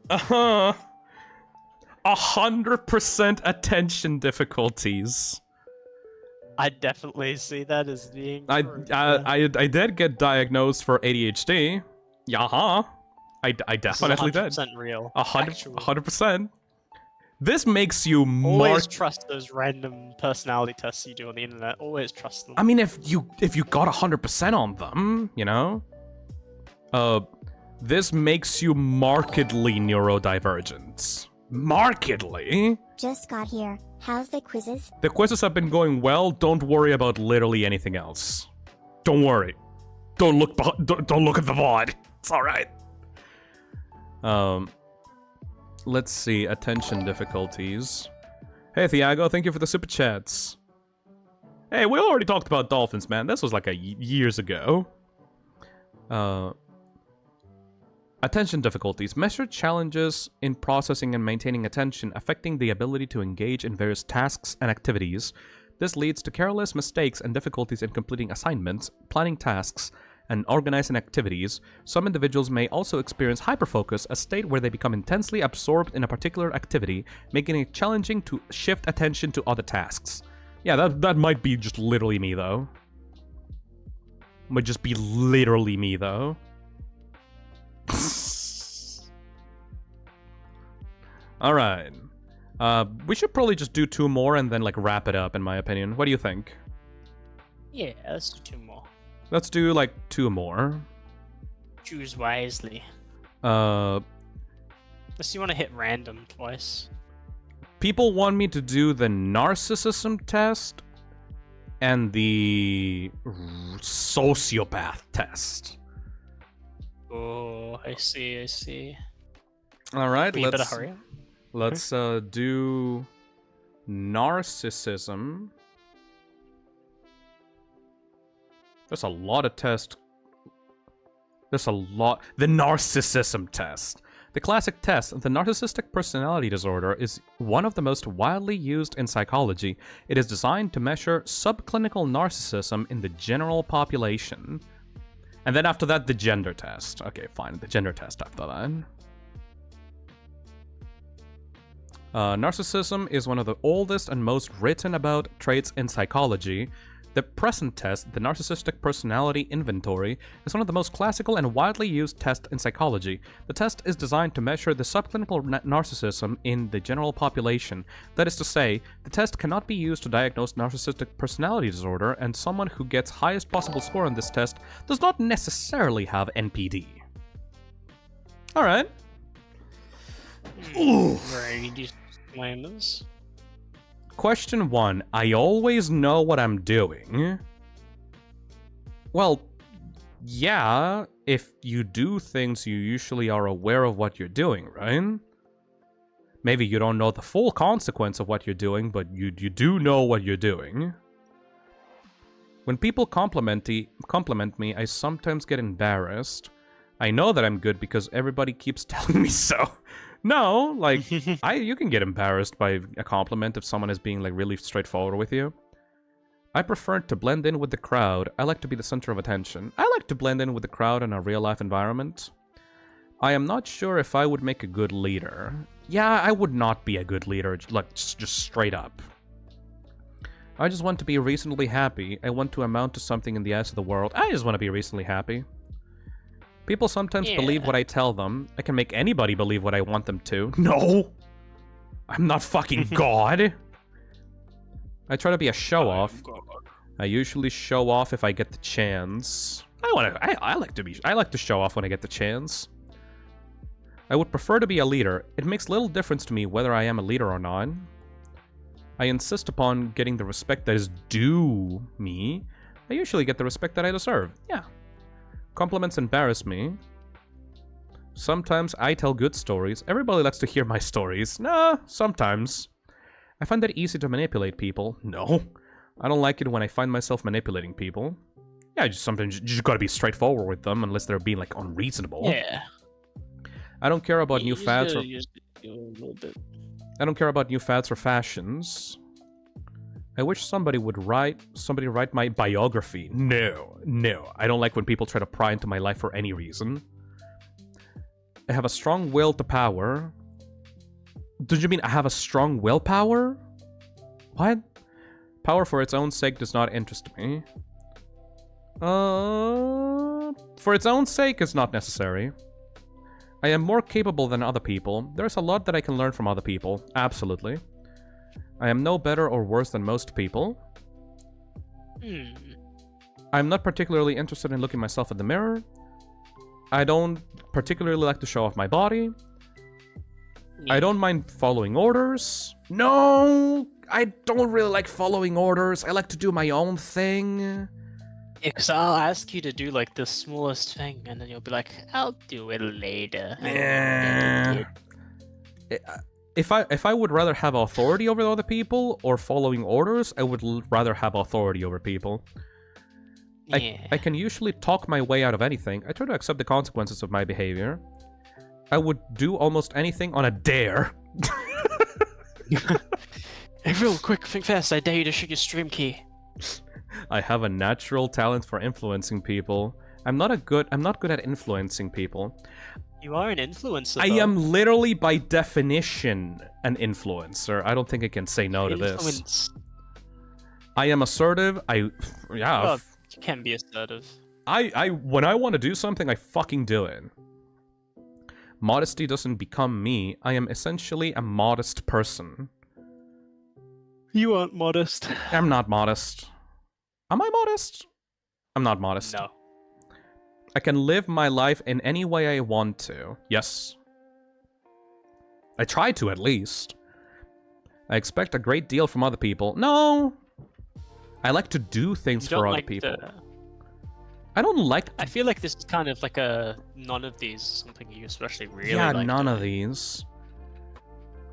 100% attention difficulties.
I definitely see that as being
I
true, yeah.
did get diagnosed for ADHD. Yaha. I definitely did.
100% real.
100%. This makes you
Always trust those random personality tests you do on the internet. Always trust them.
I mean, if you got 100% on them, you know, this makes you markedly neurodivergent. Markedly.
Just got here. How's the quizzes?
The quizzes have been going well. Don't worry about literally anything else. Don't worry. Don't look at the VOD. It's all right. Let's see. Attention difficulties. Hey, Thiago, thank you for the super chats. Hey, we already talked about dolphins, man. This was like years ago. Attention difficulties. Measure challenges in processing and maintaining attention, affecting the ability to engage in various tasks and activities. This leads to careless mistakes and difficulties in completing assignments, planning tasks, and organizing activities. Some individuals may also experience hyperfocus, a state where they become intensely absorbed in a particular activity, making it challenging to shift attention to other tasks. Yeah, that might be just literally me, though. Might just be literally me, though. Alright. We should probably just do 2 more and then, like, wrap it up, in my opinion. What do you think?
Yeah, let's do 2 more.
Let's do, like, 2 more.
Choose wisely.
People
Unless you want to hit random twice.
want me to do the Narcissism Test and the Sociopath Test.
Oh, I see.
Alright,
You better hurry up.
Let's do Narcissism. There's a lot of tests. There's a lot. The Narcissism Test. The classic test, the narcissistic personality disorder, is one of the most widely used in psychology. It is designed to measure subclinical narcissism in the general population. And then after that, the gender test. Okay, fine, the gender test after that. Narcissism is one of the oldest and most written about traits in psychology. The present test, the Narcissistic Personality Inventory, is one of the most classical and widely used tests in psychology. The test is designed to measure the subclinical narcissism in the general population. That is to say, the test cannot be used to diagnose narcissistic personality disorder, and someone who gets highest possible score on this test does not necessarily have NPD. Alright.
Right, disclaimers.
Question 1. I always know what I'm doing. Well, yeah, if you do things, you usually are aware of what you're doing, right? Maybe you don't know the full consequence of what you're doing, but you do know what you're doing. When people compliment me, I sometimes get embarrassed. I know that I'm good because everybody keeps telling me so. No, like, you can get embarrassed by a compliment if someone is being, like, really straightforward with you. I prefer to blend in with the crowd. I like to be the center of attention. I like to blend in with the crowd in a real-life environment. I am not sure if I would make a good leader. Yeah, I would not be a good leader, like, just straight up. I just want to be reasonably happy. I want to amount to something in the eyes of the world. I just want to be reasonably happy. People sometimes believe what I tell them. I can make anybody believe what I want them to. No! I'm not fucking God! I try to be a show-off. I usually show off if I get the chance. I like to show off when I get the chance. I would prefer to be a leader. It makes little difference to me whether I am a leader or not. I insist upon getting the respect that is due me. I usually get the respect that I deserve. Yeah. Compliments embarrass me. Sometimes I tell good stories. Everybody likes to hear my stories. Nah, sometimes. I find it easy to manipulate people. No. I don't like it when I find myself manipulating people. Yeah, sometimes you just gotta be straightforward with them unless they're being, like, unreasonable.
Yeah.
I don't care about new
You just
fads
gotta
or...
use it a little bit.
I don't care about new fads or fashions. I wish somebody would write my biography. No. I don't like when people try to pry into my life for any reason. I have a strong will to power. Did you mean I have a strong willpower? What? Power for its own sake does not interest me. For its own sake is not necessary. I am more capable than other people. There's a lot that I can learn from other people. Absolutely. I am no better or worse than most people. I'm not particularly interested in looking myself in the mirror. I don't particularly like to show off my body. I don't mind following orders. No! I don't really like following orders. I like to do my own thing.
Yeah, because I'll ask you to do like the smallest thing, and then you'll be like, "I'll do it later."
Yeah. If I would rather have authority over other people or following orders, I would rather have authority over people.
Yeah.
I can usually talk my way out of anything. I try to accept the consequences of my behavior. I would do almost anything on a dare.
Hey, real quick, think fast. I dare you to shoot your stream key.
I have a natural talent for influencing people. I'm not good at influencing people.
You are an influencer.
I
though.
am literally by definition an influencer. I don't think I can say no to this.
Influence.
I am assertive.
Well, you can be assertive.
When I want to do something, I fucking do it. Modesty doesn't become me. I am essentially a modest person.
You aren't modest.
I'm not modest. Am I modest? I'm not modest.
No.
I can live my life in any way I want to. Yes. I try to, at least. I expect a great deal from other people. No! I like to do things for other people. I don't like...
I feel like this is kind of like a... None of these is something you especially really
yeah,
like
none
doing.
of these.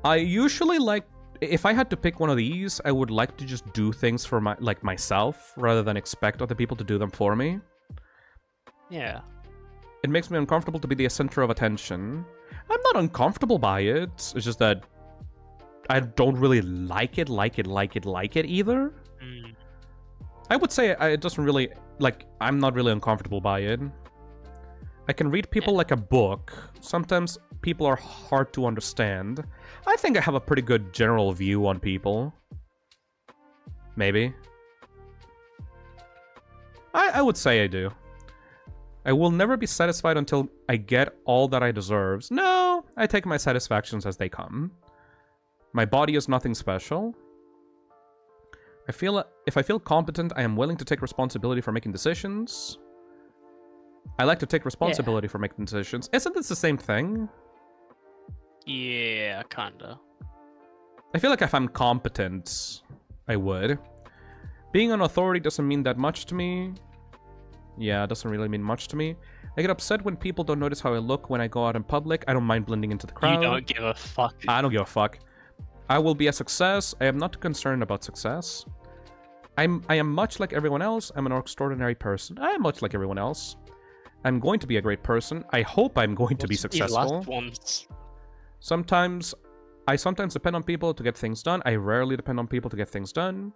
I usually like... If I had to pick one of these, I would like to just do things for myself, rather than expect other people to do them for me.
Yeah.
It makes me uncomfortable to be the center of attention. I'm not uncomfortable by it. It's just that I don't really like it either.
Mm.
I would say it doesn't really... Like, I'm not really uncomfortable by it. I can read people like a book. Sometimes people are hard to understand. I think I have a pretty good general view on people. Maybe. I would say I do. I will never be satisfied until I get all that I deserve. No, I take my satisfactions as they come. My body is nothing special. If I feel competent, I am willing to take responsibility for making decisions. I like to take responsibility for making decisions. Isn't this the same thing?
Yeah, kinda.
I feel like if I'm competent, I would. Being an authority doesn't mean that much to me. Yeah, it doesn't really mean much to me. I get upset when people don't notice how I look when I go out in public. I don't mind blending into the crowd.
You don't give a fuck.
I don't give a fuck. I will be a success. I am not concerned about success. I am much like everyone else. I'm an extraordinary person. I am much like everyone else. I'm going to be a great person. I hope I'm going to be successful. Sometimes I depend on people to get things done. I rarely depend on people to get things done.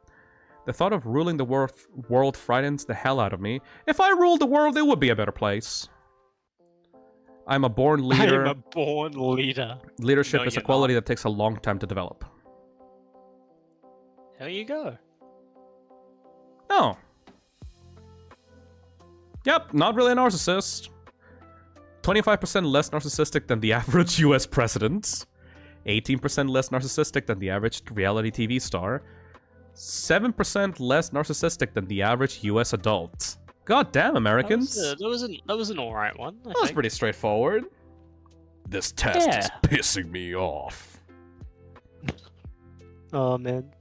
The thought of ruling the world frightens the hell out of me. If I ruled the world, it would be a better place. I'm a born leader.
I'm a born leader.
Leadership
No,
is a
you're
quality
not.
that takes a long time to develop.
There you go.
Oh. Yep, not really a narcissist. 25% less narcissistic than the average US president. 18% less narcissistic than the average reality TV star. 7% less narcissistic than the average US adult. God damn, Americans.
That was an alright one. I
That was
think.
pretty straightforward. This test is
Yeah.
pissing me off.
Oh man.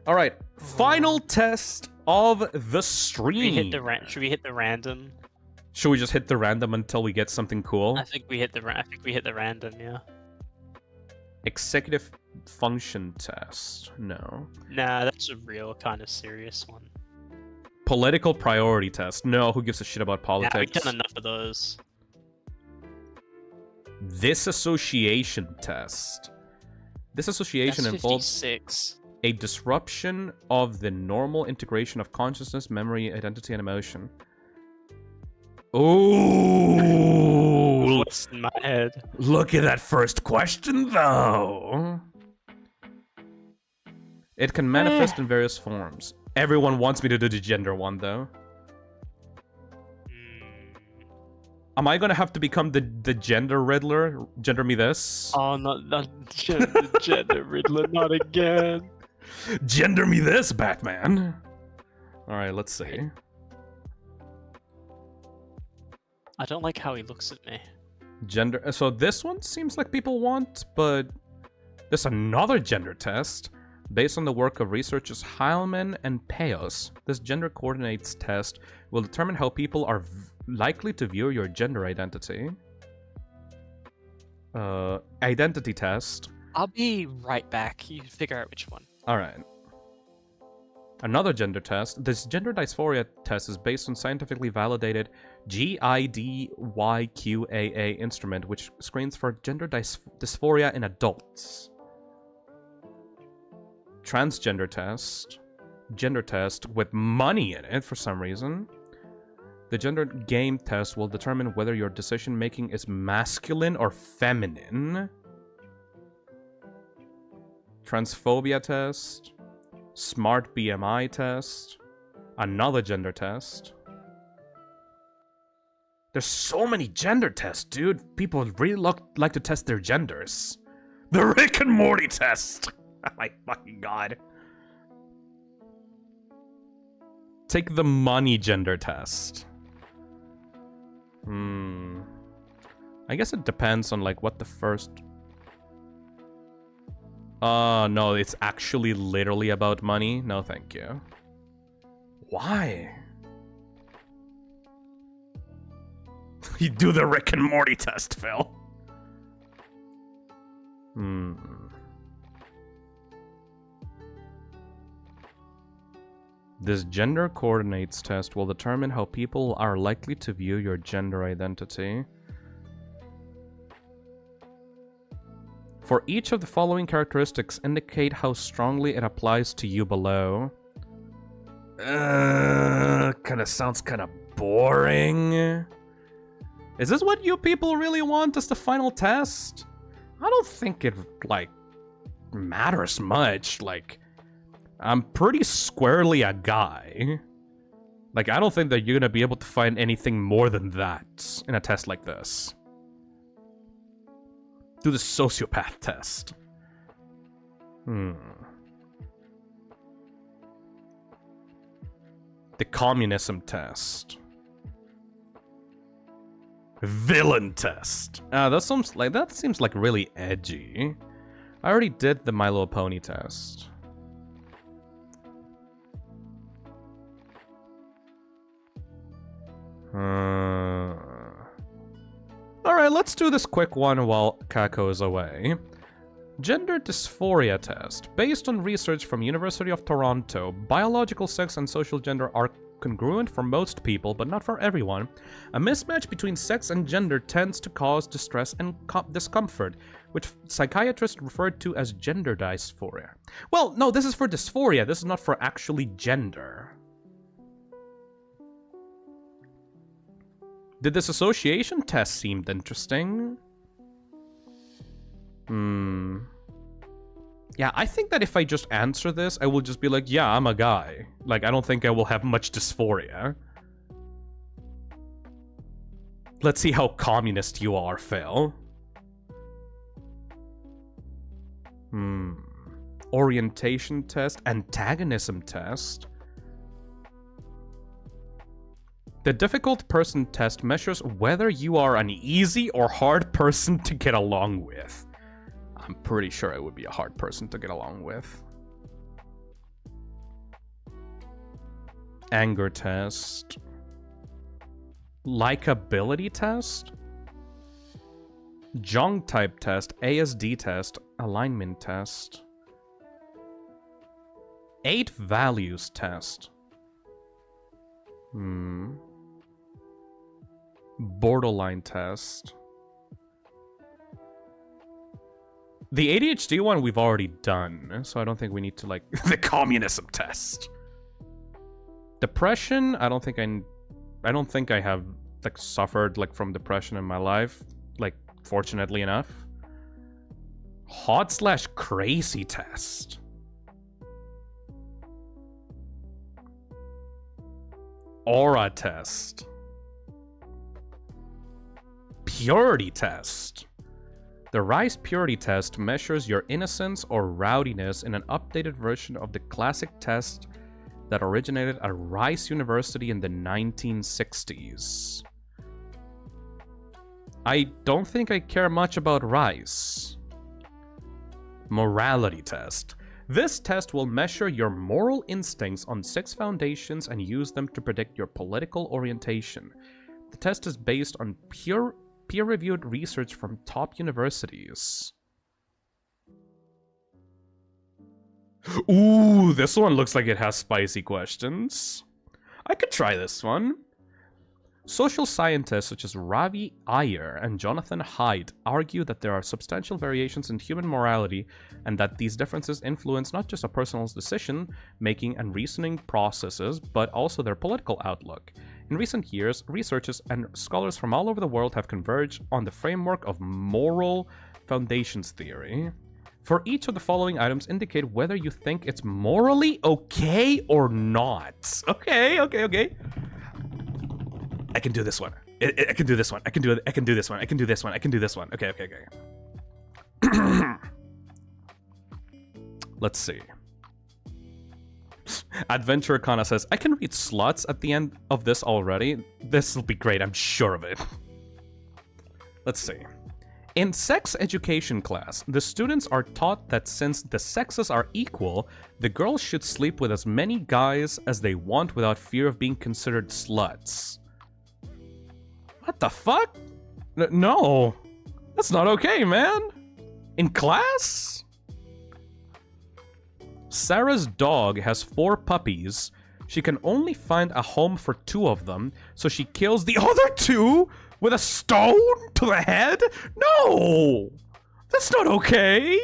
Alright, final test of the stream.
Should we hit the random?
Should we just hit the random until we get something cool?
I think we hit the random, yeah.
Executive function test. No.
Nah, that's a real kind of serious one.
Political priority test. No, who gives a shit about
Yeah,
politics?
we've done enough of those.
Disassociation test. Disassociation
That's
involves
56.
a disruption of the normal integration of consciousness, memory, identity, and emotion. Ooh!
What's in my head?
Look at that first question, though. It can manifest in various forms. Everyone wants me to do the gender one, though. Am I gonna have to become the gender Riddler? Gender me this?
Oh, not gender Riddler, not again.
Gender me this, Batman! Alright, let's see.
I don't like how he looks at me.
Gender. So this one seems like people want, but there's another gender test based on the work of researchers Heilman and Payos. This gender coordinates test will determine how people are likely to view your gender identity. Identity test.
I'll be right back. You figure out which one.
All right. Another gender test. This gender dysphoria test is based on scientifically validated GIDYQAA instrument, which screens for gender dysphoria in adults. Transgender test. Gender test with money in it for some reason. The gender game test will determine whether your decision making is masculine or feminine. Transphobia test. Smart BMI test. Another gender test. There's so many gender tests, dude. People really like to test their genders. The Rick and Morty test. Oh my fucking god. Take the money gender test. I guess it depends on like what the first... no, it's actually literally about money. No, thank you. Why? You do the Rick and Morty test, Phil. This gender coordinates test will determine how people are likely to view your gender identity. For each of the following characteristics, indicate how strongly it applies to you below. Kinda sounds kinda boring. Is this what you people really want as the final test? I don't think it, like, matters much. Like, I'm pretty squarely a guy. Like, I don't think that you're gonna be able to find anything more than that in a test like this. Do the sociopath test. The communism test. Villain test. That seems like really edgy. I already did the My Little Pony test. Alright, let's do this quick one while Kako is away. Gender dysphoria test. Based on research from University of Toronto, biological sex and social gender are congruent for most people, but not for everyone. A mismatch between sex and gender tends to cause distress and discomfort, which psychiatrists refer to as gender dysphoria. Well, no, this is for dysphoria. This is not for actually gender. The disassociation test seemed interesting. Yeah, I think that if I just answer this, I will just be like, yeah, I'm a guy. Like, I don't think I will have much dysphoria. Let's see how communist you are, Phil. Orientation test, antagonism test. The difficult person test measures whether you are an easy or hard person to get along with. I'm pretty sure I would be a hard person to get along with. Anger test. Likability test? Jung type test, ASD test, alignment test. 8 values test. Borderline test. The ADHD one we've already done, so I don't think we need to, like, the communism test. Depression, I don't think I have, like, suffered, like, from depression in my life, like, fortunately enough. Hot/crazy test. Aura test. Purity test. The Rice Purity Test measures your innocence or rowdiness in an updated version of the classic test that originated at Rice University in the 1960s. I don't think I care much about Rice. Morality Test. This test will measure your moral instincts on 6 foundations and use them to predict your political orientation. The test is based on peer-reviewed research from top universities. Ooh, this one looks like it has spicy questions. I could try this one. Social scientists such as Ravi Iyer and Jonathan Haidt argue that there are substantial variations in human morality and that these differences influence not just a person's decision-making and reasoning processes, but also their political outlook. In recent years, researchers and scholars from all over the world have converged on the framework of moral foundations theory. For each of the following items, indicate whether you think it's morally okay or not. Okay. I can do this one. I can do this one. I can do it. I can do this one. I can do this one. I can do this one. Okay. Let's see. Adventure Kana says, I can read sluts at the end of this already. This will be great, I'm sure of it. Let's see. In sex education class, the students are taught that since the sexes are equal, the girls should sleep with as many guys as they want without fear of being considered sluts. What the fuck? No. That's not okay, man. In class? Sarah's dog has 4 puppies. She can only find a home for 2 of them, so she kills the other 2 with a stone to the head? No! That's not okay!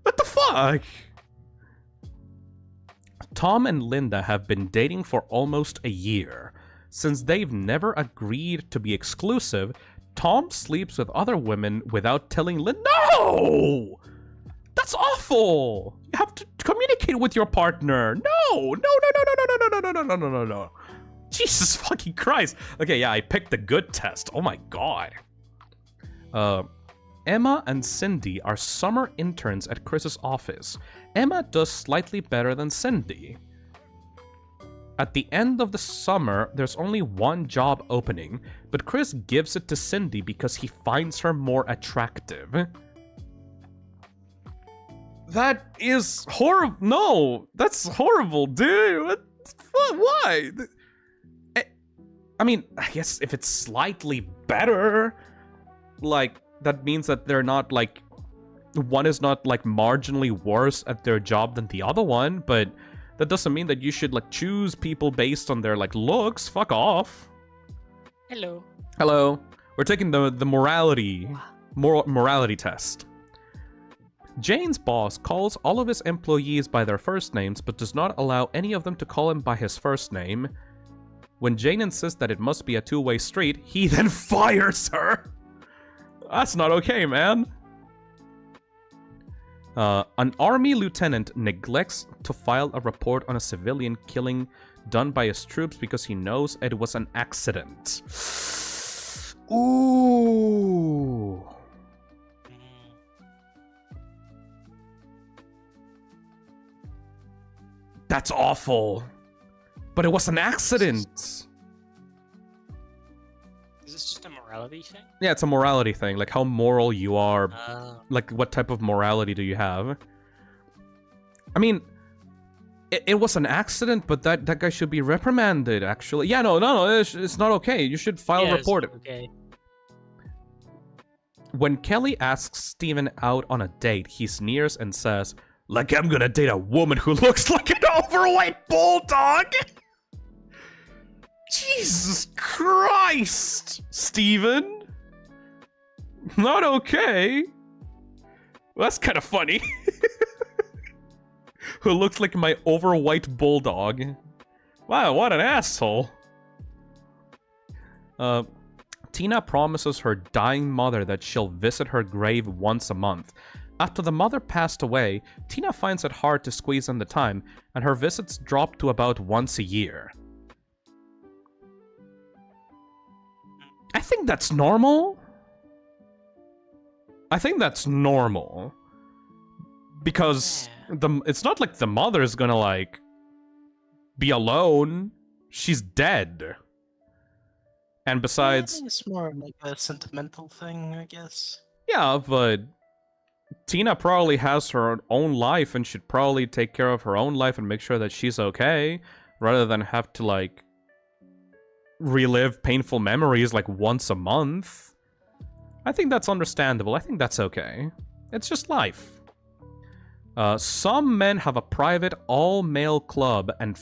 What the fuck? Tom and Linda have been dating for almost a year. Since they've never agreed to be exclusive, Tom sleeps with other women without telling Linda. No! That's awful! You have to communicate with your partner. No! No. Jesus fucking Christ. Okay, yeah, I picked the good test. Oh my god. Emma and Cindy are summer interns at Chris's office. Emma does slightly better than Cindy. At the end of the summer, there's only 1 job opening, but Chris gives it to Cindy because he finds her more attractive. That is horrible. No, that's horrible, dude. Why? I mean, I guess if it's slightly better, like, that means that they're not, like, one is not, like, marginally worse at their job than the other one, but that doesn't mean that you should, like, choose people based on their, like, looks. Fuck off.
Hello.
We're taking the morality test. Jane's boss calls all of his employees by their first names, but does not allow any of them to call him by his first name. When Jane insists that it must be a 2-way street, he then fires her. That's not okay, man. An army lieutenant neglects to file a report on a civilian killing done by his troops because he knows it was an accident. Ooh. That's awful. But it was an accident.
Is this just a morality thing?
Yeah, it's a morality thing. Like how moral you are. Like what type of morality do you have? I mean, it was an accident, but that guy should be reprimanded, actually. Yeah, no, it's not okay. You should file a report.
Okay.
When Kelly asks Steven out on a date, he sneers and says, like I'm gonna date a woman who looks like an overweight bulldog? Jesus Christ, Steven. Not okay. Well, that's kind of funny. Who looks like my overweight bulldog. Wow, what an asshole. Tina promises her dying mother that she'll visit her grave once a month. After the mother passed away, Tina finds it hard to squeeze in the time, and her visits drop to about once a year. I think that's normal. I think that's normal. Because it's not like the mother's gonna, like, be alone. She's dead. And besides...
it's more like a sentimental thing, I guess.
Yeah, but Tina probably has her own life and should probably take care of her own life and make sure that she's okay, rather than have to, like, relive painful memories, like, once a month. I think that's understandable. I think that's okay. It's just life. Some men have a private all-male club, and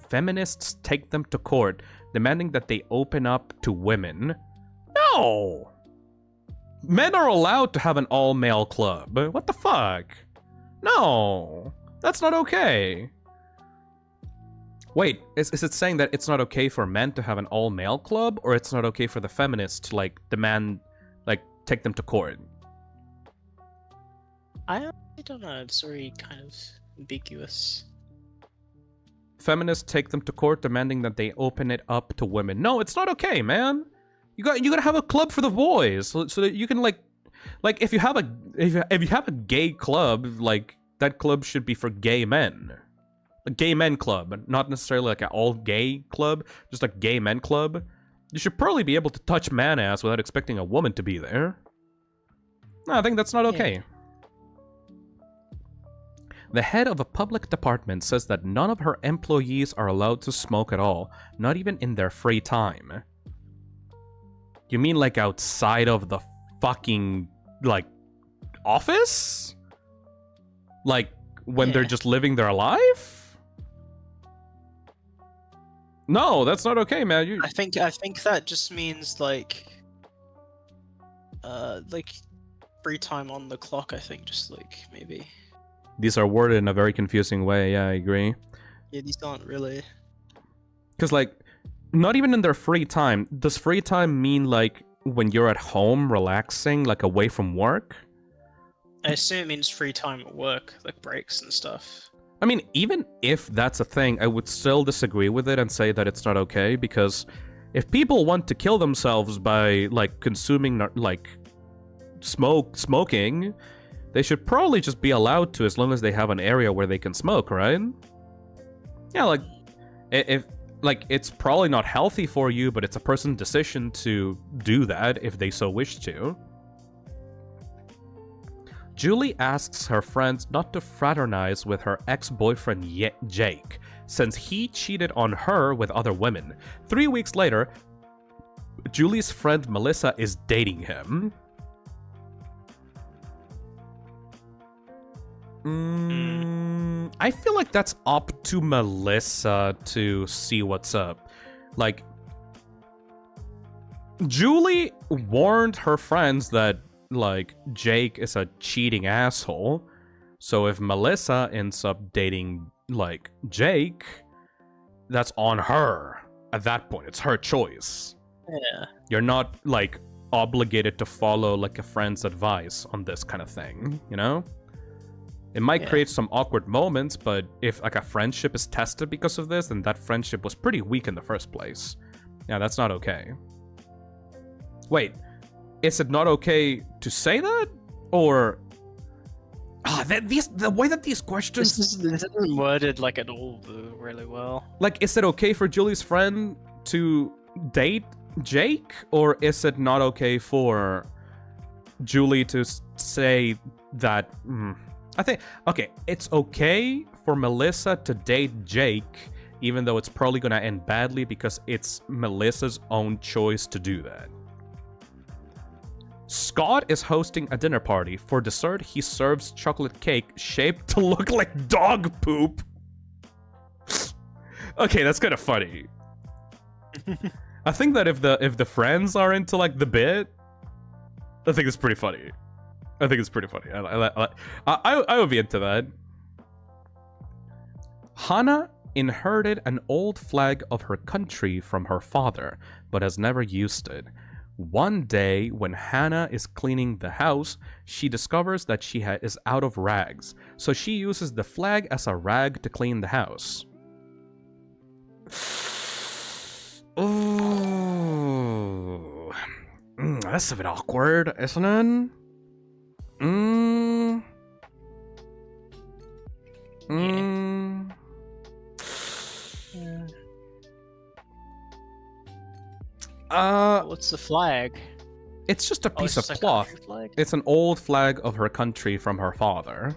feminists take them to court, demanding that they open up to women. No! Men are allowed to have an all-male club. What the fuck? No! That's not okay. Wait, is it saying that it's not okay for men to have an all-male club, or it's not okay for the feminists to, like, demand, like, take them to court?
I don't know, it's very kind of ambiguous.
Feminists take them to court, demanding that they open it up to women. No, it's not okay, man. You gotta have a club for the boys, so that you can, like if you have a gay club, like, that club should be for gay men. A gay men club, not necessarily like an all gay club, just a gay men club. You should probably be able to touch man ass without expecting a woman to be there. No, I think that's not okay.
Yeah.
The head of a public department says that none of her employees are allowed to smoke at all, not even in their free time. You mean like outside of the fucking, like, office? Like, when they're just living their life? No, that's not okay, man.
I think that just means, like free time on the clock, I think, just, like, maybe.
These are worded in a very confusing way, yeah, I agree.
Yeah, these aren't really...
Because, like, not even in their free time. Does free time mean, like, when you're at home relaxing, like, away from work?
I assume it means free time at work, like breaks and stuff.
I mean, even if that's a thing, I would still disagree with it and say that it's not okay, because if people want to kill themselves by, like, consuming, like, smoking, they should probably just be allowed to, as long as they have an area where they can smoke, right? Yeah, like, if, like, it's probably not healthy for you, but it's a person's decision to do that if they so wish to. Julie asks her friends not to fraternize with her ex-boyfriend Jake, since he cheated on her with other women. 3 weeks later, Julie's friend Melissa is dating him. I feel like that's up to Melissa to see what's up. Like, Julie warned her friends that, like, Jake is a cheating asshole. So if Melissa ends up dating, like, Jake, that's on her. At that point, it's her choice.
Yeah.
You're not, like, obligated to follow, like, a friend's advice on this kind of thing, you know? It might create some awkward moments, but if, like, a friendship is tested because of this, then that friendship was pretty weak in the first place. Yeah, that's not okay. Wait, is it not okay to say that? Or... the way that these questions...
This isn't worded, like, at all really well.
Like, is it okay for Julie's friend to date Jake? Or is it not okay for Julie to say that... I think, okay, it's okay for Melissa to date Jake, even though it's probably gonna end badly because it's Melissa's own choice to do that. Scott is hosting a dinner party. For dessert, he serves chocolate cake shaped to look like dog poop. Okay, that's kind of funny. I think that if the friends are into like the bit, I think it's pretty funny. I think it's pretty funny. I would be into that. Hannah inherited an old flag of her country from her father, but has never used it. One day, when Hannah is cleaning the house, she discovers that she is out of rags, so she uses the flag as a rag to clean the house. Ooh. That's a bit awkward, isn't it?
What's the flag?
It's just a piece of
just a
cloth.
country flag?
It's an old flag of her country from her father.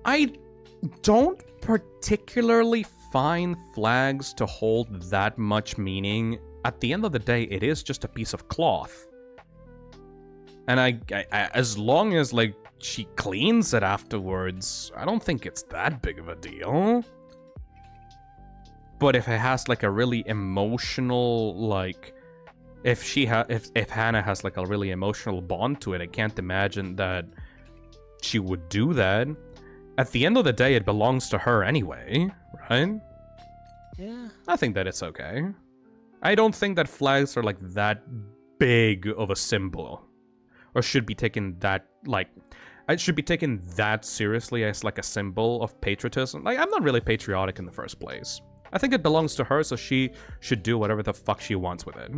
I don't particularly find flags to hold that much meaning. At the end of the day, it is just a piece of cloth. And I as long as, like, she cleans it afterwards, I don't think it's that big of a deal. But if it has, like, a really emotional, like... If Hannah has, like, a really emotional bond to it, I can't imagine that she would do that. At the end of the day, it belongs to her anyway, right?
Yeah.
I think that it's okay. I don't think that flags are, like, that big of a symbol. Or should be taken that, like... It should be taken that seriously as, like, a symbol of patriotism. Like, I'm not really patriotic in the first place. I think it belongs to her, so she should do whatever the fuck she wants with it.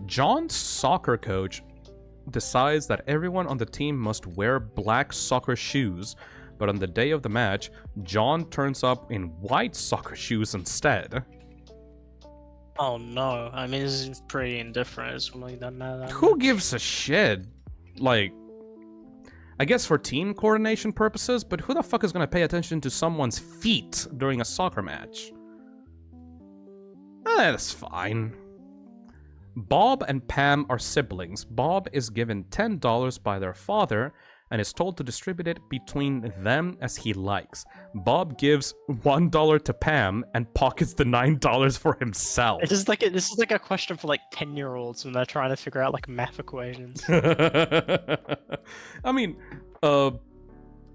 John's soccer coach decides that everyone on the team must wear black soccer shoes, but on the day of the match, John turns up in white soccer shoes instead.
Oh no, I mean, this is pretty indifferent. It's really doesn't matter that
Who
much.
gives a shit? Like, I guess for team coordination purposes, but who the fuck is gonna pay attention to someone's feet during a soccer match? That's fine. Bob and Pam are siblings. Bob is given $10 by their father and is told to distribute it between them as he likes. Bob gives $1 to Pam and pockets the $9 for himself.
This is like a question for like 10-year-olds when they're trying to figure out like math equations.
I mean,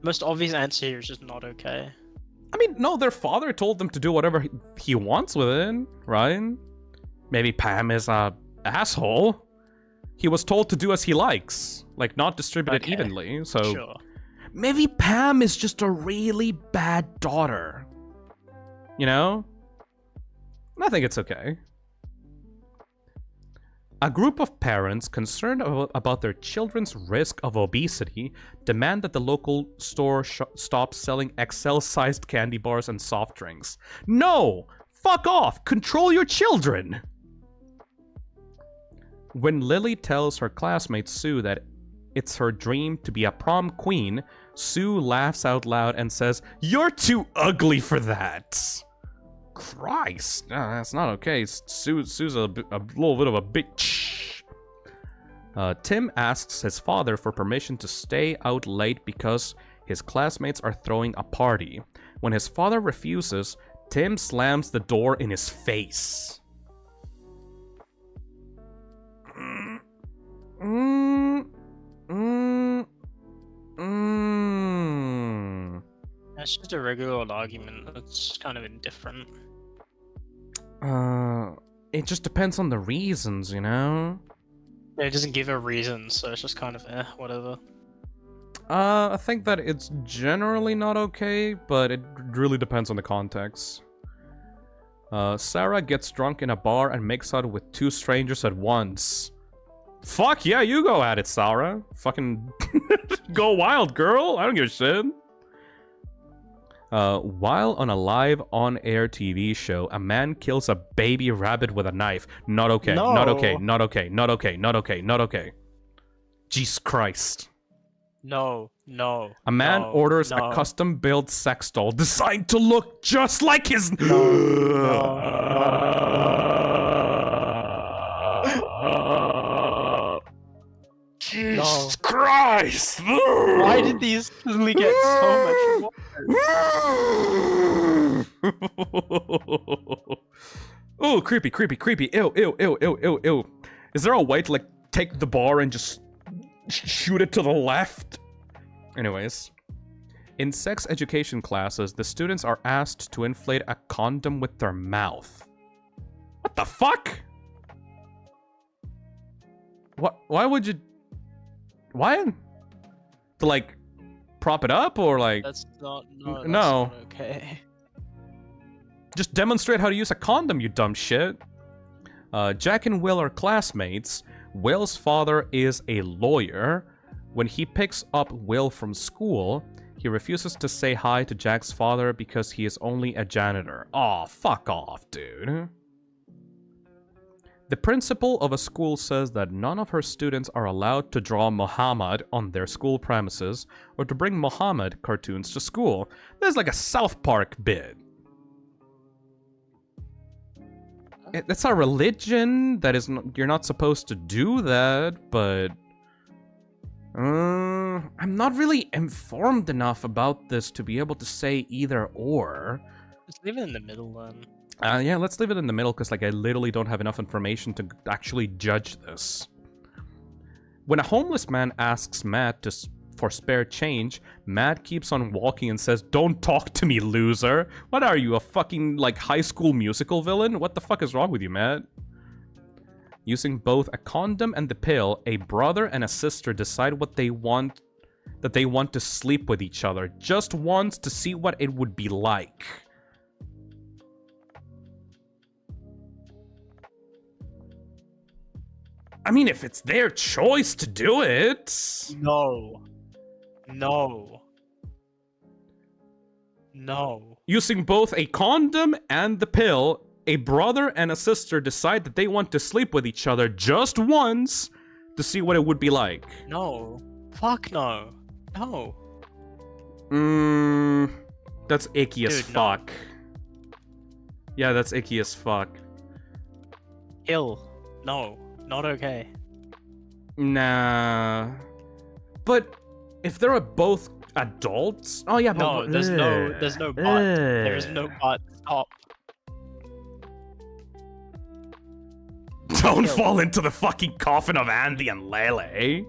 Most obvious answer here is just not okay.
I mean, no, their father told them to do whatever he wants with it, right? Maybe Pam is a asshole. He was told to do as he likes, like not distribute it evenly, so...
Sure.
Maybe Pam is just a really bad daughter. You know? I think it's okay. A group of parents concerned about their children's risk of obesity demand that the local store stop selling XL-sized candy bars and soft drinks. No! Fuck off! Control your children! When Lily tells her classmate Sue that it's her dream to be a prom queen, Sue laughs out loud and says, "You're too ugly for that." Christ, no, that's not okay. Sue's a little bit of a bitch. Tim asks his father for permission to stay out late because his classmates are throwing a party. When his father refuses, Tim slams the door in his face.
That's just a regular argument. It's kind of indifferent.
It just depends on the reasons, you know?
Yeah, it doesn't give a reason, so it's just kind of whatever.
I think that it's generally not okay, but it really depends on the context. Sarah gets drunk in a bar and makes out with two strangers at once. Fuck yeah, you go at it, Sarah. Fucking go wild, girl. I don't give a shit. While on a live on-air TV show, a man kills a baby rabbit with a knife. Not okay,
No.
not okay, not okay, not okay, not okay, not okay. Jesus Christ.
No.
A man
no,
orders
no.
a custom-built sex doll designed to look just like his... Jesus Christ!
Why did these suddenly get so much worse?
Oh, creepy. Ew. Is there a way to, like, take the bar and just shoot it to the left? Anyways. In sex education classes, the students are asked to inflate a condom with their mouth. What the fuck? Why would you... Why? To, like, prop it up, or, like...
That's not... No. That's
No.
not okay.
Just demonstrate how to use a condom, you dumb shit. Jack and Will are classmates. Will's father is a lawyer. When he picks up Will from school, he refuses to say hi to Jack's father because he is only a janitor. Aw, fuck off, dude. The principal of a school says that none of her students are allowed to draw Muhammad on their school premises or to bring Muhammad cartoons to school. There's like a South Park bit. It's a religion that is you're not supposed to do that, but I'm not really informed enough about this to be able to say either or.
Just leave it in the middle then.
Yeah, let's leave it in the middle because, like, I literally don't have enough information to actually judge this. When a homeless man asks Matt for spare change, Matt keeps on walking and says, "Don't talk to me, loser." What are you, a fucking, like, High School Musical villain? What the fuck is wrong with you, Matt? Using both a condom and the pill, a brother and a sister decide that they want to sleep with each other just once to see what it would be like. I mean, if it's their choice to do it.
No.
Using both a condom and the pill, a brother and a sister decide that they want to sleep with each other just once to see what it would be like.
No. Fuck no. No.
That's icky as
Dude, no.
fuck. Yeah, that's icky as fuck.
Ill. No. Not okay.
Nah. But if they're both adults... Oh yeah,
No,
but...
there's no but. There is no but. Stop.
Don't fall into the fucking coffin of Andy and Lele.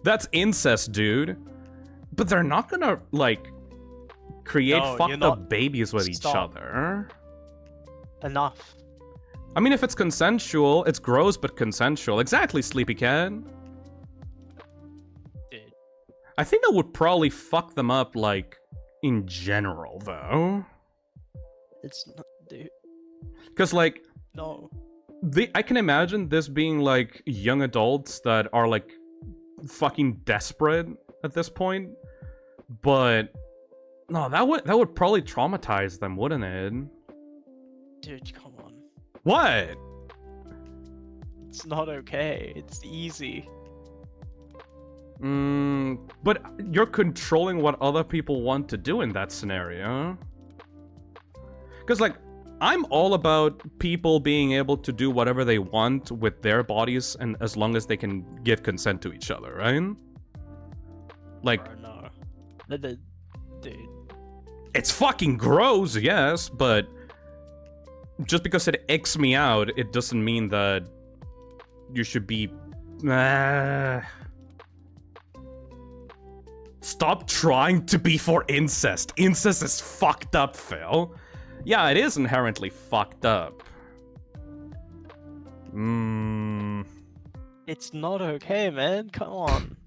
That's incest, dude. But they're not gonna, like, create
No,
fucked
you're
up
not-
babies with each
Stop.
other.
Enough.
I mean, if it's consensual, it's gross but consensual. Exactly, Sleepy Cat.
Dude.
I think that would probably fuck them up, like, in general, though.
It's not, dude.
Because, like,
No.
I can imagine this being, like, young adults that are, like, fucking desperate at this point. But, no, that would probably traumatize them, wouldn't it?
Dude, come on.
What?
It's not okay. It's easy.
But you're controlling what other people want to do in that scenario. Because, like, I'm all about people being able to do whatever they want with their bodies, and as long as they can give consent to each other, right? Like,
Or no. Dude.
it's fucking gross, yes, but just because it icks me out, it doesn't mean that you should be... Stop trying to be for incest. Incest is fucked up, Phil. Yeah, it is inherently fucked up.
It's not okay, man. Come on.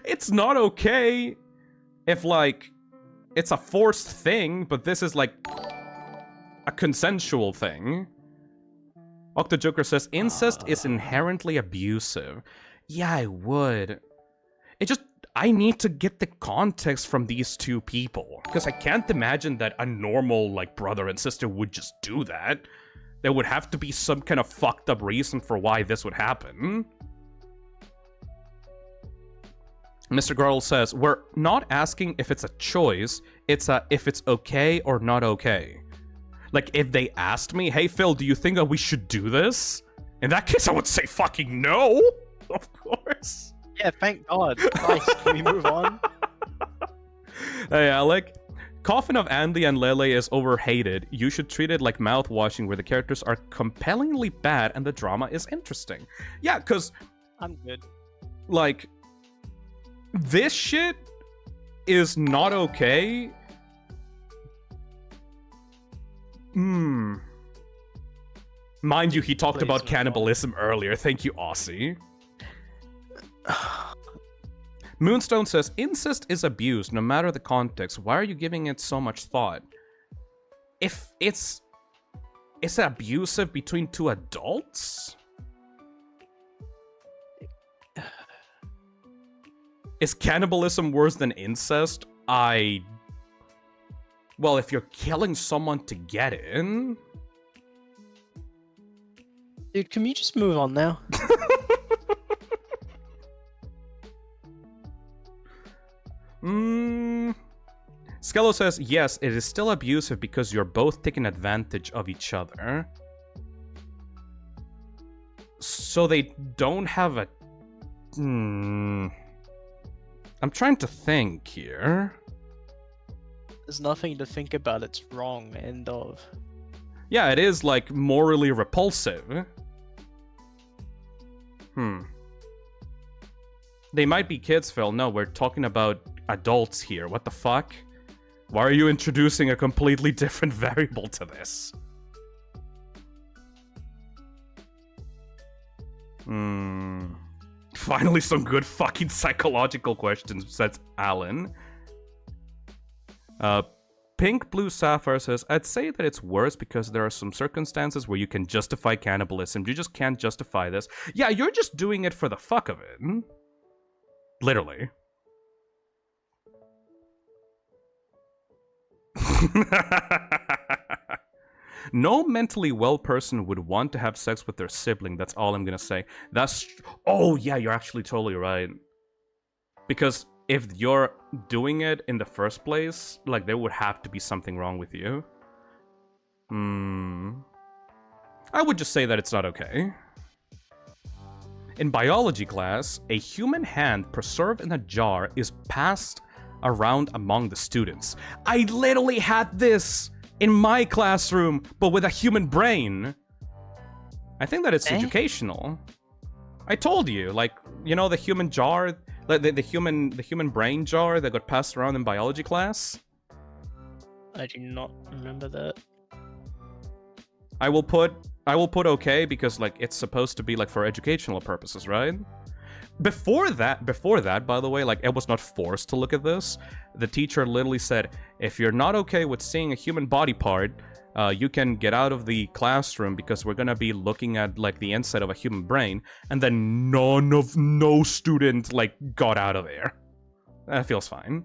It's not okay if, like, it's a forced thing, but this is, like, a consensual thing. Octojoker says, incest is inherently abusive. Yeah, I would. I need to get the context from these two people. Because I can't imagine that a normal, like, brother and sister would just do that. There would have to be some kind of fucked up reason for why this would happen. Mr. Garl says, we're not asking if it's a choice, it's if it's okay or not okay. Like, if they asked me, hey Phil, do you think that we should do this? In that case, I would say fucking no! Of course.
Yeah, thank God. Christ, can we move on?
Hey, Alec. Coffin of Andy and Lele is overhated. You should treat it like mouthwashing where the characters are compellingly bad and the drama is interesting. Yeah, because...
I'm good.
Like... This shit is not okay. Mind you, he talked about cannibalism earlier. Thank you, Aussie. Moonstone says, incest is abuse, no matter the context. Why are you giving it so much thought? If it's abusive between two adults? Is cannibalism worse than incest? Well, if you're killing someone to get in...
Dude, can we just move on now?
Skello says, yes, it is still abusive because you're both taking advantage of each other. So they don't have a... I'm trying to think here.
There's nothing to think about, it's wrong, end of.
Yeah, it is, like, morally repulsive. They might be kids, Phil. No, we're talking about adults here. What the fuck? Why are you introducing a completely different variable to this? Finally some good fucking psychological questions, says Alan. Pink Blue Sapphire says, I'd say that it's worse because there are some circumstances where you can justify cannibalism. You just can't justify this. Yeah, you're just doing it for the fuck of it. Literally. No mentally well person would want to have sex with their sibling. That's all I'm gonna say. That's... Oh, yeah, you're actually totally right. Because if you're doing it in the first place, like, there would have to be something wrong with you. I would just say that it's not okay. In biology class, a human hand preserved in a jar is passed around among the students. I literally had this in my classroom, but with a human brain. I think that it's educational. I told you, like, you know, the human jar, like the human brain jar that got passed around in biology class.
I do not remember that.
I will put okay because, like, it's supposed to be, like, for educational purposes, right? Before that, by the way, like, I was not forced to look at this. The teacher literally said, if you're not okay with seeing a human body part, you can get out of the classroom because we're gonna be looking at, like, the inside of a human brain. And then no student, like, got out of there. That feels fine.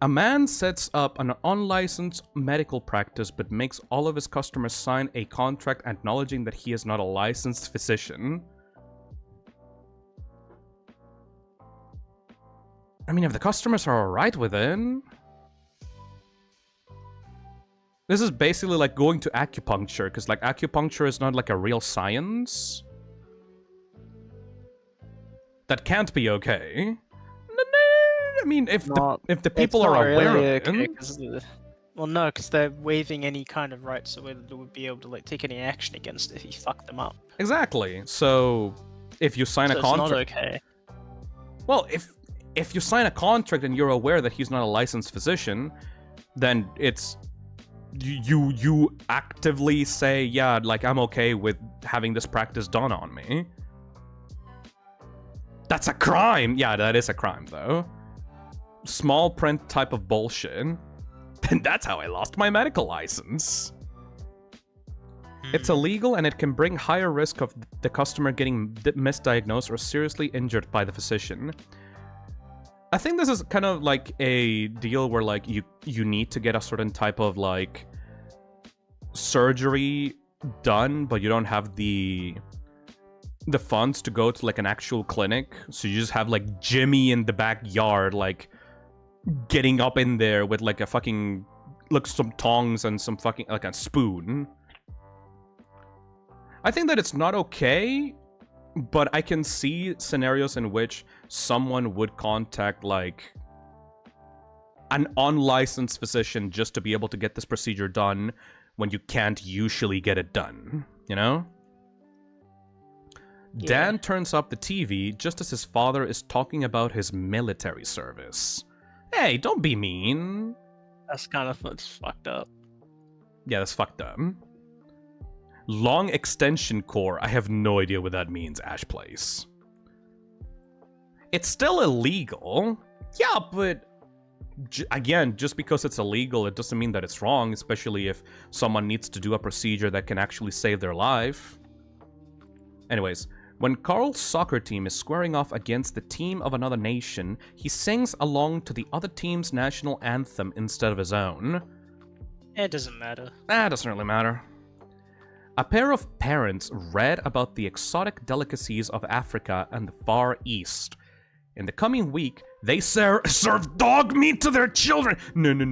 A man sets up an unlicensed medical practice but makes all of his customers sign a contract acknowledging that he is not a licensed physician. I mean, if the customers are alright with it... This is basically like going to acupuncture, because, like, acupuncture is not, like, a real science. That can't be okay. I mean, if the people are aware of it...
Well, no, because they're waiving any kind of right, so they would be able to, like, take any action against it if you fuck them up.
Exactly. So, if you sign a contract...
it's not okay.
Well, if you sign a contract and you're aware that he's not a licensed physician, then it's... You actively say, yeah, like, I'm okay with having this practice done on me. That's a crime! Yeah, that is a crime, though. Small print type of bullshit. And that's how I lost my medical license. It's illegal and it can bring higher risk of the customer getting misdiagnosed or seriously injured by the physician. I think this is kind of like a deal where, like, you need to get a certain type of, like, surgery done, but you don't have the the funds to go to like an actual clinic, so you just have like Jimmy in the backyard, like getting up in there with like a fucking, like some tongs and some fucking, like a spoon. I think that it's not okay, but I can see scenarios in which someone would contact like an unlicensed physician just to be able to get this procedure done when you can't usually get it done, you know?
Yeah.
Dan turns up the TV just as his father is talking about his military service. Hey, don't be mean.
That's kind of fucked up.
Yeah, that's fucked up. Long extension cord. I have no idea what that means, Ash Place. It's still illegal. Yeah, but again, just because it's illegal, it doesn't mean that it's wrong, especially if someone needs to do a procedure that can actually save their life. Anyways, when Carl's soccer team is squaring off against the team of another nation, he sings along to the other team's national anthem instead of his own.
It doesn't matter.
That doesn't really matter. A pair of parents read about the exotic delicacies of Africa and the Far East. In the coming week, they serve dog meat to their children. No.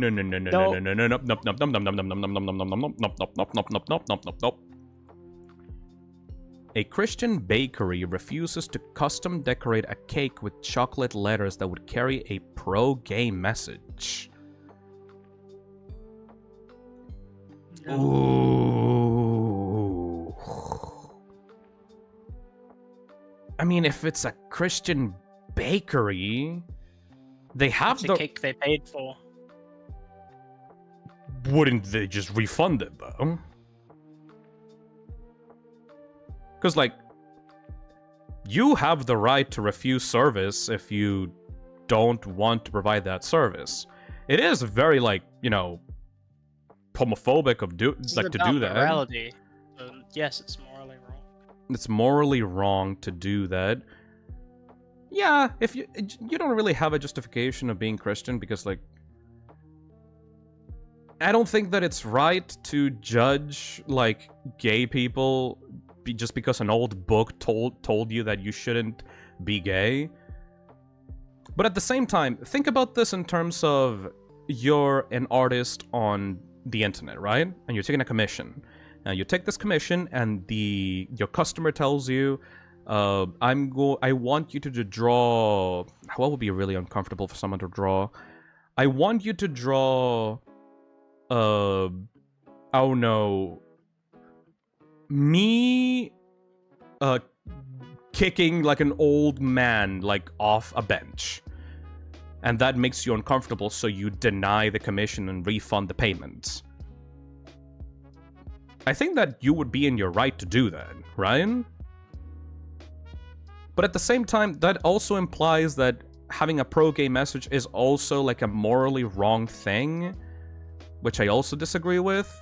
A Christian bakery refuses to custom decorate a cake with chocolate letters that would carry a pro-gay message. Ooh. I mean, if it's a Christian bakery, they have
It's a cake they paid for.
Wouldn't they just refund it, though? Because, like, you have the right to refuse service if you don't want to provide that service. It is very, like, you know, homophobic of to do that.
Morality. So, yes, it's morally wrong.
It's morally wrong to do that. Yeah, if you don't really have a justification of being Christian, because, like, I don't think that it's right to judge, like, gay people just because an old book told you that you shouldn't be gay. But at the same time, think about this in terms of you're an artist on the internet, right? And you're taking a commission. You take this commission, and your customer tells you, I want you to draw. What would be really uncomfortable for someone to draw? I want you to draw. Oh no. Me. Kicking like an old man, like off a bench. And that makes you uncomfortable, so you deny the commission and refund the payments. I think that you would be in your right to do that, Ryan? But at the same time, that also implies that having a pro-gay message is also like a morally wrong thing, which I also disagree with.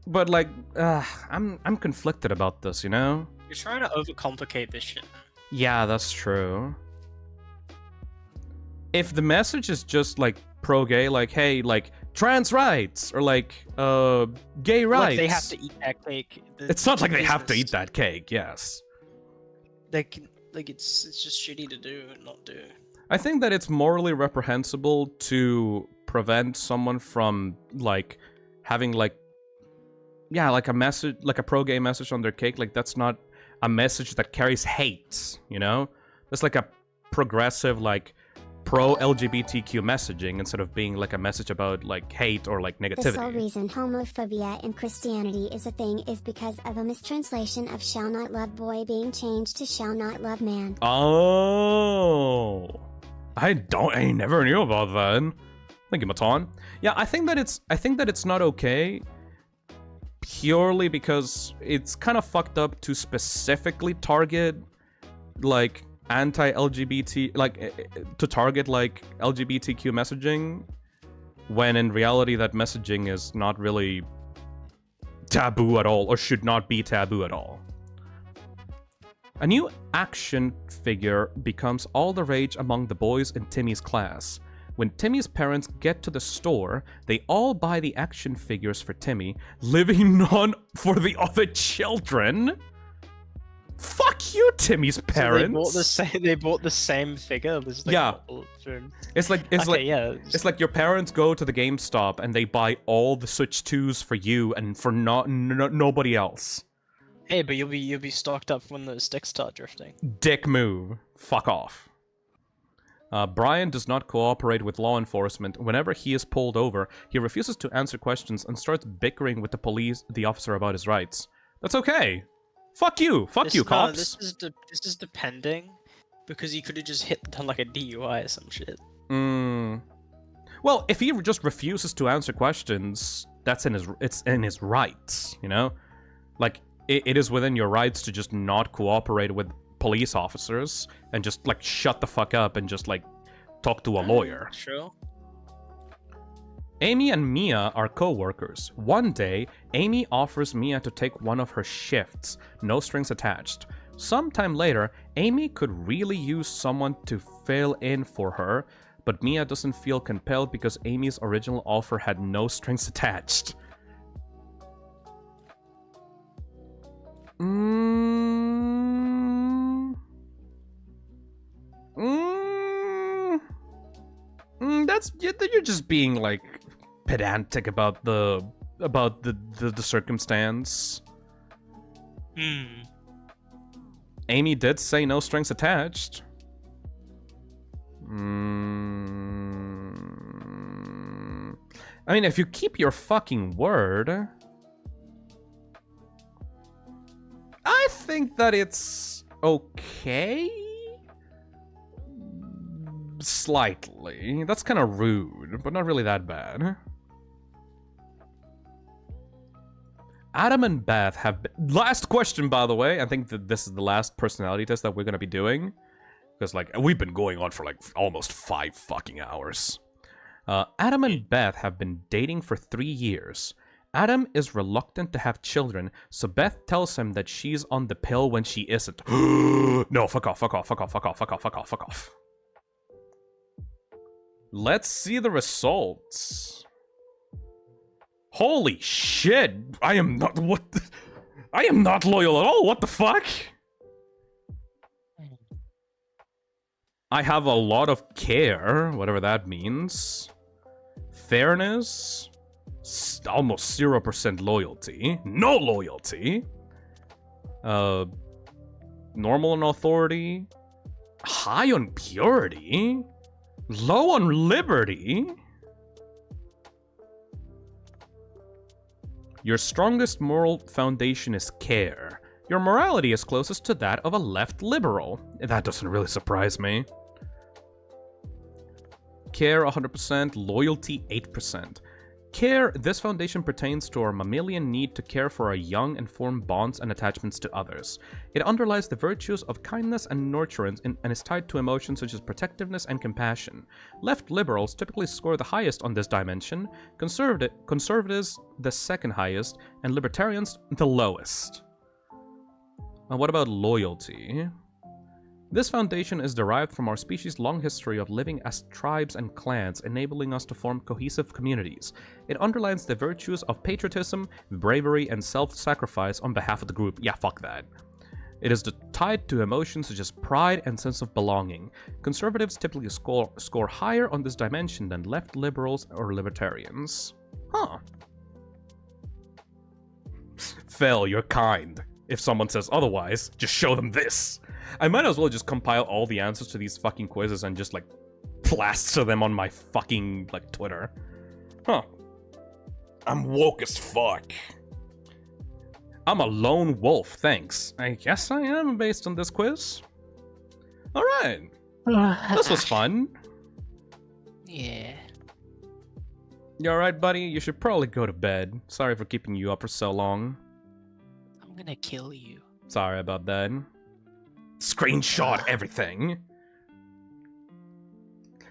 But like, I'm conflicted about this, you know?
You're trying to overcomplicate this shit.
Yeah, that's true. If the message is just like pro-gay, like, hey, like, trans rights, or like, gay rights.
Like they have to eat that cake.
It's not like they have to eat that cake, yes.
They can, like, it's just shitty to do and not do.
I think that it's morally reprehensible to prevent someone from, like, having, like, yeah, like a message, like a pro-gay message on their cake. Like, that's not a message that carries hate, you know? That's like a progressive, like, pro-LGBTQ messaging instead of being like a message about like hate or like negativity.
The sole reason homophobia in Christianity is a thing is because of a mistranslation of shall not love boy being changed to shall not love man.
Oh, I never knew about that. Thank you, Matan. Yeah, I think that it's not okay purely because it's kind of fucked up to specifically target like anti-LGBT, like to target like LGBTQ messaging, when in reality that messaging is not really taboo at all, or should not be taboo at all. A new action figure becomes all the rage among the boys in Timmy's class. When Timmy's parents get to the store, they all buy the action figures for Timmy, leaving none for the other children. Fuck you, Timmy's parents.
So they bought the same figure. There's like
Yeah. It's like
yeah.
it's like your parents go to the GameStop and they buy all the Switch 2s for you and for nobody else.
Hey, but you'll be stocked up when the sticks start drifting.
Dick move. Fuck off. Brian does not cooperate with law enforcement. Whenever he is pulled over, he refuses to answer questions and starts bickering with the officer about his rights. That's okay. Fuck you. Fuck you, cops.
This is depending, because he could have just done like a DUI or some shit.
Well, if he just refuses to answer questions, it's in his rights, you know? Like, it is within your rights to just not cooperate with police officers and just like shut the fuck up and just like talk to a lawyer.
Sure.
Amy and Mia are co-workers. One day, Amy offers Mia to take one of her shifts, no strings attached. Sometime later, Amy could really use someone to fill in for her, but Mia doesn't feel compelled because Amy's original offer had no strings attached. You're just being like pedantic about the circumstance. Amy did say no strings attached. I mean, if you keep your fucking word, I think that it's okay. Slightly. That's kind of rude, but not really that bad. Adam and Beth have been... Last question, by the way. I think that this is the last personality test that we're going to be doing. Because, like, we've been going on for, like, almost 5 fucking hours. Adam and Beth have been dating for 3 years. Adam is reluctant to have children, so Beth tells him that she's on the pill when she isn't. No, fuck off, fuck off, fuck off, fuck off, fuck off, fuck off, fuck off. Let's see the results. Holy shit! I am not I am not loyal at all. What the fuck? I have a lot of care, whatever that means. Fairness, almost 0% loyalty. No loyalty. Normal on authority. High on purity. Low on liberty? Your strongest moral foundation is care. Your morality is closest to that of a left liberal. That doesn't really surprise me. Care 100%, loyalty 8%. Care, this foundation pertains to our mammalian need to care for our young and form bonds and attachments to others. It underlies the virtues of kindness and nurturance and is tied to emotions such as protectiveness and compassion. Left liberals typically score the highest on this dimension, conservatives the second highest, and libertarians the lowest. What about loyalty? This foundation is derived from our species' long history of living as tribes and clans, enabling us to form cohesive communities. It underlines the virtues of patriotism, bravery, and self-sacrifice on behalf of the group. Yeah, fuck that. It is tied to emotions such as pride and sense of belonging. Conservatives typically score higher on this dimension than left liberals or libertarians. Huh. Phil, you're kind. If someone says otherwise, just show them this. I might as well just compile all the answers to these fucking quizzes and just, like, plaster them on my fucking, like, Twitter. Huh. I'm woke as fuck. I'm a lone wolf, thanks. I guess I am based on this quiz. Alright. This was fun.
Yeah.
You alright, buddy? You should probably go to bed. Sorry for keeping you up for so long.
I'm gonna kill you.
Sorry about that. Screenshot everything.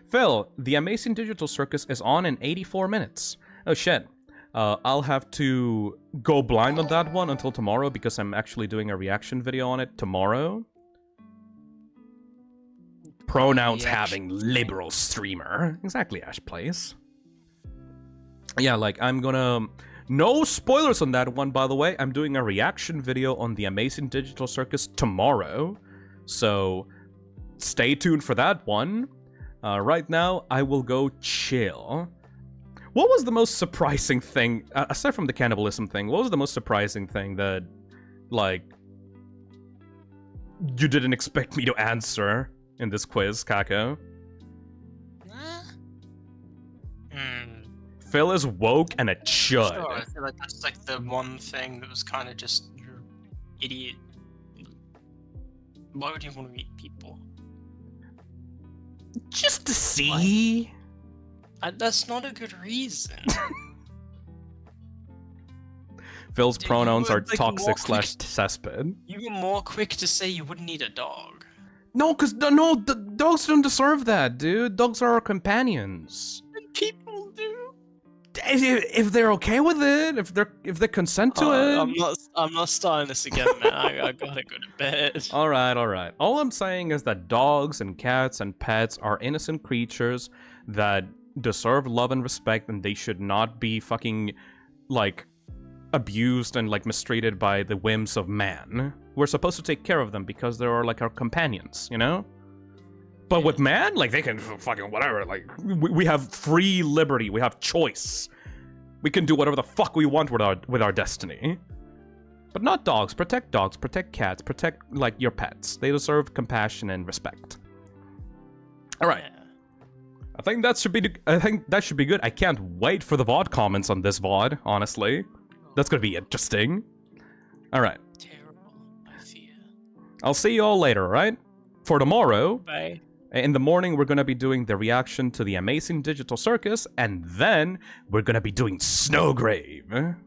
Phil, the Amazing Digital Circus is on in 84 minutes. Oh shit. I'll have to go blind on that one until tomorrow because I'm actually doing a reaction video on it tomorrow. Pronouns
Yeah,
having liberal streamer. Exactly, Ash Plays. Yeah, like, I'm gonna... No spoilers on that one, by the way. I'm doing a reaction video on the Amazing Digital Circus tomorrow. So, stay tuned for that one. Right now, I will go chill. What was the most surprising thing, aside from the cannibalism thing, what was the most surprising thing that, like, you didn't expect me to answer in this quiz, Kako? Phil is woke and a chud.
Sure, I feel like that's like the one thing that was kind of just idiot. Why would you want to meet people?
Just to see.
That's not a good reason.
Phil's
Dude,
pronouns
you
are
were, like,
toxic
more
slash cesspit.
You were more quick to say you wouldn't need a dog.
No, no, the dogs don't deserve that, dude. Dogs are our companions.
And people do.
If they're okay with it, if they consent to it.
I'm not starting this again, man. I gotta go to bed.
All right. All I'm saying is that dogs and cats and pets are innocent creatures that deserve love and respect, and they should not be fucking, like, abused and, like, mistreated by the whims of man. We're supposed to take care of them because they're, like, our companions, you know? But with man, like, they can fucking whatever, like, we have free liberty, we have choice. We can do whatever the fuck we want with our destiny. But not dogs. Protect cats, protect, like, your pets. They deserve compassion and respect. Alright.
Yeah.
I think that should be good. I can't wait for the VOD comments on this VOD, honestly. That's gonna be interesting. Alright.
Terrible, I fear.
I'll see you all later, alright? For tomorrow,
Bye.
in the morning, we're gonna be doing the reaction to the Amazing Digital Circus, and then we're gonna be doing Snowgrave.
I'm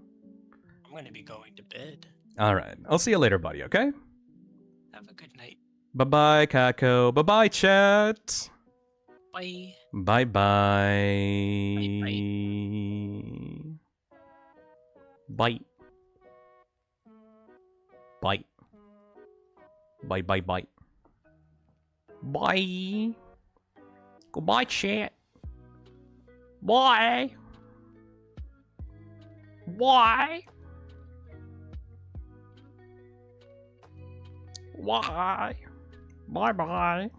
gonna be going to bed.
Alright, I'll see you later, buddy, okay?
Have a good night.
Bye-bye, Kako. Bye-bye, chat.
Bye.
Bye-bye. Bye. Bye. Bye, bye, bye. Bye. Goodbye, chat. Bye. Bye. Bye. Bye-bye.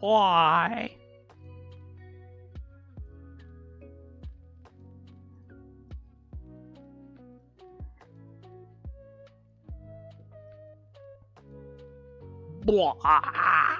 Why? Blah.